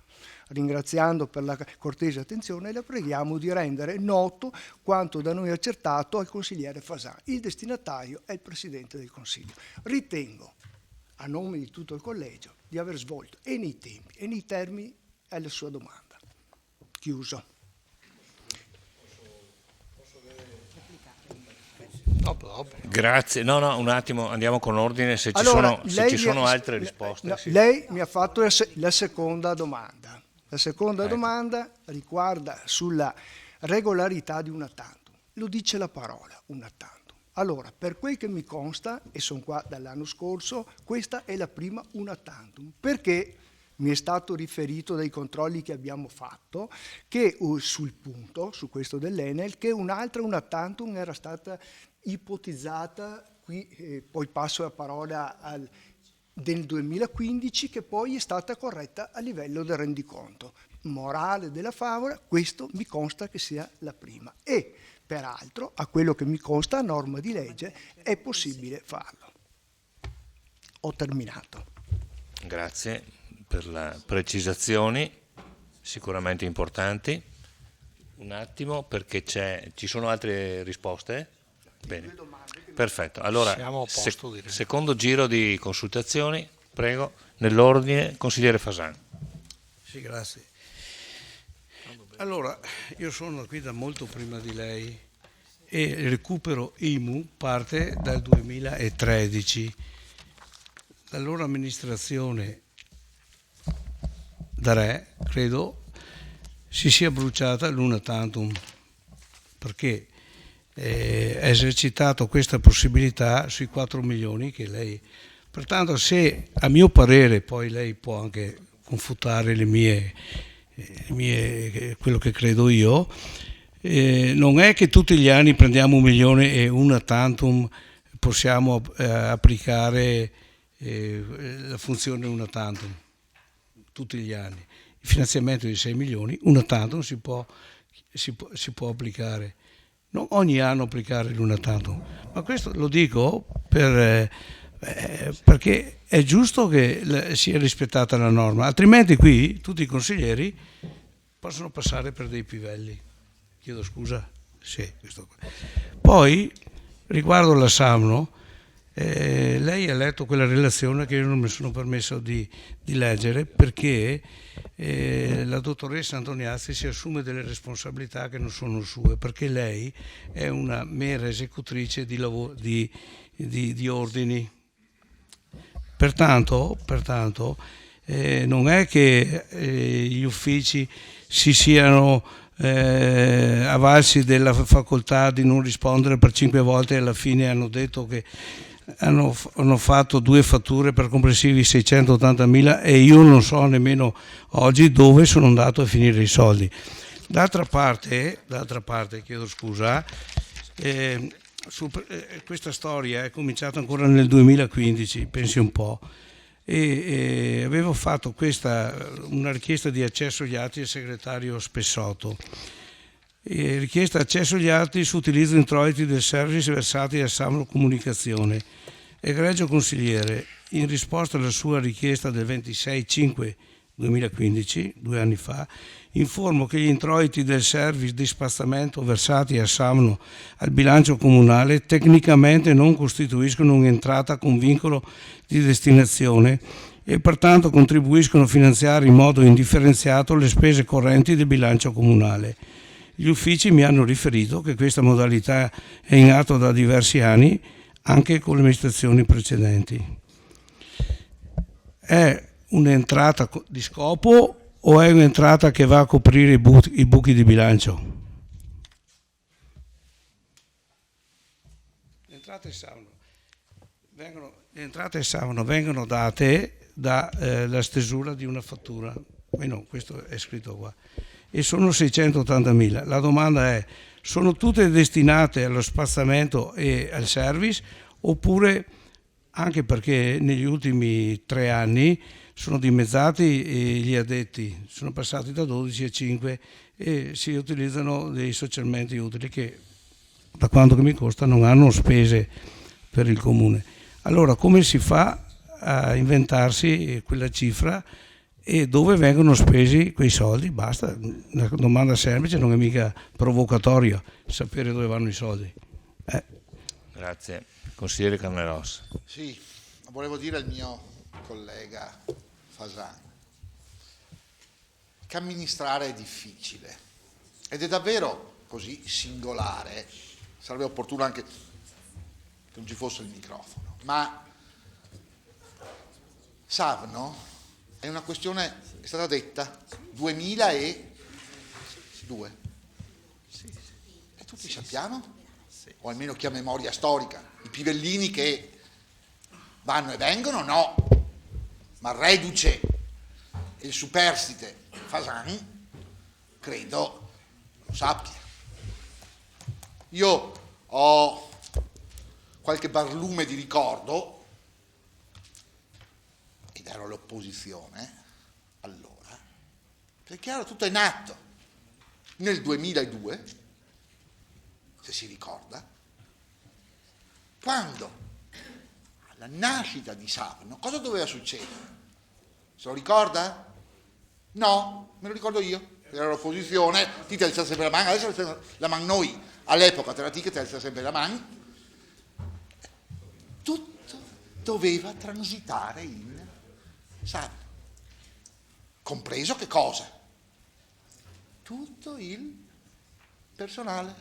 Ringraziando per la cortese attenzione, la preghiamo di rendere noto quanto da noi accertato al consigliere Fasan. Il destinatario è il Presidente del Consiglio. Ritengo, a nome di tutto il Collegio, di aver svolto e nei tempi e nei termini alla sua domanda. Chiuso. Grazie, no, un attimo, andiamo con ordine, se ci sono altre risposte. No, sì. Lei mi ha fatto la seconda domanda. La seconda domanda riguarda sulla regolarità di una tantum. Lo dice la parola, una tantum. Allora, per quel che mi consta, e sono qua dall'anno scorso, questa è la prima una tantum. Perché mi è stato riferito dai controlli che abbiamo fatto che sul punto, su questo dell'Enel, che un'altra una tantum era stata ipotizzata, qui poi passo la parola del 2015, che poi è stata corretta a livello del rendiconto. Morale della favola, questo mi consta che sia la prima e peraltro a quello che mi consta a norma di legge è possibile farlo. Ho terminato. Grazie per le precisazioni, sicuramente importanti. Un attimo, perché ci sono altre risposte? Bene, perfetto. Allora, Siamo a posto, direi. Secondo giro di consultazioni, prego, nell'ordine, consigliere Fasan. Sì, grazie. Allora, io sono qui da molto prima di lei e il recupero IMU parte dal 2013. La loro amministrazione da re, credo, si sia bruciata l'una tantum, perché ha esercitato questa possibilità sui 4 milioni che lei... Pertanto se, a mio parere, poi lei può anche confutare le mie quello che credo io, non è che tutti gli anni prendiamo 1 milione e una tantum possiamo applicare la funzione una tantum tutti gli anni. Il finanziamento di 6 milioni, una tantum si può applicare. Non ogni anno applicare l'una tantum, ma questo lo dico perché è giusto che sia rispettata la norma, altrimenti qui tutti i consiglieri possono passare per dei pivelli. Chiedo scusa. Sì, questo qua. Poi, riguardo la Samno, lei ha letto quella relazione che io non mi sono permesso di leggere perché la dottoressa Antoniazzi si assume delle responsabilità che non sono sue, perché lei è una mera esecutrice di ordini. Pertanto non è che gli uffici si siano avvalsi della facoltà di non rispondere per 5 volte e alla fine hanno detto che hanno fatto 2 fatture per complessivi 680.000 e io non so nemmeno oggi dove sono andato a finire i soldi. D'altra parte, chiedo scusa, questa storia è cominciata ancora nel 2015, pensi un po', e avevo fatto una richiesta di accesso agli atti al segretario Spessotto. Richiesta accesso agli atti su utilizzo introiti del service versati a Samlo Comunicazione. Egregio consigliere, in risposta alla sua richiesta del 26/5/2015, 2 anni fa, informo che gli introiti del service di spazzamento versati a Samlo al bilancio comunale tecnicamente non costituiscono un'entrata con vincolo di destinazione e pertanto contribuiscono a finanziare in modo indifferenziato le spese correnti del bilancio comunale. Gli uffici mi hanno riferito che questa modalità è in atto da diversi anni, anche con le amministrazioni precedenti. È un'entrata di scopo o è un'entrata che va a coprire i buchi di bilancio? Le entrate SAVNO vengono date dalla stesura di una fattura. No, questo è scritto qua. E sono 680.000. La domanda è, sono tutte destinate allo spazzamento e al service oppure, anche perché negli ultimi 3 anni sono dimezzati gli addetti, sono passati da 12 a 5 e si utilizzano dei socialmente utili che, da quanto che mi costa, non hanno spese per il comune. Allora come si fa a inventarsi quella cifra e dove vengono spesi quei soldi? Basta, una domanda semplice, non è mica provocatoria sapere dove vanno i soldi. Grazie. Consigliere Carneros. Sì, volevo dire al mio collega Fasan che amministrare è difficile ed è davvero così singolare, sarebbe opportuno anche che non ci fosse il microfono, ma Savno è una questione, è stata detta, 2002. E tutti sappiamo, o almeno chi ha memoria storica, i pivellini che vanno e vengono, no, ma il reduce e il superstite Fasan, credo lo sappia. Io ho qualche barlume di ricordo, ed ero all'opposizione allora, perché era tutto in atto nel 2002, se si ricorda, quando alla nascita di Savno cosa doveva succedere? Se lo ricorda? No, me lo ricordo io, ero all'opposizione, ti ti alza sempre la mano, adesso alziamo la mano noi, all'epoca te la ti alza sempre la mano, tutto doveva transitare in Savno, compreso che cosa? Tutto il personale.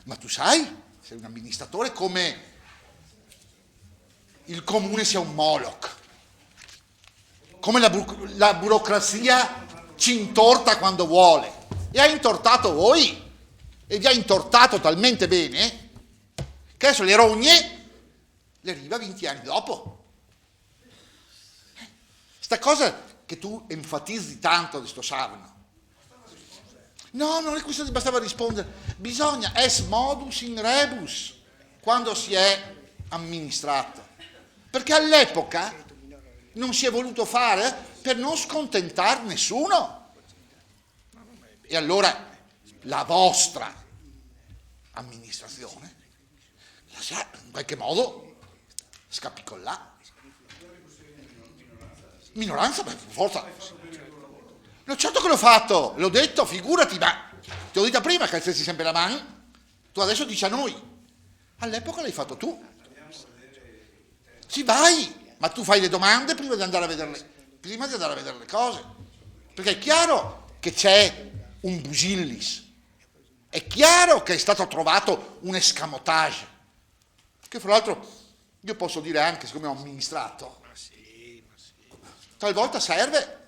Ma tu sai, sei un amministratore, come il comune sia un Moloch, come la burocrazia ci intorta quando vuole, e ha intortato voi, e vi ha intortato talmente bene che adesso le rogne le arriva 20 anni dopo. Sta cosa che tu enfatizzi tanto di sto Savno, no, non è questo che bastava rispondere, bisogna es modus in rebus quando si è amministrato, perché all'epoca non si è voluto fare per non scontentare nessuno, e allora la vostra amministrazione in qualche modo scapicollà. Minoranza, beh, forza. No, certo che l'ho fatto, l'ho detto, figurati, ma ti ho detto prima che alzassi sempre la mano, tu adesso dici a noi. All'epoca l'hai fatto tu. Sì, vai, ma tu fai le domande prima di andare a vedere le cose. Perché è chiaro che c'è un busillis, è chiaro che è stato trovato un escamotage, che fra l'altro io posso dire anche, siccome ho amministrato, talvolta serve,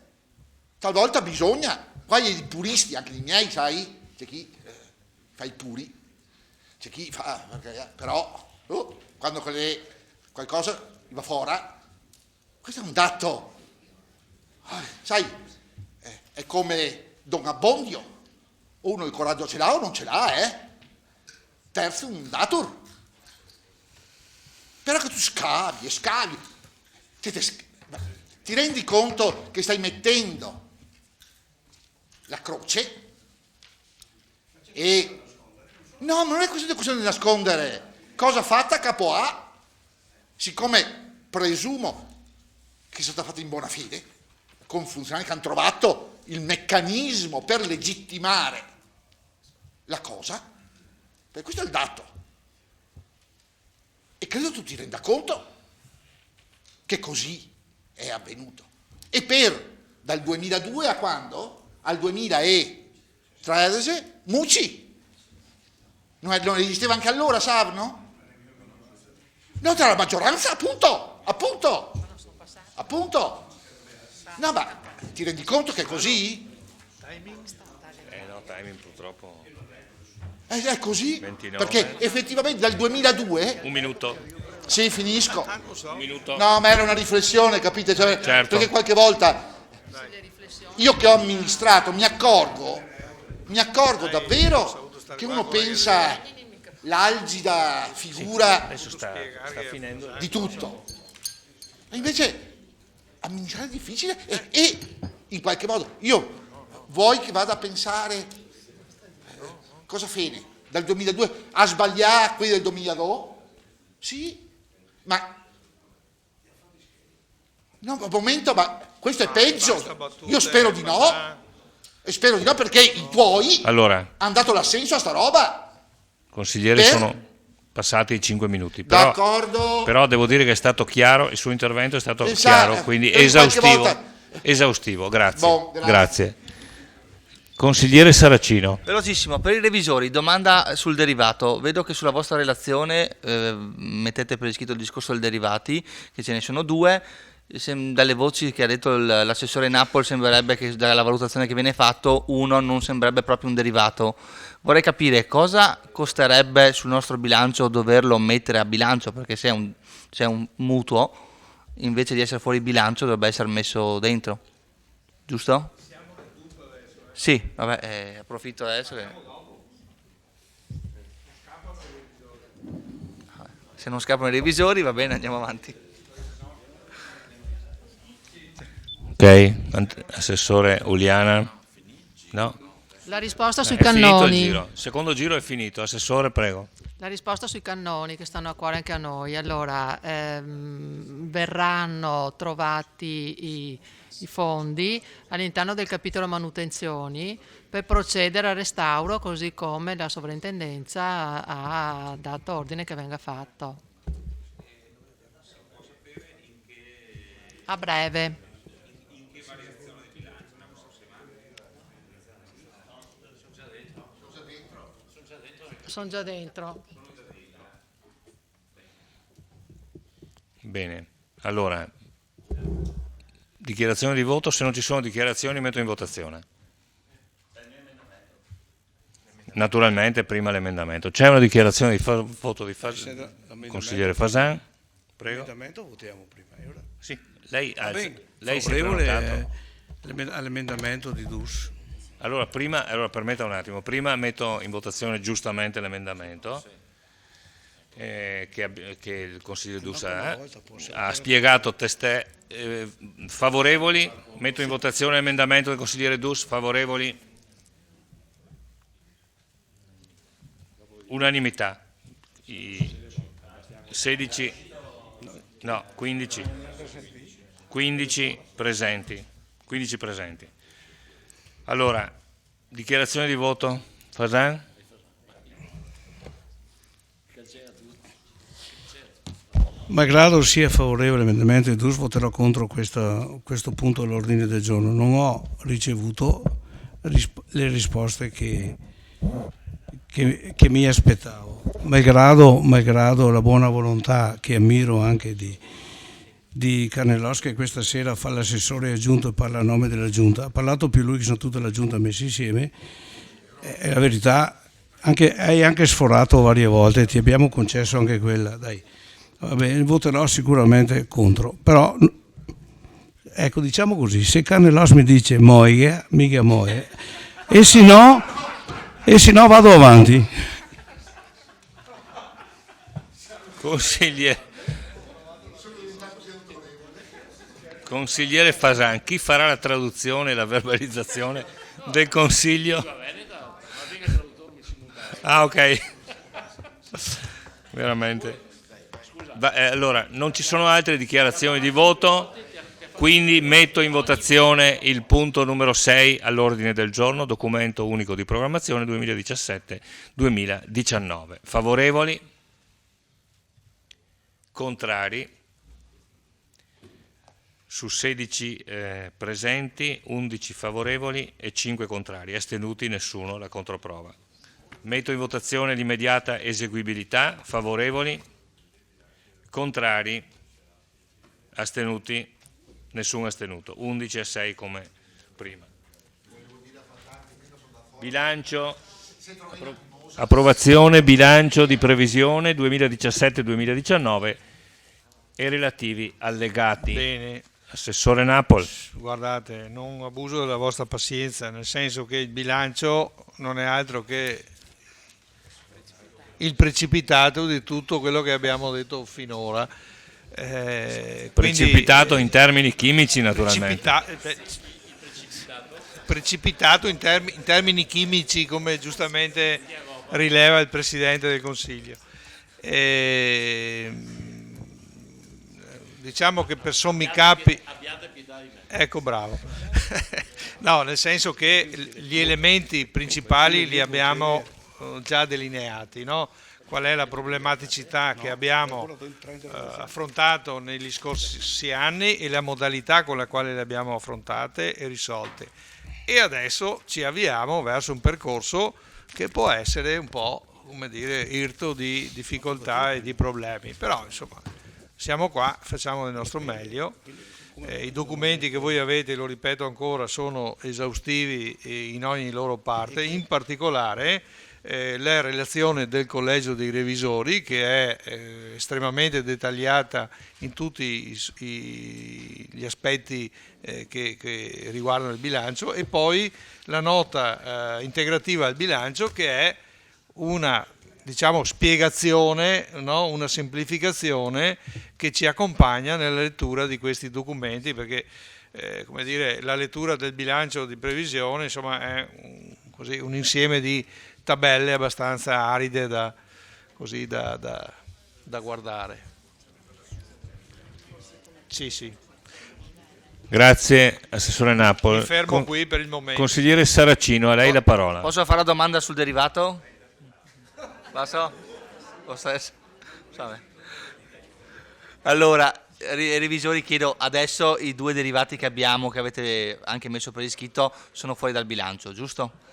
talvolta bisogna Qua i puristi, anche i miei, sai, c'è chi fa i puri, c'è chi fa, però quando qualcosa va fuori, questo è un dato, sai, è come Don Abbondio, uno il coraggio ce l'ha o non ce l'ha, terzo un datur, però che tu scavi e scavi, ti rendi conto che stai mettendo la croce e no, ma non è questione di nascondere cosa fatta capo A, siccome presumo che sia stata fatta in buona fede con funzionari che hanno trovato il meccanismo per legittimare la cosa, per questo è il dato, e credo tu ti renda conto che così è avvenuto. E dal 2002 a quando? Al 2013 Mucci non esisteva anche allora, Sav, no? No, tra la maggioranza, appunto. No, ma ti rendi conto che è così? No, timing purtroppo. È così? 29. Perché effettivamente dal 2002... Un minuto. Sì, finisco. Un minuto. No, ma era una riflessione, capite? Cioè, certo. Perché qualche volta io che ho amministrato mi accorgo davvero che uno pensa l'algida figura Adesso sta finendo. di tutto. E invece amministrare è difficile e in qualche modo vuoi che vada a pensare cosa fine? Dal 2002 a sbagliare quelli del 2002? Sì, ma no, al momento, ma questo è peggio. Io spero di no. E spero di no perché i tuoi hanno dato l'assenso a sta roba. Consigliere, sono passati i 5 minuti. Però devo dire che è stato chiaro, il suo intervento è stato chiaro, quindi esaustivo. Grazie. Grazie. Consigliere Saracino. Velocissimo, per i revisori, domanda sul derivato. Vedo che sulla vostra relazione mettete per iscritto il discorso dei derivati, che ce ne sono 2. Dalle voci che ha detto l'assessore Napoli sembrerebbe che dalla valutazione che viene fatto uno non sembrerebbe proprio un derivato. Vorrei capire cosa costerebbe sul nostro bilancio doverlo mettere a bilancio, perché se è un mutuo invece di essere fuori bilancio dovrebbe essere messo dentro, giusto? Sì, vabbè, approfitto adesso che... Se non scappano i revisori va bene, andiamo avanti. Ok, assessore Uliana. No? La risposta sui È finito il cannoni. giro. Il secondo giro è finito. Assessore, prego. La risposta sui cannoni che stanno a cuore anche a noi. Allora, verranno trovati i fondi all'interno del capitolo manutenzioni per procedere al restauro, così come la sovrintendenza ha dato ordine che venga fatto. A breve. Sono già dentro. Bene, allora, dichiarazione di voto. Se non ci sono dichiarazioni metto in votazione. Naturalmente prima l'emendamento. C'è una dichiarazione di voto di consigliere Fasan? Prego. L'emendamento votiamo prima. Sì, lei si è favorevole prenotato all'emendamento di Dus. Allora permetta un attimo, prima metto in votazione giustamente l'emendamento che il consigliere Dus ha spiegato testè. Favorevoli? Metto in votazione l'emendamento del consigliere Dus. Favorevoli? Unanimità. 15 presenti. 15 presenti. Allora, dichiarazione di voto. Fasan? Malgrado sia favorevole all'emendamento di Dus, voterò contro questo punto all'ordine del giorno. Non ho ricevuto le risposte che mi aspettavo. Malgrado la buona volontà che ammiro anche di Carnellos, che questa sera fa l'assessore aggiunto e parla a nome della Giunta. Ha parlato più lui, che sono tutta la Giunta messi insieme. È la verità, hai anche sforato varie volte, ti abbiamo concesso anche quella. Dai, vabbè, voterò sicuramente contro, però ecco, diciamo così, se Carnellos mi dice moia, mica moia, e se no vado avanti. Consigliere Fasan, chi farà la traduzione e la verbalizzazione del Consiglio? Ah, ok. Veramente. Allora, non ci sono altre dichiarazioni di voto, quindi metto in votazione il punto numero 6 all'ordine del giorno, documento unico di programmazione 2017-2019. Favorevoli? Contrari? Su 16 presenti, 11 favorevoli e 5 contrari, astenuti nessuno, la controprova. Metto in votazione l'immediata eseguibilità, favorevoli, contrari, astenuti, nessun astenuto, 11 a 6 come prima. Bilancio, approvazione bilancio di previsione 2017-2019 e relativi allegati. Bene. Assessore Napoli. Guardate, non abuso della vostra pazienza, nel senso che il bilancio non è altro che il precipitato di tutto quello che abbiamo detto finora. Precipitato in termini chimici, naturalmente. Precipitato in termini chimici, come giustamente rileva il Presidente del Consiglio. Diciamo che per sommi capi, ecco, bravo, no, nel senso che gli elementi principali li abbiamo già delineati, no? Qual è la problematicità che abbiamo affrontato negli scorsi anni e la modalità con la quale le abbiamo affrontate e risolte, e adesso ci avviamo verso un percorso che può essere un po', come dire, irto di difficoltà e di problemi, però insomma siamo qua, facciamo del nostro meglio. I documenti che voi avete, lo ripeto ancora, sono esaustivi in ogni loro parte, in particolare la relazione del Collegio dei Revisori, che è estremamente dettagliata in tutti gli aspetti che riguardano il bilancio, e poi la nota integrativa al bilancio, che è una, diciamo, spiegazione, no? Una semplificazione che ci accompagna nella lettura di questi documenti, perché come dire, la lettura del bilancio di previsione, insomma, è un insieme di tabelle abbastanza aride da guardare. Sì. Grazie, Assessore Napoli. Mi fermo qui per il momento. Consigliere Saracino, a lei la parola. Posso fare la domanda sul derivato? Posso? Allora, revisori, chiedo, adesso i due derivati che abbiamo, che avete anche messo per iscritto, sono fuori dal bilancio, giusto?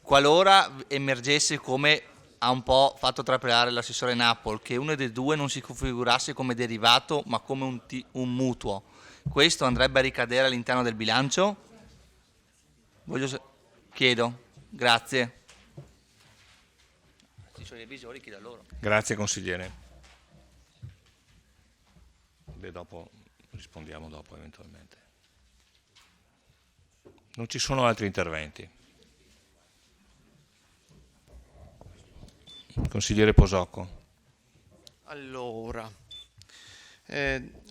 Qualora emergesse, come ha un po' fatto trapelare l'assessore Napoli, che uno dei due non si configurasse come derivato ma come un mutuo, questo andrebbe a ricadere all'interno del bilancio? Chiedo, grazie. Revisori, chiedo a loro. Grazie consigliere. Dopo rispondiamo eventualmente. Non ci sono altri interventi. Consigliere Posocco. Allora,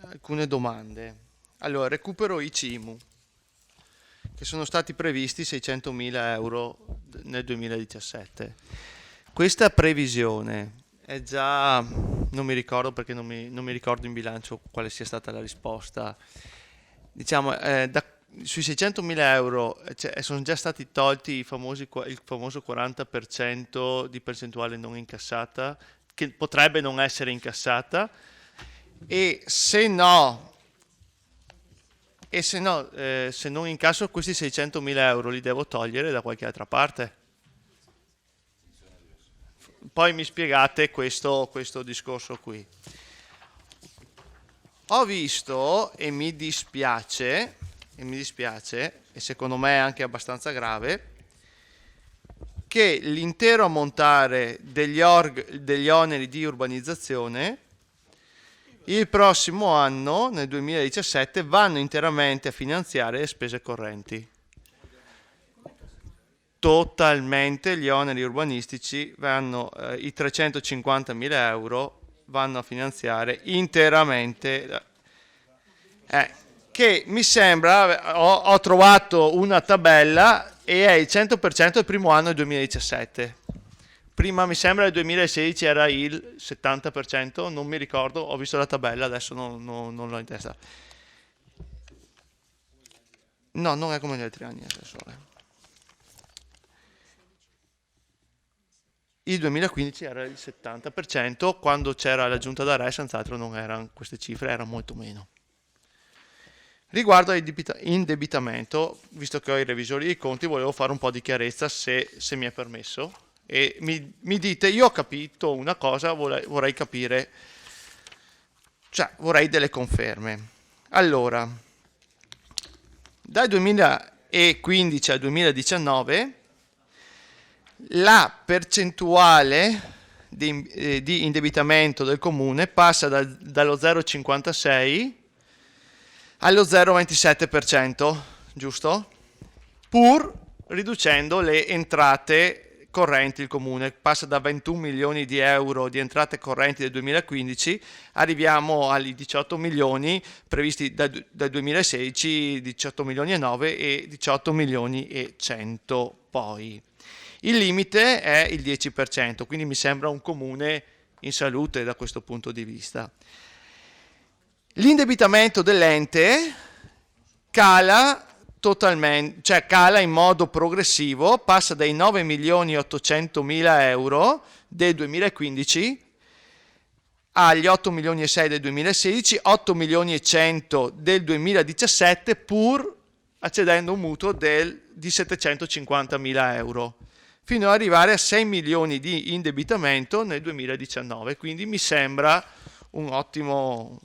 alcune domande. Allora, recupero i CIMU, che sono stati previsti 600.000 euro nel 2017. Questa previsione è già, non mi ricordo perché non mi ricordo in bilancio quale sia stata la risposta, diciamo, sui 600.000 euro sono già stati tolti il famoso 40% di percentuale non incassata, che potrebbe non essere incassata, e se non incasso questi 600.000 euro li devo togliere da qualche altra parte. Poi mi spiegate questo discorso qui. Ho visto, e mi dispiace, e secondo me è anche abbastanza grave, che l'intero ammontare degli oneri di urbanizzazione il prossimo anno, nel 2017, vanno interamente a finanziare le spese correnti. Totalmente gli oneri urbanistici vanno, i 350.000 euro vanno a finanziare interamente, che mi sembra, ho trovato una tabella e è il 100% del primo anno del 2017. Prima mi sembra nel 2016 era il 70%, non mi ricordo, ho visto la tabella, adesso non l'ho in testa. No, non è come negli altri anni, assessore. Il 2015 era il 70%, quando c'era la giunta d'arresto senz'altro non erano queste cifre, era molto meno. Riguardo all'indebitamento, visto che ho i revisori dei conti, volevo fare un po' di chiarezza se mi è permesso. E mi dite, io ho capito una cosa, vorrei capire, cioè vorrei delle conferme. Allora, dal 2015 al 2019 la percentuale di indebitamento del comune passa dallo 0,56 allo 0,27%, giusto? Pur riducendo le entrate correnti il comune, passa da 21 milioni di euro di entrate correnti del 2015, arriviamo agli 18 milioni previsti dal 2016, 18 milioni e 9 e 18 milioni e 100 poi. Il limite è il 10%, quindi mi sembra un comune in salute da questo punto di vista. L'indebitamento dell'ente cala totalmente, cioè cala in modo progressivo, passa dai 9 milioni e 800 mila euro del 2015 agli 8 milioni e 6 del 2016, 8 milioni e 100 del 2017, pur accedendo a un mutuo di 750 mila euro, fino ad arrivare a 6 milioni di indebitamento nel 2019, quindi mi sembra un ottimo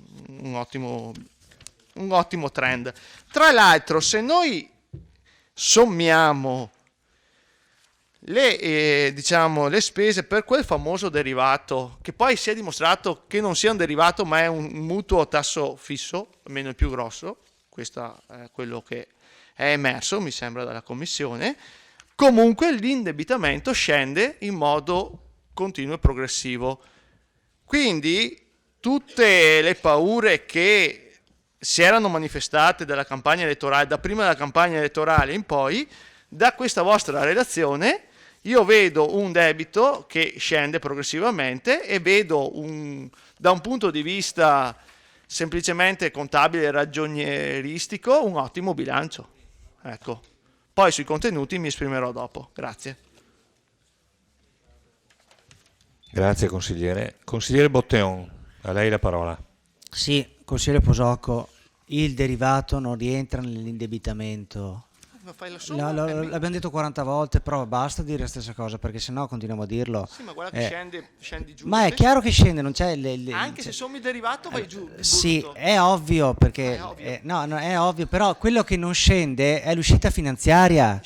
trend. Tra l'altro, se noi sommiamo le spese per quel famoso derivato, che poi si è dimostrato che non sia un derivato ma è un mutuo a tasso fisso, almeno il più grosso, questo è quello che è emerso, mi sembra, dalla Commissione, comunque l'indebitamento scende in modo continuo e progressivo. Quindi tutte le paure che si erano manifestate dalla campagna elettorale, da prima della campagna elettorale in poi, da questa vostra relazione io vedo un debito che scende progressivamente e vedo da un punto di vista semplicemente contabile e ragionieristico un ottimo bilancio. Ecco. Poi sui contenuti mi esprimerò dopo. Grazie. Grazie consigliere. Consigliere Botteon, a lei la parola. Sì, consigliere Posocco, il derivato non rientra nell'indebitamento. L'abbiamo detto 40 volte, però basta dire la stessa cosa, perché sennò continuiamo a dirlo. Sì, ma guarda che scendi giù. Ma è chiaro che scende, non c'è... Anche se sommi il derivato vai giù. Sì, è ovvio, perché... no, è ovvio, però quello che non scende è l'uscita finanziaria.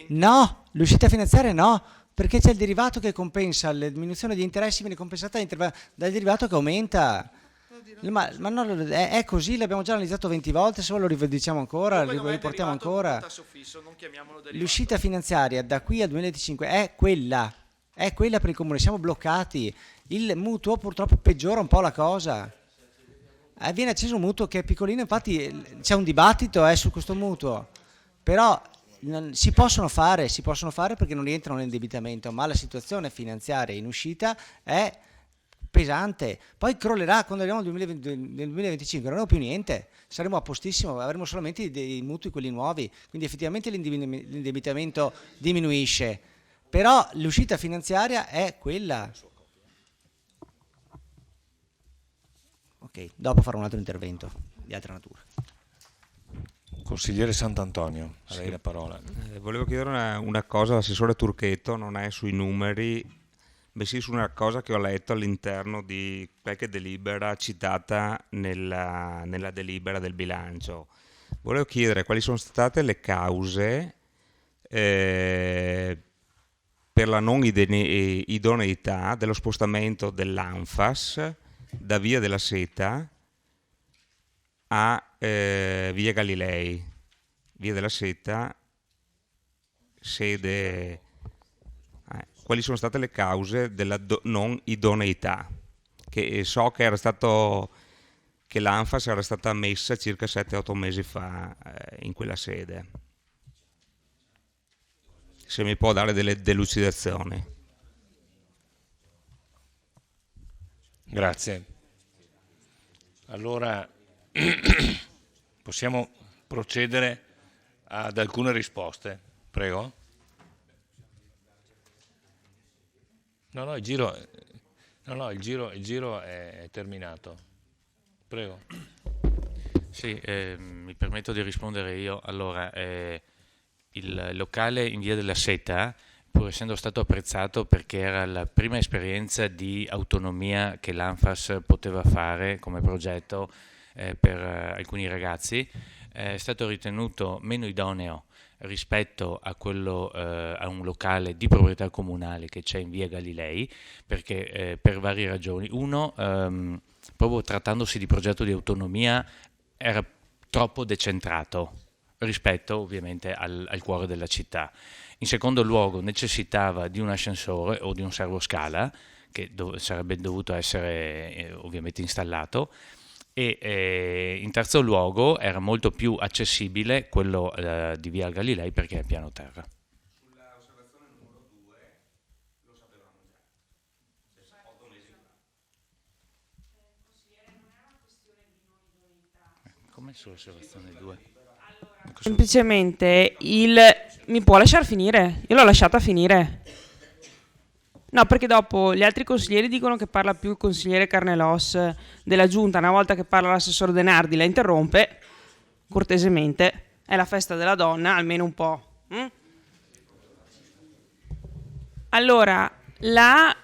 No, l'uscita finanziaria no, perché c'è il derivato che compensa, la diminuzione di interessi viene compensata dal derivato che aumenta. Ma no, è così, l'abbiamo già analizzato 20 volte, se lo rivediamo ancora, lo riportiamo ancora. L'uscita finanziaria da qui al 2025 è quella per il comune, siamo bloccati. Il mutuo purtroppo peggiora un po' la cosa. Viene acceso un mutuo che è piccolino, infatti c'è un dibattito su questo mutuo, però si possono fare perché non rientrano nell'indebitamento, ma la situazione finanziaria in uscita è pesante, poi crollerà quando arriviamo nel 2025, non avremo più niente, saremo a postissimo, avremo solamente dei mutui, quelli nuovi, quindi effettivamente l'indebitamento diminuisce, però l'uscita finanziaria è quella. Ok, dopo farò un altro intervento di altra natura. Consigliere Sant'Antonio, a lei la parola. Volevo chiedere una cosa all'assessore Turchetto, non è sui numeri, bensì su una cosa che ho letto all'interno di qualche delibera citata nella delibera del bilancio. Volevo chiedere quali sono state le cause per la non idoneità dello spostamento dell'ANFAS da Via della Seta a Via Galilei. Via della Seta, sede... quali sono state le cause della non idoneità? Che so che che l'ANFAS era stata messa circa 7-8 mesi fa in quella sede. Se mi può dare delle delucidazioni. Grazie. Allora possiamo procedere ad alcune risposte, prego. No, il giro è terminato. Prego. Sì, mi permetto di rispondere io. Allora, il locale in Via della Seta, pur essendo stato apprezzato perché era la prima esperienza di autonomia che l'ANFAS poteva fare come progetto per alcuni ragazzi, è stato ritenuto meno idoneo rispetto a quello a un locale di proprietà comunale che c'è in Via Galilei, perché per varie ragioni. Uno, proprio trattandosi di progetto di autonomia, era troppo decentrato rispetto ovviamente al cuore della città. In secondo luogo necessitava di un ascensore o di un servoscala che sarebbe dovuto essere ovviamente installato, e in terzo luogo era molto più accessibile quello di Via Galilei perché è piano terra. Sulla osservazione numero 2 lo sapevamo già, 8 mesi fa. Come sull'osservazione 2? Semplicemente mi può lasciar finire? Io l'ho lasciata finire. No, perché dopo gli altri consiglieri dicono che parla più il consigliere Carnelos della giunta. Una volta che parla l'assessore Denardi la interrompe cortesemente. È la festa della donna, almeno un po'. Allora, la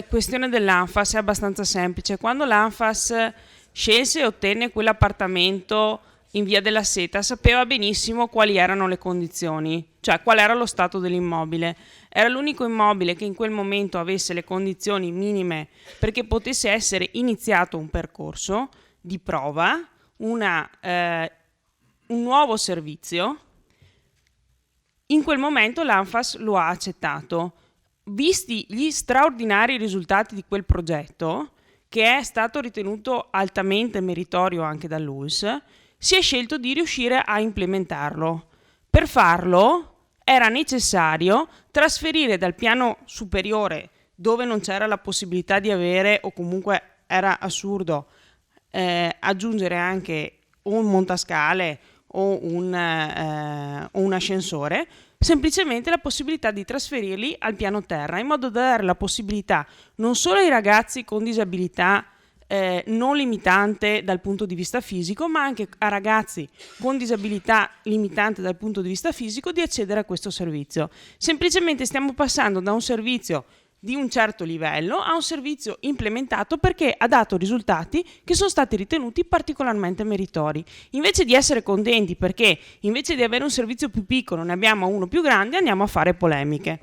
questione dell'ANFAS è abbastanza semplice. Quando l'ANFAS scelse e ottenne quell'appartamento in Via della Seta, sapeva benissimo quali erano le condizioni, cioè qual era lo stato dell'immobile. Era l'unico immobile che in quel momento avesse le condizioni minime perché potesse essere iniziato un percorso di prova, un nuovo servizio. In quel momento l'ANFAS lo ha accettato. Visti gli straordinari risultati di quel progetto, che è stato ritenuto altamente meritorio anche dall'ULSS, si è scelto di riuscire a implementarlo. Per farlo era necessario trasferire dal piano superiore, dove non c'era la possibilità di avere, o comunque era assurdo, aggiungere anche un montascale o un ascensore, semplicemente la possibilità di trasferirli al piano terra, in modo da dare la possibilità non solo ai ragazzi con disabilità non limitante dal punto di vista fisico, ma anche a ragazzi con disabilità limitante dal punto di vista fisico di accedere a questo servizio. Semplicemente stiamo passando da un servizio di un certo livello a un servizio implementato perché ha dato risultati che sono stati ritenuti particolarmente meritori. Invece di essere contenti perché invece di avere un servizio più piccolo ne abbiamo uno più grande, andiamo a fare polemiche.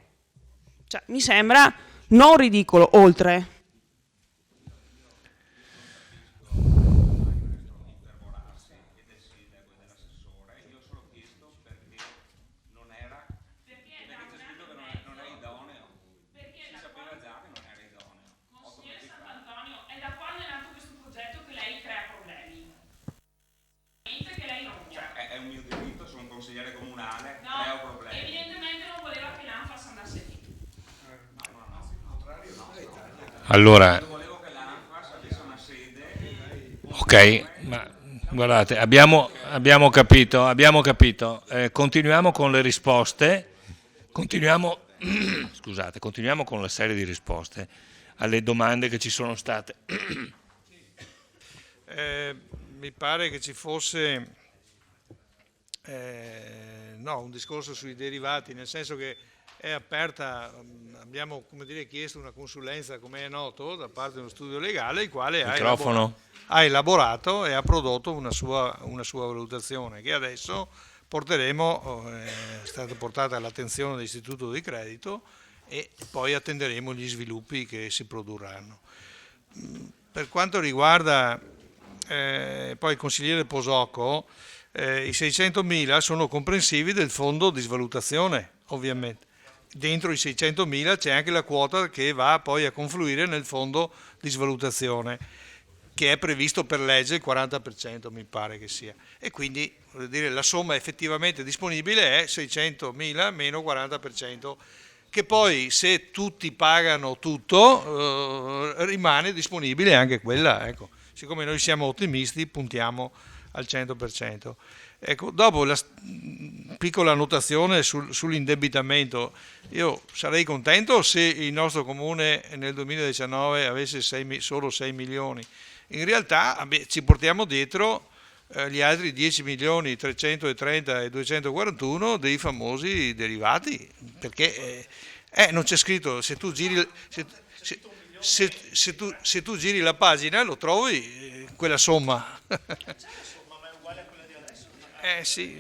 Cioè, mi sembra non ridicolo, oltre. Allora, ok, ma guardate, abbiamo capito. Continuiamo con le risposte, continuiamo con la serie di risposte alle domande che ci sono state. Mi pare che ci fosse un discorso sui derivati, nel senso che è aperta, abbiamo chiesto una consulenza, come è noto, da parte di uno studio legale, il quale ha elaborato e ha prodotto una sua valutazione, che adesso porteremo, è stata portata all'attenzione dell'Istituto di Credito, e poi attenderemo gli sviluppi che si produrranno. Per quanto riguarda poi il consigliere Posocco, i 600.000 sono comprensivi del fondo di svalutazione, ovviamente. Dentro i 600.000 c'è anche la quota che va poi a confluire nel fondo di svalutazione, che è previsto per legge il 40%, mi pare che sia. E quindi voglio dire, la somma effettivamente disponibile è 600.000 meno 40%, che poi se tutti pagano tutto rimane disponibile anche quella. Ecco. Siccome noi siamo ottimisti, puntiamo al 100%. Ecco, dopo la piccola annotazione sull'indebitamento, io sarei contento se il nostro comune nel 2019 avesse solo 6 milioni. In realtà ci portiamo dietro gli altri 10 milioni 330 e 241 dei famosi derivati, perché non c'è scritto, se tu giri la pagina lo trovi quella somma. Sì.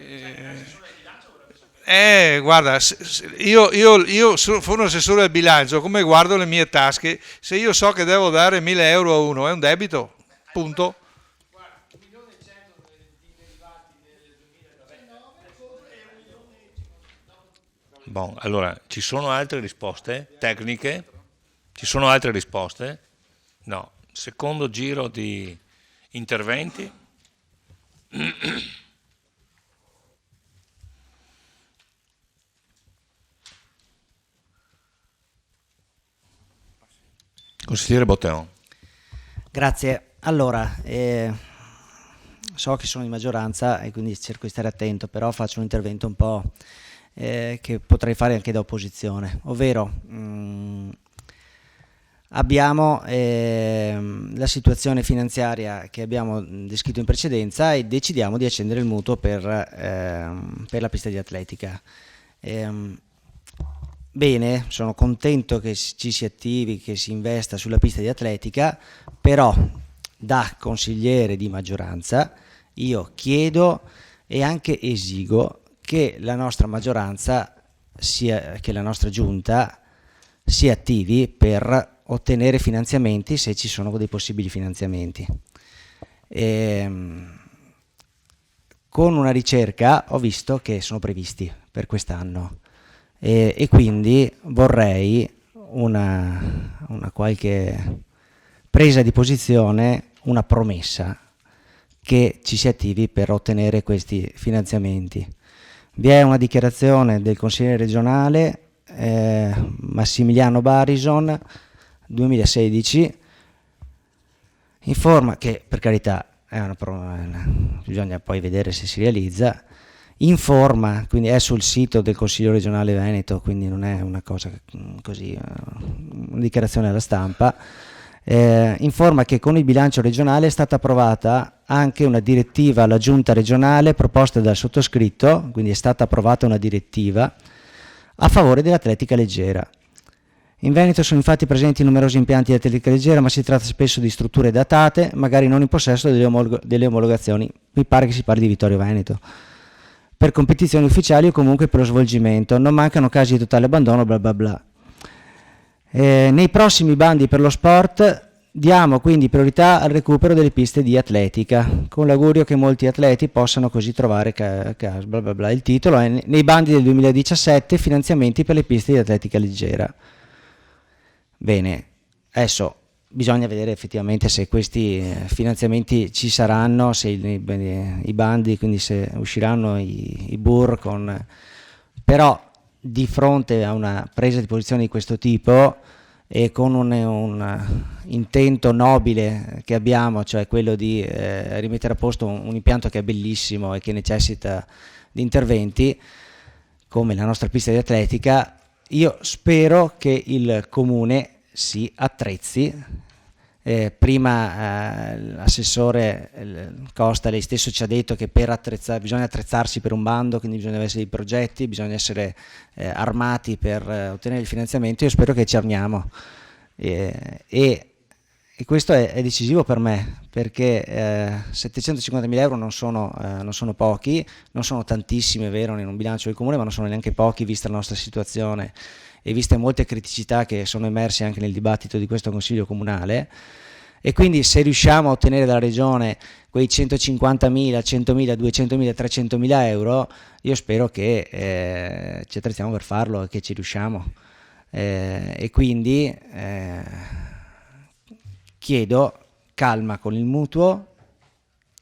Guarda, io sono un assessore al bilancio, come guardo le mie tasche, se io so che devo dare 1.000 euro a uno, è un debito, punto. Bon, allora, ci sono altre risposte tecniche? Ci sono altre risposte? No. Secondo giro di interventi. Consigliere Botteon. Grazie. Allora, so che sono di maggioranza e quindi cerco di stare attento, però faccio un intervento un po' che potrei fare anche da opposizione, ovvero abbiamo la situazione finanziaria che abbiamo descritto in precedenza e decidiamo di accendere il mutuo per la pista di atletica. Bene, sono contento che ci si attivi, che si investa sulla pista di atletica, però da consigliere di maggioranza io chiedo e anche esigo che la nostra maggioranza, che la nostra giunta si attivi per ottenere finanziamenti se ci sono dei possibili finanziamenti. Con una ricerca ho visto che sono previsti per quest'anno. E quindi vorrei una qualche presa di posizione, una promessa che ci si attivi per ottenere questi finanziamenti. Vi è una dichiarazione del consigliere regionale Massimiliano Barison 2016, informa che, per carità, bisogna poi vedere se si realizza, informa, quindi è sul sito del Consiglio regionale Veneto, quindi non è una cosa così, una dichiarazione alla stampa, informa che con il bilancio regionale è stata approvata anche una direttiva alla giunta regionale proposta dal sottoscritto, quindi è stata approvata una direttiva a favore dell'atletica leggera. In Veneto sono infatti presenti numerosi impianti di atletica leggera, ma si tratta spesso di strutture datate, magari non in possesso delle omologazioni. Mi pare che si parli di Vittorio Veneto. Per competizioni ufficiali o comunque per lo svolgimento. Non mancano casi di totale abbandono, bla bla bla. Nei prossimi bandi per lo sport diamo quindi priorità al recupero delle piste di atletica, con l'augurio che molti atleti possano così trovare bla bla bla. Il titolo è nei bandi del 2017 finanziamenti per le piste di atletica leggera. Bene, adesso bisogna vedere effettivamente se questi finanziamenti ci saranno, se i bandi, quindi se usciranno i BUR però di fronte a una presa di posizione di questo tipo e con un intento nobile che abbiamo, cioè quello di rimettere a posto un impianto che è bellissimo e che necessita di interventi come la nostra pista di atletica, io spero che il comune si attrezzi Prima l'assessore Costa, lei stesso ci ha detto che bisogna attrezzarsi per un bando, quindi bisogna essere dei progetti, bisogna essere armati per ottenere il finanziamento. Io spero che ci armiamo e questo è decisivo per me, perché 750.000 euro non sono pochi, non sono tantissimi, è vero, in un bilancio del comune, ma non sono neanche pochi vista la nostra situazione e viste molte criticità che sono emerse anche nel dibattito di questo Consiglio Comunale. E quindi se riusciamo a ottenere dalla Regione quei 150.000, 100.000, 200.000, 300.000 euro, io spero che ci attrezziamo per farlo e che ci riusciamo. E quindi chiedo calma con il mutuo,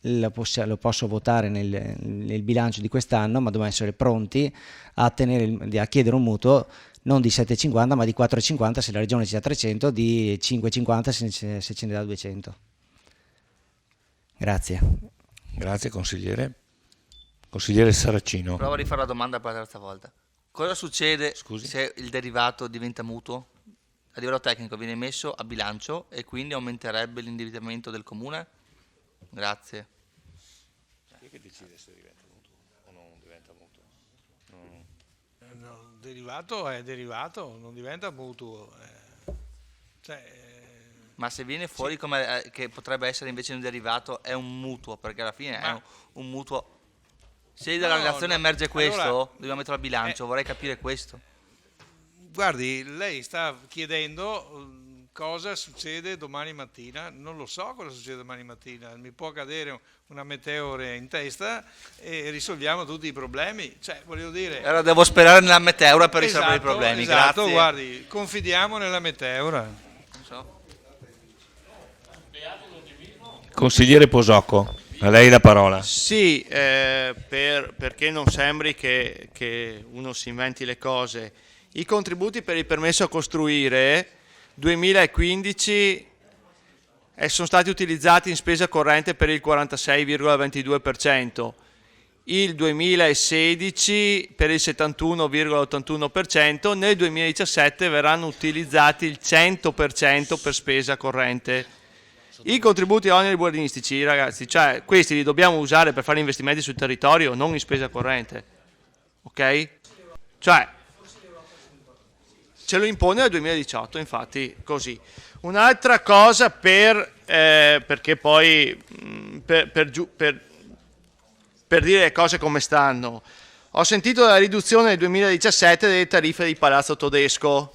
lo posso votare nel bilancio di quest'anno, ma dobbiamo essere pronti a chiedere un mutuo non di 7,50 ma di 4,50 se la Regione ci dà 300, di 5,50 se ce ne dà 200. Grazie. Grazie consigliere. Consigliere Saracino. Prova a rifare la domanda per la terza volta. Cosa succede se il derivato diventa mutuo? A livello tecnico viene messo a bilancio e quindi aumenterebbe l'indebitamento del comune? Grazie. Chi è che decide se diventa mutuo o non diventa mutuo? Derivato è derivato, non diventa mutuo. Ma se viene fuori come che potrebbe essere invece un derivato, è un mutuo, perché alla fine è un mutuo. Se dalla relazione emerge questo, allora, dobbiamo metterlo a bilancio, vorrei capire questo. Guardi, lei sta chiedendo cosa succede domani mattina, non lo so cosa succede domani mattina, mi può cadere una meteore in testa e risolviamo tutti i problemi, cioè voglio dire... Allora devo sperare nella meteora per risolvere i problemi, esatto, grazie. Guardi, confidiamo nella meteora. Non so. Consigliere Posocco, a lei la parola. Sì, perché non sembri che uno si inventi le cose. I contributi per il permesso a costruire 2015 sono stati utilizzati in spesa corrente per il 46,22%, il 2016 per il 71,81%, nel 2017 verranno utilizzati il 100% per spesa corrente. I contributi oneri boardinistici, ragazzi, cioè questi li dobbiamo usare per fare investimenti sul territorio, non in spesa corrente, ok? Cioè, ce lo impone dal 2018, infatti, così. Un'altra cosa perché poi per dire le cose come stanno. Ho sentito la riduzione nel 2017 delle tariffe di Palazzo Todesco,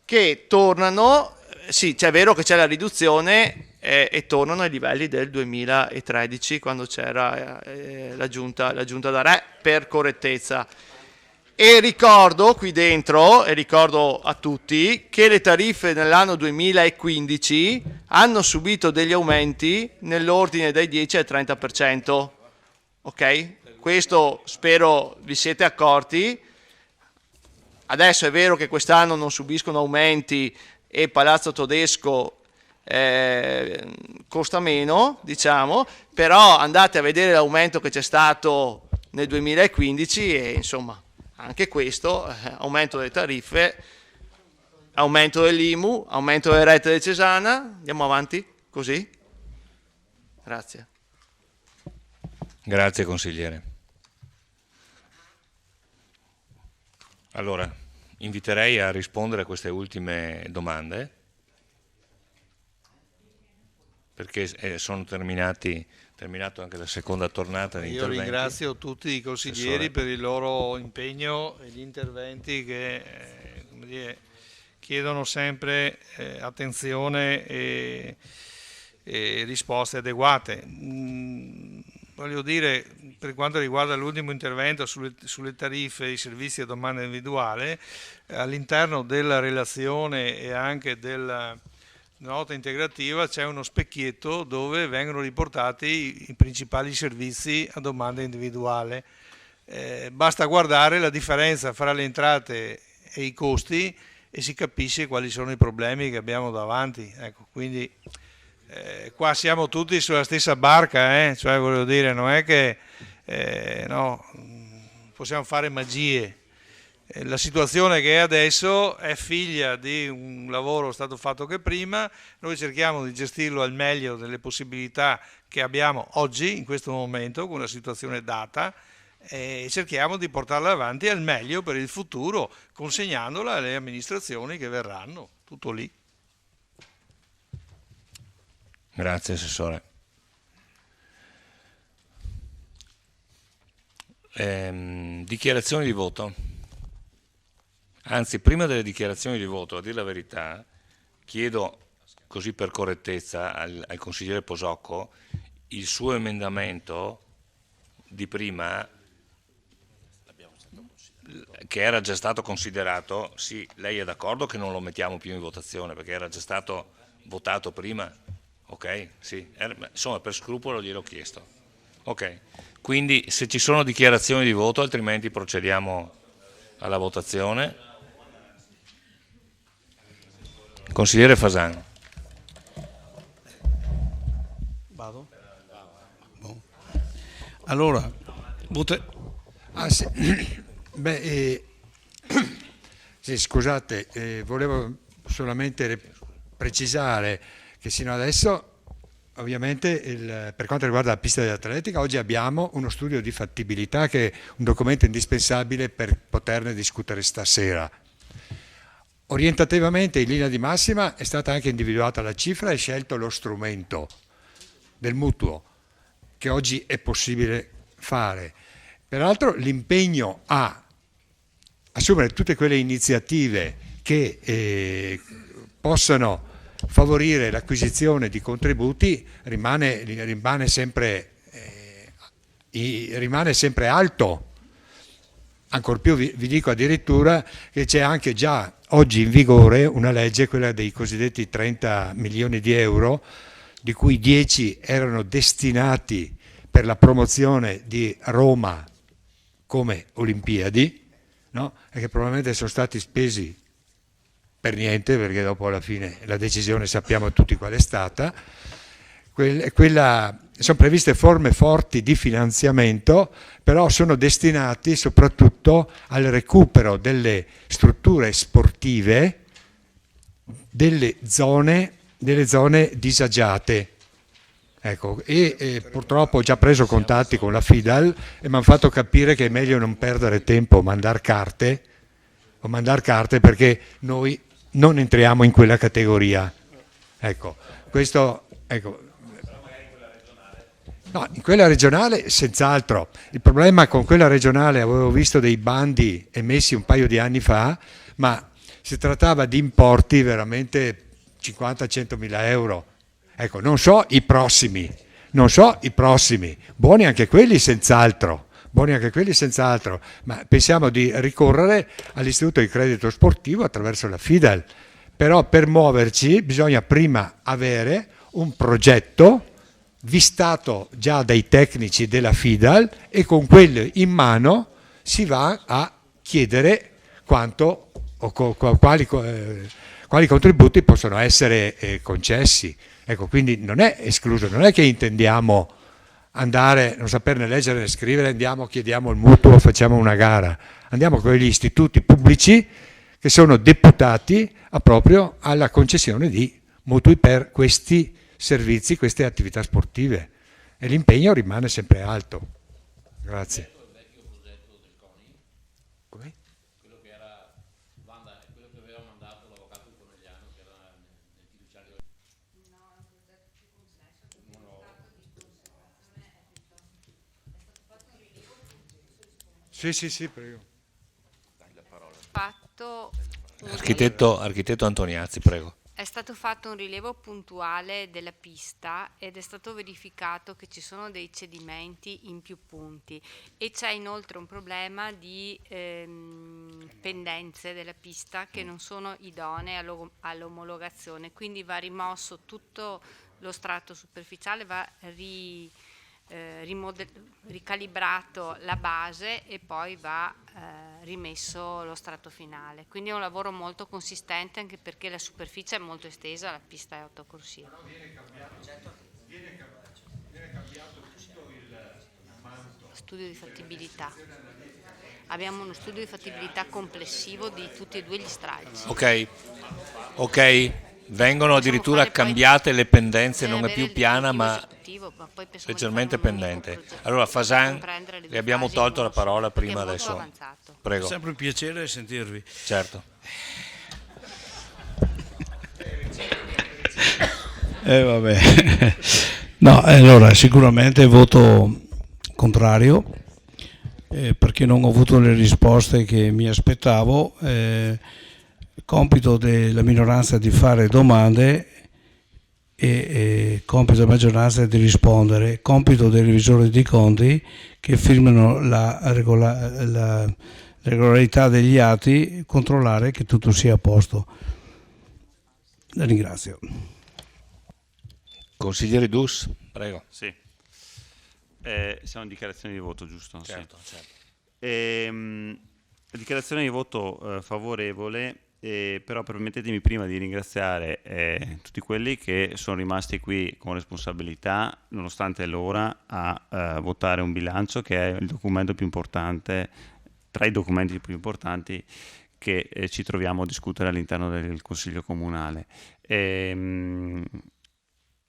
che tornano, sì, è vero che c'è la riduzione e tornano ai livelli del 2013, quando c'era la giunta da re, per correttezza. E ricordo qui dentro, e ricordo a tutti, che le tariffe nell'anno 2015 hanno subito degli aumenti nell'ordine dai 10 al 30%, ok? Questo spero vi siete accorti. Adesso è vero che quest'anno non subiscono aumenti e Palazzo Todesco costa meno, diciamo, però andate a vedere l'aumento che c'è stato nel 2015 e insomma anche questo, aumento delle tariffe, aumento dell'IMU, aumento delle rette del Cesana. Andiamo avanti così? Grazie. Grazie consigliere. Allora, inviterei a rispondere a queste ultime domande, perché sono terminato anche la seconda tornata di Io interventi. ringrazio tutti i consiglieri per il loro impegno e gli interventi che come dire, chiedono sempre attenzione e risposte adeguate. Voglio dire, per quanto riguarda l'ultimo intervento sulle tariffe e i servizi a domanda individuale, all'interno della relazione e anche della nota integrativa c'è uno specchietto dove vengono riportati i principali servizi a domanda individuale. Basta guardare la differenza fra le entrate e i costi e si capisce quali sono i problemi che abbiamo davanti. Ecco, quindi qua siamo tutti sulla stessa barca, cioè voglio dire, non è che no, possiamo fare magie. La situazione che è adesso è figlia di un lavoro stato fatto che prima, noi cerchiamo di gestirlo al meglio delle possibilità che abbiamo oggi, in questo momento, con una situazione data, e cerchiamo di portarla avanti al meglio per il futuro, consegnandola alle amministrazioni che verranno, tutto lì. Grazie Assessore. Dichiarazioni di voto. Anzi, prima delle dichiarazioni di voto, a dire la verità, chiedo, così per correttezza, al consigliere Posocco, il suo emendamento di prima, che era già stato considerato, sì, lei è d'accordo che non lo mettiamo più in votazione, perché era già stato votato prima? Ok, sì, insomma per scrupolo gliel'ho chiesto. Ok, quindi se ci sono dichiarazioni di voto, altrimenti procediamo alla votazione. Consigliere Fasano. Vado? Allora, sì. Sì, scusate, volevo solamente precisare che sino adesso, ovviamente, per quanto riguarda la pista dell'atletica, oggi abbiamo uno studio di fattibilità che è un documento indispensabile per poterne discutere stasera. Orientativamente, in linea di massima, è stata anche individuata la cifra e scelto lo strumento del mutuo che oggi è possibile fare. Peraltro l'impegno a assumere tutte quelle iniziative che possano favorire l'acquisizione di contributi rimane sempre alto. Ancor più vi dico addirittura che c'è anche già oggi in vigore una legge, quella dei cosiddetti 30 milioni di euro, di cui 10 erano destinati per la promozione di Roma come Olimpiadi, no? E che probabilmente sono stati spesi per niente, perché dopo alla fine la decisione sappiamo tutti qual è stata. Sono previste forme forti di finanziamento, però sono destinati soprattutto al recupero delle strutture sportive delle zone disagiate. Ecco, e purtroppo ho già preso contatti con la FIDAL e mi hanno fatto capire che è meglio non perdere tempo a mandare carte perché noi non entriamo in quella categoria. Ecco, questo, ecco. No, in quella regionale senz'altro. Il problema con quella regionale, avevo visto dei bandi emessi un paio di anni fa, ma si trattava di importi veramente 50-100 mila euro. Ecco, non so i prossimi, buoni anche quelli senz'altro, ma pensiamo di ricorrere all'Istituto di Credito Sportivo attraverso la FIDAL. Però per muoverci bisogna prima avere un progetto vistato già dai tecnici della FIDAL e con quello in mano si va a chiedere quanto o quali contributi possono essere concessi. Ecco, quindi non è escluso, non è che intendiamo andare, non saperne leggere né scrivere, andiamo, chiediamo il mutuo, facciamo una gara. Andiamo con gli istituti pubblici che sono deputati proprio alla concessione di mutui per questi servizi, queste attività sportive, e l'impegno rimane sempre alto. Grazie. Sì, prego. Architetto Antoniazzi, prego. È stato fatto un rilievo puntuale della pista ed è stato verificato che ci sono dei cedimenti in più punti e c'è inoltre un problema di pendenze della pista che non sono idonee all'omologazione, quindi va rimosso tutto lo strato superficiale, va ricalibrato la base e poi va rimesso lo strato finale, quindi è un lavoro molto consistente anche perché la superficie è molto estesa, la pista è autocorsiva. Viene cambiato tutto il manto. studio di fattibilità. Abbiamo uno studio di fattibilità complessivo di tutti e due gli stralci. Ok, vengono addirittura cambiate le pendenze, non è più piana ma leggermente pendente. Allora Fasan, le abbiamo tolto la parola prima, adesso prego. È sempre un piacere sentirvi. Certo. Vabbè. No, allora sicuramente voto contrario perché non ho avuto le risposte che mi aspettavo. Compito della minoranza di fare domande e compito della maggioranza di rispondere. Compito dei revisori di conti che firmano la regolarità degli atti, controllare che tutto sia a posto. La ringrazio. Consigliere Dus, prego. Sì. Siamo in dichiarazione di voto, giusto? Certo, sì. certo. Dichiarazione di voto favorevole, però permettetemi prima di ringraziare tutti quelli che sono rimasti qui con responsabilità, nonostante l'ora, a votare un bilancio che è il documento più importante, tra i documenti più importanti che ci troviamo a discutere all'interno del Consiglio Comunale.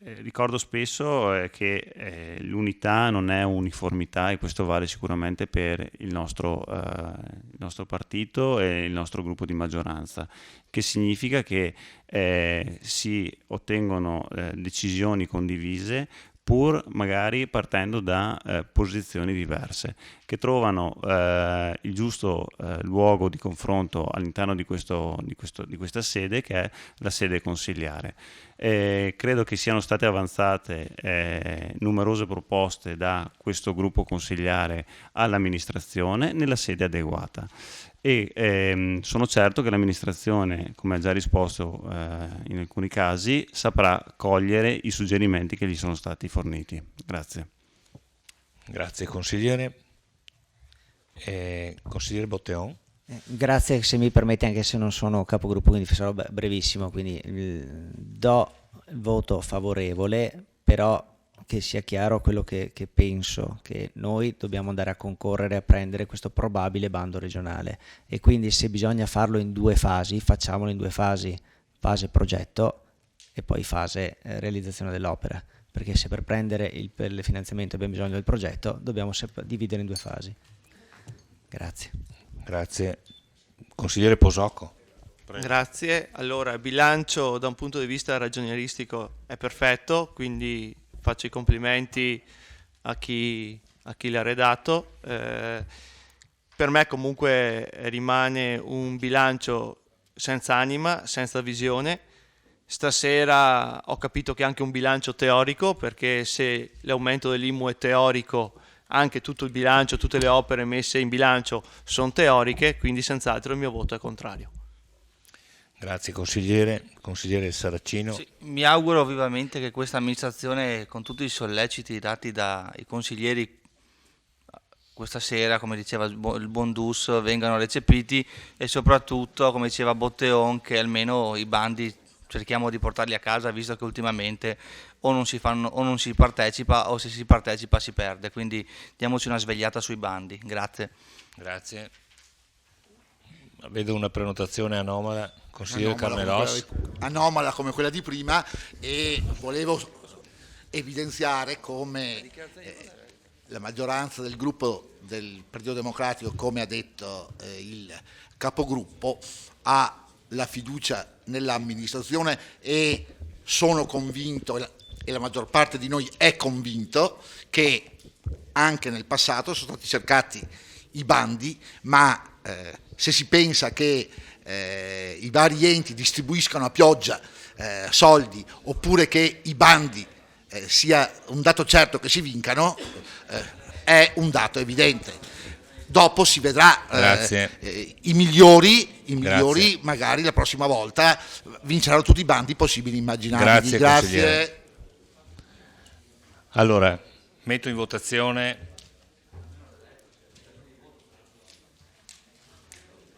Ricordo spesso che l'unità non è uniformità e questo vale sicuramente per il nostro partito e il nostro gruppo di maggioranza, che significa che si ottengono decisioni condivise pur magari partendo da posizioni diverse, che trovano il giusto luogo di confronto all'interno di questa sede, che è la sede consiliare. Credo che siano state avanzate numerose proposte da questo gruppo consiliare all'amministrazione nella sede adeguata e sono certo che l'amministrazione, come ha già risposto in alcuni casi, saprà cogliere i suggerimenti che gli sono stati forniti. Grazie. Grazie consigliere. Consigliere Botteon. Grazie, se mi permette, anche se non sono capogruppo, quindi sarò brevissimo, quindi do il voto favorevole, però che sia chiaro quello che penso, che noi dobbiamo andare a concorrere a prendere questo probabile bando regionale e quindi se bisogna farlo in due fasi, facciamolo in due fasi, fase progetto e poi fase realizzazione dell'opera, perché se per prendere per il finanziamento abbiamo bisogno del progetto, dobbiamo dividere in due fasi. Grazie. Grazie. Consigliere Posocco. Prego. Grazie. Allora, il bilancio da un punto di vista ragionieristico è perfetto, quindi faccio i complimenti a chi l'ha redatto. Per me comunque rimane un bilancio senza anima, senza visione. Stasera ho capito che è anche un bilancio teorico, perché se l'aumento dell'IMU è teorico, anche tutto il bilancio, tutte le opere messe in bilancio sono teoriche, quindi senz'altro il mio voto è contrario. Grazie consigliere. Consigliere Saracino. Sì, mi auguro vivamente che questa amministrazione, con tutti i solleciti dati dai consiglieri questa sera, come diceva il buon Dus, vengano recepiti e soprattutto, come diceva Botteon, che almeno i bandi cerchiamo di portarli a casa, visto che ultimamente o non si fanno o non si partecipa, o se si partecipa si perde, quindi diamoci una svegliata sui bandi. Grazie. Grazie. Vedo una prenotazione anomala. Consigliere Carneros. Anomala come quella di prima, e volevo evidenziare come la maggioranza del gruppo del Partito Democratico, come ha detto il capogruppo, ha la fiducia nell'amministrazione e sono convinto, e la maggior parte di noi è convinto, che anche nel passato sono stati cercati i bandi, ma se si pensa che i vari enti distribuiscano a pioggia soldi, oppure che i bandi sia un dato certo che si vincano, è un dato evidente. Dopo si vedrà, i migliori magari la prossima volta vinceranno tutti i bandi possibili e immaginabili. Grazie. Allora, metto in votazione.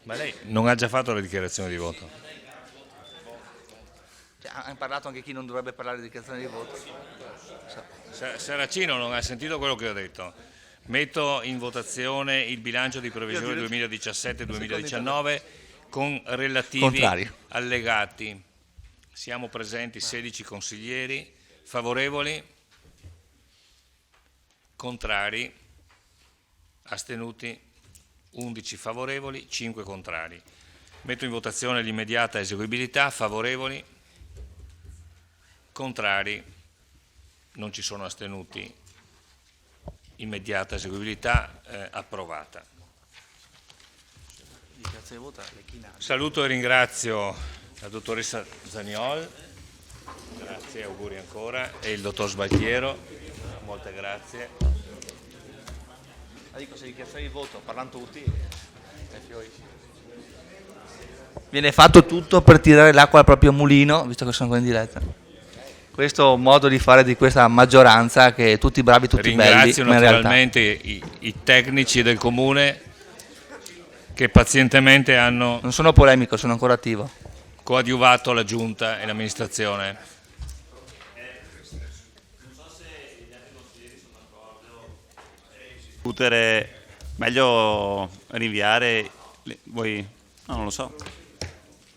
Ma lei non ha già fatto la dichiarazione di voto? Ha parlato anche chi non dovrebbe parlare di dichiarazione di voto. Saracino non ha sentito quello che ho detto. Metto in votazione il bilancio di previsione 2017-2019 con relativi Contrario. allegati. Siamo presenti 16 consiglieri. Favorevoli? Contrari? Astenuti? 11 favorevoli, 5 contrari. Metto in votazione l'immediata eseguibilità. Favorevoli? Contrari? Non ci sono astenuti. Immediata eseguibilità approvata. Saluto e ringrazio la dottoressa Zaniol, grazie, auguri ancora, e il dottor Sbaltiero, molte grazie. Dico, se dichiarazione di voto, parlano tutti. Viene fatto tutto per tirare l'acqua al proprio mulino, visto che sono qua in diretta. Questo modo di fare di questa maggioranza, che tutti bravi, tutti Ringrazio belli, ma in realtà naturalmente i tecnici del comune che pazientemente hanno... Non sono polemico, sono ancora attivo. Coadiuvato la giunta e l'amministrazione. Discutere, meglio rinviare, voi, no, non lo so,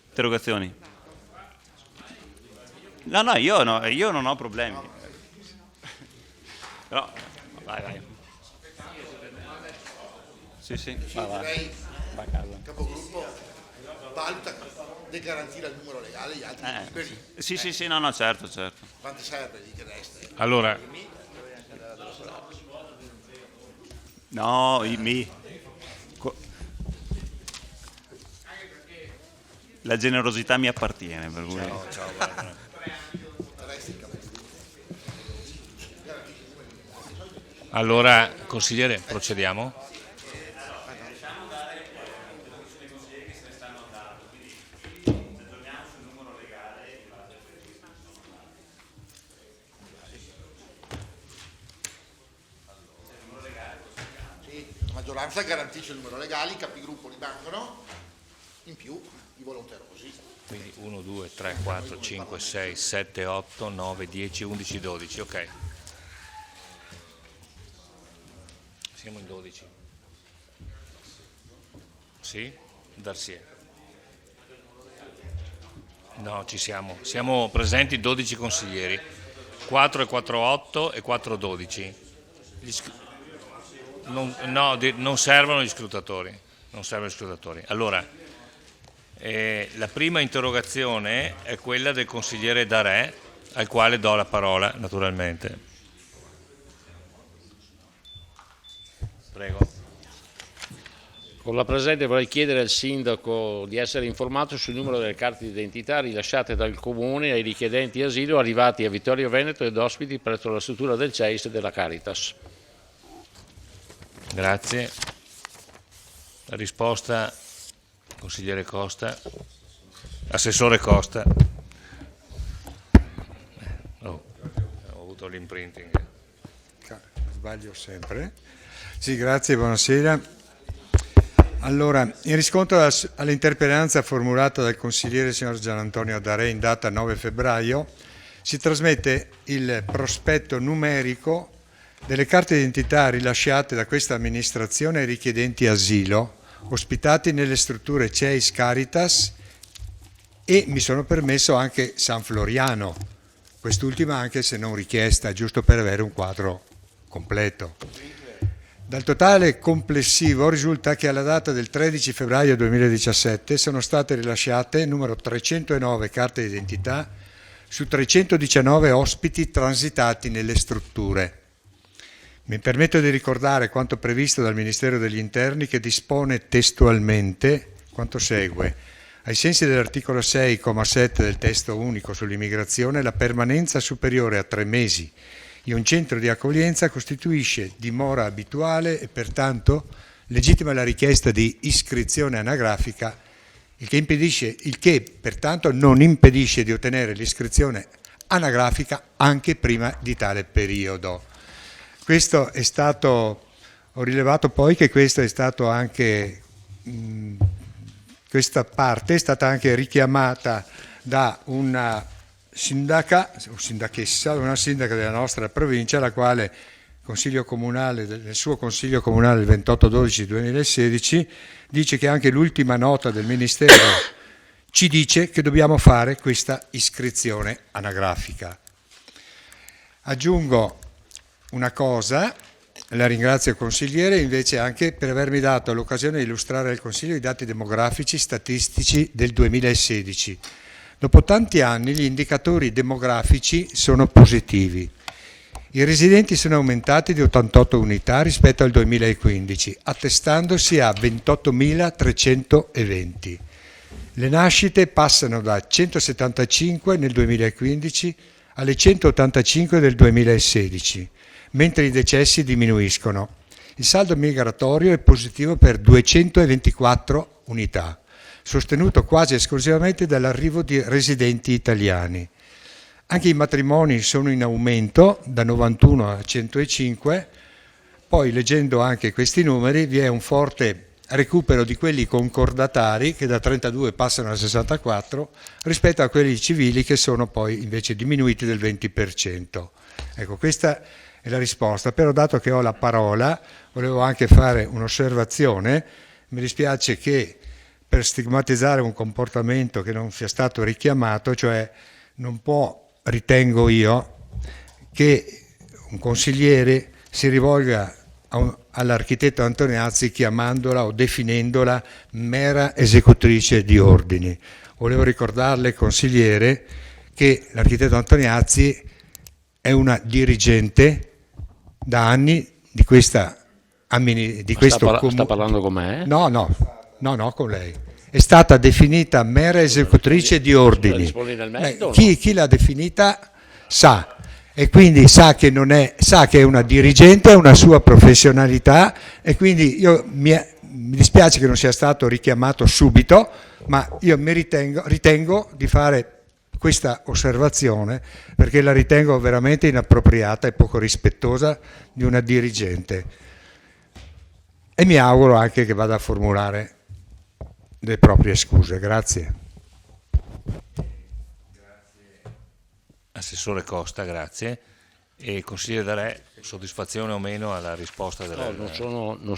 interrogazioni. No, io non ho problemi. Però, vai. Sì, vai a casa. Il capogruppo valuta di garantire il numero legale agli altri liberi. Sì, no, certo. Quanto serve di chiedeste? Allora, no, la generosità mi appartiene, per cui... Ciao. Allora, consigliere, procediamo? Sì, la maggioranza garantisce il numero legale, i capigruppo li bancano, in più i volonterosi. Quindi 1, 2, 3, 4, 5, 6, 7, 8, 9, 10, 11, 12, ok. Siamo in 12. Sì? Darsie. No, ci siamo. Siamo presenti 12 consiglieri. 4 e 4, 8 e 4, 12. Non servono gli scrutatori. Non servono gli scrutatori. Allora, la prima interrogazione è quella del consigliere Darè, al quale do la parola, naturalmente. Prego. Con la presente vorrei chiedere al sindaco di essere informato sul numero delle carte d'identità rilasciate dal comune ai richiedenti asilo arrivati a Vittorio Veneto ed ospiti presso la struttura del CEIS e della Caritas. Grazie. La risposta, consigliere Costa, assessore Costa. Ho avuto l'imprinting. Sbaglio sempre. Sì, grazie, buonasera. Allora, in riscontro all'interpellanza formulata dal consigliere signor Gian Antonio Darè in data 9 febbraio, si trasmette il prospetto numerico delle carte d'identità rilasciate da questa amministrazione ai richiedenti asilo, ospitati nelle strutture CEIS Caritas e mi sono permesso anche San Floriano, quest'ultima anche se non richiesta, giusto per avere un quadro completo. Dal totale complessivo risulta che alla data del 13 febbraio 2017 sono state rilasciate numero 309 carte d'identità su 319 ospiti transitati nelle strutture. Mi permetto di ricordare quanto previsto dal Ministero degli Interni, che dispone testualmente quanto segue. Ai sensi dell'articolo 6,7 del testo unico sull'immigrazione, la permanenza superiore a 3 mesi in un centro di accoglienza costituisce dimora abituale e pertanto legittima la richiesta di iscrizione anagrafica, il che pertanto non impedisce di ottenere l'iscrizione anagrafica anche prima di tale periodo. Questo è stato, ho rilevato poi che questo è stato anche, questa parte è stata anche richiamata da una sindaca o sindachessa, una sindaca della nostra provincia, la quale Consiglio Comunale, nel suo Consiglio Comunale del 28/12/2016, dice che anche l'ultima nota del Ministero ci dice che dobbiamo fare questa iscrizione anagrafica. Aggiungo una cosa, la ringrazio consigliere invece anche per avermi dato l'occasione di illustrare al Consiglio i dati demografici statistici del 2016. Dopo tanti anni gli indicatori demografici sono positivi. I residenti sono aumentati di 88 unità rispetto al 2015, attestandosi a 28.320. Le nascite passano da 175 nel 2015 alle 185 del 2016, mentre i decessi diminuiscono. Il saldo migratorio è positivo per 224 unità, sostenuto quasi esclusivamente dall'arrivo di residenti italiani. Anche i matrimoni sono in aumento da 91 a 105, poi leggendo anche questi numeri vi è un forte recupero di quelli concordatari che da 32 passano a 64 rispetto a quelli civili che sono poi invece diminuiti del 20%. Ecco, questa è la risposta, però dato che ho la parola volevo anche fare un'osservazione. Mi dispiace che per stigmatizzare un comportamento che non sia stato richiamato, cioè non può, ritengo io, che un consigliere si rivolga all'architetto Antoniazzi chiamandola o definendola mera esecutrice di ordini. Volevo ricordarle, consigliere, che l'architetto Antoniazzi è una dirigente da anni di questo comune. Sta parlando con me? No, con lei. È stata definita mera esecutrice di ordini. Rispondi nel merito, Chi l'ha definita sa, e quindi sa che è una dirigente, ha una sua professionalità, e quindi mi dispiace che non sia stato richiamato subito, ma io ritengo di fare questa osservazione perché la ritengo veramente inappropriata e poco rispettosa di una dirigente, e mi auguro anche che vada a formulare le proprie scuse. Grazie. Assessore Costa, grazie. E consigliere Darè, soddisfazione o meno alla risposta della non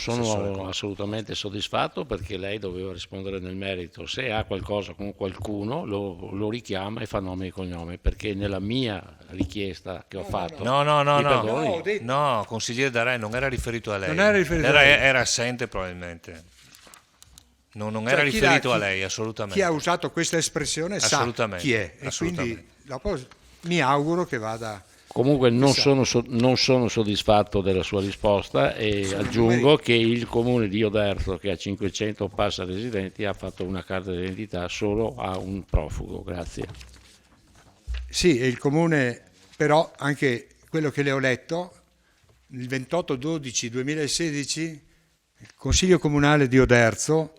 sono assolutamente soddisfatto, perché lei doveva rispondere nel merito. Se ha qualcosa con qualcuno lo richiama e fa nome e cognome, perché nella mia richiesta che ho fatto... No, consigliere Darè, non era riferito a lei. Non era riferito a lei. Era assente probabilmente. Non era riferito a lei, assolutamente. Chi ha usato questa espressione sa chi è, e quindi dopo mi auguro che vada... Comunque non sono soddisfatto della sua risposta, e aggiungo che il comune di Oderzo, che ha 500 passa residenti, ha fatto una carta d'identità solo a un profugo. Grazie. Sì, e il comune, però anche quello che le ho letto, il 28/12/2016, il Consiglio Comunale di Oderzo,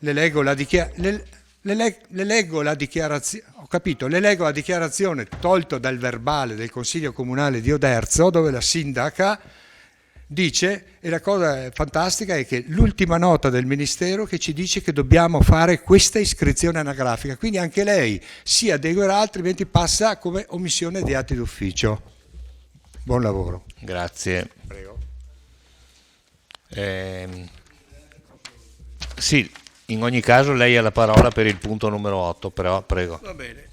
le leggo la dichiarazione tolto dal verbale del Consiglio Comunale di Oderzo, dove la sindaca dice, e la cosa fantastica è che l'ultima nota del Ministero che ci dice che dobbiamo fare questa iscrizione anagrafica, quindi anche lei si adeguerà, altrimenti passa come omissione di atti d'ufficio. Buon lavoro. Grazie. Prego. Sì, in ogni caso lei ha la parola per il punto numero 8, però prego. Va bene.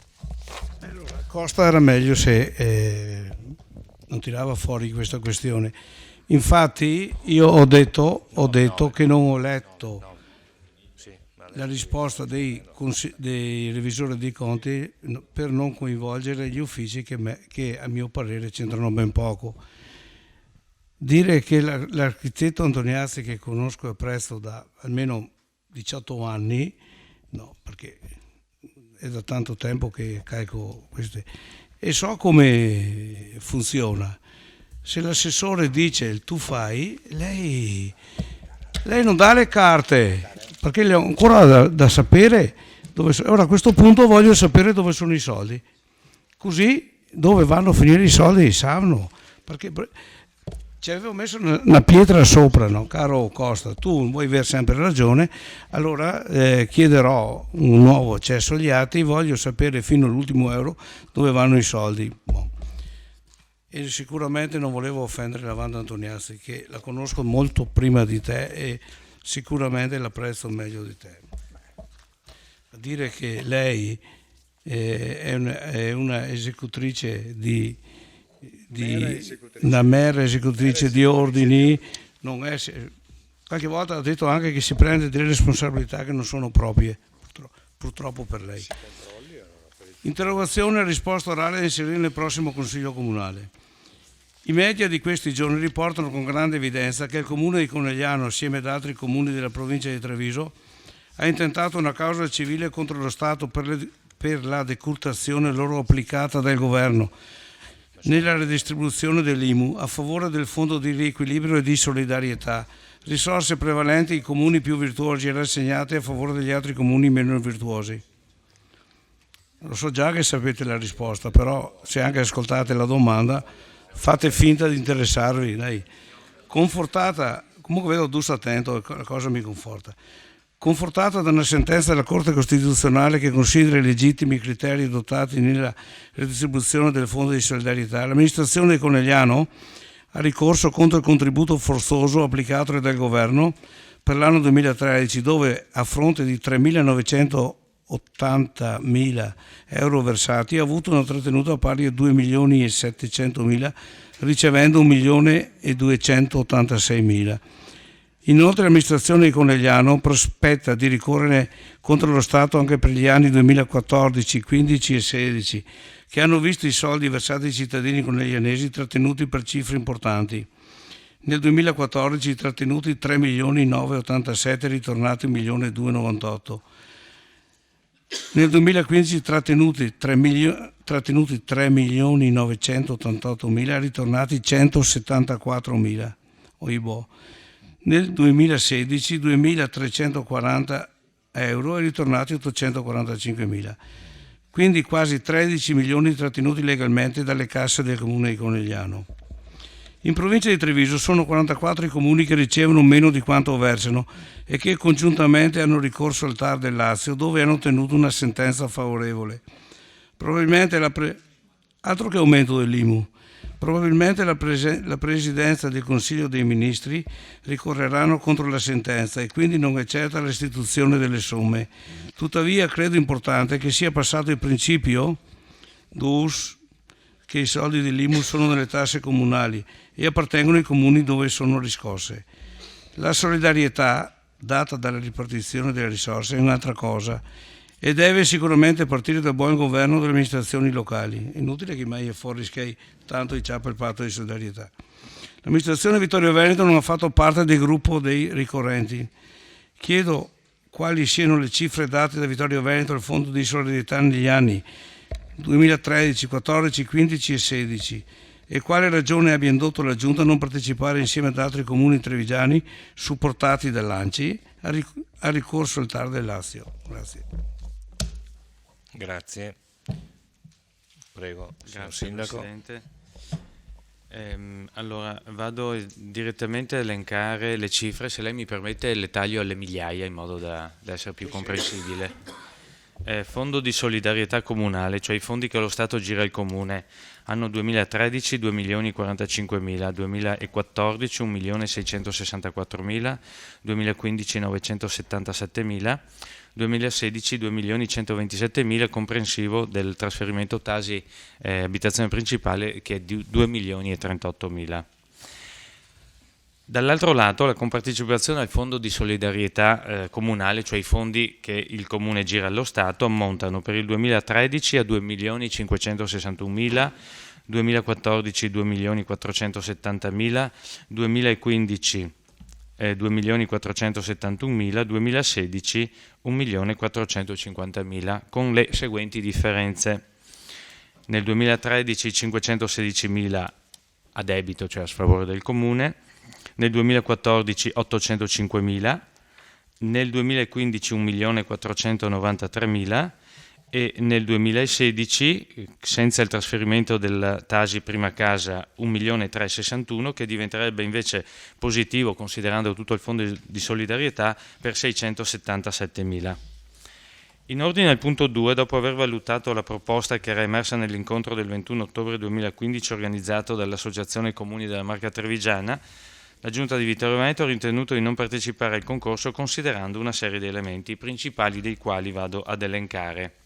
Allora, Costa era meglio se non tirava fuori questa questione. Infatti io ho detto che non ho letto la risposta dei revisori dei conti per non coinvolgere gli uffici che a mio parere c'entrano ben poco. Dire che l'architetto Antoniazzi, che conosco e apprezzo da almeno 18 anni, no, perché è da tanto tempo che carico queste e so come funziona. Se l'assessore dice il tu fai, lei non dà le carte, perché le ho ancora da sapere dove sono. Ora a questo punto voglio sapere dove sono i soldi, così dove vanno a finire i soldi li sanno, perché ci avevo messo una pietra sopra, no? Caro Costa, tu vuoi avere sempre ragione, allora chiederò un nuovo accesso agli atti, voglio sapere fino all'ultimo euro dove vanno i soldi. Bon. e sicuramente non volevo offendere la Wanda Antoniazzi, che la conosco molto prima di te e sicuramente l'apprezzo meglio di te. A dire che lei è una esecutrice una mera esecutrice di ordini, non è, qualche volta ha detto anche che si prende delle responsabilità che non sono proprie, purtroppo per lei. Interrogazione e risposta orale da inserire nel prossimo Consiglio Comunale. I media di questi giorni riportano con grande evidenza che il Comune di Conegliano, assieme ad altri comuni della provincia di Treviso, ha intentato una causa civile contro lo Stato per la decurtazione loro applicata dal Governo nella redistribuzione dell'IMU a favore del Fondo di riequilibrio e di solidarietà, risorse prevalenti ai comuni più virtuosi e rassegnate a favore degli altri comuni meno virtuosi. Lo so già che sapete la risposta, però se anche ascoltate la domanda fate finta di interessarvi. Dai. Confortata, comunque vedo Dusto attento, la cosa mi conforta. Confortata da una sentenza della Corte Costituzionale che considera illegittimi i criteri adottati nella redistribuzione del Fondo di solidarietà, l'amministrazione di Conegliano ha ricorso contro il contributo forzoso applicato dal Governo per l'anno 2013, dove a fronte di 3.980.000 euro versati ha avuto una trattenuta pari a 2.700.000, ricevendo 1.286.000. Inoltre l'amministrazione di Conegliano prospetta di ricorrere contro lo Stato anche per gli anni 2014, 15 e 16, che hanno visto i soldi versati ai cittadini coneglianesi trattenuti per cifre importanti. Nel 2014 trattenuti 3.987.000, ritornati 1.298.000. Nel 2015 trattenuti 3.988.000, ritornati 174.000. Oibò. Nel 2016 2.340 euro e ritornati 845.000. Quindi quasi 13 milioni trattenuti legalmente dalle casse del Comune di Conegliano. In provincia di Treviso sono 44 i comuni che ricevono meno di quanto versano e che congiuntamente hanno ricorso al TAR del Lazio, dove hanno ottenuto una sentenza favorevole. Probabilmente altro che aumento dell'IMU. Probabilmente la Presidenza del Consiglio dei Ministri ricorreranno contro la sentenza e quindi non è certa la restituzione delle somme. Tuttavia credo importante che sia passato il principio che i soldi dell'IMU sono nelle tasse comunali e appartengono ai comuni dove sono riscosse. La solidarietà data dalla ripartizione delle risorse è un'altra cosa e deve sicuramente partire dal buon governo delle amministrazioni locali. Inutile che mai è fuori che tanto inciampa il patto di solidarietà. L'amministrazione Vittorio Veneto non ha fatto parte del gruppo dei ricorrenti. Chiedo quali siano le cifre date da Vittorio Veneto al Fondo di solidarietà negli anni 2013, 14, 15 e 16 e quale ragione abbia indotto la Giunta a non partecipare insieme ad altri comuni trevigiani supportati dall'ANCI a ricorso al TAR del Lazio. Grazie. Grazie. Prego, signor Grazie, Sindaco. Presidente. Allora, vado direttamente a elencare le cifre, se lei mi permette le taglio alle migliaia in modo da essere più comprensibile. Fondo di solidarietà comunale, cioè i fondi che lo Stato gira al Comune, anno 2013 2.045.000, 2014 1.664.000, 2015 977.000, 2016 2.127.000, comprensivo del trasferimento Tasi abitazione principale che è di 2.038.000. Dall'altro lato la compartecipazione al Fondo di solidarietà comunale, cioè i fondi che il Comune gira allo Stato, ammontano per il 2013 a 2.561.000, 2014 2.470.000, 2015 2.471.000, 2016 1.450.000, con le seguenti differenze. Nel 2013 516.000 a debito, cioè a sfavore del Comune, nel 2014 805.000, nel 2015 1.493.000 e nel 2016, senza il trasferimento del Tasi prima casa, 1.361.000, che diventerebbe invece positivo considerando tutto il fondo di solidarietà per 677.000. In ordine al punto 2, dopo aver valutato la proposta che era emersa nell'incontro del 21 ottobre 2015 organizzato dall'Associazione Comuni della Marca Trevigiana, la Giunta di Vittorio Veneto ha ritenuto di non partecipare al concorso considerando una serie di elementi, i principali dei quali vado ad elencare.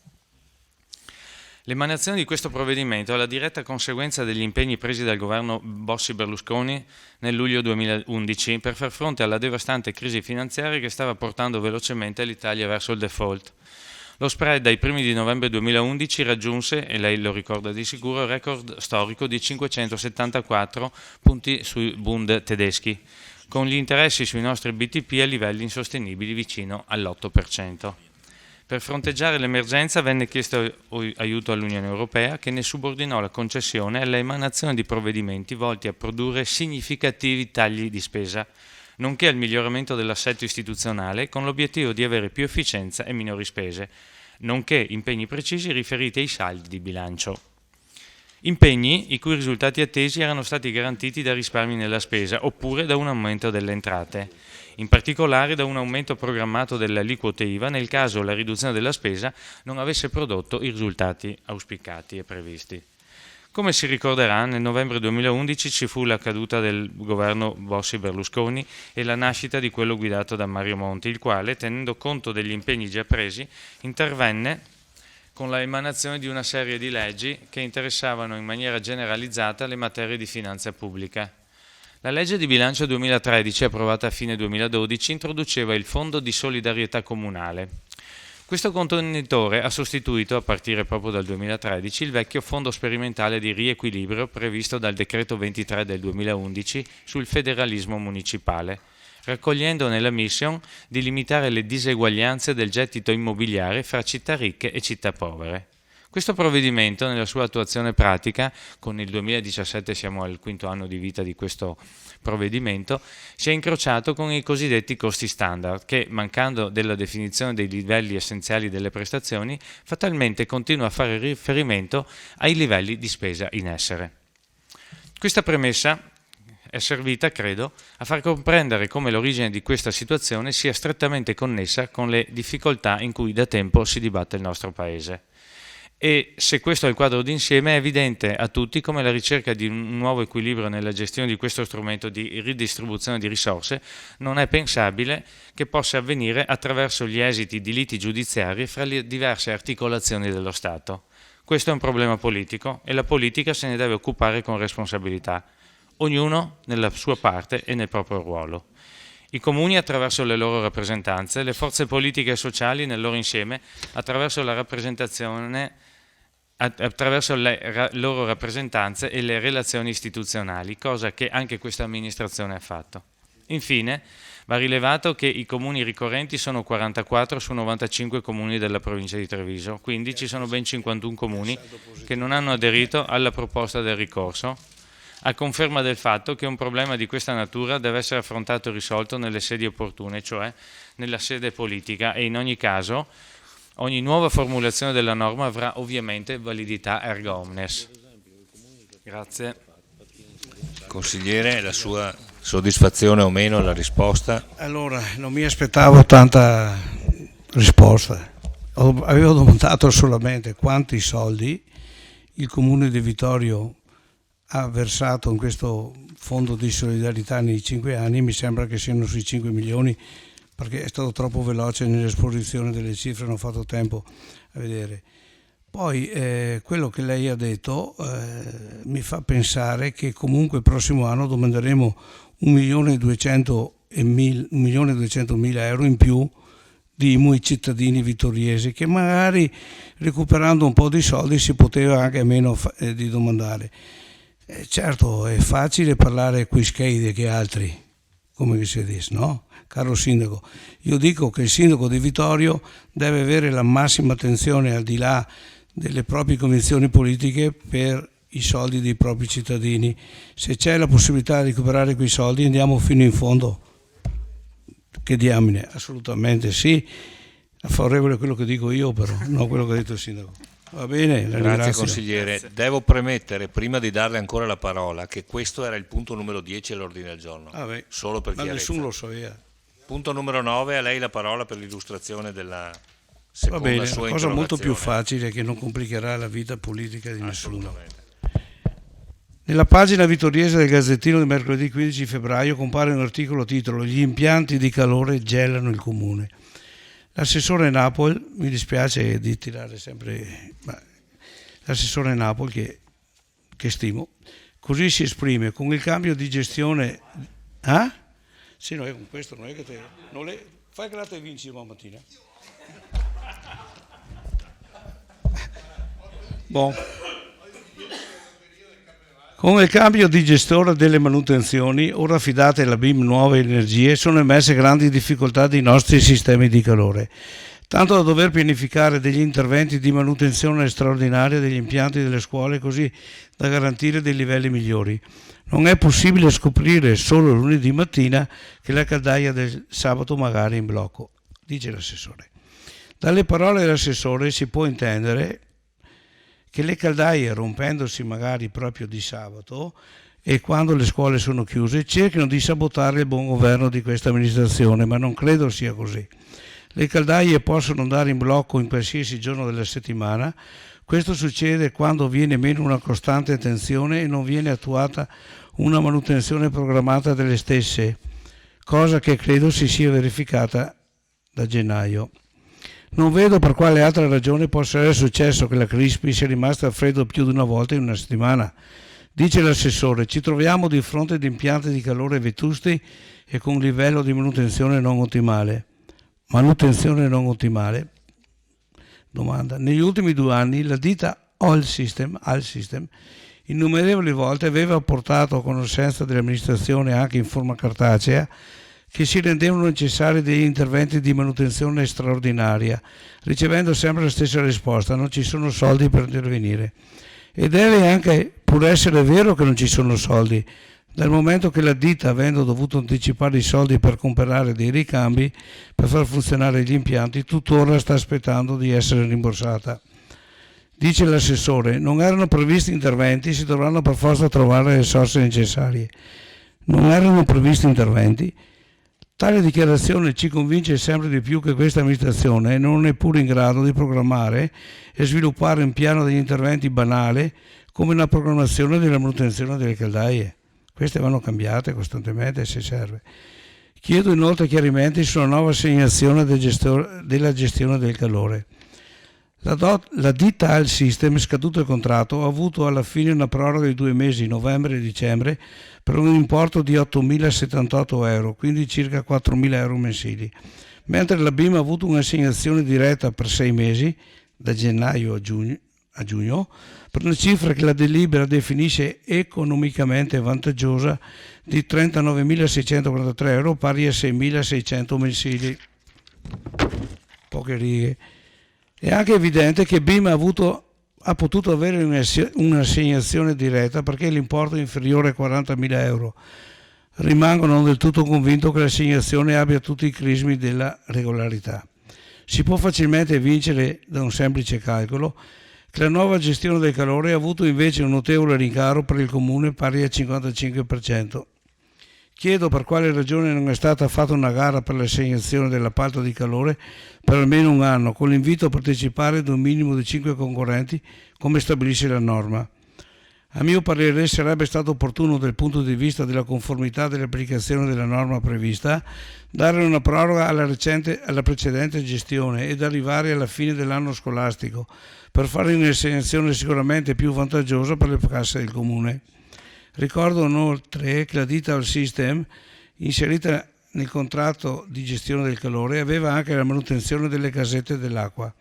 L'emanazione di questo provvedimento è la diretta conseguenza degli impegni presi dal governo Bossi-Berlusconi nel luglio 2011 per far fronte alla devastante crisi finanziaria che stava portando velocemente l'Italia verso il default. Lo spread dai primi di novembre 2011 raggiunse, e lei lo ricorda di sicuro, il record storico di 574 punti sui Bund tedeschi, con gli interessi sui nostri BTP a livelli insostenibili vicino all'8%. Per fronteggiare l'emergenza venne chiesto aiuto all'Unione Europea, che ne subordinò la concessione all'emanazione di provvedimenti volti a produrre significativi tagli di spesa, nonché al miglioramento dell'assetto istituzionale con l'obiettivo di avere più efficienza e minori spese, nonché impegni precisi riferiti ai saldi di bilancio. Impegni i cui risultati attesi erano stati garantiti da risparmi nella spesa oppure da un aumento delle entrate, in particolare da un aumento programmato delle aliquote IVA nel caso la riduzione della spesa non avesse prodotto i risultati auspicati e previsti. Come si ricorderà, nel novembre 2011 ci fu la caduta del governo Bossi-Berlusconi e la nascita di quello guidato da Mario Monti, il quale, tenendo conto degli impegni già presi, intervenne con la emanazione di una serie di leggi che interessavano in maniera generalizzata le materie di finanza pubblica. La legge di bilancio 2013, approvata a fine 2012, introduceva il Fondo di solidarietà comunale. Questo contenitore ha sostituito, a partire proprio dal 2013, il vecchio fondo sperimentale di riequilibrio previsto dal decreto 23 del 2011 sul federalismo municipale, raccogliendo nella mission di limitare le diseguaglianze del gettito immobiliare fra città ricche e città povere. Questo provvedimento, nella sua attuazione pratica, con il 2017 siamo al quinto anno di vita di questo provvedimento, si è incrociato con i cosiddetti costi standard che, mancando della definizione dei livelli essenziali delle prestazioni, fatalmente continua a fare riferimento ai livelli di spesa in essere. Questa premessa è servita, credo, a far comprendere come l'origine di questa situazione sia strettamente connessa con le difficoltà in cui da tempo si dibatte il nostro Paese. E se questo è il quadro d'insieme è evidente a tutti come la ricerca di un nuovo equilibrio nella gestione di questo strumento di ridistribuzione di risorse non è pensabile che possa avvenire attraverso gli esiti di liti giudiziari fra le diverse articolazioni dello Stato. Questo è un problema politico e la politica se ne deve occupare con responsabilità, ognuno nella sua parte e nel proprio ruolo. I comuni attraverso le loro rappresentanze, le forze politiche e sociali nel loro insieme attraverso la rappresentazione attraverso le loro rappresentanze e le relazioni istituzionali, cosa che anche questa amministrazione ha fatto. Infine, va rilevato che i comuni ricorrenti sono 44 su 95 comuni della provincia di Treviso, quindi ci sono ben 51 comuni che non hanno aderito alla proposta del ricorso, a conferma del fatto che un problema di questa natura deve essere affrontato e risolto nelle sedi opportune, cioè nella sede politica, e in ogni caso ogni nuova formulazione della norma avrà ovviamente validità erga omnes. Grazie. Consigliere, la sua soddisfazione o meno alla risposta? Allora, non mi aspettavo tanta risposta. Avevo domandato solamente quanti soldi il Comune di Vittorio ha versato in questo fondo di solidarietà nei 5 anni, mi sembra che siano sui 5 milioni, perché è stato troppo veloce nell'esposizione delle cifre, non ho fatto tempo a vedere. Poi quello che lei ha detto mi fa pensare che comunque il prossimo anno domanderemo 1.200.000 euro in più di IMU ai cittadini vittoriesi, che magari recuperando un po' di soldi si poteva anche meno di domandare. Certo, è facile parlare qui scheide che altri, come si dice, no? Caro sindaco, io dico che il sindaco di Vittorio deve avere la massima attenzione al di là delle proprie convinzioni politiche per i soldi dei propri cittadini. Se c'è la possibilità di recuperare quei soldi andiamo fino in fondo. Che diamine, assolutamente sì, a favorevole a quello che dico io però, non quello che ha detto il sindaco. Va bene, la Grazie ringrazio. consigliere. Grazie. Devo premettere, prima di darle ancora la parola, che questo era il punto numero 10 all'ordine del giorno. Solo per ma chiarezza. nessuno lo sapeva. Punto numero 9, a lei la parola per l'illustrazione della Va bene, una cosa molto più facile che non complicherà la vita politica di nessuno. Nella pagina vittoriese del Gazzettino di mercoledì 15 febbraio compare un articolo titolo "Gli impianti di calore gelano il comune". L'assessore Napoli, mi dispiace di tirare sempre, ma l'assessore Napoli che stimo, così si esprime: con il cambio di gestione... Sì, no, con questo non è che fai che la te vinci domani mattina. Bon. Con il cambio di gestore delle manutenzioni, ora affidate alla BIM Nuove Energie, sono emerse grandi difficoltà dei nostri sistemi di calore, tanto da dover pianificare degli interventi di manutenzione straordinaria degli impianti delle scuole, così da garantire dei livelli migliori. Non è possibile scoprire solo lunedì mattina che la caldaia del sabato magari è in blocco, dice l'assessore. Dalle parole dell'assessore si può intendere che le caldaie, rompendosi magari proprio di sabato e quando le scuole sono chiuse, cercano di sabotare il buon governo di questa amministrazione, ma non credo sia così. Le caldaie possono andare in blocco in qualsiasi giorno della settimana. Questo succede quando viene meno una costante tensione e non viene attuata una manutenzione programmata delle stesse, cosa che credo si sia verificata da gennaio. Non vedo per quale altra ragione possa essere successo che la Crispi sia rimasta a freddo più di una volta in una settimana. Dice l'assessore: ci troviamo di fronte ad impianti di calore vetusti e con un livello di manutenzione non ottimale. Manutenzione non ottimale? Domanda. Negli ultimi 2 anni la ditta All System innumerevoli volte aveva portato a conoscenza dell'amministrazione, anche in forma cartacea, che si rendevano necessari degli interventi di manutenzione straordinaria, ricevendo sempre la stessa risposta: non ci sono soldi per intervenire. E deve anche pur essere vero che non ci sono soldi, dal momento che la ditta, avendo dovuto anticipare i soldi per comprare dei ricambi per far funzionare gli impianti, tuttora sta aspettando di essere rimborsata. Dice l'assessore: non erano previsti interventi, si dovranno per forza trovare le risorse necessarie. Non erano previsti interventi? Tale dichiarazione ci convince sempre di più che questa amministrazione non è pure in grado di programmare e sviluppare un piano degli interventi banale come una programmazione della manutenzione delle caldaie. Queste vanno cambiate costantemente se serve. Chiedo inoltre chiarimenti sulla nuova assegnazione della gestione del calore. La ditta All System, scaduto il contratto, ha avuto alla fine una proroga di 2 mesi, novembre e dicembre, per un importo di 8.078 euro, quindi circa 4.000 euro mensili, mentre la BIM ha avuto un'assegnazione diretta per 6 mesi, da gennaio a giugno, per una cifra che la delibera definisce economicamente vantaggiosa di 39.643 euro, pari a 6.600 mensili. Poche righe. È anche evidente che BIM ha potuto avere un'assegnazione diretta perché l'importo è inferiore a 40.000 euro. Rimango non del tutto convinto che l'assegnazione abbia tutti i crismi della regolarità. Si può facilmente vincere da un semplice calcolo che la nuova gestione del calore ha avuto invece un notevole rincaro per il comune pari al 55%. Chiedo per quale ragione non è stata fatta una gara per l'assegnazione dell'appalto di calore per almeno 1 anno, con l'invito a partecipare ad un minimo di 5 concorrenti, come stabilisce la norma. A mio parere sarebbe stato opportuno, dal punto di vista della conformità dell'applicazione della norma prevista, dare una proroga alla precedente gestione ed arrivare alla fine dell'anno scolastico, per fare un'assegnazione sicuramente più vantaggiosa per le casse del comune. Ricordo inoltre che la ditta All System, inserita nel contratto di gestione del calore, aveva anche la manutenzione delle casette dell'acqua.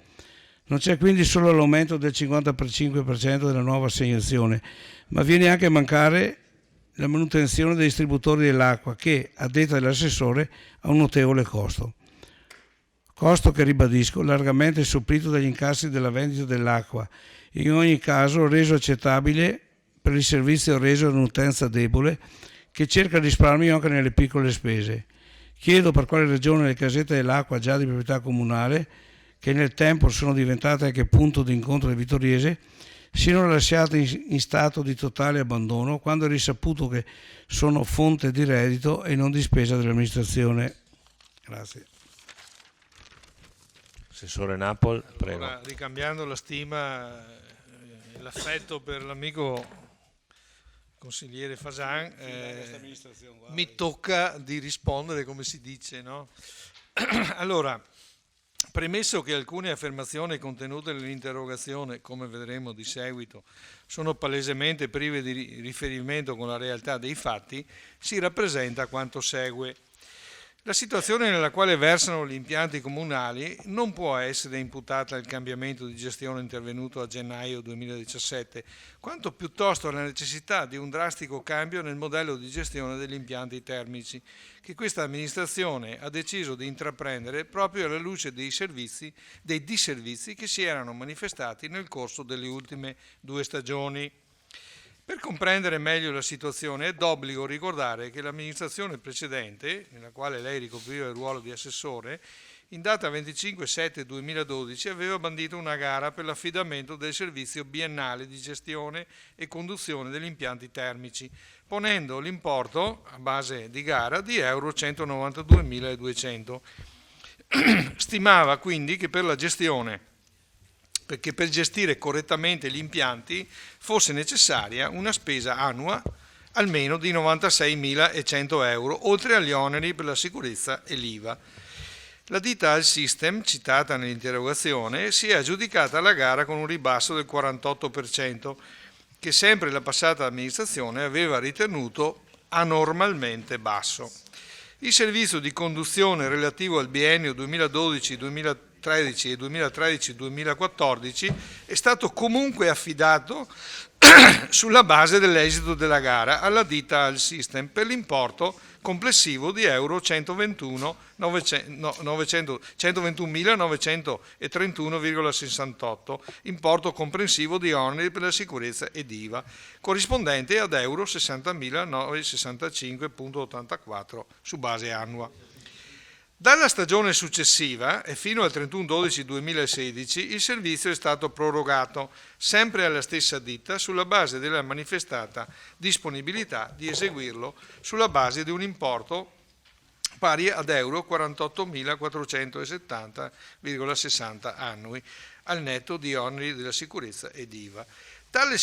Non c'è quindi solo l'aumento del 55% della nuova assegnazione, ma viene anche a mancare la manutenzione dei distributori dell'acqua che, a detta dell'assessore, ha un notevole costo. Costo che, ribadisco, largamente supplito dagli incassi della vendita dell'acqua, in ogni caso reso accettabile per il servizio reso ad un'utenza debole che cerca risparmio anche nelle piccole spese. Chiedo per quale ragione le casette dell'acqua già di proprietà comunale, che nel tempo sono diventate anche punto di incontro del vittoriese, siano lasciate in stato di totale abbandono quando è risaputo che sono fonte di reddito e non di spesa dell'amministrazione. Grazie. Assessore Napol, prego. Allora, ricambiando la stima e l'affetto per l'amico consigliere Fasan, mi tocca di rispondere, come si dice, no? Allora, premesso che alcune affermazioni contenute nell'interrogazione, come vedremo di seguito, sono palesemente prive di riferimento con la realtà dei fatti, si rappresenta quanto segue. La situazione nella quale versano gli impianti comunali non può essere imputata al cambiamento di gestione intervenuto a gennaio 2017, quanto piuttosto alla necessità di un drastico cambio nel modello di gestione degli impianti termici, che questa amministrazione ha deciso di intraprendere proprio alla luce dei disservizi che si erano manifestati nel corso delle ultime 2 stagioni. Per comprendere meglio la situazione è d'obbligo ricordare che l'amministrazione precedente, nella quale lei ricopriva il ruolo di assessore, in data 25/7/2012 aveva bandito una gara per l'affidamento del servizio biennale di gestione e conduzione degli impianti termici, ponendo l'importo a base di gara di euro 192.200. Stimava quindi che per la gestione, perché per gestire correttamente gli impianti fosse necessaria una spesa annua almeno di 96.100 euro, oltre agli oneri per la sicurezza e l'IVA. La ditta Alsystem, citata nell'interrogazione, si è aggiudicata la gara con un ribasso del 48%, che sempre la passata amministrazione aveva ritenuto anormalmente basso. Il servizio di conduzione relativo al biennio 2012-2013 e 2013-2014 è stato comunque affidato sulla base dell'esito della gara alla ditta Alsystem per l'importo complessivo di euro 121.931,68, importo comprensivo di oneri per la sicurezza ed IVA, corrispondente ad euro 60.965,84 su base annua. Dalla stagione successiva e fino al 31/12/2016 il servizio è stato prorogato, sempre alla stessa ditta, sulla base della manifestata disponibilità di eseguirlo sulla base di un importo pari ad euro 48.470,60 annui, al netto di oneri della sicurezza ed IVA. Tale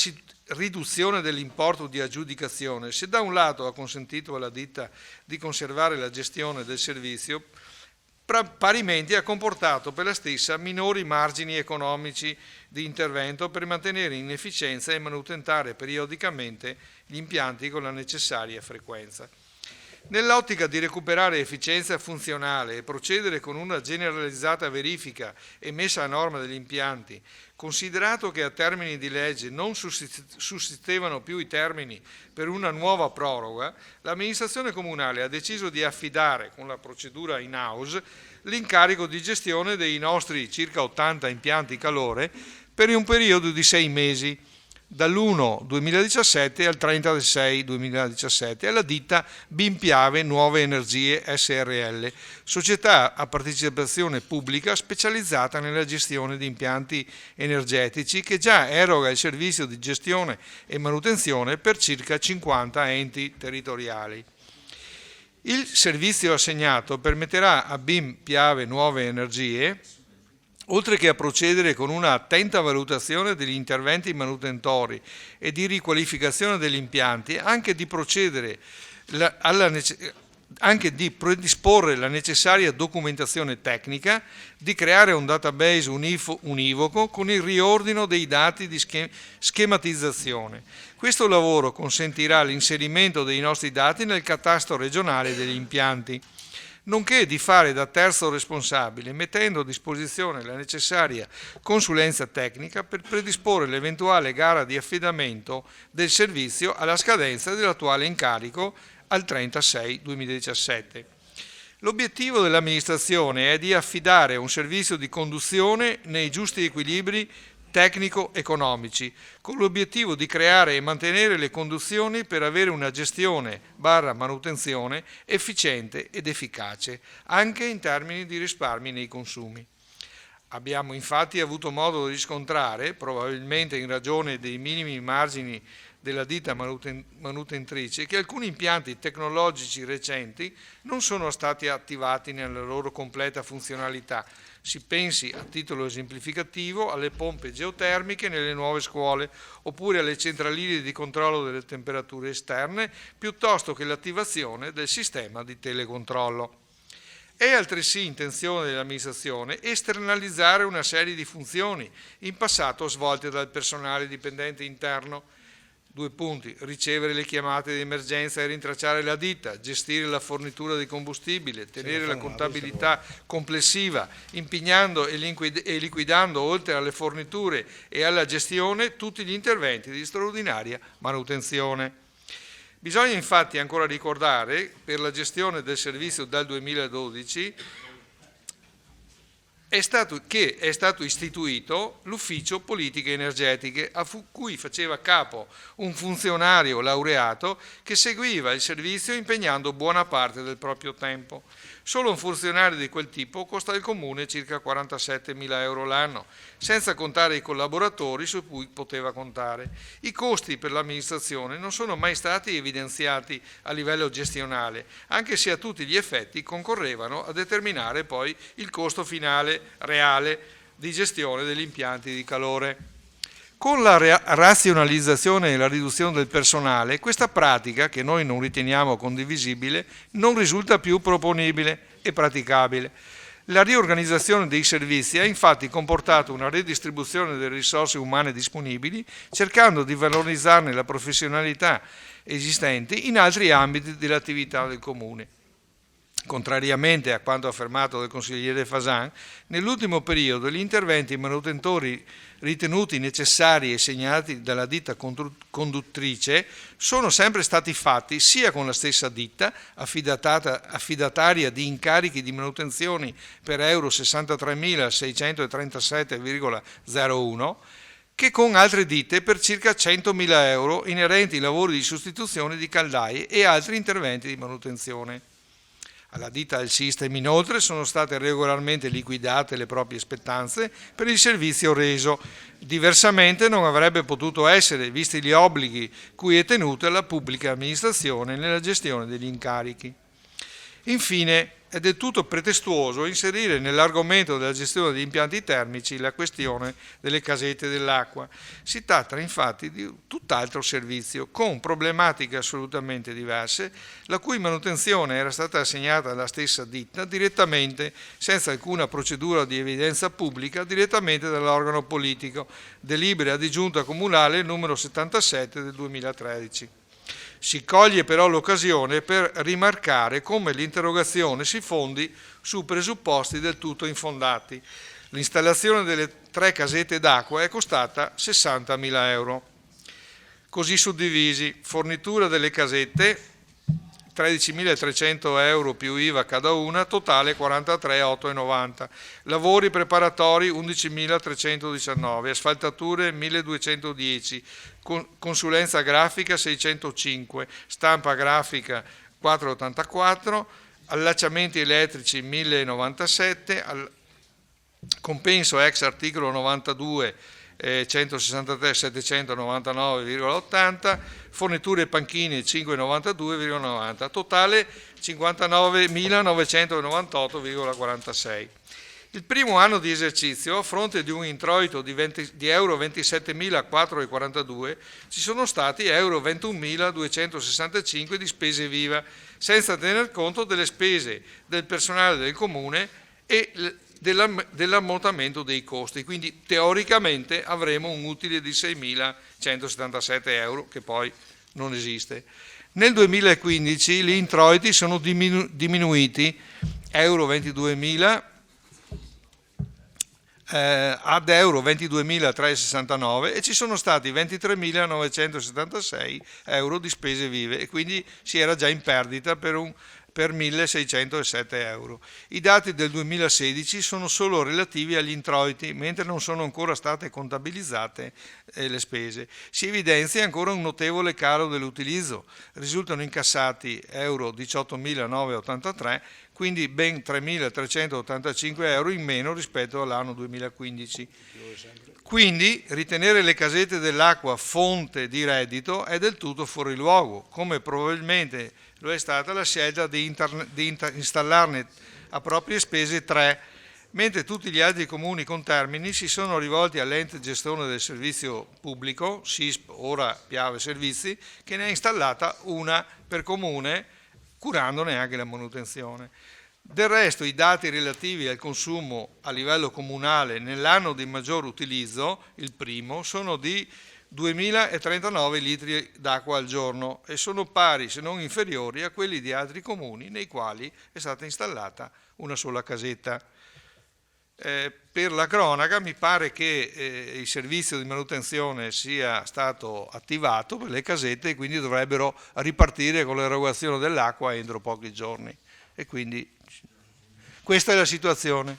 riduzione dell'importo di aggiudicazione, se da un lato ha consentito alla ditta di conservare la gestione del servizio, parimenti ha comportato per la stessa minori margini economici di intervento per mantenere in efficienza e manutentare periodicamente gli impianti con la necessaria frequenza. Nell'ottica di recuperare efficienza funzionale e procedere con una generalizzata verifica e messa a norma degli impianti, considerato che a termini di legge non sussistevano più i termini per una nuova proroga, l'amministrazione comunale ha deciso di affidare con la procedura in-house l'incarico di gestione dei nostri circa 80 impianti calore per un periodo di 6 mesi, dall'1/2017 al 30/6/2017, alla ditta BIM Piave Nuove Energie SRL, società a partecipazione pubblica specializzata nella gestione di impianti energetici, che già eroga il servizio di gestione e manutenzione per circa 50 enti territoriali. Il servizio assegnato permetterà a BIM Piave Nuove Energie, oltre che a procedere con una attenta valutazione degli interventi manutentori e di riqualificazione degli impianti, anche di predisporre la necessaria documentazione tecnica, di creare un database univoco con il riordino dei dati di schematizzazione. Questo lavoro consentirà l'inserimento dei nostri dati nel catasto regionale degli impianti, nonché di fare da terzo responsabile, mettendo a disposizione la necessaria consulenza tecnica per predisporre l'eventuale gara di affidamento del servizio alla scadenza dell'attuale incarico al 30/6/2017. L'obiettivo dell'amministrazione è di affidare un servizio di conduzione nei giusti equilibri tecnico-economici, con l'obiettivo di creare e mantenere le condizioni per avere una gestione/manutenzione efficiente ed efficace, anche in termini di risparmi nei consumi. Abbiamo infatti avuto modo di riscontrare, probabilmente in ragione dei minimi margini della ditta manutentrice, che alcuni impianti tecnologici recenti non sono stati attivati nella loro completa funzionalità, Si pensi, a titolo esemplificativo, alle pompe geotermiche nelle nuove scuole, oppure alle centraline di controllo delle temperature esterne, piuttosto che l'attivazione del sistema di telecontrollo. È altresì intenzione dell'amministrazione esternalizzare una serie di funzioni in passato svolte dal personale dipendente interno. 2 punti: ricevere le chiamate di emergenza e rintracciare la ditta, gestire la fornitura di combustibile, tenere la contabilità complessiva, impegnando e liquidando, oltre alle forniture e alla gestione, tutti gli interventi di straordinaria manutenzione. Bisogna infatti ancora ricordare, per la gestione del servizio dal 2012, è stato istituito l'ufficio politiche energetiche, a cui faceva capo un funzionario laureato che seguiva il servizio impegnando buona parte del proprio tempo. Solo un funzionario di quel tipo costa al Comune circa 47.000 euro l'anno, senza contare i collaboratori su cui poteva contare. I costi per l'amministrazione non sono mai stati evidenziati a livello gestionale, anche se a tutti gli effetti concorrevano a determinare poi il costo finale reale di gestione degli impianti di calore. Con la razionalizzazione e la riduzione del personale, questa pratica, che noi non riteniamo condivisibile, non risulta più proponibile e praticabile. La riorganizzazione dei servizi ha infatti comportato una redistribuzione delle risorse umane disponibili, cercando di valorizzarne la professionalità esistenti in altri ambiti dell'attività del Comune. Contrariamente a quanto affermato dal consigliere Fasan, nell'ultimo periodo gli interventi manutentori ritenuti necessari e segnalati dalla ditta conduttrice sono sempre stati fatti sia con la stessa ditta, affidataria di incarichi di manutenzioni per euro 63.637,01, che con altre ditte per circa 100.000 euro inerenti ai lavori di sostituzione di caldaie e altri interventi di manutenzione. Alla ditta Alsystem inoltre sono state regolarmente liquidate le proprie spettanze per il servizio reso. Diversamente non avrebbe potuto essere, visti gli obblighi cui è tenuta la pubblica amministrazione nella gestione degli incarichi. Infine, è del tutto pretestuoso inserire nell'argomento della gestione degli impianti termici la questione delle casette dell'acqua. Si tratta infatti di tutt'altro servizio, con problematiche assolutamente diverse, la cui manutenzione era stata assegnata alla stessa ditta direttamente, senza alcuna procedura di evidenza pubblica, direttamente dall'organo politico, delibera di giunta comunale numero 77 del 2013. Si coglie però l'occasione per rimarcare come l'interrogazione si fondi su presupposti del tutto infondati. L'installazione delle 3 casette d'acqua è costata 60.000 euro. Così suddivisi: fornitura delle casette 13.300 euro più IVA cada una, totale 43.890. Lavori preparatori 11.319, asfaltature 1.210, consulenza grafica 605, stampa grafica 484, allacciamenti elettrici 1.097, compenso ex articolo 92 163 799,80, forniture panchine 592,90, totale 59.998,46. Il primo anno di esercizio, a fronte di un introito di euro 27.442, ci sono stati euro 21.265 di spese viva, senza tener conto delle spese del personale del Comune e dell'ammortamento dei costi, quindi teoricamente avremo un utile di 6.177 euro che poi non esiste. Nel 2015 gli introiti sono diminuiti euro 22.000 ad euro 22.369 e ci sono stati 23.976 euro di spese vive, e quindi si era già in perdita per 1.607 euro. I dati del 2016 sono solo relativi agli introiti, mentre non sono ancora state contabilizzate le spese. Si evidenzia ancora un notevole calo dell'utilizzo, risultano incassati euro 18.983, quindi ben 3.385 euro in meno rispetto all'anno 2015. Quindi ritenere le casette dell'acqua fonte di reddito è del tutto fuori luogo, come probabilmente lo è stata la scelta di installarne a proprie spese 3 mentre tutti gli altri comuni contermini si sono rivolti all'ente gestione del servizio pubblico, SISP, ora Piave Servizi, che ne ha installata una per comune, curandone anche la manutenzione. Del resto i dati relativi al consumo a livello comunale nell'anno di maggior utilizzo, il primo, sono di 2039 litri d'acqua al giorno e sono pari, se non inferiori, a quelli di altri comuni nei quali è stata installata una sola casetta. Per la cronaca mi pare che il servizio di manutenzione sia stato attivato per le casette e quindi dovrebbero ripartire con l'erogazione dell'acqua entro pochi giorni. E quindi questa è la situazione.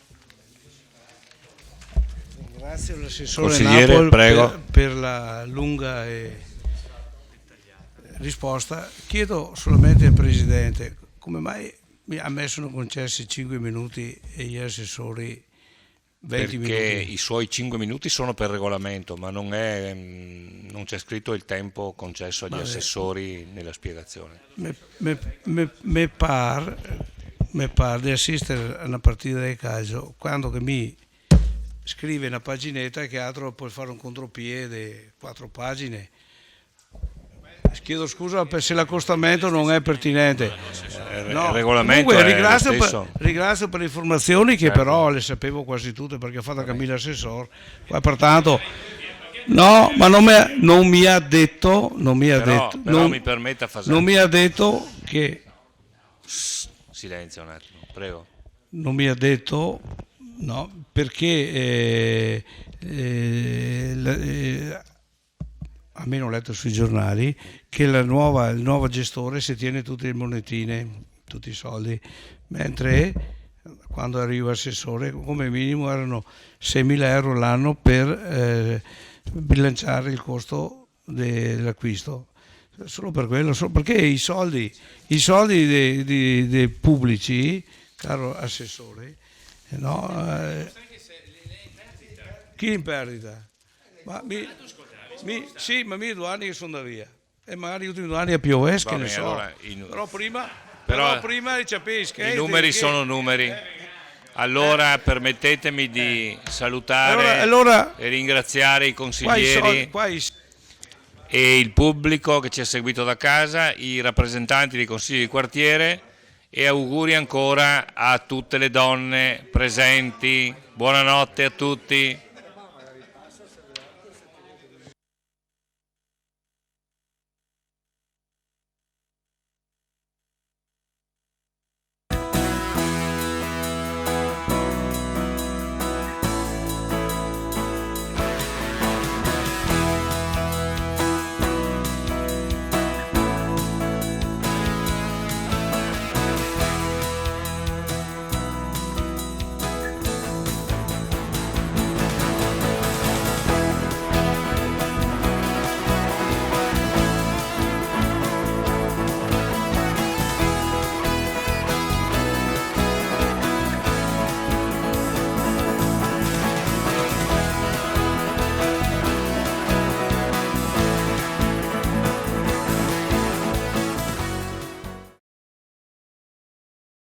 Ringrazio l'assessore Consigliere, Napoli prego. per la lunga risposta. Chiedo solamente al Presidente come mai a me sono concessi 5 minuti e gli assessori 20 Perché minuti? i suoi 5 minuti sono per regolamento, ma non c'è scritto il tempo concesso agli assessori nella spiegazione. Mi par di assistere a una partita di calcio quando che mi scrive una paginetta che altro puoi fare un contropiede, 4 pagine. Chiedo scusa se l'accostamento non è pertinente. Il regolamento Comunque, è lo stesso. ringrazio per le informazioni che Certo. però le sapevo quasi tutte perché ho fatto anche l'assessore. Pertanto no, ma non mi ha detto, Però mi permetta Fasano. non mi ha detto che Silenzio un attimo, prego. non mi ha detto no, perché almeno ho letto sui giornali che il nuovo gestore si tiene tutte le monetine, tutti i soldi, mentre quando arriva l'assessore come minimo erano 6.000 euro l'anno per bilanciare il costo dell'acquisto. Solo per quello, solo perché i soldi dei pubblici, caro assessore, no, chi in perdita? Sì, ma mi 2 anni che sono da via e magari gli ultimi 2 anni a Pioveschi, Va che ne bene, so. allora, Però prima capisci I numeri sono numeri. Allora permettetemi di salutare e ringraziare i consiglieri e il pubblico che ci ha seguito da casa, i rappresentanti dei consigli di quartiere e auguri ancora a tutte le donne presenti. Buonanotte a tutti.